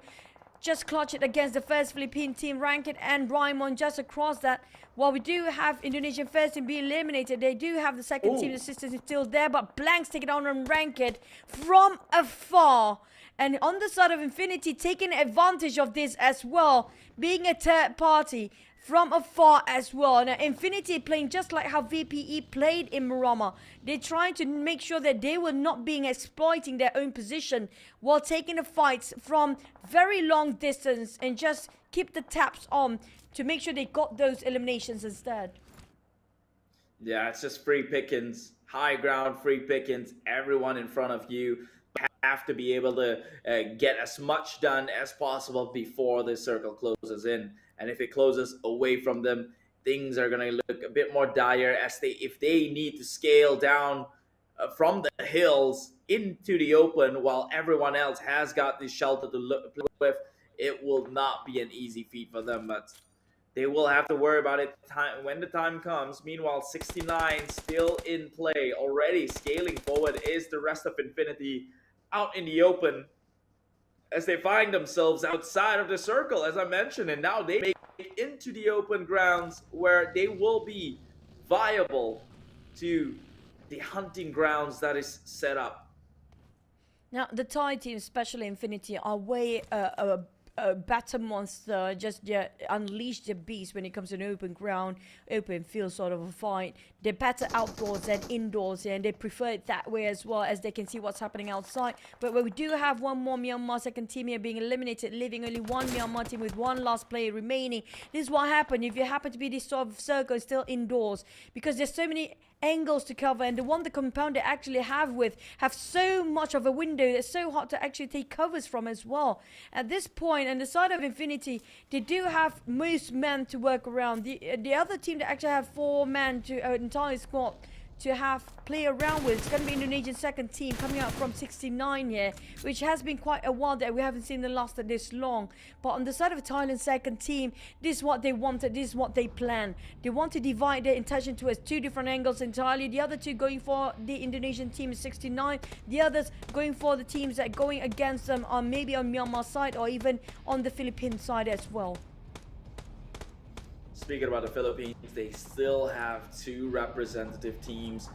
just clutch it against the first Philippine team. Ranked and Raimon just across that. While we do have Indonesian first team being eliminated, they do have the second team assistance still there, but Blanks taking on Ranked from afar. And on the side of Infinity, taking advantage of this as well, being a third party from afar as well. Now, Infinity playing just like how VPE played in Miramar. They're trying to make sure that they were not being exploiting their own position while taking the fights from very long distance and just keep the taps on to make sure they got those eliminations instead. Yeah, it's just free pickings, high ground, free pickings, everyone in front of you. have to be able to get as much done as possible before the circle closes in. And if it closes away from them, things are going to look a bit more dire, as if they need to scale down from the hills into the open while everyone else has got the shelter to play with. It will not be an easy feat for them, but they will have to worry about it when the time comes. Meanwhile, 69 still in play. Already scaling forward is the rest of Infinity out in the open as they find themselves outside of the circle, as I mentioned, and now they make it into the open grounds where they will be viable to the hunting grounds that is set up. Now, the Thai team, especially Infinity, are way a better monster, just unleash the beast when it comes to an open ground, open field sort of a fight. They're better outdoors than indoors, and they prefer it that way as well, as they can see what's happening outside. But we do have one more Myanmar second team here being eliminated, leaving only one Myanmar team with one last player remaining. This is what happened if you happen to be this sort of circle still indoors, because there's so many angles to cover, and the one the compound they actually have so much of a window. It's so hard to actually take covers from as well. At this point, on the side of Infinity, they do have most men to work around. The other team that actually have 4 men to an entire squad to have play around with. It's going to be Indonesian second team coming out from 69 here, which has been quite a while that we haven't seen them last this long. But on the side of Thailand second team, this is what they wanted, this is what they planned. They want to divide their intention towards 2 different angles entirely. The other 2 going for the Indonesian team is 69. The others going for the teams that are going against them are maybe on Myanmar side or even on the Philippine side as well. Speaking about the Philippines, they still have 2 representative teams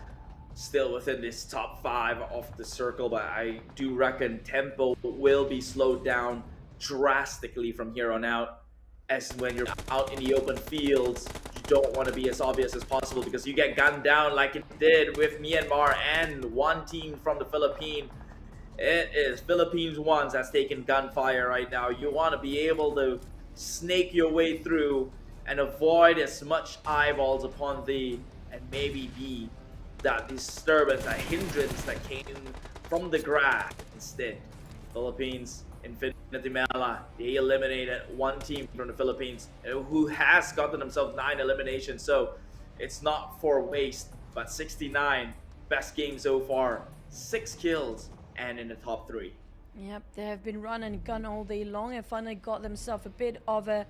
still within this top 5 of the circle, but I do reckon tempo will be slowed down drastically from here on out, as when you're out in the open fields, you don't want to be as obvious as possible because you get gunned down like it did with Myanmar and one team from the Philippines. It is Philippines ones that's taking gunfire right now. You want to be able to snake your way through and avoid as much eyeballs upon thee, and maybe be that disturbance, that hindrance that came from the grass. Instead, Philippines, Infinity Mela, they eliminated one team from the Philippines who has gotten themselves 9 eliminations, so it's not for waste. But 69, best game so far, 6 kills, and in the top 3. Yep, they have been run and gun all day long and finally got themselves a bit of a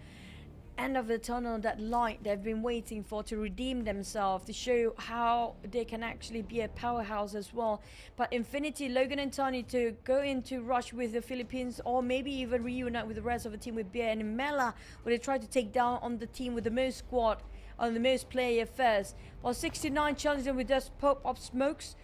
end of the tunnel, that light they've been waiting for to redeem themselves, to show how they can actually be a powerhouse as well. But Infinity, Logan and Tony to go into rush with the Philippines, or maybe even reunite with the rest of the team with Bear and Mela, where they try to take down on the team with the most squad, on the most player first. While 69 challenge them with just pop-up smokes,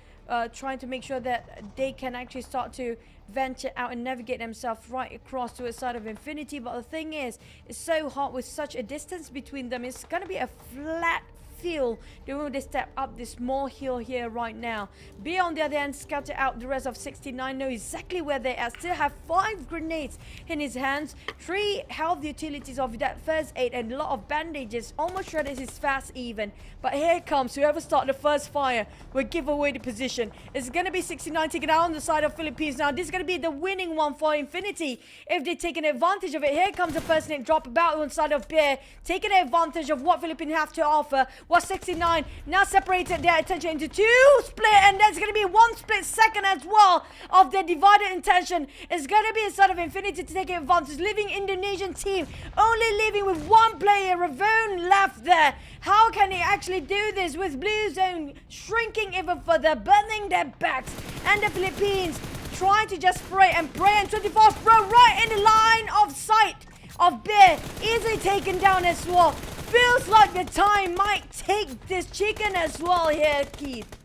trying to make sure that they can actually start to venture out and navigate themselves right across to a side of Infinity. But the thing is, it's so hard with such a distance between them. It's gonna be a flat field the moment they step up this small hill here right now. B on the other hand, scatter out the rest of 69, know exactly where they are. Still have 5 grenades in his hands, 3 health utilities of that first aid, and a lot of bandages. Almost shredded his fast even. But here comes whoever started the first fire will give away the position. It's gonna be 69 taken out on the side of Philippines now. This is gonna be the winning one for Infinity if they take an advantage of it. Here comes the first name drop about on side of Bear, taking advantage of what Philippines have to offer. Was 69 now separated their attention into 2 split, and there's going to be 1 split second as well of their divided intention. It's going to be a sort of Infinity to take advantage, leaving Indonesian team only leaving with 1 player, Ravone, left there. How can he actually do this with Blue Zone shrinking even further, burning their backs, and the Philippines trying to just spray and pray, and 24th row right in the line of sight of Bear, easily taken down as well. Feels like the time might take this chicken as well here, Keith.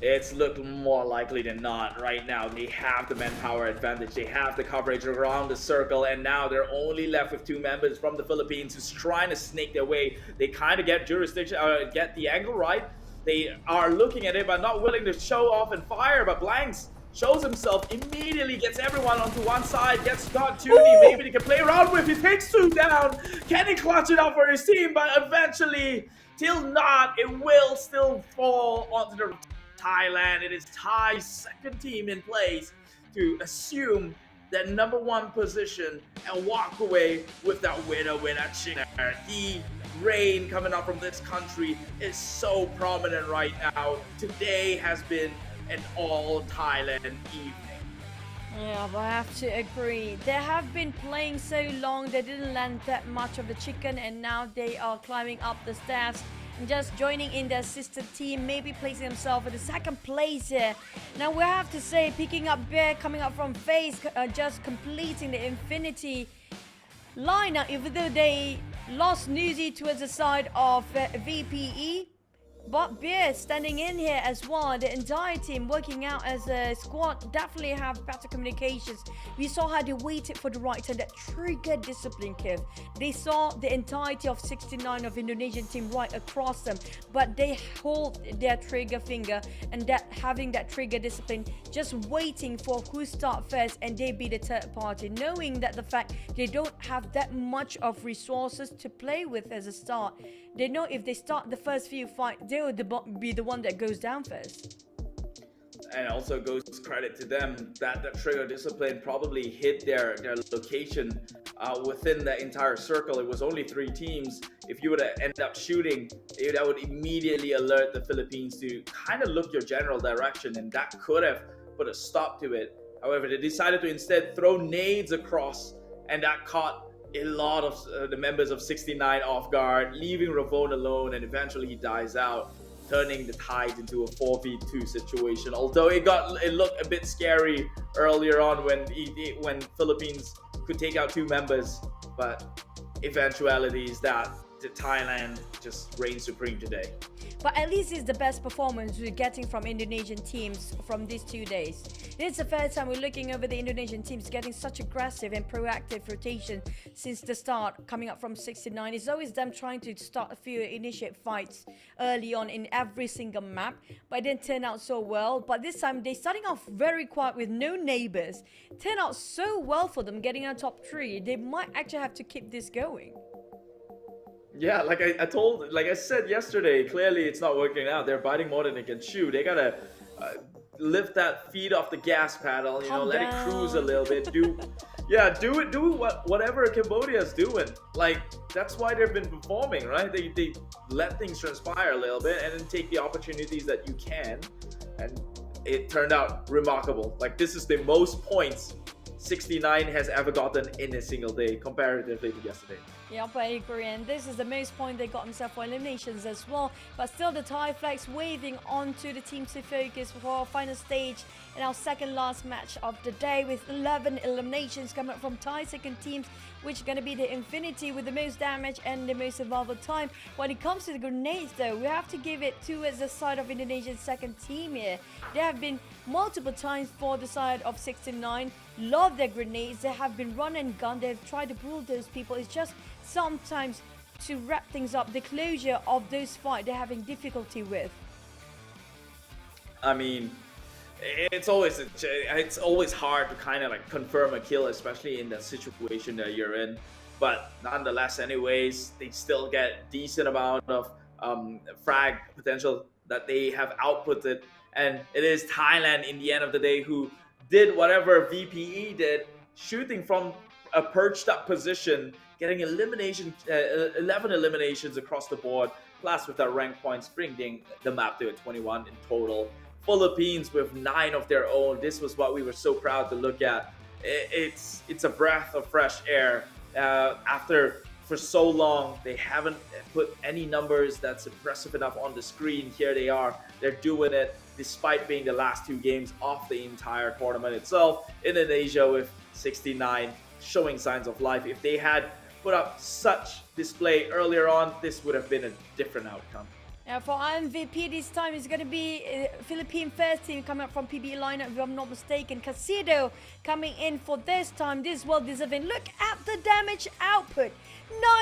It's looked more likely than not right now. They have the manpower advantage. They have the coverage around the circle, and now they're only left with 2 members from the Philippines who's trying to snake their way. They kind of get jurisdiction, get the angle right. They are looking at it, but not willing to show off and fire. But Blanks shows himself, immediately gets everyone onto one side, gets got Toonie, maybe they can play around with. He takes 2 down. Can he clutch it out for his team? But eventually, till not, it will still fall onto the Thailand. It is Thai's second team in place to assume that number one position and walk away with that winner chicken. The rain coming up from this country is so prominent right now. Today has been an all Thailand evening. Yeah, but I have to agree. They have been playing so long, they didn't land that much of the chicken, and now they are climbing up the stairs and just joining in their sister team, maybe placing themselves in the second place here. Now we have to say, picking up Bear coming up from FaZe, just completing the Infinity line. Now, even though they lost Newsy towards the side of VPE, but Beer standing in here as well. The entire team working out as a squad definitely have better communications. We saw how they waited for the right time, that trigger discipline, Kev. They saw the entirety of 69 of Indonesian team right across them, but they hold their trigger finger, and that having that trigger discipline, just waiting for who start first and they be the third party, knowing that the fact they don't have that much of resources to play with as a start. They know if they start the first few fights, they will be the one that goes down first. And also goes credit to them that the trigger discipline probably hit their location within the entire circle. It was only 3 teams. If you were to end up shooting, that would immediately alert the Philippines to kind of look your general direction, and that could have put a stop to it. However, they decided to instead throw nades across, and that caught a lot of the members of 69 off guard, leaving Ravone alone, and eventually he dies out, turning the Tides into a 4v2 situation. Although it looked a bit scary earlier on when Philippines could take out 2 members, but eventualities that Thailand just reigned supreme today. But at least it's the best performance we're getting from Indonesian teams from these 2 days. It's the first time we're looking over the Indonesian teams getting such aggressive and proactive rotation since the start, coming up from 69. It's always them trying to initiate fights early on in every single map, but it didn't turn out so well. But this time they're starting off very quiet with no neighbors. Turned out so well for them, getting on top 3. They might actually have to keep this going. Yeah, like I said yesterday, clearly it's not working out. They're biting more than they can chew. They gotta lift that feet off the gas pedal, let it cruise a little bit. Do whatever Cambodia's doing. Like, that's why they've been performing, right? They let things transpire a little bit and then take the opportunities that you can, and it turned out remarkable. Like, this is the most points 69 has ever gotten in a single day comparatively to yesterday. Yep, I agree, and this is the most point they got themselves for eliminations as well. But still, the Thai flags waving onto the teams to focus for our final stage in our second last match of the day, with 11 eliminations coming from Thai second teams, which is going to be the Infinity with the most damage and the most survival time. When it comes to the grenades though, we have to give it towards the side of Indonesia's second team here. There have been multiple times for the side of 69. Love their grenades. They have been run and gun. They've tried to bulldoze people. It's just sometimes to wrap things up, the closure of those fights they're having difficulty with. I mean, it's always hard to kind of like confirm a kill, especially in the situation that you're in. But nonetheless, anyways, they still get decent amount of frag potential that they have outputted, and it is Thailand in the end of the day who did whatever VPE did, shooting from a perched up position, getting 11 eliminations across the board, plus with their rank points bringing the map to 21 in total. Philippines with 9 of their own. This was what we were so proud to look at. It's a breath of fresh air. After for so long, they haven't put any numbers that's impressive enough on the screen. Here they are. They're doing it despite being the last 2 games of the entire tournament itself. Indonesia with 69 showing signs of life. If they had put up such display earlier on, this would have been a different outcome. Now for MVP this time is going to be Philippine first team coming up from PB lineup, if I'm not mistaken. Casido coming in for this time. This is well deserving. Look at the damage output.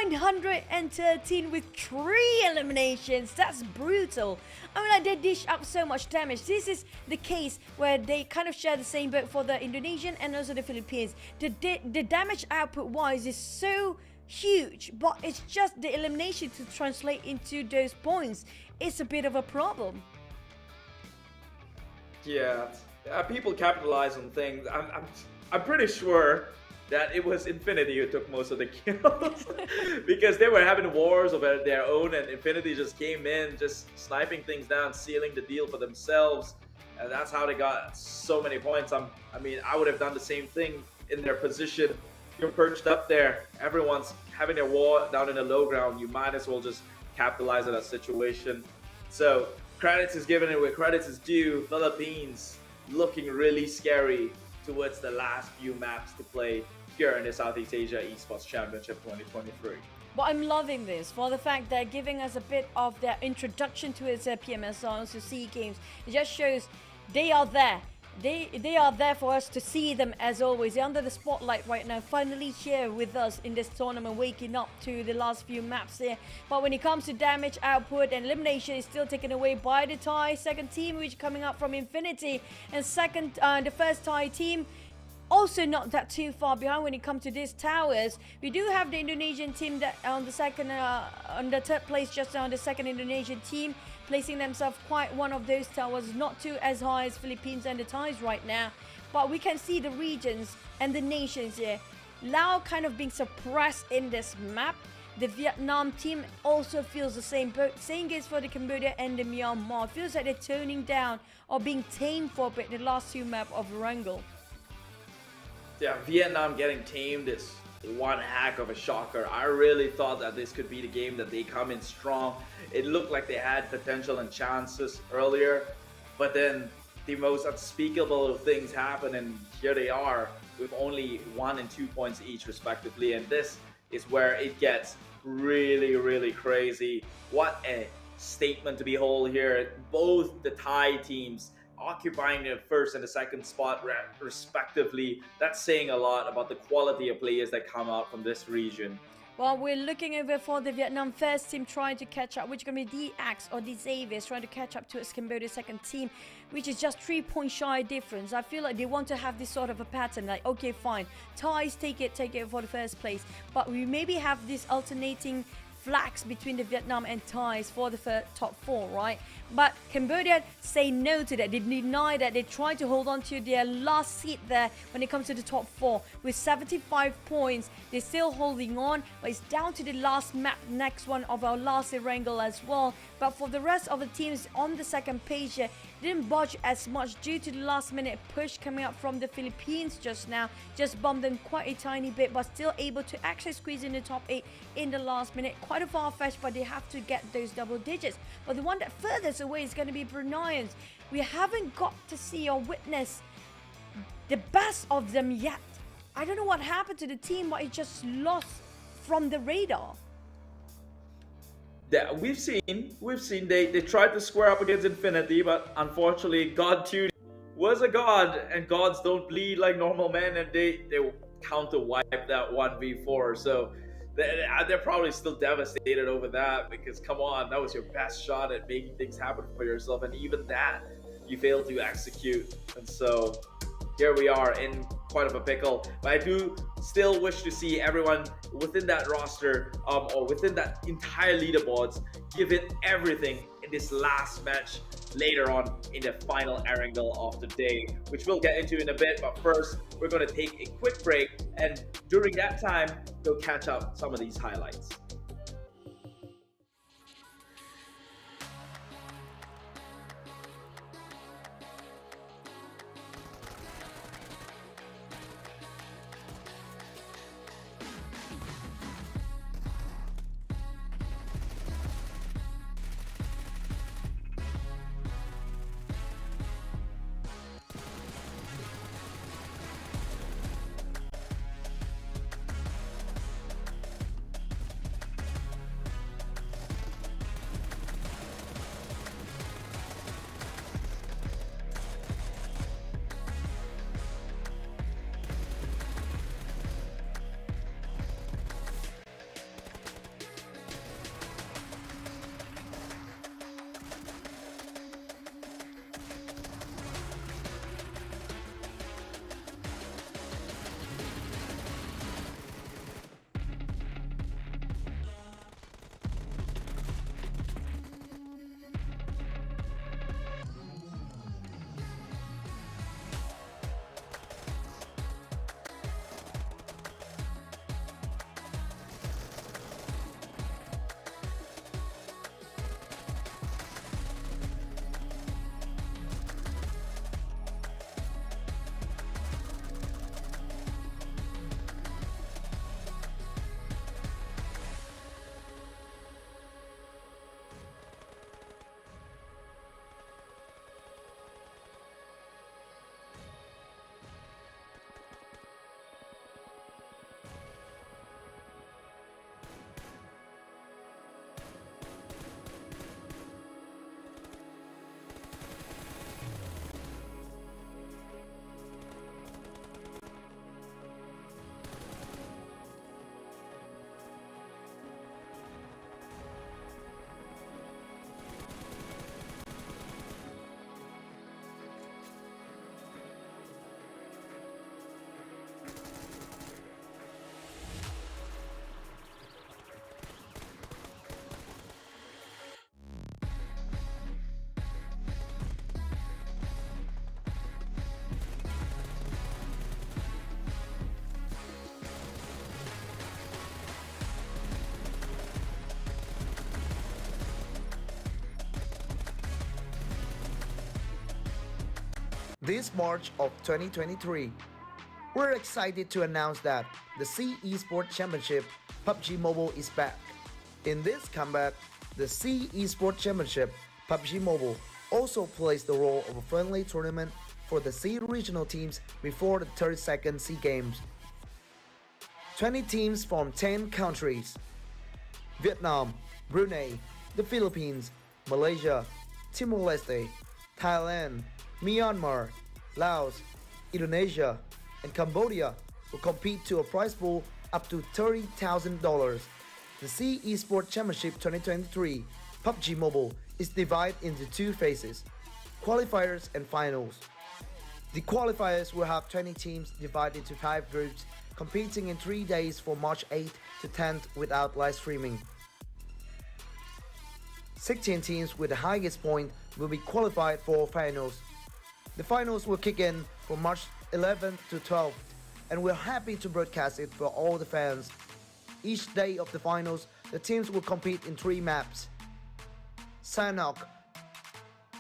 913 with 3 eliminations. That's brutal. I mean, like, they dish up so much damage. This is the case where they kind of share the same boat for the Indonesian and also the Philippines. The damage output wise is so huge, but it's just the elimination to translate into those points. It's a bit of a problem. Yeah, people capitalize on things. I'm pretty sure that it was Infinity who took most of the kills because they were having wars of their own, and Infinity just came in, just sniping things down, sealing the deal for themselves, and that's how they got so many points. I mean, I would have done the same thing in their position. You're perched up there, everyone's having their war down in the low ground. You might as well just capitalize on that situation. So credits is given where credits is due. Philippines looking really scary towards the last few maps to play here in the Southeast Asia Esports Championship 2023. But I'm loving this for the fact they're giving us a bit of their introduction to its PMSRs to SEA Games. It just shows they are there. They are there for us to see them as always. They're under the spotlight right now, finally here with us in this tournament, waking up to the last few maps here. But when it comes to damage output and elimination, is still taken away by the Thai second team, which coming up from Infinity, and the first Thai team also not that too far behind when it comes to these towers. We do have the Indonesian team that on the third place, just on the second Indonesian team, placing themselves quite one of those towers, not too as high as Philippines and the Thais right now. But we can see the regions and the nations here. Laos kind of being suppressed in this map. The Vietnam team also feels the same boat. Same goes for the Cambodia and the Myanmar. It feels like they're toning down or being tamed for a bit in the last two map of Erangel. Yeah, Vietnam getting tamed is one heck of a shocker. I really thought that this could be the game that they come in strong. It looked like they had potential and chances earlier, but then the most unspeakable of things happen, and here they are with only 1 and 2 points each respectively, and this is where it gets really, really crazy. What a statement to behold here. Both the Thai teams occupying the first and the second spot respectively. That's saying a lot about the quality of players that come out from this region. Well, we're looking over for the Vietnam first team trying to catch up, which is going to be DX or the Xaviers trying to catch up to its Cambodia second team, which is just 3-point shy difference. I feel like they want to have this sort of a pattern, like, okay, fine, Thais take it for the first place, but we maybe have this alternating flags between the Vietnam and Thais for the top 4, right? But Cambodia say no to that. They deny that. They try to hold on to their last seat there when it comes to the top 4. With 75 points, they're still holding on, but it's down to the last map, next one of our last Erangel as well. But for the rest of the teams on the second page here, didn't budge as much due to the last minute push coming up from the Philippines just now. Just bumped them quite a tiny bit, but still able to actually squeeze in the top 8 in the last minute. Quite a far-fetched, but they have to get those double digits. But the one that furthest away is going to be Bruneians. We haven't got to see or witness the best of them yet. I don't know what happened to the team, but it just lost from the radar. Yeah, we've seen they tried to square up against Infinity, but unfortunately God 2 was a god, and gods don't bleed like normal men, and they counter wipe that 1v4. So they're probably still devastated over that, because come on, that was your best shot at making things happen for yourself, and even that you failed to execute. And so here we are in quite of a pickle. But I do still wish to see everyone within that roster or within that entire leaderboards give it everything in this last match later on in the final Erangel of the day, which we'll get into in a bit. But first, we're going to take a quick break, and during that time, we'll catch up some of these highlights. This March of 2023, we're excited to announce that the C Esports Championship PUBG Mobile is back. In this comeback, the C Esports Championship PUBG Mobile also plays the role of a friendly tournament for the C regional teams before the 32nd C Games. 20 teams from 10 countries: Vietnam, Brunei, the Philippines, Malaysia, Timor-Leste, Thailand, Myanmar, Laos, Indonesia, and Cambodia will compete to a prize pool up to $30,000. The C Esports Championship 2023 PUBG Mobile is divided into two phases: qualifiers and finals. The qualifiers will have 20 teams divided into 5 groups, competing in 3 days from March 8th to 10th without live streaming. 16 teams with the highest point will be qualified for finals. The finals will kick in from March 11th to 12th, and we're happy to broadcast it for all the fans. Each day of the finals, the teams will compete in 3 maps: Sanhok,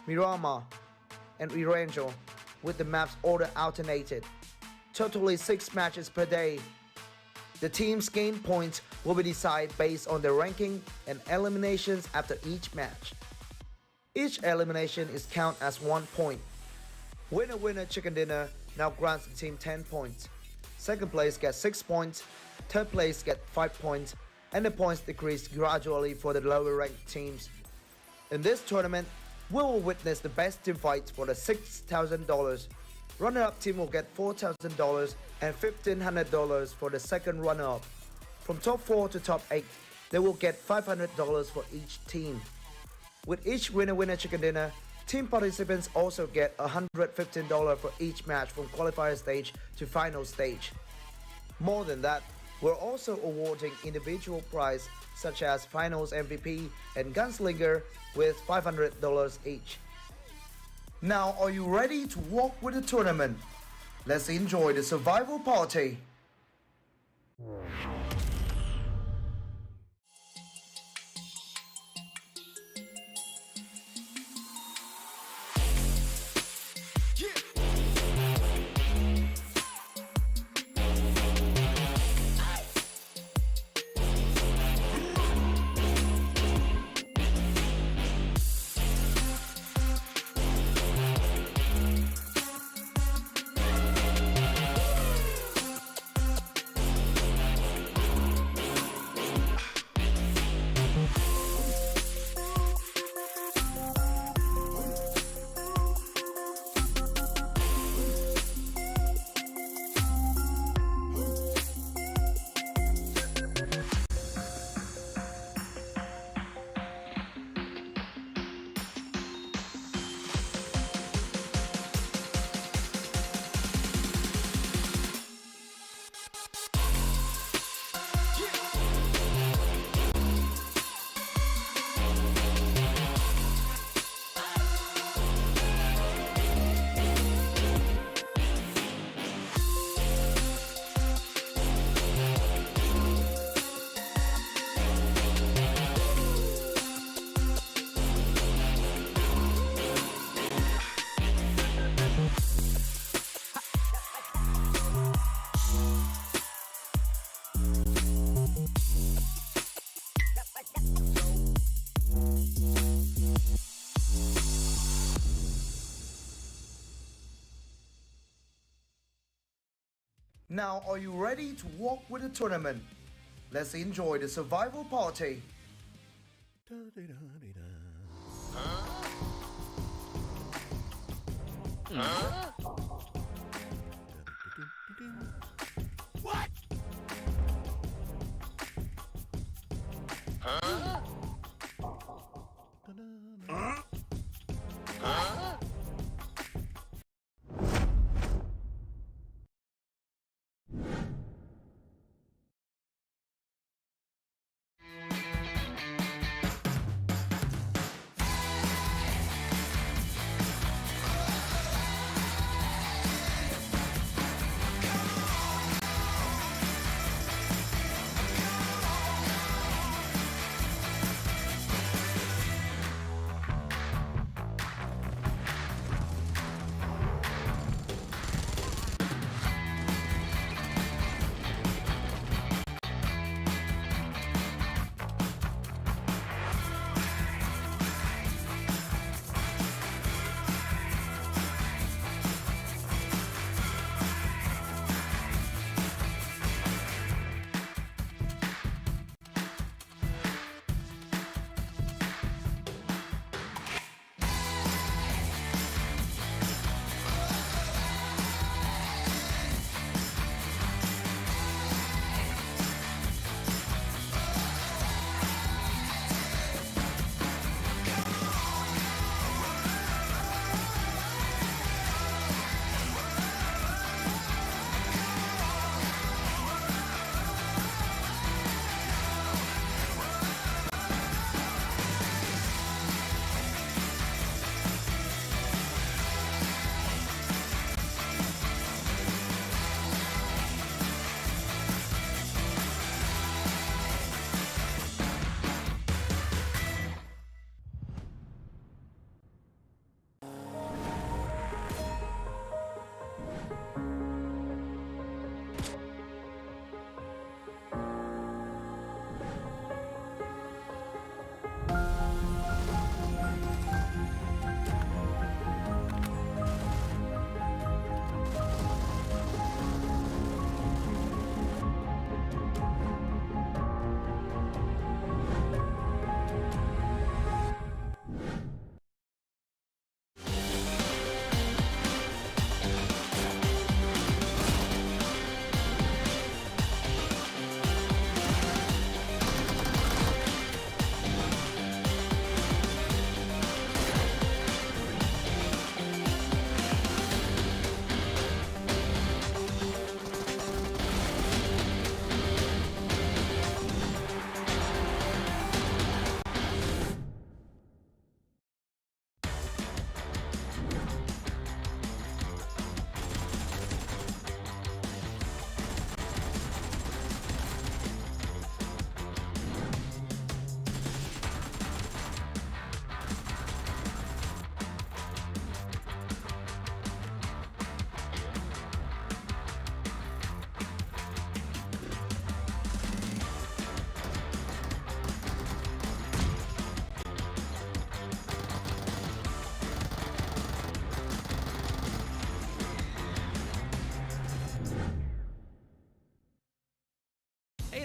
Miramar, and Erangel, with the maps order alternated. Totally 6 matches per day. The teams gain points will be decided based on their ranking and eliminations after each match. Each elimination is counted as 1 point. Winner chicken dinner now grants the team 10 points. Second place gets 6 points, third place gets 5 points, and the points decrease gradually for the lower ranked teams. In this tournament, we will witness the best team fights for the $6,000. Runner-up team will get $4,000 and $1,500 for the second runner-up. From top 4 to top 8, they will get $500 for each team. With each winner chicken dinner, team participants also get $115 for each match from qualifier stage to final stage. More than that, we're also awarding individual prize such as finals MVP and gunslinger with $500 each. Now, are you ready to walk with the tournament? Let's enjoy the survival party. Now, are you ready to walk with the tournament? Let's enjoy the survival party.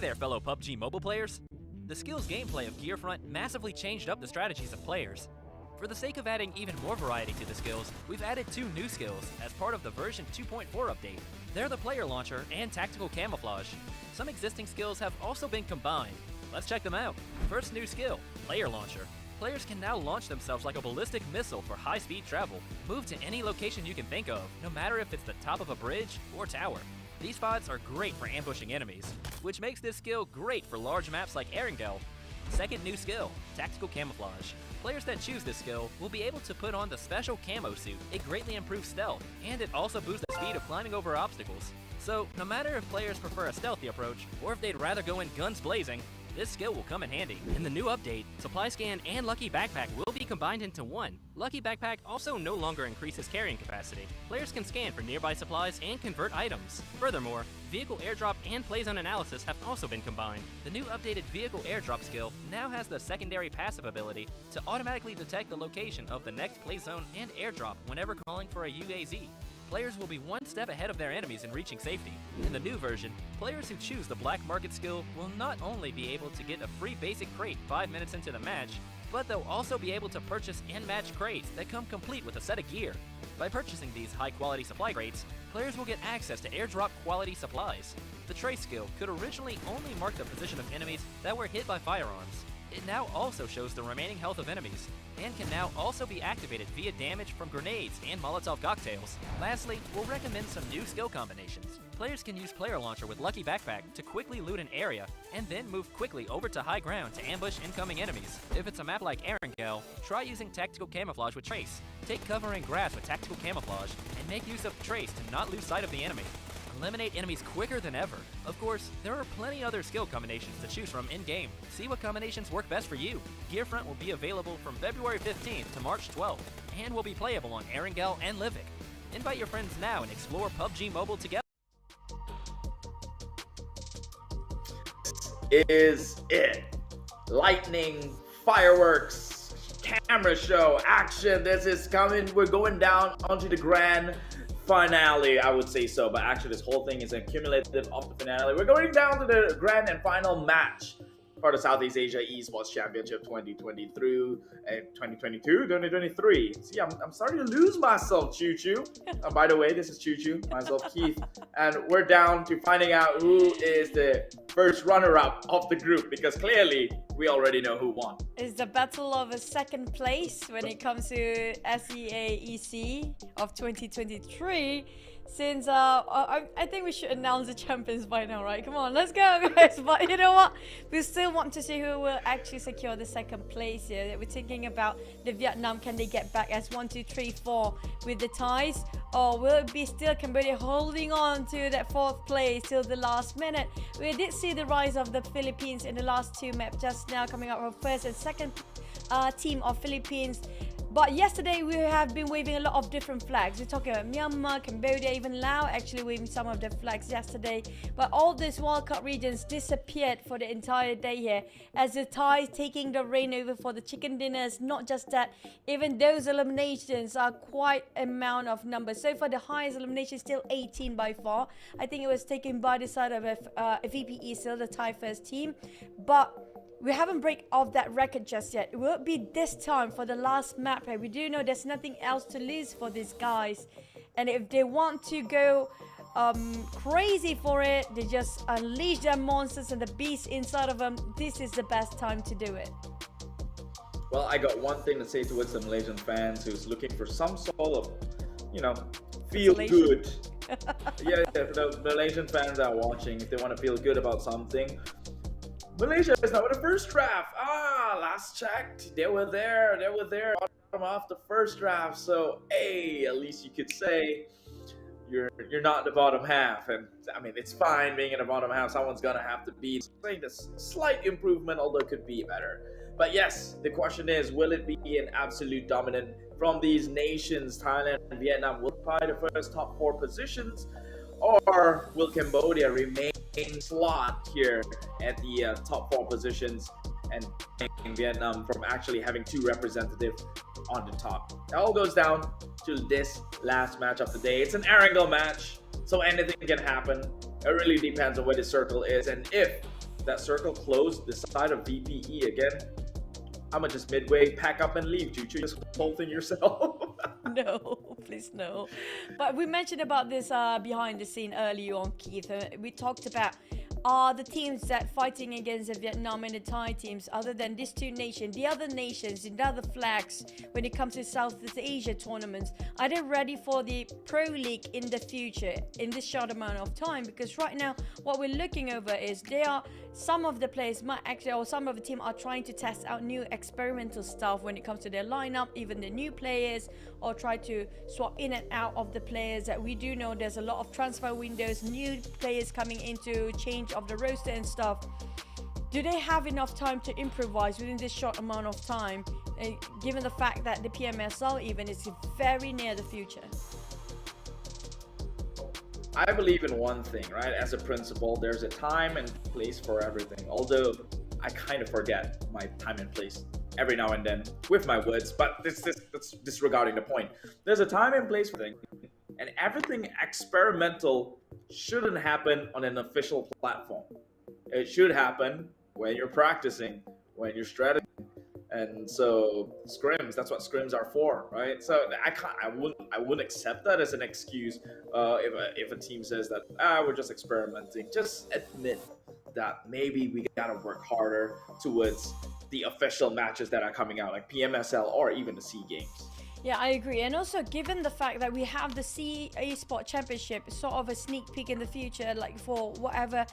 there, fellow PUBG mobile players! The skills gameplay of Gearfront massively changed up the strategies of players. For the sake of adding even more variety to the skills, we've added 2 new skills as part of the version 2.4 update. They're the player launcher and tactical camouflage. Some existing skills have also been combined. Let's check them out. First new skill, player launcher. Players can now launch themselves like a ballistic missile for high-speed travel. Move to any location you can think of, no matter if it's the top of a bridge or tower. These spots are great for ambushing enemies, which makes this skill great for large maps like Erangel. Second new skill, tactical camouflage. Players that choose this skill will be able to put on the special camo suit. It greatly improves stealth, and it also boosts the speed of climbing over obstacles. So, no matter if players prefer a stealthy approach, or if they'd rather go in guns blazing, this skill will come in handy. In the new update, Supply Scan and Lucky Backpack will be combined into one. Lucky Backpack also no longer increases carrying capacity. Players can scan for nearby supplies and convert items. Furthermore, Vehicle Airdrop and Playzone Analysis have also been combined. The new updated Vehicle Airdrop skill now has the secondary passive ability to automatically detect the location of the next Playzone and Airdrop whenever calling for a UAZ. Players will be one step ahead of their enemies in reaching safety. In the new version, players who choose the Black Market skill will not only be able to get a free basic crate 5 minutes into the match, but they'll also be able to purchase and match crates that come complete with a set of gear. By purchasing these high-quality supply crates, players will get access to airdrop quality supplies. The Trace skill could originally only mark the position of enemies that were hit by firearms. It now also shows the remaining health of enemies, and can now also be activated via damage from grenades and Molotov cocktails. Lastly, we'll recommend some new skill combinations. Players can use Player Launcher with Lucky Backpack to quickly loot an area, and then move quickly over to high ground to ambush incoming enemies. If it's a map like Erangel, try using Tactical Camouflage with Trace. Take cover in grass with Tactical Camouflage, and make use of Trace to not lose sight of the enemy. Eliminate enemies quicker than ever. Of course, there are plenty other skill combinations to choose from in-game. See what combinations work best for you. Gearfront will be available from February 15th to March 12th, and will be playable on Erangel and Livik. Invite your friends now and explore PUBG Mobile together. Is it? Lightning, fireworks, camera show, action. This is coming. We're going down onto the grand finale, I would say so, but actually this whole thing is accumulative of the finale. We're going down to the grand and final match for the Southeast Asia Esports Championship 2020 through 2022, 2023. See, I'm starting to lose myself, Choo Choo. By the way, this is Choo Choo, myself, Keith, and we're down to finding out who is the first runner-up of the group, because clearly we already know who won. It's the battle of a second place when it comes to SEAEC of 2023. Since I think we should announce the champions by now, right? Come on, let's go, guys. But you know what? We still want to see who will actually secure the second place here. We're thinking about the Vietnam. Can they get back as 1, 2, 3, 4 with the ties? Or will it be still Cambodia holding on to that 4th place till the last minute? We did see the rise of the Philippines in the last 2 maps just now, coming up with first and second team of Philippines. But yesterday we have been waving a lot of different flags. We're talking about Myanmar, Cambodia, even Laos actually waving some of the flags yesterday. But all these wildcard regions disappeared for the entire day here, as the Thais taking the reign over for the chicken dinners. Not just that, even those eliminations are quite amount of numbers. So for the highest elimination, still 18 by far. I think it was taken by the side of VPE, still the Thai first team. But we haven't break off that record just yet. It will be this time for the last map. We do know there's nothing else to lose for these guys. And if they want to go crazy for it, they just unleash their monsters and the beast inside of them. This is the best time to do it. Well, I got one thing to say towards the Malaysian fans who's looking for some sort of, feel good. Yeah, if the Malaysian fans are watching, if they want to feel good about something, Malaysia is now in the first draft. Last checked, they were there bottom of the first draft. So, hey, at least you could say you're not the bottom half. And I mean, it's fine being in the bottom half. Someone's gonna have to be saying this slight improvement, although it could be better. But yes, the question is, will it be an absolute dominant from these nations? Thailand and Vietnam will occupy the first top 4 positions, or will Cambodia remain slot here at the top 4 positions, and Vietnam from actually having 2 representatives on the top? It all goes down to this last match of the day. It's an Erangel match, so anything can happen. It really depends on where the circle is, and if that circle closed, the side of VPE again, I'ma just midway pack up and leave. You choose this whole thing yourself. No, please no. But we mentioned about this behind the scene earlier on, Keith. We talked about the teams that fighting against the Vietnam and the Thai teams, other than these two nations, the other nations, the other flags, when it comes to Southeast Asia tournaments, are they ready for the Pro League in the future, in this short amount of time? Because right now, what we're looking over is some of the players might actually, or some of the team are trying to test out new experimental stuff when it comes to their lineup, even the new players, or try to swap in and out of the players that we do know there's a lot of transfer windows, new players coming into change of the roster and stuff. Do they have enough time to improvise within this short amount of time, given the fact that the PMSL even is very near the future? I believe in one thing, right? As a principle, there's a time and place for everything. Although I kind of forget my time and place every now and then with my words, but that's disregarding the point. There's a time and place for things, and everything experimental shouldn't happen on an official platform. It should happen when you're practicing, when you're strategizing. And so scrims, that's what scrims are for, right? So I wouldn't accept that as an excuse if a team says that we're just experimenting. Just admit that maybe we gotta work harder towards the official matches that are coming out, like PMSL or even the SEA Games. Yeah, I agree. And also, given the fact that we have the SEA Esport Championship, sort of a sneak peek in the future, like for whatever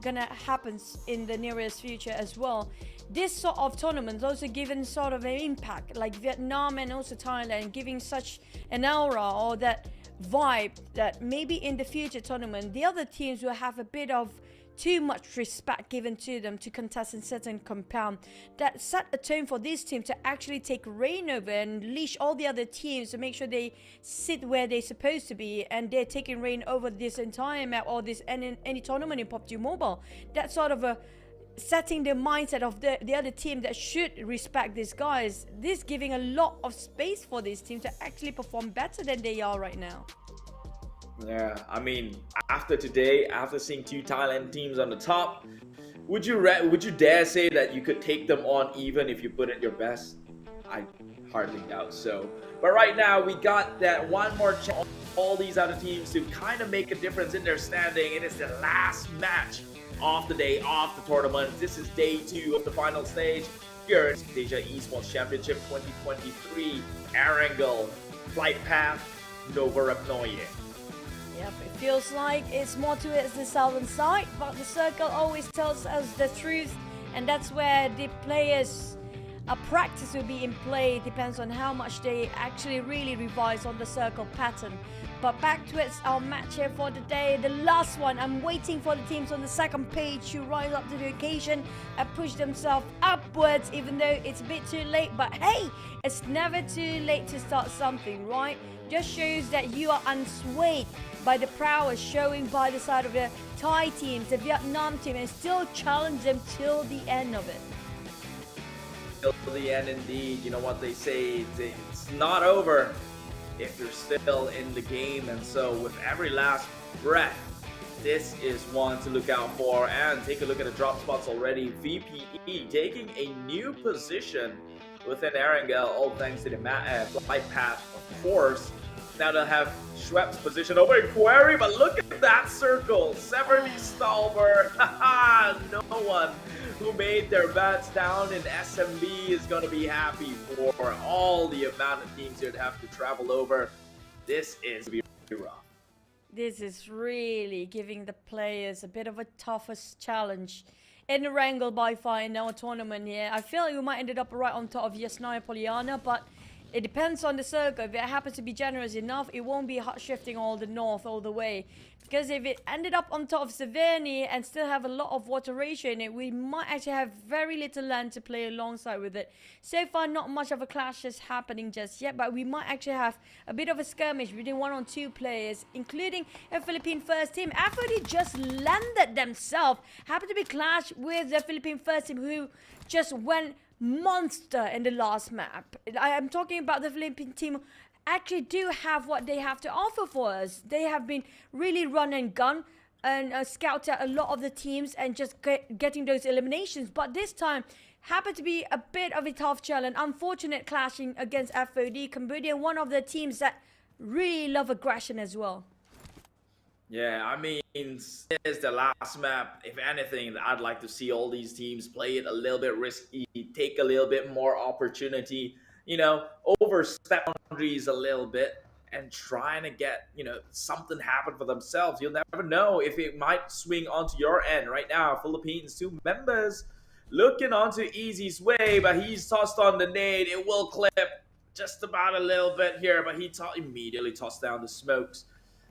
gonna happen in the nearest future as well. This sort of tournament also given sort of an impact, like Vietnam and also Thailand, giving such an aura or that vibe that maybe in the future tournament, the other teams will have a bit of too much respect given to them to contest in certain compound, that set a tone for this team to actually take reign over and leash all the other teams to make sure they sit where they're supposed to be, and they're taking reign over this entire map or this any tournament in PUBG Mobile. That's sort of a setting the mindset of the other team that should respect these guys. This giving a lot of space for this team to actually perform better than they are right now. Yeah, I mean, after today, after seeing two Thailand teams on the top, would you dare say that you could take them on even if you put in your best? I hardly doubt so. But right now, we got that one more chance all these other teams to kind of make a difference in their standing. It is the last match of the day of the tournament. This is day 2 of the final stage here in Asia Esports Championship 2023. Erangel, Flight Path, Novarapnoye. Yep, it feels like it's more towards the southern side, but the circle always tells us the truth, and that's where the players' practice will be in play. Depends on how much they actually really revise on the circle pattern. But back towards our match here for the day, the last one. I'm waiting for the teams on the second page to rise up to the occasion and push themselves upwards, even though it's a bit too late. But hey, it's never too late to start something, right? Just shows that you are unswayed by the prowess showing by the side of the Thai teams, the Vietnam team, and still challenge them till the end of it. Till the end indeed. You know what they say, it's not over if you're still in the game. And so with every last breath, this is one to look out for. And take a look at the drop spots already. VPE taking a new position within Erangel, all thanks to the flight path, of course. Now they'll have Schwepp's position over in Quarry, but look at that circle. Severny Stalber, no one who made their bets down in SMB is going to be happy for all the amount of teams you'd have to travel over. This is rough. This is really giving the players a bit of a toughest challenge in the Erangel by far in our tournament here. I feel like we might ended up right on top of Yasnaya Poliana, but it depends on the circle. If it happens to be generous enough, it won't be hot shifting all the north all the way. Because if it ended up on top of Severny and still have a lot of water ratio in it, we might actually have very little land to play alongside with it. So far, not much of a clash is happening just yet, but we might actually have a bit of a skirmish between 1 or 2 players, including a Philippine first team. FOD just landed themselves. Happened to be clashed with the Philippine first team, who just went monster in the last map. I am talking about the Philippine team actually do have what they have to offer for us. They have been really run and gun, and scout out a lot of the teams and just getting those eliminations. But this time happened to be a bit of a tough challenge. Unfortunate clashing against FOD. Cambodia, one of the teams that really love aggression as well. Yeah, I mean, this is the last map. If anything, I'd like to see all these teams play it a little bit risky, take a little bit more opportunity, you know, overstep boundaries a little bit and trying to get, you know, something happen for themselves. You'll never know if it might swing onto your end. Right now, Philippines, 2 members looking onto Easy's way, but he's tossed on the nade. It will clip just about a little bit here, but he immediately tossed down the smokes.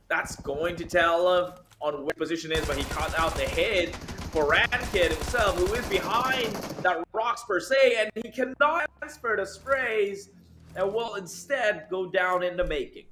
That's going to tell him on what position is, but he caught out the hit for Rankid himself, who is behind that rocks per se, and he cannot transfer the sprays and will instead go down in the making.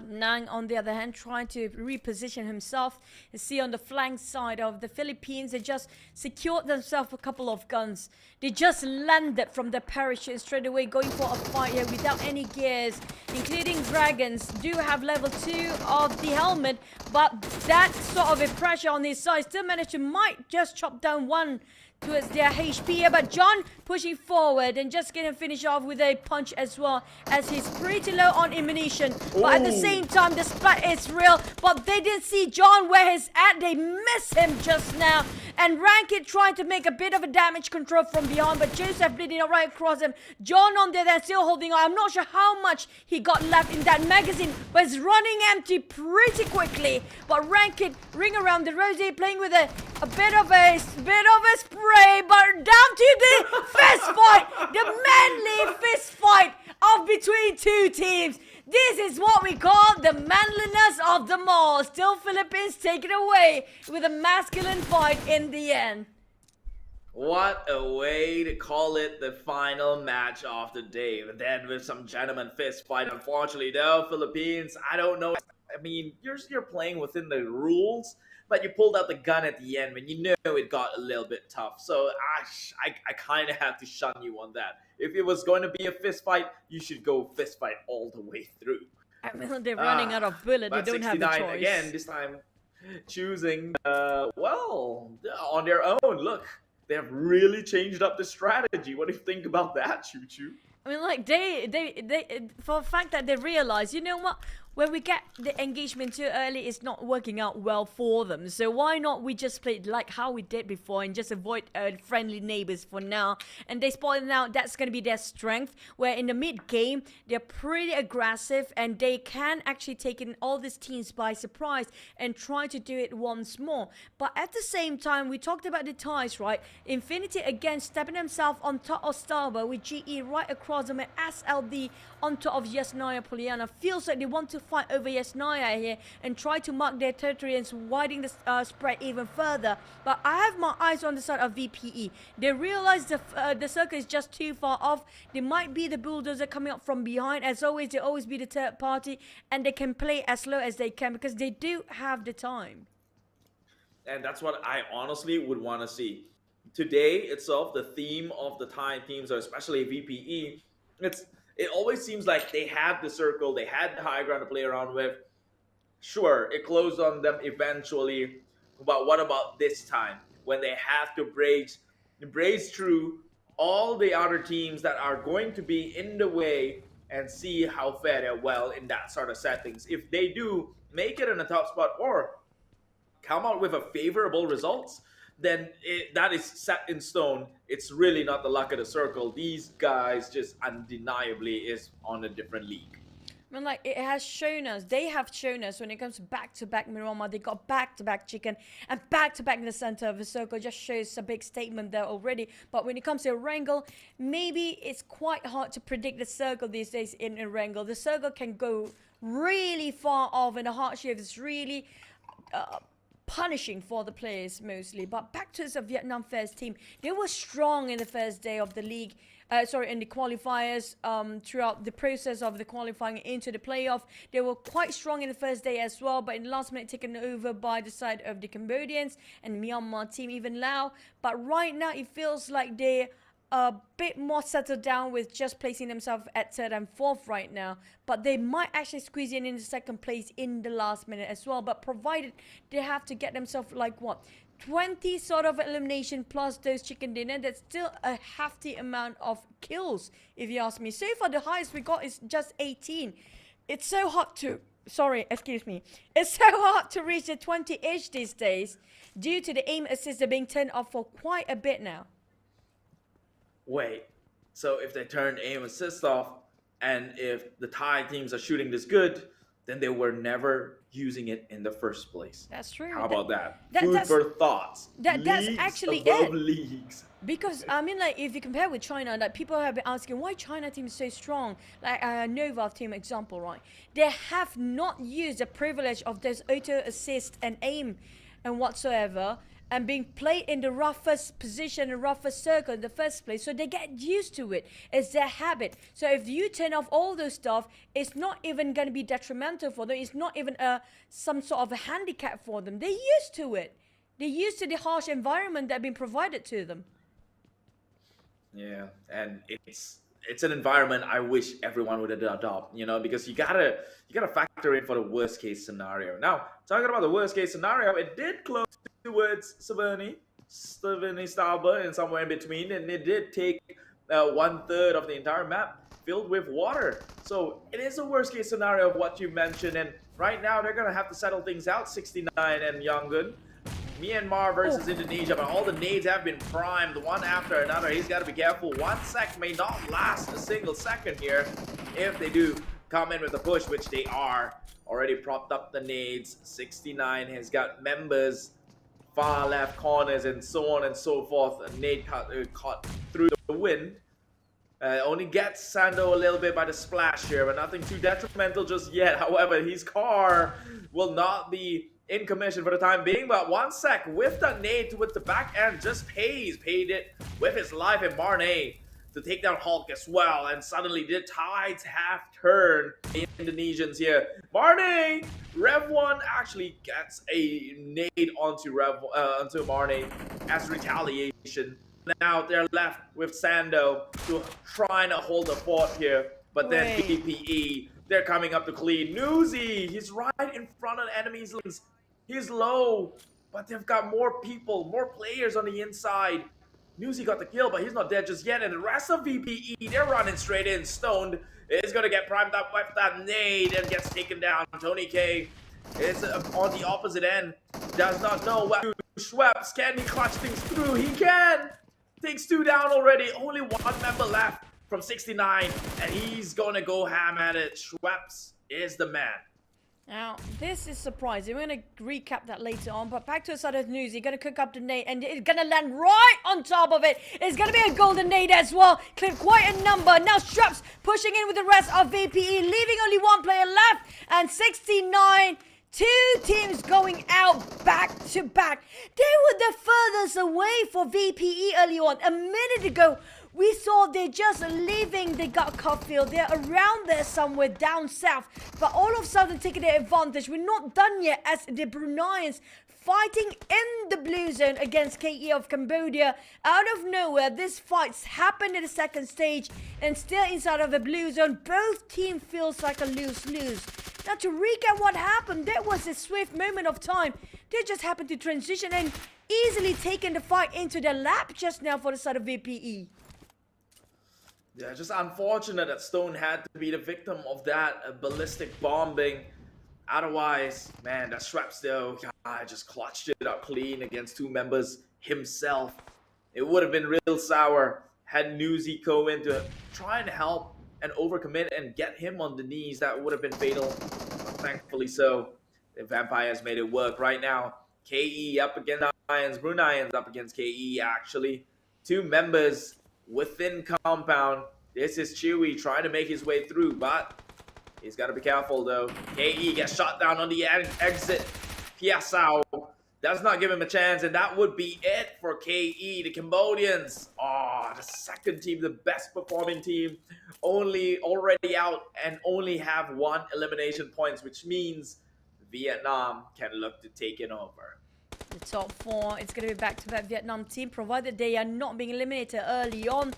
Nang, on the other hand, trying to reposition himself. You see on the flank side of the Philippines, they just secured themselves a couple of guns. They just landed from the parachute straight away, going for a fight here without any gears, including Dragons. Do have level 2 of the helmet, but that sort of a pressure on his side still managed to might just chop down one towards their HP here, but John pushing forward and just gonna finish off with a punch as well, as he's pretty low on ammunition. But at the same time, the splat is real, but they didn't see John where he's at. They miss him just now, and Rankid trying to make a bit of a damage control from behind, but Joseph bleeding right across him. John on there, they're still holding on. I'm not sure how much he got left in that magazine, but it's running empty pretty quickly. But Rankid ring around the rosy, playing with a bit of a spray, but down to the fist fight, the manly fist fight of between two teams. This is what we call the manliness of them all. Still Philippines take it away with a masculine fight in the end. What a way to call it the final match of the day. But then with some gentleman fist fight. Unfortunately though, Philippines, I don't know. I mean, you're playing within the rules, but you pulled out the gun at the end when you knew it got a little bit tough. So I kind of have to shun you on that. If it was going to be a fist fight, you should go fist fight all the way through. I mean, they're running out of bullet. They don't have a choice. Again, this time choosing, well, on their own. Look, they have really changed up the strategy. What do you think about that, Choo Choo? I mean, like, they for the fact that they realize, you know what? When we get the engagement too early, it's not working out well for them. So why not we just play it like how we did before and just avoid friendly neighbors for now. And they spotted now that's going to be their strength, where in the mid-game, they're pretty aggressive and they can actually take in all these teams by surprise and try to do it once more. But at the same time, we talked about the ties, right? Infinity again stepping himself on top of Starboy with GE right across them and SLD on top of Yasnaya Poliana. Feels like they want to fight over Yasnaya here and try to mark their territory and widen the spread even further. But I have my eyes on the side of VPE. They realize the circle is just too far off. They might be the bulldozer coming up from behind. As always, they always be the third party, and they can play as low as they can because they do have the time. And that's what I honestly would want to see. Today itself, the theme of the Thai teams, or especially VPE, it always seems like they had the circle, they had the high ground to play around with. Sure, it closed on them eventually, but what about this time when they have to brace through all the other teams that are going to be in the way and see how fare they well in that sort of settings. If they do make it in a top spot or come out with a favorable results, then that is set in stone. It's really not the luck of the circle. These guys just undeniably is on a different league. I mean, like, it has shown us, they have shown us when it comes to back-to-back Miramar, they got back-to-back Chicken and back-to-back in the center of the circle. Just shows a big statement there already. But when it comes to Erangel, maybe it's quite hard to predict the circle these days in Erangel. The circle can go really far off and the hardship is really punishing for the players mostly. But back to the Vietnam first team, they were strong in the first day of the league. In the qualifiers, throughout the process of the qualifying into the playoff. They were quite strong in the first day as well, but in the last minute taken over by the side of the Cambodians and Myanmar team, even Laos. But right now it feels like they a bit more settled down with just placing themselves at 3rd and 4th right now, but they might actually squeeze in the 2nd place in the last minute as well. But provided they have to get themselves like what, 20 sort of elimination plus those chicken dinner, that's still a hefty amount of kills if you ask me. So far the highest we got is just 18. It's so hard to, it's so hard to reach the 20-ish these days due to the aim assist being turned off for quite a bit now. Wait, so if they turn aim assist off, and if the Thai teams are shooting this good, then they were never using it in the first place. That's true. How about that? Food for thoughts. That's actually above it. Leagues. Because I mean, like, if you compare with China, like, people have been asking why China team is so strong. Like Nova team example, right? They have not used the privilege of this auto assist and aim and whatsoever, and being played in the roughest position, the roughest circle in the first place. So they get used to it. It's their habit. So if you turn off all those stuff, it's not even going to be detrimental for them. It's not even some sort of a handicap for them. They're used to it. They're used to the harsh environment that's been provided to them. Yeah, and it's an environment I wish everyone would adopt, you know, because you gotta factor in for the worst case scenario. Now, talking about the worst case scenario, it did close towards Severny Starber and somewhere in between, and it did take 1/3 of the entire map filled with water. So it is a worst case scenario of what you mentioned, and right now they're gonna have to settle things out. 69 and Yangon. Myanmar versus Indonesia, but all the nades have been primed one after another. He's got to be careful. 1 sec may not last a single second here if they do come in with a push, which they are. Already propped up the nades. 69 has got members, far left corners, and so on and so forth. A nade caught through the wind. Only gets Sando a little bit by the splash here, but nothing too detrimental just yet. However, his car will not be in commission for the time being, but 1 sec with the nade with the back end just paid it with his life, and Brunei to take down Hulk as well, and suddenly the tides have turned. The Indonesians here. Brunei, Rev 1 actually gets a nade onto Brunei as retaliation. Now they're left with Sando to trying to hold the fort here, but then PPE, they're coming up to clean. Newsy, he's right in front of the enemy's lanes. He's low, but they've got more people, more players on the inside. Newsy got the kill, but he's not dead just yet. And the rest of VPE, they're running straight in. Stoned is going to get primed up with that nade and gets taken down. Tony K is on the opposite end. Does not know what to do. Schweppes, can he clutch things through? He can. Takes 2 down already. Only 1 member left from 69, and he's going to go ham at it. Schweppes is the man. Now, this is surprising. We're going to recap that later on, but back to the side of news. You're going to cook up the nade, and it's going to land right on top of it. It's going to be a golden nade as well. Clip quite a number. Now, Straps pushing in with the rest of VPE, leaving only 1 player left, and 69. 2 teams going out back to back. They were the furthest away for VPE early on. A minute ago, we saw they're just leaving the gut field. They're around there somewhere down south. But all of a sudden taking their advantage. We're not done yet as the Bruneians fighting in the blue zone against KE of Cambodia. Out of nowhere, this fight's happened in the 2nd stage and still inside of the blue zone. Both teams feels like a lose-lose. Now to recap what happened, there was a swift moment of time. They just happened to transition and easily taking the fight into their lap just now for the side of VPE. Yeah, just unfortunate that Stone had to be the victim of that ballistic bombing. Otherwise, man, that Schweppes though, God, just clutched it up clean against 2 members himself. It would have been real sour had Newsy go in to try and help and overcommit and get him on the knees. That would have been fatal. But thankfully so, the Vampires made it work. Right now, KE up against Bruneians. Bruneians up against KE actually. 2 members within compound. This is Chewy trying to make his way through, but he's got to be careful though. KE gets shot down on the exit. Piasao does not give him a chance, and that would be it for KE. The Cambodians, the 2nd team, the best performing team, already out and only have 1 elimination points, which means Vietnam can look to take it over. The top four, it's going to be back-to-back Vietnam team, provided they are not being eliminated early on.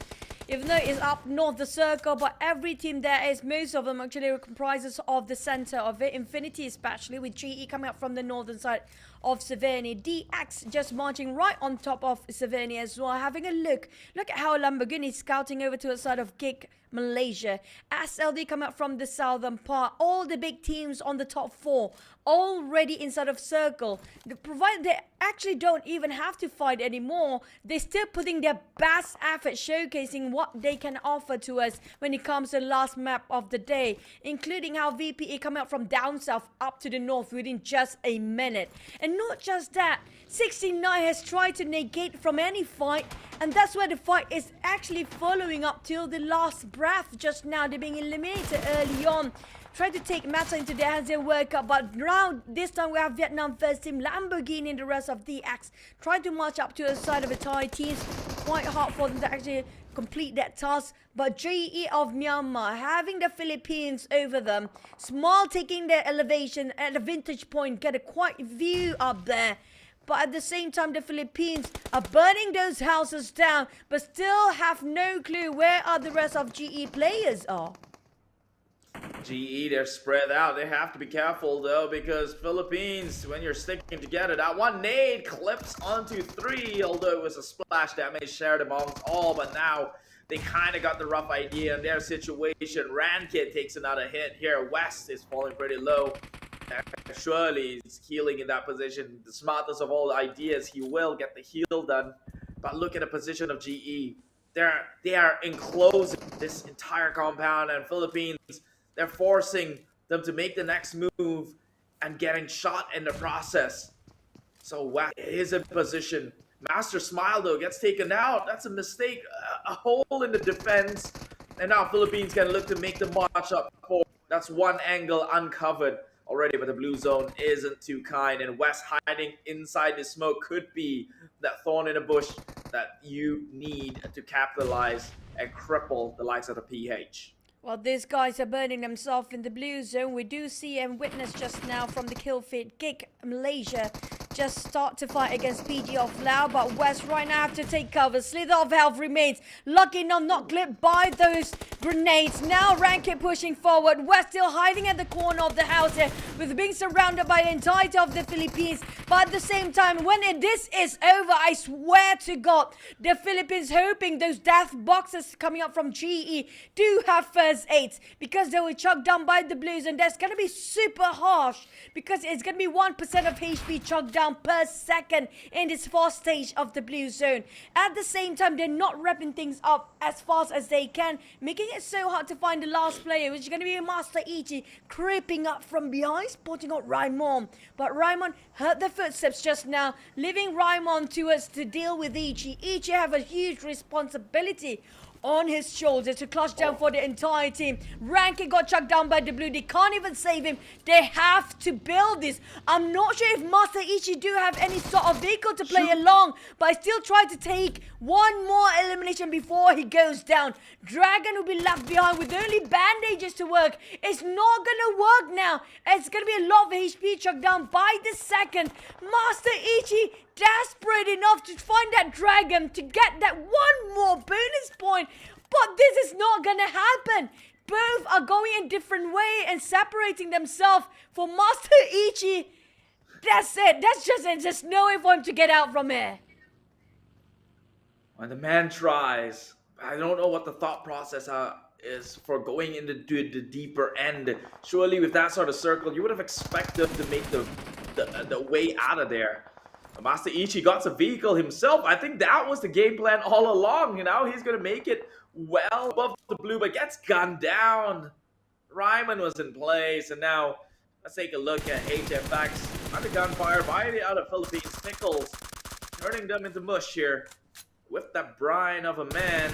Even though it's up north the circle, but every team there is, most of them actually comprises of the center of it. Infinity especially, with GE coming up from the northern side of Savannah. DX just marching right on top of Savannah as well. Having a look at how Lamborghini is scouting over to the side of Kick Malaysia. SLD come out from the southern part. All the big teams on the top four already inside of circle. Provided they actually don't even have to fight anymore, they're still putting their best effort, showcasing what they can offer to us when it comes to the last map of the day, including how VPE come out from down south up to the north within just a minute. And not just that, 69 has tried to negate from any fight, and that's where the fight is actually following up till the last breath. Just now they're being eliminated early on. Try to take matter into their hands and work up, but now this time we have Vietnam first team, Lamborghini and the rest of DX trying to march up to the side of the Thai teams. Quite hard for them to actually complete that task, but GE of Myanmar having the Philippines over them. Small taking their elevation at the vintage point, get a quite view up there. But at the same time, the Philippines are burning those houses down, but still have no clue where are the rest of GE players are. GE, they're spread out. They have to be careful though, because Philippines, when you're sticking together, that one nade clips onto 3, although it was a splash damage shared amongst all, but now they kind of got the rough idea in their situation. Rankid takes another hit here. West is falling pretty low. Surely he's healing in that position. The smartest of all ideas, he will get the heal done. But look at the position of GE. They are enclosing this entire compound, and Philippines, they're forcing them to make the next move and getting shot in the process. So West is in position. Master Smile though gets taken out. That's a mistake. A hole in the defense. And now Philippines can look to make the march up forward. That's one angle uncovered already, but the blue zone isn't too kind. And West hiding inside the smoke could be that thorn in the bush that you need to capitalize and cripple the likes of the PH. Well, these guys are burning themselves in the blue zone. We do see and witness just now from the kill feed, Kick Malaysia just start to fight against PG of Laos, but West right now have to take cover. Slither of health remains. Lucky enough not clipped by those grenades. Now Rankit pushing forward. West still hiding at the corner of the house here, with being surrounded by the entirety of the Philippines. But at the same time, when this is over, I swear to God, the Philippines hoping those death boxes coming up from GE do have first aids, because they were chucked down by the Blues, and that's going to be super harsh, because it's going to be 1% of HP chucked down per second in this fourth stage of the blue zone. At the same time, they're not wrapping things up as fast as they can, making it so hard to find the last player, which is going to be Master Ichi creeping up from behind, spotting out Raimon. But Raimon heard the footsteps just now, leaving Raimon to us to deal with Ichi. Ichi have a huge responsibility on his shoulders to clutch down for the entire team. Rankin got chucked down by the blue. They can't even save him. They have to build this. I'm not sure if Master Ichi do have any sort of vehicle to play along, but I still try to take one more elimination before he goes down. Dragon will be left behind with only bandages to work. It's not gonna work now. It's gonna be a lot of HP chucked down by the second. Master Ichi desperate enough to find that dragon to get that one more bonus point, but this is not gonna happen. Both are going in different way and separating themselves. For Master Ichi, that's it. That's just no way for him to get out from here. When the man tries, I don't know what the thought process is for going into the deeper end. Surely with that sort of circle, you would have expected to make the way out of there. Master Ichi got a vehicle himself. I think that was the game plan all along. You know, he's gonna make it well above the blue, but gets gunned down. Ryman was in place, and now let's take a look at HFX under gunfire by the other Philippines. Nichols turning them into mush here with that brine of a man.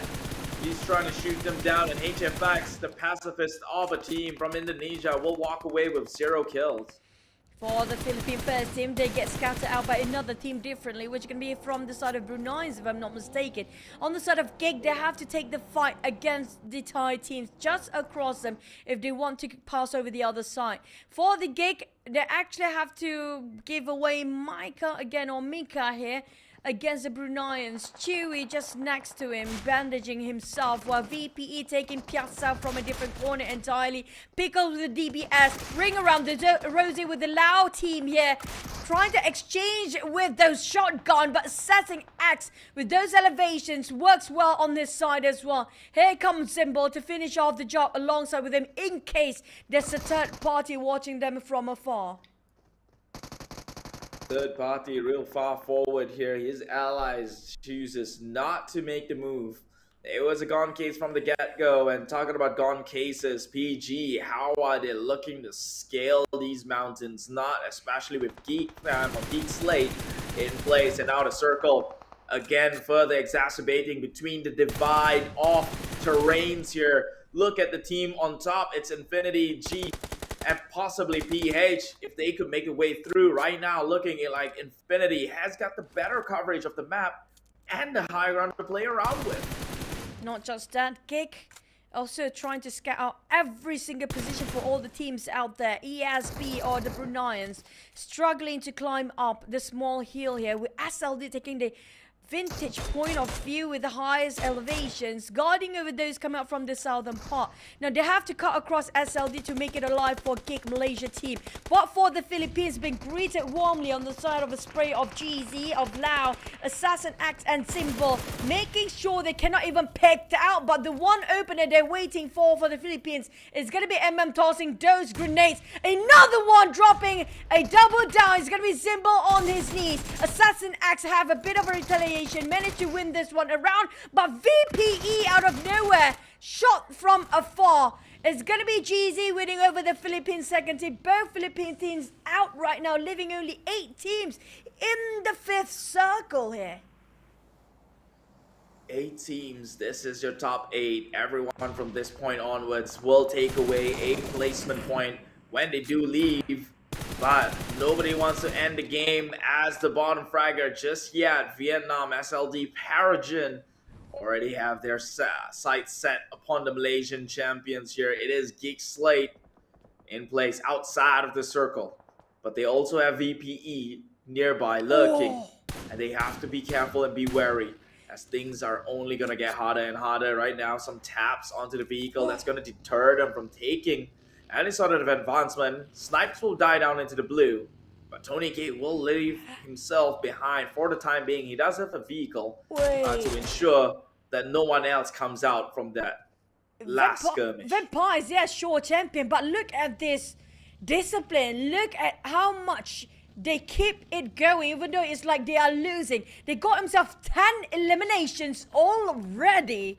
He's trying to shoot them down, and HFX, the pacifist of a team from Indonesia, will walk away with 0 kills. For the Philippine first team, they get scouted out by another team differently, which can be from the side of Brunei, if I'm not mistaken. On the side of Gig, they have to take the fight against the Thai teams just across them if they want to pass over the other side. For the Gig, they actually have to give away Micah again, or Mika here, against the Bruneians. Chewy just next to him, bandaging himself, while VPE taking Piazza from a different corner entirely. Pickle with the DBS, ring around the Rosie with the Lao team here, trying to exchange with those shotgun, but Assassin Axe with those elevations works well on this side as well. Here comes Symbol to finish off the job alongside with him in case there's a third party watching them from afar. Third party real far forward here. His allies chooses not to make the move. It was a gone case from the get-go. And talking about gone cases, PG, how are they looking to scale these mountains? Not especially with Geek Fam or Geek Slate in place. And now the circle again further exacerbating between the divide of terrains here. Look at the team on top. It's Infinity, G, and possibly PH. If they could make a way through right now, looking at like Infinity has got the better coverage of the map and the high ground to play around with. Not just that, Kick also trying to scout out every single position for all the teams out there. ESB or the Bruneians struggling to climb up the small hill here, with SLD taking the vintage point of view with the highest elevations, guarding over those coming out from the southern part. Now they have to cut across SLD to make it alive for Kick Malaysia team. But for the Philippines, being greeted warmly on the side of a spray of GZ, of Lao, Assassin Axe and Symbol, making sure they cannot even pick out. But the one opener they're waiting for the Philippines is going to be MM tossing those grenades. Another one dropping a double down. It's going to be Symbol on his knees. Assassin Axe have a bit of a retaliation, managed to win this one around, but VPE out of nowhere, shot from afar. It's gonna be GZ winning over the Philippines second team. Both Philippine teams out right now, leaving only 8 teams in the 5th circle here. 8 teams, this is your top 8. Everyone from this point onwards will take away a placement point when they do leave. But nobody wants to end the game as the bottom fragger just yet. Vietnam, SLD, Paragon already have their sights set upon the Malaysian champions here. It is Geek Slate in place outside of the circle. But they also have VPE nearby lurking. And they have to be careful and be wary, as things are only going to get harder and harder right now. Some taps onto the vehicle that's going to deter them from taking any sort of advancement. Snipes will die down into the blue, but Tony Gate will leave himself behind for the time being. He does have a vehicle to ensure that no one else comes out from that last skirmish. Vampires, yeah, sure, champion, but look at this discipline. Look at how much they keep it going, even though it's like they are losing. They got themselves 10 eliminations already.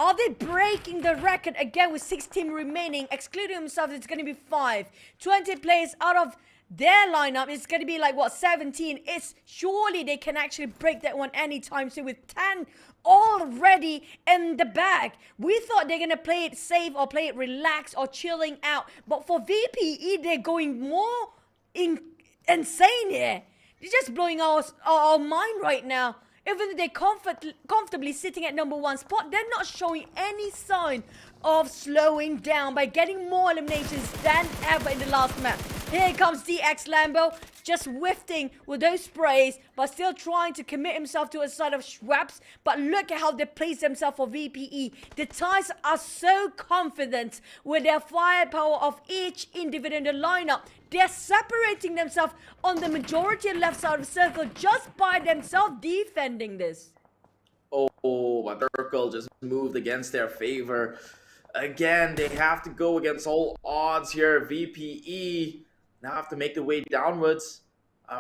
Are they breaking the record again with 16 remaining? Excluding themselves, it's going to be 5. 20 players out of their lineup. It's going to be like, what, 17? It's surely they can actually break that one anytime soon with 10 already in the bag. We thought they're going to play it safe or play it relaxed or chilling out. But for VPE, they're going more insane here. They're just blowing our mind right now. Even though they're comfortably sitting at number 1 spot, they're not showing any sign of slowing down by getting more eliminations than ever in the last map. Here comes DX Lambo, just whiffing with those sprays, but still trying to commit himself to a side of Schweppes. But look at how they place themselves for VPE. The Thais are so confident with their firepower of each individual in the lineup. They're separating themselves on the majority left side of the circle just by themselves defending this. Oh, but Circle just moved against their favor. Again, they have to go against all odds here. VPE now have to make their way downwards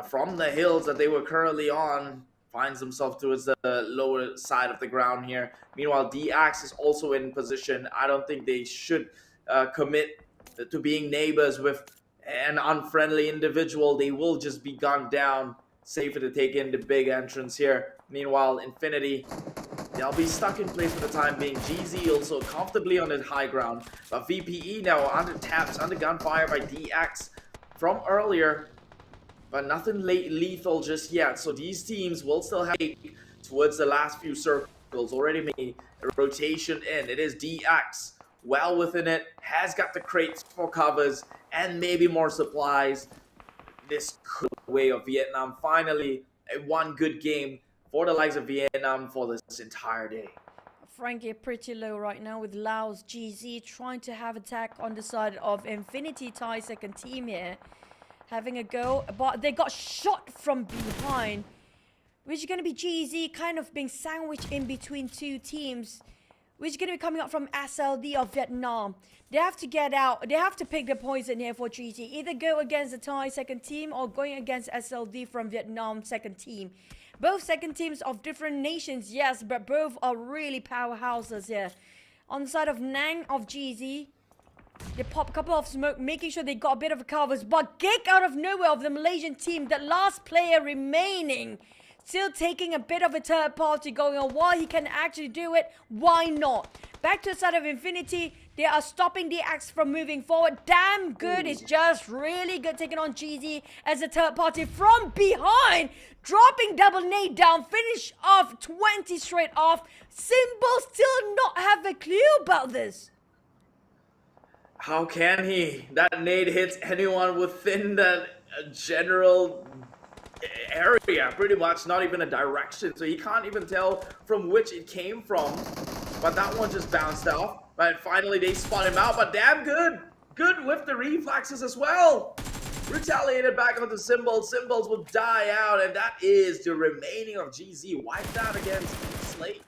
from the hills that they were currently on. Finds themselves towards the lower side of the ground here. Meanwhile, DX is also in position. I don't think they should commit to being neighbors with an unfriendly individual. They will just be gunned down. Safer to take in the big entrance here. Meanwhile, Infinity, they'll be stuck in place for the time being. GZ also comfortably on the high ground. But VPE now under taps, under gunfire by DX from earlier. but nothing lethal just yet. So these teams will still have towards the last few circles. Already made a rotation in. It is DX well within it, has got the crates for covers and maybe more supplies. This could be the way of Vietnam. Finally, one good game for the likes of Vietnam for this entire day. Frankie pretty low right now with Laos GZ trying to have attack on the side of Infinity Thai second team here. Having a go, but they got shot from behind. Which is going to be GZ kind of being sandwiched in between two teams. Which is going to be coming up from SLD of Vietnam. They have to get out. They have to pick the poison here for GZ. Either go against the Thai second team or going against SLD from Vietnam second team. Both second teams of different nations, yes, but both are really powerhouses here. On the side of Nang of GZ, they pop a couple of smoke, making sure they got a bit of a covers. But kick out of nowhere of the Malaysian team, the last player remaining. Still taking a bit of a third party going on. While he can actually do it, why not? Back to the side of Infinity. They are stopping the Axe from moving forward. Damn good. It's just really good taking on GZ as a third party from behind. Dropping double nade down. Finish off 20 straight off. Symbol still not have a clue about this. How can he? That nade hits anyone within that general area, pretty much, not even a direction, so he can't even tell from which it came from. But that one just bounced off. But finally they spot him out, but damn good with the reflexes as well. Retaliated back onto Symbols. Symbols will die out, and that is the remaining of GZ wiped out against Slate.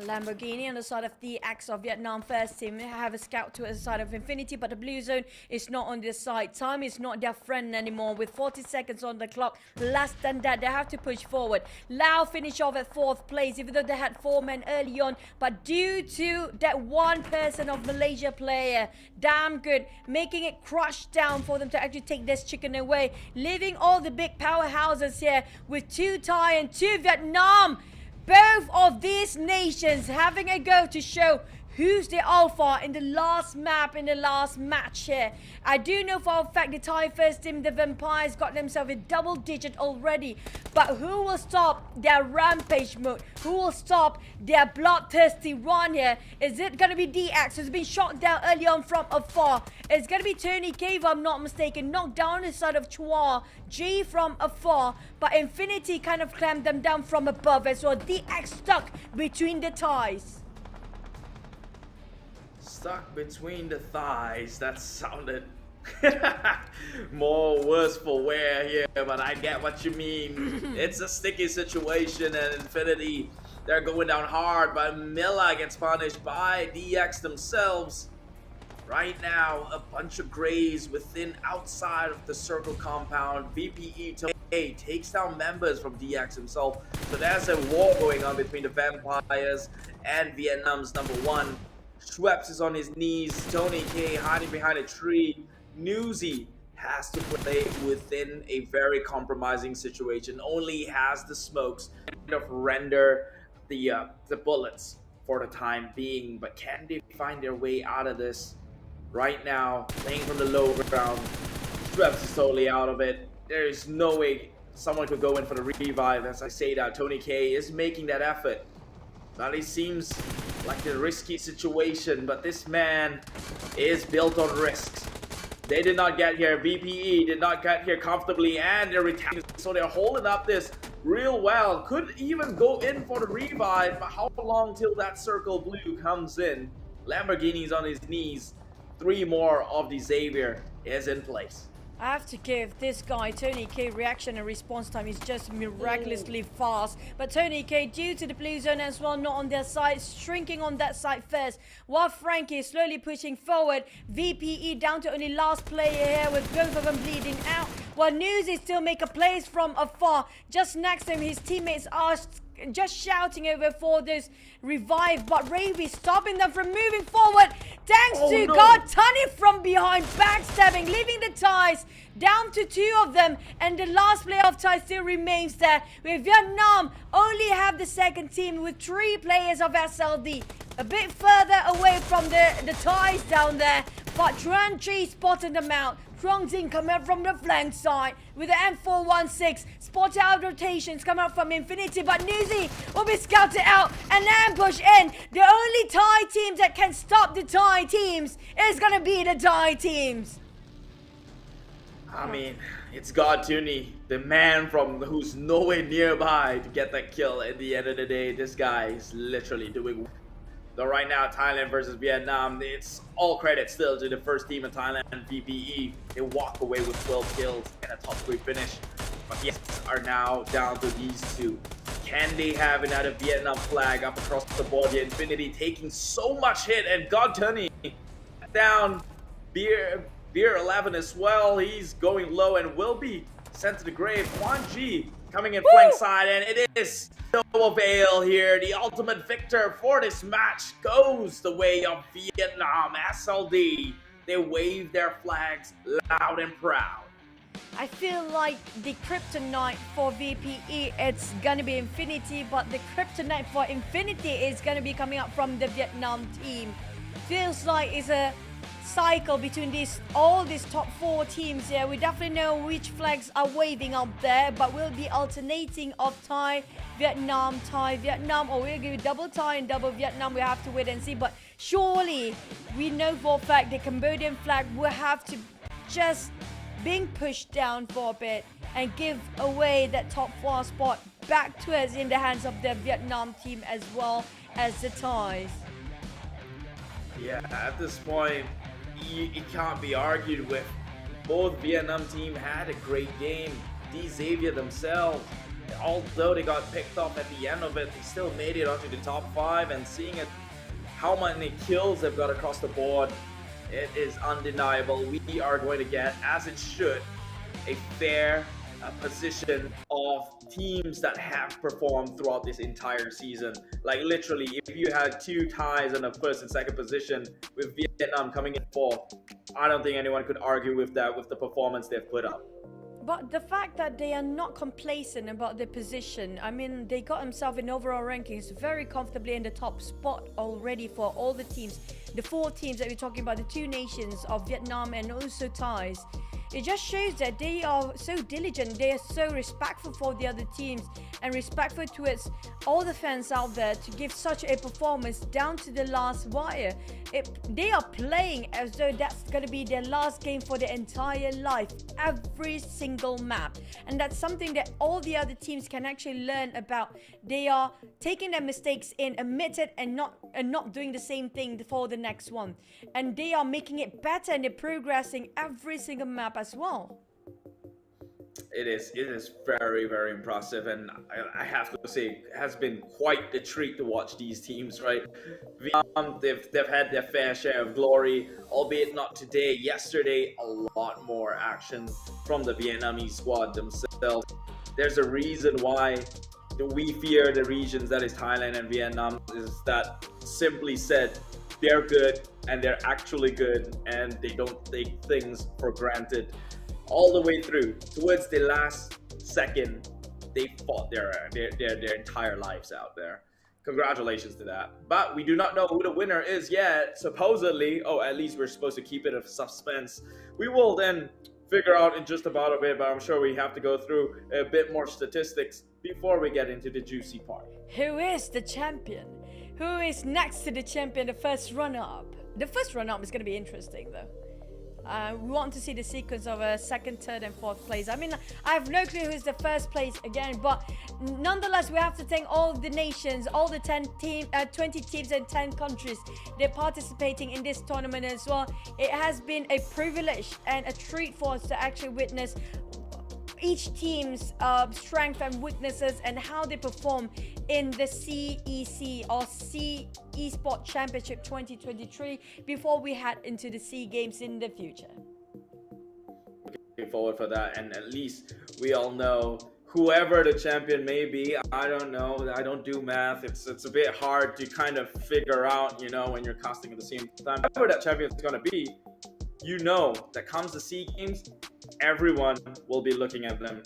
Lamborghini on the side of the Axe of Vietnam first team. They have a scout to the side of Infinity, but the blue zone is not on their side. Time is not their friend anymore with 40 seconds on the clock. Less than that, they have to push forward. Lao finish off at 4th place, even though they had 4 men early on. But due to that one person of Malaysia player, damn good, making it crushed down for them to actually take this chicken away. Leaving all the big powerhouses here with 2 Thai and 2 Vietnam. Both of these nations having a go to show who's the alpha in the last map, in the last match here. I do know for a fact the Thai first team, the Vampires, got themselves a double digit already. But who will stop their rampage mode? Who will stop their bloodthirsty run here? Is it going to be DX, who's been shot down early on from afar? It's going to be Tony K, if I'm not mistaken, knocked down the side of Chua G from afar. But Infinity kind of clamped them down from above as well. DX stuck between the Thais. Stuck between the thighs. That sounded more worse for wear here, but I get what you mean. It's a sticky situation, and Infinity, they're going down hard, but Milla gets punished by DX themselves. Right now, a bunch of grays within outside of the circle compound. VPE takes down members from DX himself. So there's a war going on between the Vampires and Vietnam's #1. Schweppes is on his knees. Tony K hiding behind a tree. Newsy has to play within a very compromising situation. Only has the smokes to render the bullets for the time being. But can they find their way out of this? Right now, playing from the low ground. Schweppes is totally out of it. There is no way someone could go in for the revive. As I say that, Tony K is making that effort. Now it seems like a risky situation, but this man is built on risks. They did not get here. VPE did not get here comfortably, and they're retaining, so they're holding up this real well. Could even go in for the revive, but how long till that circle blue comes in? Lamborghini's on his knees. 3 more of the Xavier is in place. I have to give this guy, Tony K, reaction and response time is just miraculously fast. But Tony K, due to the blue zone as well, not on their side, shrinking on that side first. While Frankie is slowly pushing forward. VPE down to only last player here with both of them bleeding out. While Newsy still make a place from afar. Just next to him, his teammates are just shouting over for this revive, but Ravy stopping them from moving forward. Thanks to God Tunny from behind, backstabbing, leaving the Thais down to 2 of them, and the last player of Thai still remains there. With Vietnam only have the second team with 3 players of SLD, a bit further away from the Thais down there. But Tran Chi spotted them out. Zing coming up from the flank side with the M416. Spotted out rotations coming up from Infinity, but Newsy will be scouted out and ambush in. The only Thai team that can stop the Thai teams is gonna be the Thai teams. I mean, it's God Tuni, the man from who's nowhere nearby to get that kill. At the end of the day, this guy is literally doing. Though right now, Thailand versus Vietnam, it's all credit still to the first team in Thailand, VPE. They walk away with 12 kills and a top 3 finish. But yes, are now down to these two. Can they have another Vietnam flag up across the board? The Infinity taking so much hit, and God Tuni down. Beer 11 as well. He's going low and will be sent to the grave. Juan G coming in flank side, and it is no avail here. The ultimate victor for this match goes the way of Vietnam. SLD, they wave their flags loud and proud. I feel like the kryptonite for VPE, it's gonna be Infinity, but the kryptonite for Infinity is gonna be coming up from the Vietnam team. Feels like it's a cycle between all these top 4 teams here. We definitely know which flags are waving up there, but we'll be alternating of Thai, Vietnam, or we'll give double Thai and double Vietnam. We have to wait and see, but surely we know for a fact the Cambodian flag will have to just being pushed down for a bit and give away that top 4 spot back to us in the hands of the Vietnam team as well as the Thais. Yeah, at this point, it can't be argued with. Both Vietnam team had a great game. D Xavier themselves, although they got picked off at the end of it, they still made it onto the top 5, and seeing it, how many kills they've got across the board, it is undeniable. We are going to get, as it should, a fair position of teams that have performed throughout this entire season. Like literally, if you had 2 ties in the first and second position with Vietnam coming in 4th, I don't think anyone could argue with that, with the performance they've put up. But the fact that they are not complacent about their position, I mean, they got themselves in overall rankings very comfortably in the top spot already for all the teams. The 4 teams that we're talking about, the 2 nations of Vietnam and also Thais. It just shows that they are so diligent, they are so respectful for the other teams and respectful towards all the fans out there to give such a performance down to the last wire. They are playing as though that's going to be their last game for their entire life, every single map. And that's something that all the other teams can actually learn about. They are taking their mistakes in, admit it, and not doing the same thing for the next one. And they are making it better, and they're progressing every single map as well. It is very, very impressive, and I have to say, it has been quite the treat to watch these teams, right? Vietnam, they've had their fair share of glory, albeit not today. Yesterday, a lot more action from the Vietnamese squad themselves. There's a reason why we fear the regions, that is Thailand and Vietnam, is that simply said, they're good and they're actually good, and they don't take things for granted. All the way through, towards the last second, they fought their entire lives out there. Congratulations to that. But we do not know who the winner is yet. Supposedly, at least we're supposed to keep it a suspense. We will then figure out in just about a bit, but I'm sure we have to go through a bit more statistics before we get into the juicy part. Who is the champion? Who is next to the champion, the first runner-up? The first runner-up is going to be interesting though. We want to see the sequence of a 2nd, 3rd and 4th place. I mean, I have no clue who's the first place again, but nonetheless, we have to thank all the nations, all the 20 teams and 10 countries that are participating in this tournament as well. It has been a privilege and a treat for us to actually witness each team's strength and weaknesses and how they perform in the CEC or C Esport Championship 2023 before we head into the SEA Games in the future. Looking forward for that, and at least we all know whoever the champion may be. I don't know, I don't do math. It's a bit hard to kind of figure out, when you're casting at the same time. Whoever that champion is going to be, that comes to SEA Games, everyone will be looking at them.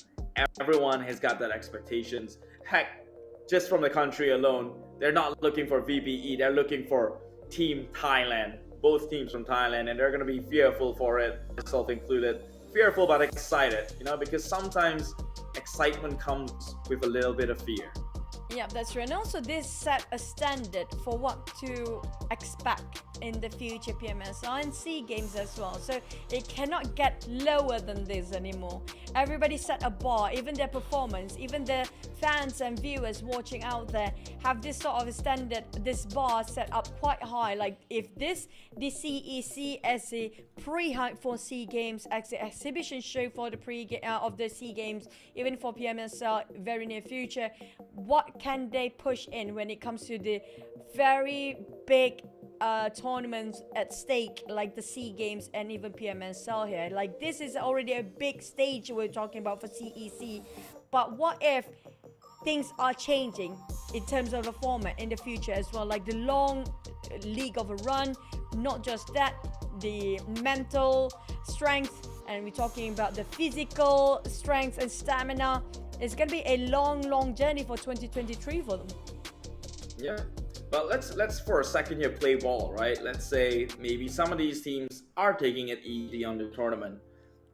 Everyone has got that expectations. Heck, just from the country alone, they're not looking for VPE, they're looking for Team Thailand. both teams from Thailand, and they're going to be fearful for it, myself included. Fearful but excited, because sometimes excitement comes with a little bit of fear. Yeah, that's true. And also this set a standard for what to expect in the future PMSL and SEA Games as well. So it cannot get lower than this anymore. Everybody set a bar, even their performance, even the fans and viewers watching out there have this sort of a standard, this bar set up quite high. Like if the CEC as a pre-hype for SEA Games, as an exhibition show for the of the SEA Games, even for PMSL very near future, what can they push in when it comes to the very big tournaments at stake like the SEA Games and even PMSL here? Like this is already a big stage we're talking about for CEC, but what if things are changing in terms of the format in the future as well, like the long league of a run, not just that, the mental strength, and we're talking about the physical strength and stamina. It's gonna be a long journey for 2023 for them. Yeah, but let's for a second here play ball, right? Let's say maybe some of these teams are taking it easy on the tournament.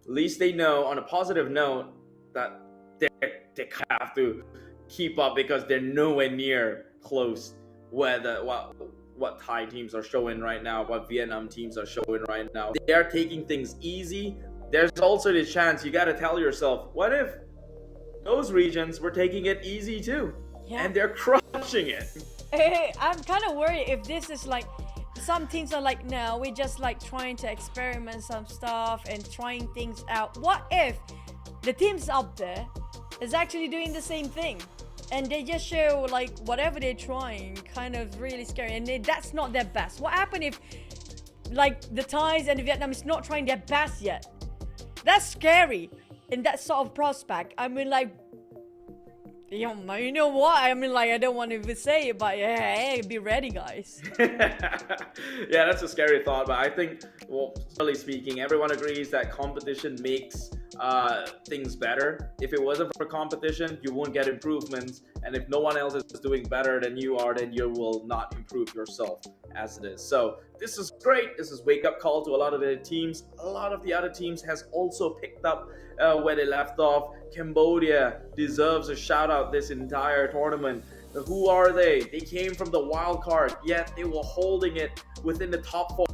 At least they know, on a positive note, that they have to keep up because they're nowhere near close where what Thai teams are showing right now, what Vietnam teams are showing right now. They are taking things easy. There's also the chance you got to tell yourself, what if those regions were taking it easy too? Yeah. And they're crushing it. Hey, I'm kind of worried if this is like, some teams are like, no, we're just like trying to experiment some stuff and trying things out. What if the teams up there is actually doing the same thing and they just show like whatever they're trying kind of really scary, and that's not their best? What happened if like the Thais and the Vietnamese not trying their best yet? That's scary in that sort of prospect. I mean, like, you know what? I mean, like, I don't want to even say it, but hey, be ready, guys. Yeah, that's a scary thought, but I think, well, generally speaking, everyone agrees that competition makes things better. If it wasn't for competition, you won't get improvements, and if no one else is doing better than you are, then you will not improve yourself as it is. So this is great. This is wake-up call to a lot of the teams. A lot of the other teams has also picked up where they left off. Cambodia deserves a shout out this entire tournament. Who are they? They came from the wild card, yet they were holding it within the top 4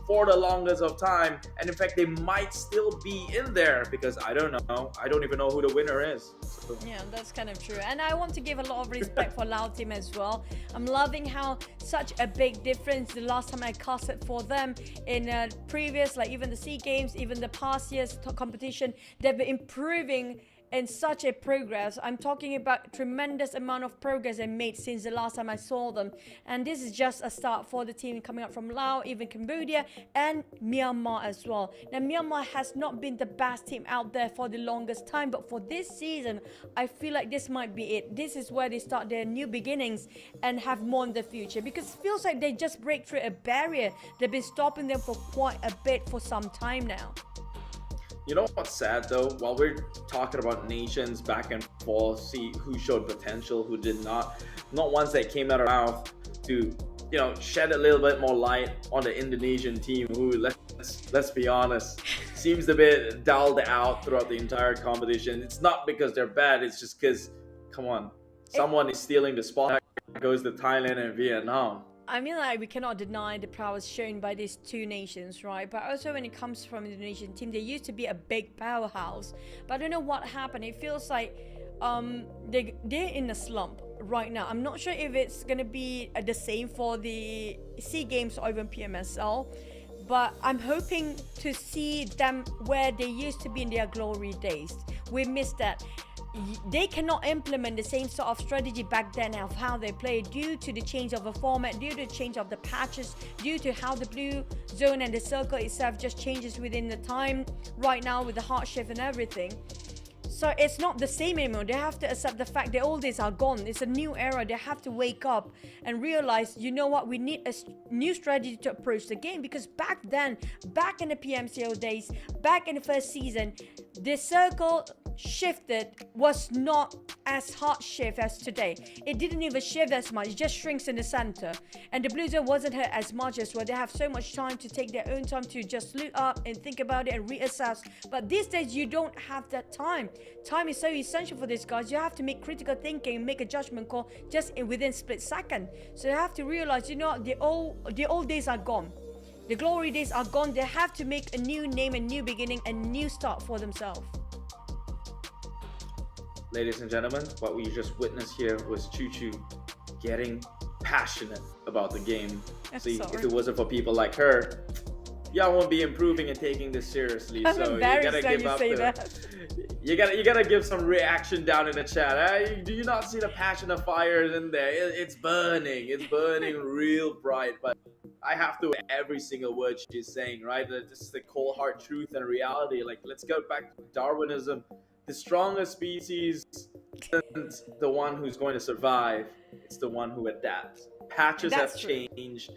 for the longest of time, and in fact they might still be in there because I don't know. I don't even know who the winner is. So. Yeah, that's kind of true. And I want to give a lot of respect for Lao team as well. I'm loving how such a big difference the last time I casted for them in previous, like even the SEA Games, even the past year's competition, they've been improving in such a progress. I'm talking about tremendous amount of progress they made since the last time I saw them, and this is just a start for the team coming up from Laos, even Cambodia and Myanmar as well. Now Myanmar has not been the best team out there for the longest time, but for this season I feel like this might be it. This is where they start their new beginnings and have more in the future, because it feels like they just break through a barrier they've been stopping them for quite a bit for some time now. You know what's sad though? While we're talking about nations back and forth, see who showed potential, who did not ones that came out of our mouth to, shed a little bit more light on the Indonesian team, who, let's be honest, seems a bit dulled out throughout the entire competition. It's not because they're bad, it's just because, come on, someone is stealing the spot. That goes to Thailand and Vietnam. I mean, like, we cannot deny the prowess shown by these two nations, right? But also when it comes from the Indonesian team, they used to be a big powerhouse. But I don't know what happened. It feels like they're in a slump right now. I'm not sure if it's going to be the same for the SEA Games or even PMSL. But I'm hoping to see them where they used to be in their glory days. We missed that. They cannot implement the same sort of strategy back then of how they play due to the change of the format, due to the change of the patches, due to how the blue zone and the circle itself just changes within the time right now with the heart shift and everything. So it's not the same anymore. They have to accept the fact that all these are gone. It's a new era. They have to wake up and realize, you know what, we need a new strategy to approach the game, because back then, back in the PMCO days, back in the first season, the circle shifted was not as hard shift as today. It didn't even shift as much, it just shrinks in the center. And the blue zone wasn't hurt as much as well. They have so much time to take their own time to just look up and think about it and reassess. But these days you don't have that time. Time is so essential for these guys. You have to make critical thinking and make a judgment call just within split second. So you have to realize, you know, the old days are gone. The glory days are gone. They have to make a new name, a new beginning, a new start for themselves. Ladies and gentlemen, what we just witnessed here was Choo Choo getting passionate about the game. See, if it wasn't for people like her, y'all won't be improving and taking this seriously. I'm so you embarrassed gotta when give you up say the, that. you gotta give some reaction down in the chat. Do you not see the passion of fire in there? It's burning real bright. But I have to every single word she's saying, right? This is the cold hard truth and reality. Like, let's go back to Darwinism. The strongest species isn't the one who's going to survive. It's the one who adapts. Patches have changed.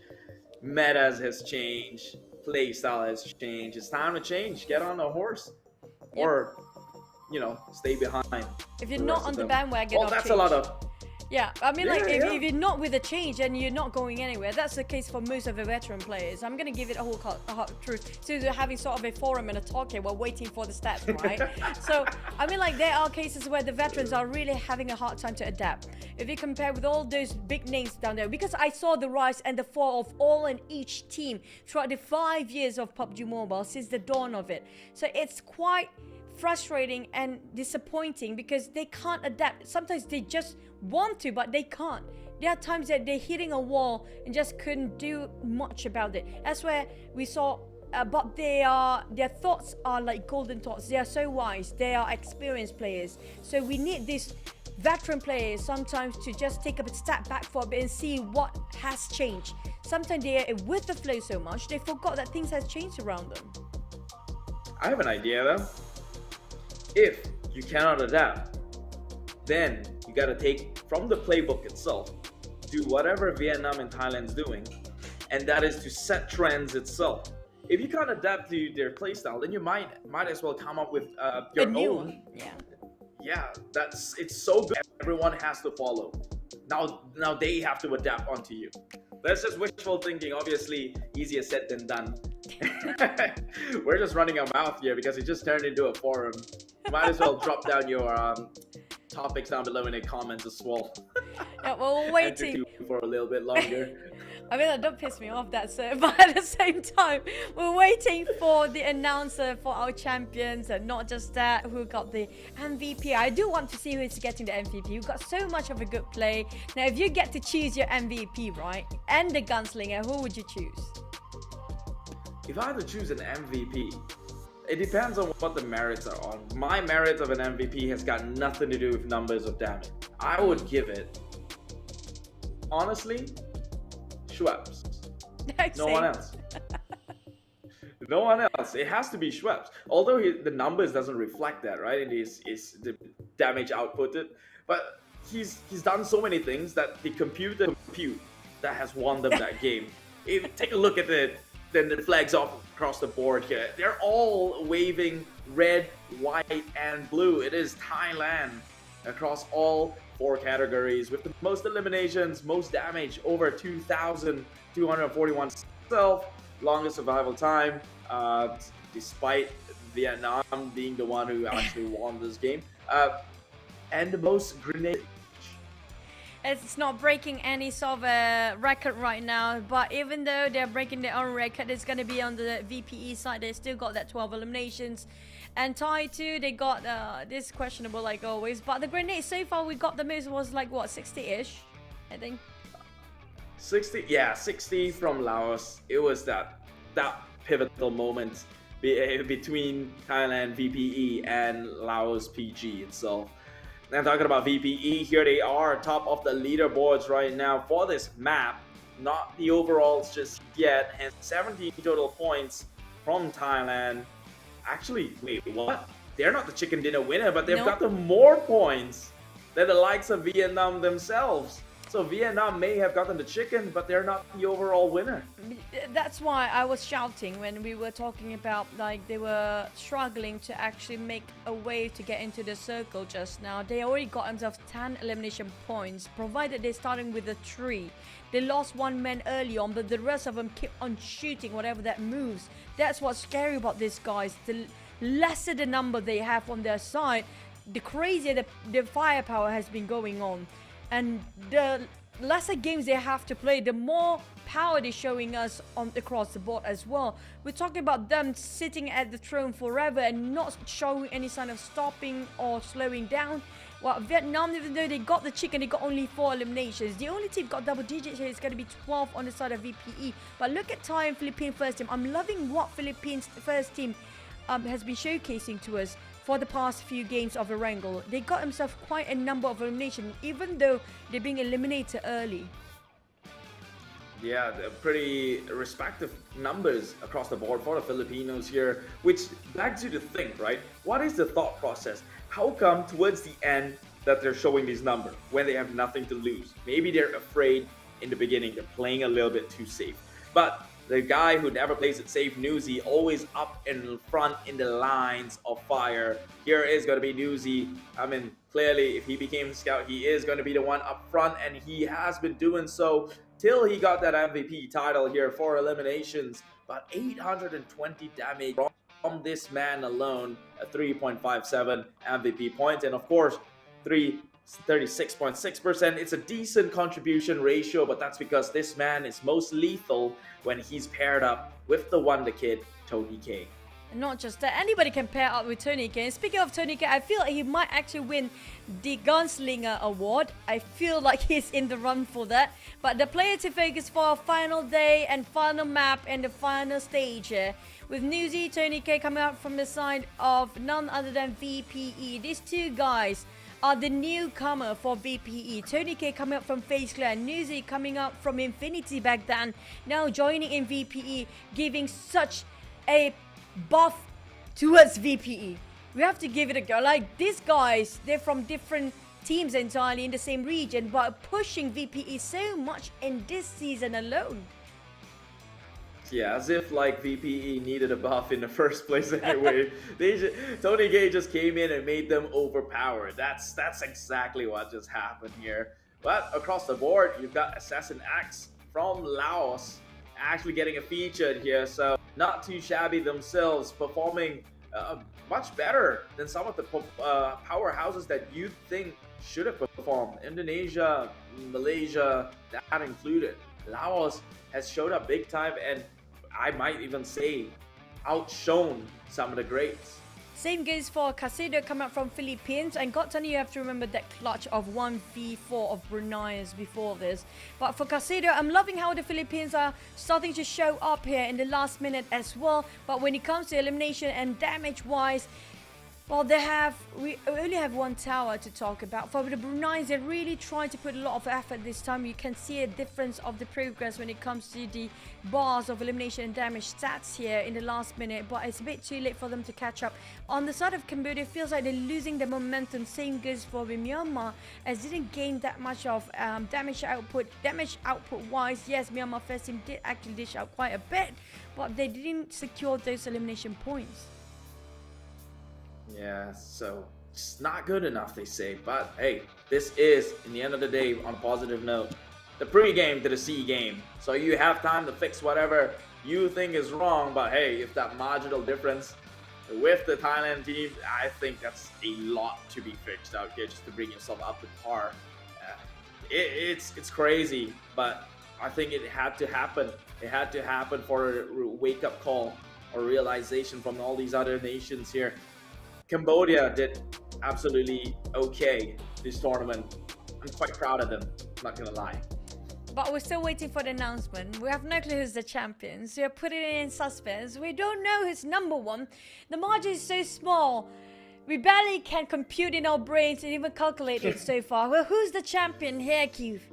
Metas has changed. Playstyle has changed. It's time to change. Get on a horse. Yep. Or, you know, stay behind. If you're not on the bandwagon, well, that's a lot of... Yeah, I mean, if you're not with the change and you're not going anywhere, that's the case for most of the veteran players. I'm going to give it a whole truth. So they're having sort of a forum and a talk here while waiting for the stats, right? So, I mean, like, there are cases where the veterans are really having a hard time to adapt. If you compare with all those big names down there, because I saw the rise and the fall of all and each team throughout the 5 years of PUBG Mobile since the dawn of it. So it's quite frustrating and disappointing because they can't adapt. Sometimes they just want to, but they can't. There are times that they're hitting a wall and just couldn't do much about it. That's where we saw but their thoughts are like golden thoughts. They are so wise. They are experienced players. So we need these veteran players sometimes to just take a step back for a bit and see what has changed. Sometimes they are with the flow so much they forgot that things has changed around them. I have an idea though. If you cannot adapt, then you gotta take from the playbook itself, do whatever Vietnam and Thailand's doing, and that is to set trends itself. If you can't adapt to their playstyle, then you might as well come up with your own. One. Yeah, it's so good. Everyone has to follow. Now they have to adapt onto you. That's just wishful thinking. Obviously, easier said than done. We're just running our mouth here because it just turned into a forum. You might as well drop down your topics down below in the comments as well. Yeah, well, we're waiting for a little bit longer. I mean, don't piss me off, that sir. But at the same time, we're waiting for the announcer for our champions, and not just that, who got the MVP. I do want to see who is getting the MVP. We've got so much of a good play. Now, if you get to choose your MVP, right, and the gunslinger, who would you choose? If I had to choose an MVP, it depends on what the merits are on. My merits of an MVP has got nothing to do with numbers of damage. I would give it, honestly, Schweppes. No one else. No one else. It has to be Schweppes. Although the numbers doesn't reflect that, right? It is the damage outputted. But he's done so many things that the computer that has won them that game. Take a look at the flags off across the board here. They're all waving red, white, and blue. It is Thailand across all 4 categories with the most eliminations, most damage, over 2,241 self, longest survival time, despite Vietnam being the one who actually won this game, and the most grenade. It's not breaking any sort of a record right now, but even though they're breaking their own record, it's going to be on the VPE side. They still got that 12 eliminations. And Thai too, they got this questionable like always. But the grenade so far we got the most was like what, 60-ish, I think. 60, yeah, 60 from Laos. It was that pivotal moment between Thailand VPE and Laos PG itself. And talking about VPE, here they are, top of the leaderboards right now for this map. Not the overalls just yet, and 17 total points from Thailand. Actually, wait, what? They're not the chicken dinner winner, but they've got the more points than the likes of Vietnam themselves. So Vietnam may have gotten the chicken, but they're not the overall winner. That's why I was shouting when we were talking about like they were struggling to actually make a way to get into the circle just now. They already got themselves 10 elimination points, provided they're starting with a 3. They lost one man early on, but the rest of them keep on shooting whatever that moves. That's what's scary about these guys. The lesser the number they have on their side, the crazier the firepower has been going on. And the lesser games they have to play, the more power they're showing us on across the board as well. We're talking about them sitting at the throne forever and not showing any sign of stopping or slowing down. Well, Vietnam, even though they got the chicken, they got only 4 eliminations. The only team got double digits here is going to be 12 on the side of VPE. But look at Thai and Philippine first team. I'm loving what Philippines first team has been showcasing to us for the past few games of Erangel. They got themselves quite a number of eliminations, even though they're being eliminated early. Yeah, they're pretty respective numbers across the board for the Filipinos here, which begs you to think, right? What is the thought process? How come towards the end that they're showing these numbers when they have nothing to lose? Maybe they're afraid in the beginning, they're playing a little bit too safe. But the guy who never plays it safe, Newsy, always up in front in the lines of fire. Here is going to be Newsy. I mean, clearly, if he became a scout, he is going to be the one up front, and he has been doing so till he got that MVP title here for eliminations. But 820 damage from this man alone, a 3.57 MVP point, and of course, 36.6%. It's a decent contribution ratio, but that's because this man is most lethal when he's paired up with the Wonder Kid, Tony K. And not just that, anybody can pair up with Tony K. And speaking of Tony K, I feel like he might actually win the Gunslinger Award. I feel like he's in the run for that. But the player to focus for final day and final map and the final stage here, with Newsy, Tony K coming out from the side of none other than VPE. These two guys are the newcomer for VPE. Tony K coming up from FaZe Clan, Newsy coming up from Infinity back then, now joining in VPE, giving such a buff towards VPE. We have to give it a go. Like, these guys, they're from different teams entirely in the same region, but pushing VPE so much in this season alone. Yeah, as if like VPE needed a buff in the first place anyway. Tony K just came in and made them overpowered. That's exactly what just happened here. But across the board, you've got Assassin X from Laos actually getting a feature here. So not too shabby themselves, performing much better than some of the powerhouses that you'd think should have performed. Indonesia, Malaysia, that included. Laos has showed up big time, and I might even say outshone some of the greats. Same goes for Casado coming up from Philippines, and Gotan, you have to remember that clutch of 1v4 of Brunei as before this. But for Casado, I'm loving how the Philippines are starting to show up here in the last minute as well. But when it comes to elimination and damage wise, well, we only have one tower to talk about. For the Brunei, they're really trying to put a lot of effort this time. You can see a difference of the progress when it comes to the bars of elimination and damage stats here in the last minute, but it's a bit too late for them to catch up. On the side of Cambodia, it feels like they're losing the momentum. Same goes for Myanmar, as didn't gain that much of damage output. Damage output wise, yes, Myanmar first team did actually dish out quite a bit, but they didn't secure those elimination points. Yeah, so it's not good enough, they say. But hey, this is, in the end of the day, on a positive note, the pre-game to the C game. So you have time to fix whatever you think is wrong. But hey, if that marginal difference with the Thailand team, I think that's a lot to be fixed out here just to bring yourself up to par. It's crazy, but I think it had to happen. It had to happen for a wake-up call or realization from all these other nations here. Cambodia did absolutely okay this tournament. I'm quite proud of them, not gonna lie. But we're still waiting for the announcement. We have no clue who's the champion, so we're putting it in suspense. We don't know who's number one. The margin is so small, we barely can compute in our brains and even calculate it so far. Well, who's the champion here, Keith?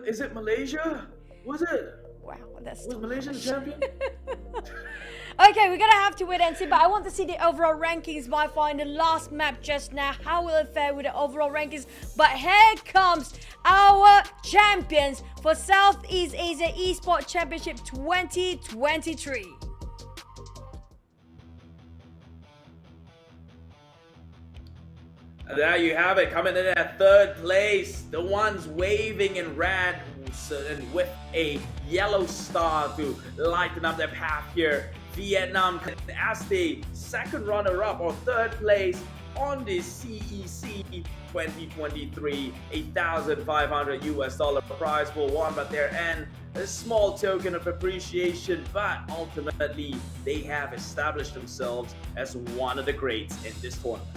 Is it Malaysia? Was it? Wow, that's Was Malaysia the champion? Okay, we're gonna have to wait and see, but I want to see the overall rankings by far in the last map just now. How will it fare with the overall rankings? But here comes our champions for Southeast Asia Esports Championship 2023. And there you have it, coming in at third place, the ones waving in red and with a yellow star to lighten up their path here. Vietnam as the second runner-up or third place on the CEC 2023, $1,500 prize pool won by their end. A small token of appreciation, but ultimately they have established themselves as one of the greats in this tournament.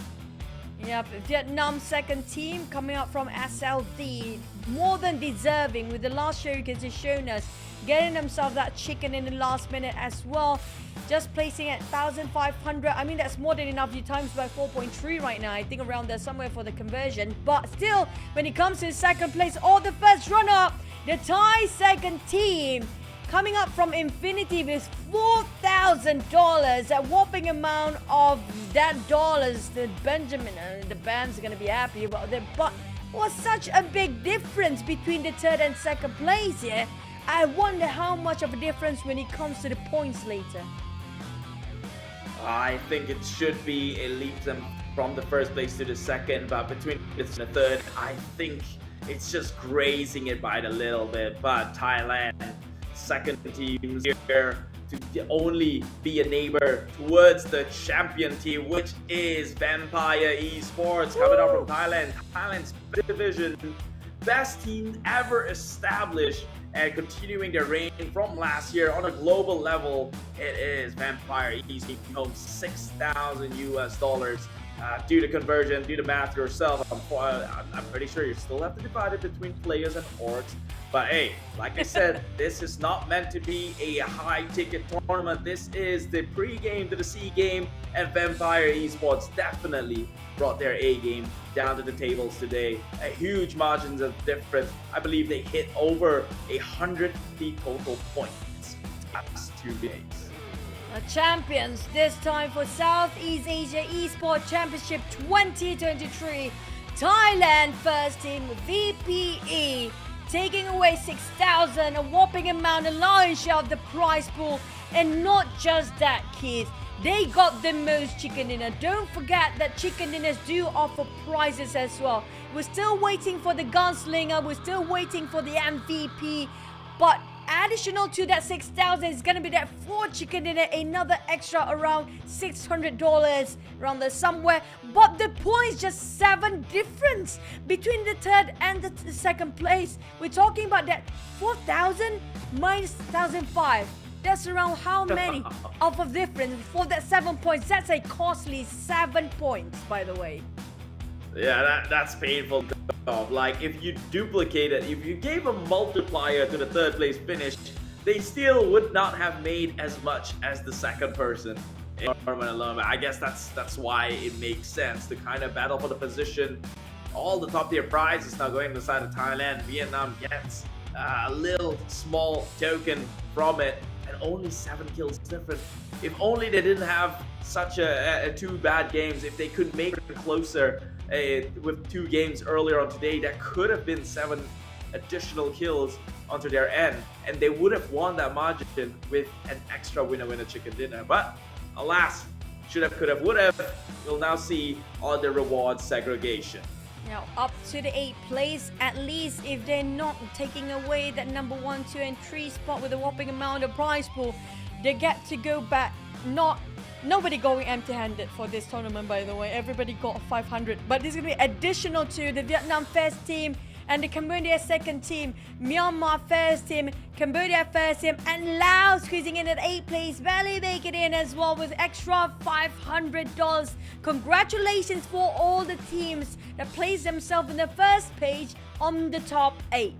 Yep, Vietnam's second team coming up from SLD, more than deserving with the last showcase has shown us, getting themselves that chicken in the last minute as well. Just placing at 1,500. I mean, that's more than enough. You times by 4.3 right now. I think around there somewhere for the conversion. But still, when it comes to second place or the first runner-up, the Thai second team coming up from Infinity with $4,000, a whopping amount of that dollars. The Benjamin, the band's gonna be happy about that. But was such a big difference between the third and second place here. I wonder how much of a difference when it comes to the points later. I think it should be a leap from the first place to the second, but between this and the third, I think it's just grazing it by a little bit. But Thailand, second team here to only be a neighbor towards the champion team, which is Vampire Esports, coming up from Thailand. Thailand's division, best team ever established and continuing their reign from last year on a global level. It is Vampire Esports home $6,000 do the conversion, do the math yourself. I'm pretty sure you still have to divide it between players and orgs. But hey, like I said, this is not meant to be a high-ticket tournament. This is the pre-game to the C-game, and Vampire Esports definitely brought their A-game down to the tables today. A huge margins of difference. I believe they hit over 150 total points last 2 days. Champions this time for Southeast Asia Esports Championship 2023. Thailand first team VPE taking away 6,000, a whopping amount, a lion's share of the prize pool. And not just that, kids. They got the most chicken dinner. Don't forget that chicken dinners do offer prizes as well. We're still waiting for the gunslinger. We're still waiting for the MVP. But additional to that 6,000 is going to be that 4 chicken dinner, another extra around $600 around there somewhere. But the points just 7 difference between the third and the second place. We're talking about that 4,000 minus 1,005. That's around how many of a difference for that 7 points? That's a costly 7 points, by the way. Yeah, that's painful. Like, if you duplicate it, if you gave a multiplier to the third place finish, they still would not have made as much as the second person in the tournament alone. But I guess that's why it makes sense to kind of battle for the position. All the top tier prizes now going to the side of Thailand. Vietnam gets a little small token from it, and only 7 kills different. If only they didn't have such a 2 bad games, if they could make it closer with 2 games earlier on today, that could have been 7 additional kills onto their end, and they would have won that margin with an extra winner chicken dinner. But alas, should have, could have, would have. We'll now see all the reward segregation. Now up to the 8th place, at least if they're not taking away that number 1, 2 and 3 spot with a whopping amount of prize pool, they get to go back. Nobody going empty-handed for this tournament, by the way. Everybody got 500, but this is going to be additional to the Vietnam first team and the Cambodia second team, Myanmar first team, Cambodia first team, and Laos squeezing in at 8th place, barely making it in as well with extra $500. Congratulations for all the teams that placed themselves in the first page on the top 8.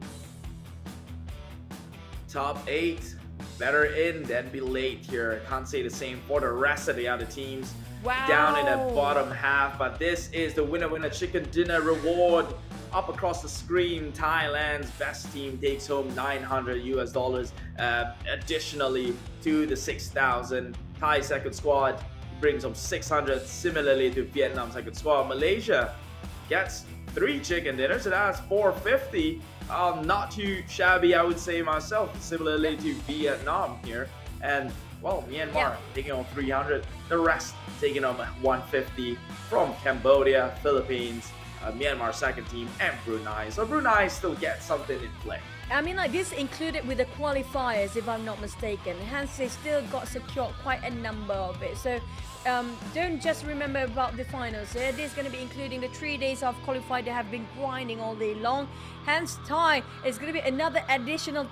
Top 8. Better in than be late here. I can't say the same for the rest of the other teams. Wow. Down in the bottom half, but this is the winner chicken dinner reward. Up across the screen, Thailand's best team takes home $900 additionally to the 6,000 Thai second squad brings home 600, similarly to Vietnam second squad. Malaysia gets 3 chicken dinners, so that's 450. Not too shabby, I would say myself, similarly to Vietnam here. And well, Myanmar taking on 300, the rest taking on 150 from Cambodia, Philippines, Myanmar second team, and Brunei. So Brunei still gets something in play. I mean, like, this included with the qualifiers, if I'm not mistaken. Hence, they still got secured quite a number of it. So, don't just remember about the finals. This is going to be including the 3 days of qualified. They have been grinding all day long. Hence, Thai is going to be another additional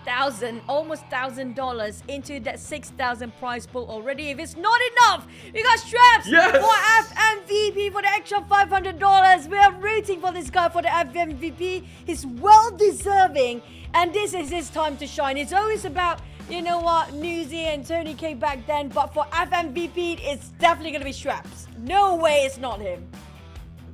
almost $1,000 into that 6,000 prize pool already. If it's not enough, we got straps for FMVP for the extra $500. We are rooting for this guy for the FMVP. He's well deserving. And this is his time to shine. It's always about, you know what, Newsy and Tony K back then. But for FMVP, it's definitely going to be Straps. No way it's not him.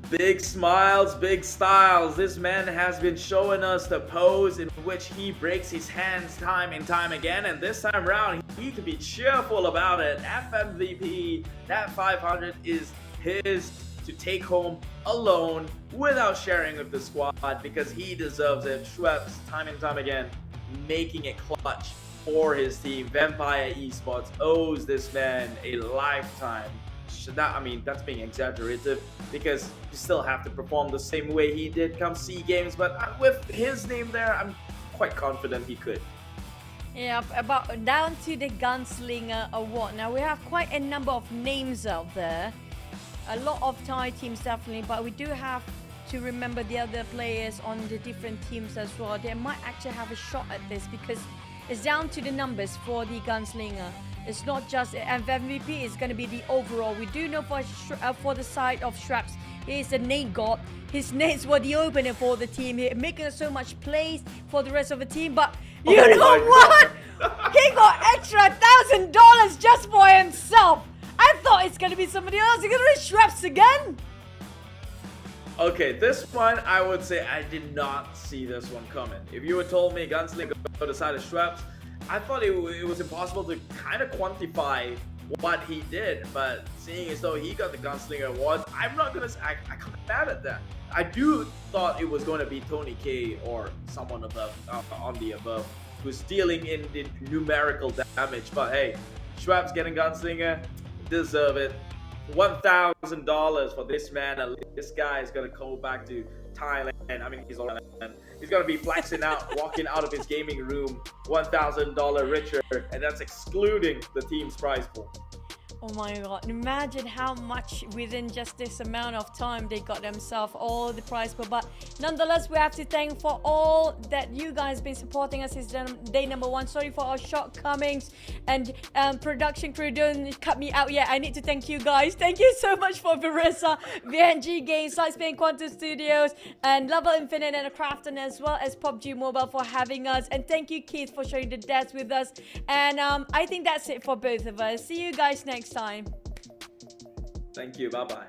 Big smiles, big styles. This man has been showing us the pose in which he breaks his hands time and time again. And this time around, he can be cheerful about it. FMVP, that 500 is his to take home alone without sharing with the squad because he deserves it. Schweppes, time and time again, making it clutch for his team. Vampire Esports owes this man a lifetime. I mean, that's being exaggerated because you still have to perform the same way he did come SEA Games, but with his name there, I'm quite confident he could. Yeah, about down to the Gunslinger Award. Now, we have quite a number of names out there. A lot of Thai teams definitely, but we do have to remember the other players on the different teams as well. They might actually have a shot at this because it's down to the numbers for the Gunslinger. It's not just MVP, it's going to be the overall. We do know for the side of Straps, he is a nade god. His nades were the opener for the team, making so much plays for the rest of the team. But you know what? He got extra $1,000 just for himself. I thought it's gonna be somebody else. You're gonna reach Straps again. Okay, this one I would say I did not see this one coming. If you had told me Gunslinger go to the side of Straps, I thought it was impossible to kind of quantify what he did. But seeing as though he got the Gunslinger award, I'm not gonna. I can't mad at that. I do thought it was going to be Tony K or someone above on the above who's dealing in the numerical damage. But hey, Schweppes getting Gunslinger. Deserve it. $1,000 for this man. And this guy is gonna go back to Thailand. I mean, he's gonna be flexing out, walking out of his gaming room, $1,000 richer, and that's excluding the team's prize pool. Oh my god, imagine how much within just this amount of time they got themselves all the prize pool. But nonetheless, we have to thank for all that you guys been supporting us since day number 1. Sorry for our shortcomings and production crew don't cut me out yet. I need to thank you guys. Thank you so much for Verissa, VNG Games, Sidespin Quantum Studios, and Level Infinite and Crafton, as well as PUBG Mobile for having us. And thank you, Keith, for sharing the deaths with us. And I think that's it for both of us. See you guys next time. Thank you. Bye-bye.